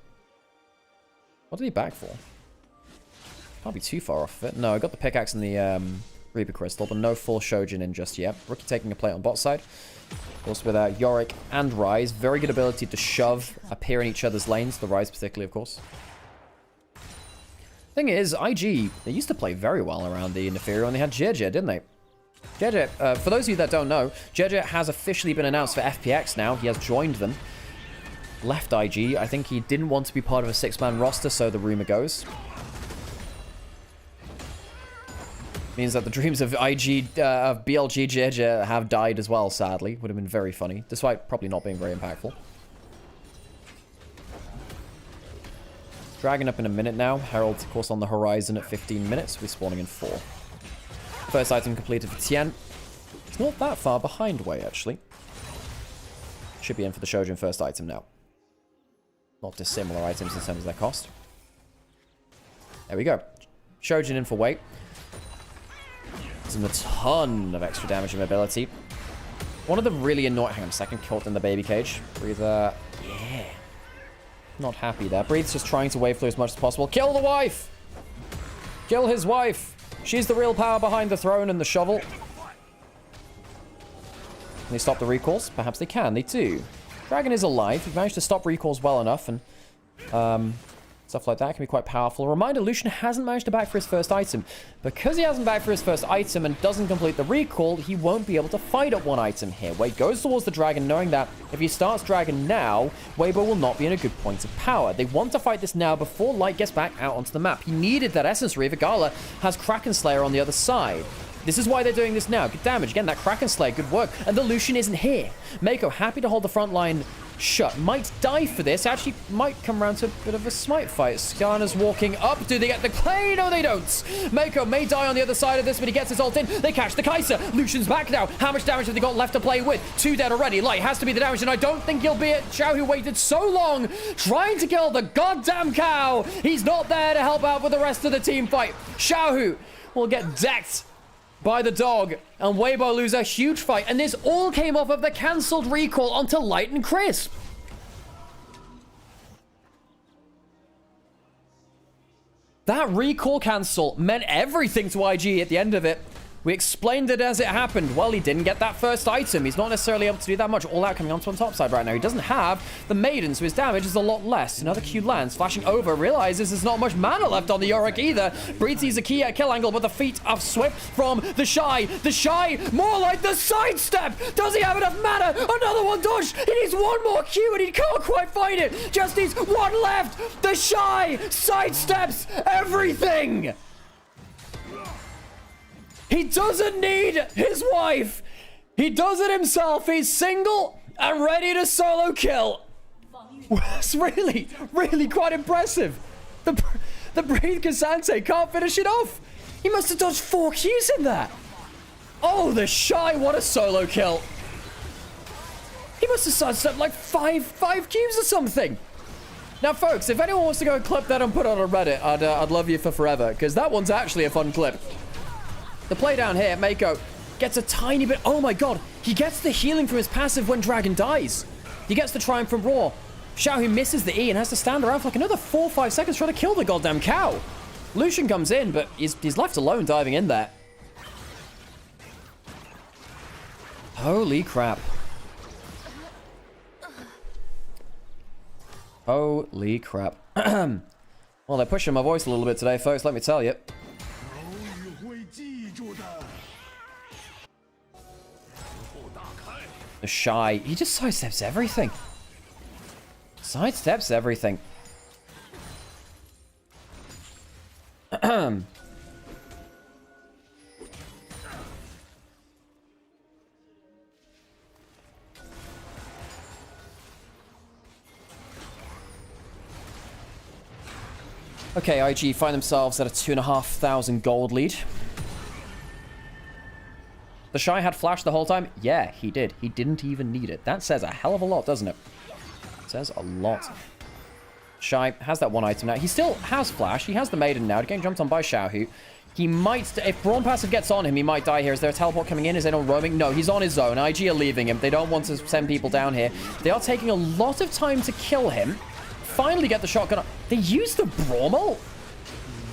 [SPEAKER 1] What did he back for? Can't be too far off of it. No, I got the pickaxe and the Reaper Crystal, but no full Shojin in just yet. Rookie taking a plate on bot side. Also with Yorick and Ryze. Very good ability to shove, appear in each other's lanes. The Ryze particularly, of course. Thing is, IG, they used to play very well around the Neferi when they had Jeje, didn't they? Jeje, for those of you that don't know, Jeje has officially been announced for FPX now. He has joined them. Left IG. I think he didn't want to be part of a 6-man roster, so the rumor goes. Means that the dreams of IG, of BLG Jeje have died as well, sadly. Would have been very funny, despite probably not being very impactful. Dragon up in a minute now. Herald, of course, on the horizon at 15 minutes. We're spawning in 4. First item completed for Tien. It's not that far behind Wei, actually. Should be in for the Shojin first item now. Not dissimilar items in terms of their cost. There we go. Shojin in for Wei. There's a ton of extra damage and mobility. One of the really annoying... Hang on a second. Caught in the baby cage. Breather. Yeah. Not happy there. Breather's just trying to wave through as much as possible. Kill the wife! Kill his wife! She's the real power behind the throne and the shovel. Can they stop the recalls? Perhaps they can. They do. Dragon is alive. We've managed to stop recalls well enough, and stuff like that can be quite powerful. A reminder, Lucian hasn't managed to back for his first item. Because he hasn't backed for his first item and doesn't complete the recall, he won't be able to fight at one item here. Wei goes towards the dragon, knowing that if he starts dragon now, Weibo will not be in a good point of power. They want to fight this now before Light gets back out onto the map. He needed that Essence Reaver. Gala has Kraken Slayer on the other side. This is why they're doing this now. Good damage. Again, that Kraken Slayer, good work. And the Lucian isn't here. Mako happy to hold the front line shut. Might die for this. Actually, might come around to a bit of a smite fight. Skarner's walking up. Do they get the play? No, they don't. Mako may die on the other side of this, but he gets his ult in. They catch the Kai'Sa. Lucian's back now. How much damage have they got left to play with? 2 dead already. Light has to be the damage, and I don't think he'll be it. Xiao, who waited so long, trying to kill the goddamn cow. He's not there to help out with the rest of the team fight. Xiao will get decked by the dog, and Weibo lose a huge fight, and this all came off of the cancelled recall onto Light and Crisp. That recall cancel meant everything to IG at the end of it. We explained it as it happened. Well, he didn't get that first item. He's not necessarily able to do that much. All out coming onto on top side right now. He doesn't have the Maiden, so his damage is a lot less. Another Q lands, flashing over, realizes there's not much mana left on the Yorick either. Breed sees a key at kill angle, but the feet are swift from the Shy. The Shy, more like the sidestep. Does he have enough mana? Another one dodged. He needs one more Q and he can't quite find it. Just needs one left. The Shy sidesteps everything. He doesn't need his wife. He does it himself. He's single and ready to solo kill. It's really, really quite impressive. The Breathe Cassante can't finish it off. He must have dodged 4 Qs in that. Oh, the Shy, what a solo kill. He must have sidestepped like five Qs or something. Now, folks, if anyone wants to go and clip that and put it on Reddit, I'd love you for forever, because that one's actually a fun clip. The play down here, Mako gets a tiny bit. Oh my god, he gets the healing from his passive when Dragon dies. He gets the Triumph from Raw. Xiaohu misses the E and has to stand around for like another 4 or 5 seconds trying to kill the goddamn cow. Lucian comes in, but he's left alone diving in there. Holy crap. Holy crap. Well, they're pushing my voice a little bit today, folks, let me tell you. The Shy, he just sidesteps everything. Sidesteps everything. Okay, IG find themselves at a 2,500 gold lead. The Shy had flash the whole time? Yeah, he did. He didn't even need it. That says a hell of a lot, doesn't it? It says a lot. Shy has that one item now. He still has flash. He has the Maiden now. Getting jumped on by Xiaohu. He might... If Brawn passive gets on him, he might die here. Is there a teleport coming in? Is anyone roaming? No, he's on his own. IG are leaving him. They don't want to send people down here. They are taking a lot of time to kill him. Finally get the shotgun. They use the Bromal?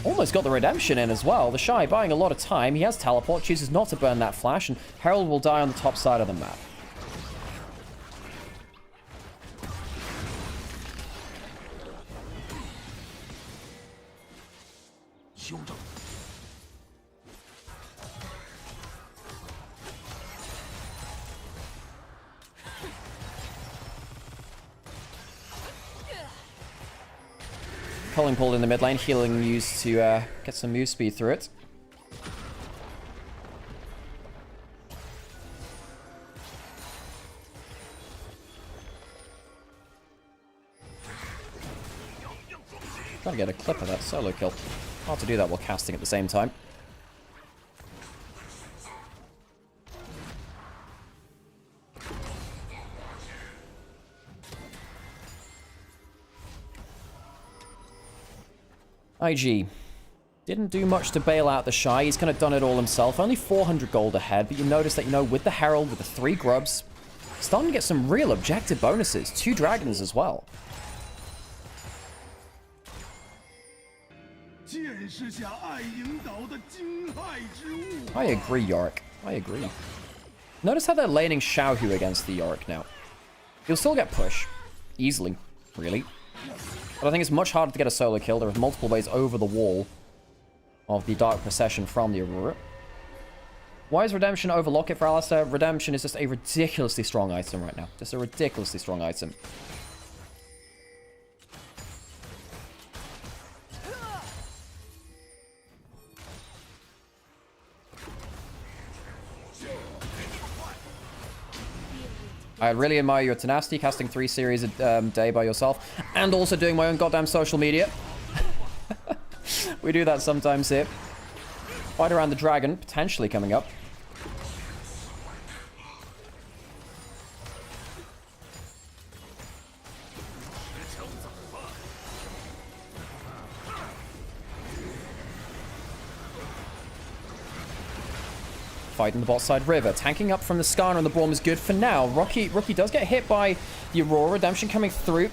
[SPEAKER 1] Almost got the redemption in as well. The Shy buying a lot of time. He has teleport, chooses not to burn that flash, and Herald will die on the top side of the map. Culling pulled in the mid lane, healing used to get some move speed through it. Trying to get a clip of that solo kill. Hard to do that while casting at the same time. IG didn't do much to bail out the Shy. He's kind of done it all himself. Only 400 gold ahead, but you notice that, you know, with the Herald, with the 3 grubs, starting to get some real objective bonuses. 2 dragons as well. I agree, Yorick. I agree. Notice how they're laning Xiaohu against the Yorick now. He'll still get push. Easily, really. But I think it's much harder to get a solo kill. There are multiple ways over the wall of the Dark Procession from the Aurora. Why is Redemption over Locket for Alistair? Redemption is just a ridiculously strong item right now. Just a ridiculously strong item. I really admire your tenacity, casting 3 series a day by yourself, and also doing my own goddamn social media. We do that sometimes here. Fight around the dragon, potentially coming up. Fighting the bot side river. Tanking up from the Skarner and the Braum is good for now. Rookie does get hit by the Aurora. Redemption coming through.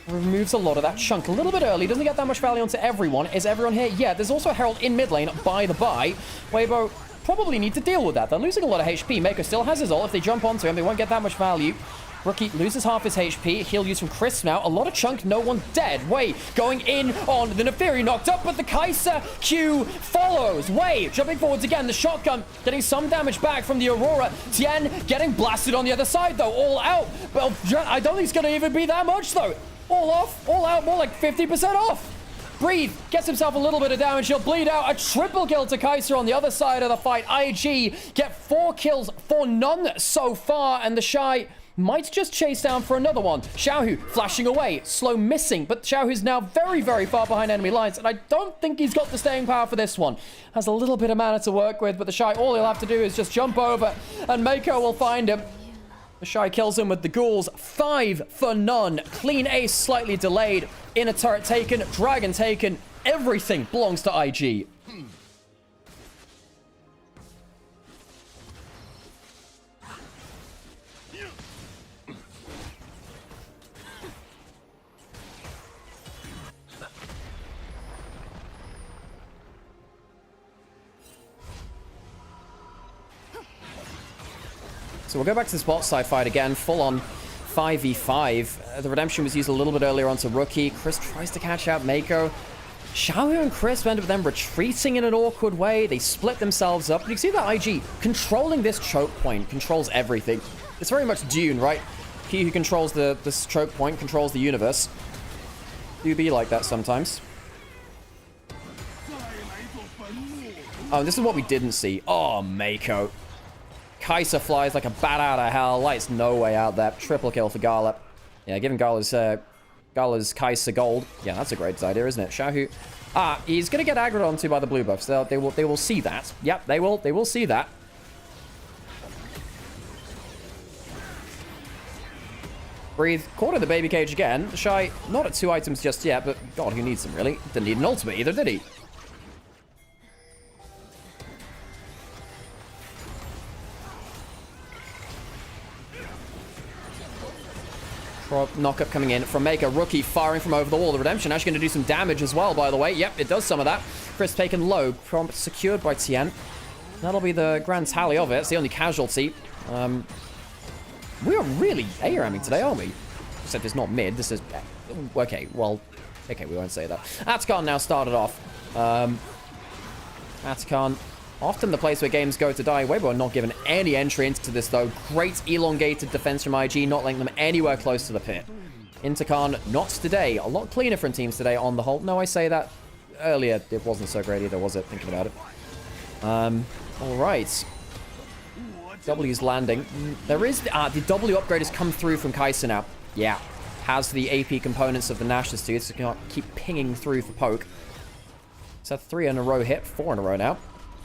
[SPEAKER 1] Removes a lot of that chunk a little bit early. Doesn't get that much value onto everyone. Is everyone here? Yeah, there's also a Herald in mid lane by the by. Weibo probably need to deal with that. They're losing a lot of HP. Mako still has his ult. If they jump onto him, they won't get that much value. Rookie loses half his HP. Heal use from Chris now. A lot of chunk, no one dead. Wei going in on the Neferi, knocked up, but the Kai'Sa Q follows. Wei jumping forwards again. The shotgun getting some damage back from the Aurora. Tien getting blasted on the other side, though. All out. Well, I don't think it's going to even be that much, though. All off, all out, more like 50% off. Breathe, gets himself a little bit of damage. He'll bleed out. A triple kill to Kai'Sa on the other side of the fight. IG get 4 kills for none so far, and the Shy might just chase down for another one. Xiaohu flashing away, slow missing, but Xiaohu's now very, very far behind enemy lines, and I don't think he's got the staying power for this one. Has a little bit of mana to work with, but the Shy, all he'll have to do is just jump over, and Mako will find him. The Shy kills him with the ghouls. 5 for none. Clean ace, slightly delayed. Inner turret taken, dragon taken. Everything belongs to IG. So we'll go back to the spot side fight again, full on 5v5. The redemption was used a little bit earlier onto Rookie. Chris tries to catch out Mako. Xiaohu and Chris end up them retreating in an awkward way. They split themselves up. You can see that IG controlling this choke point, controls everything. It's very much Dune, right? He who controls this choke point controls the universe. Do be like that sometimes. Oh, this is what we didn't see. Oh, Mako. Kai'Sa flies like a bat out of hell. Lights no way out there. Triple kill for Gala. Yeah, giving Gala's Kai'Sa gold. Yeah, that's a great idea, isn't it? Xiaohu. He's going to get aggroed onto by the blue buffs. They will see that. Yep, they will see that. Breathe. Caught in the baby cage again. Shy, not at 2 items just yet, but God, who needs them, really? Didn't need an ultimate either, did he? Knockup coming in from Mako. Rookie firing from over the wall. The redemption actually going to do some damage as well, by the way. Yep, it does some of that. Chris taken low. Prompt secured by Tien. That'll be the grand tally of it. It's the only casualty. We are really ARAMing today, aren't we? Except it's not mid. This is... Okay, well... Okay, we won't say that. Atacon now started off. Atacon... Often the place where games go to die. Weibo are not given any entry into this, though. Great elongated defense from IG, not letting them anywhere close to the pit. Intercon, not today. A lot cleaner from teams today on the whole. No, I say that earlier. It wasn't so great either, was it? Thinking about it. All right. W's landing. There is... the W upgrade has come through from Kai'Sa now. Yeah. Has the AP components of the Nash's too, so you can keep pinging through for poke. So 3 in a row hit. 4 in a row now.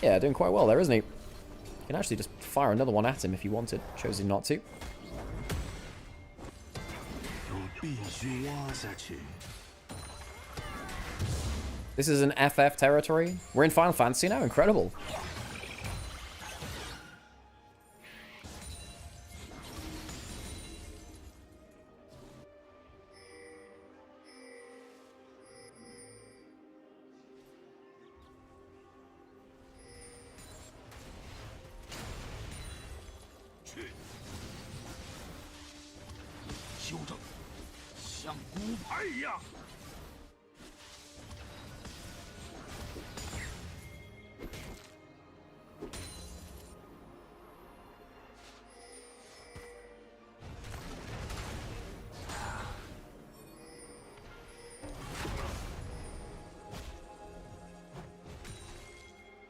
[SPEAKER 1] Yeah, doing quite well there, isn't he? You can actually just fire another one at him if you wanted. Chose him not to. This is an FF territory. We're in Final Fantasy now. Incredible.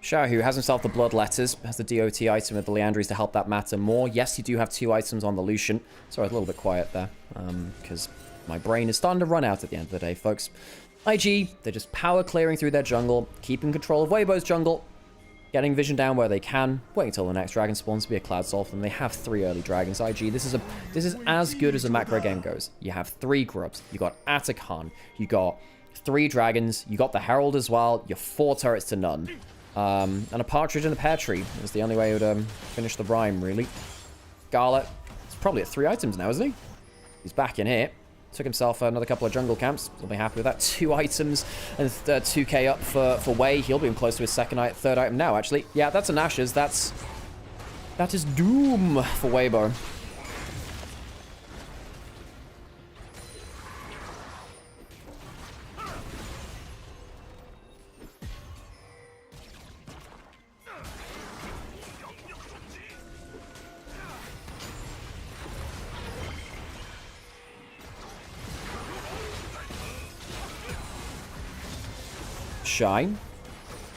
[SPEAKER 1] Xiaohu has himself the Blood Letters, has the DOT item with the Leandries to help that matter more. Yes, you do have 2 items on the Lucian. Sorry, a little bit quiet there, because my brain is starting to run out at the end of the day, folks. IG, they're just power clearing through their jungle, keeping control of Weibo's jungle, getting vision down where they can, waiting until the next dragon spawns to be a Cloud Soul for them. They have 3 early dragons. IG, this is as good as a macro game goes. You have 3 grubs, you got Atacon, you got 3 dragons, you got the Herald as well, you're 4 turrets to none. And a partridge in a pear tree is the only way it would finish the rhyme, really. Gala, it's probably at 3 items now, isn't he? He's back in here. Took himself another couple of jungle camps. He'll be happy with that. 2 items and 2k up for Wei. He'll be close to his third item now, actually. Yeah, that's a Nash's. That is doom for Weibo. Shy.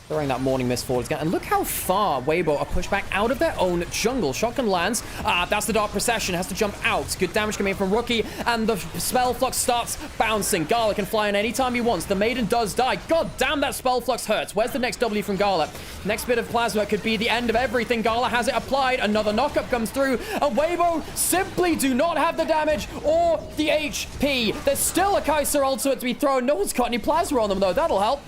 [SPEAKER 1] Throwing that morning mist forwards again. And look how far Weibo are pushed back out of their own jungle. Shotgun lands. That's the Dark Procession. Has to jump out. Good damage coming in from Rookie. And the Spell Flux starts bouncing. Gala can fly in anytime he wants. The Maiden does die. God damn, that Spell Flux hurts. Where's the next W from Gala? Next bit of Plasma could be the end of everything. Gala has it applied. Another knockup comes through. And Weibo simply do not have the damage or the HP. There's still a Kaiser ultimate to be thrown. No one's got any Plasma on them, though. That'll help.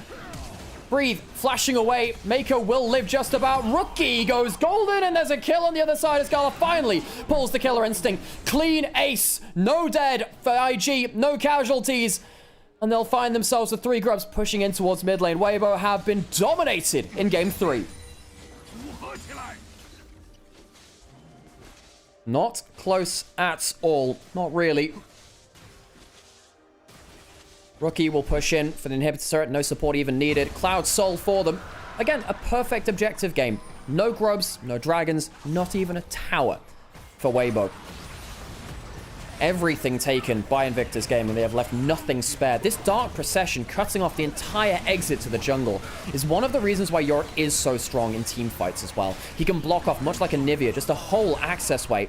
[SPEAKER 1] Breathe, flashing away. Mako will live just about. Rookie goes golden, and there's a kill on the other side as Gala finally pulls the killer instinct. Clean ace. No dead for IG. No casualties. And they'll find themselves with 3 grubs pushing in towards mid lane. Weibo have been dominated in game 3. Not close at all. Not really. Rookie will push in for the inhibitor turret. No support even needed. Cloud Soul for them. Again, a perfect objective game. No grubs, no dragons, not even a tower for Weibo. Everything taken by Invictus Game, and they have left nothing spared. This Dark Procession cutting off the entire exit to the jungle is one of the reasons why Yorick is so strong in team fights as well. He can block off, much like Onivia, just a whole access way.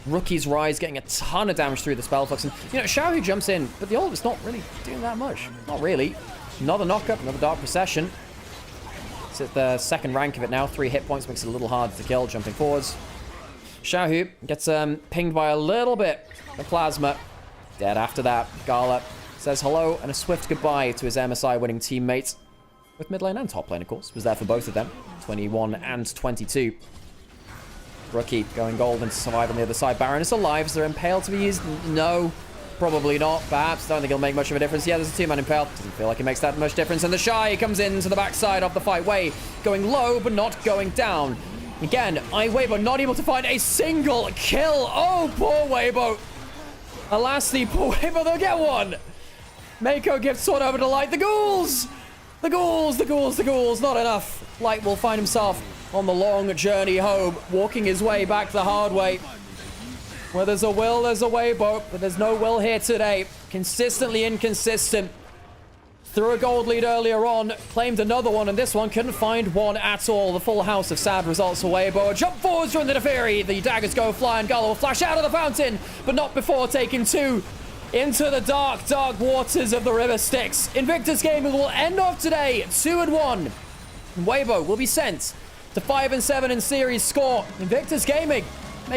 [SPEAKER 1] Rookie's Rise getting a ton of damage through the Spell Flux. And, you know, Xiao Hu jumps in, but the ult is not really doing that much. Not really. Another knockup, another Dark Procession. It's at the second rank of it now. 3 hit points makes it a little hard to kill, jumping forwards. Xiao Hu gets pinged by a little bit of Plasma. Dead after that. Gala says hello and a swift goodbye to his MSI winning teammates. With mid lane and top lane, of course. Was there for both of them. 21 and 22. Rookie going golden to survive on the other side. Baron is alive. Is there Impale to be used? No, probably not. Perhaps. Don't think it'll make much of a difference. Yeah, there's a 2-man Impale. Doesn't feel like it makes that much difference. And the Shy comes into the backside of the fight. Wei going low, but not going down. Again, Weibo not able to find a single kill. Oh, poor Weibo. Alas, the poor Weibo, they'll get one. Mako gives sword over to Light. The ghouls! The ghouls, the ghouls, the ghouls. Not enough. Light will find himself on the long journey home, walking his way back the hard way. Where there's a will, there's a way, but there's no will here today. Consistently inconsistent. Threw a gold lead earlier on, claimed another one, and this one couldn't find one at all. The full house of sad results for Weibo. Jump forwards from the Teferi. The daggers go flying. Gala will flash out of the fountain, but not before taking 2 into the dark, dark waters of the River Styx. Invictus Gaming will end off today 2-1. Weibo will be sent to 5-7 in series score. Invictus Gaming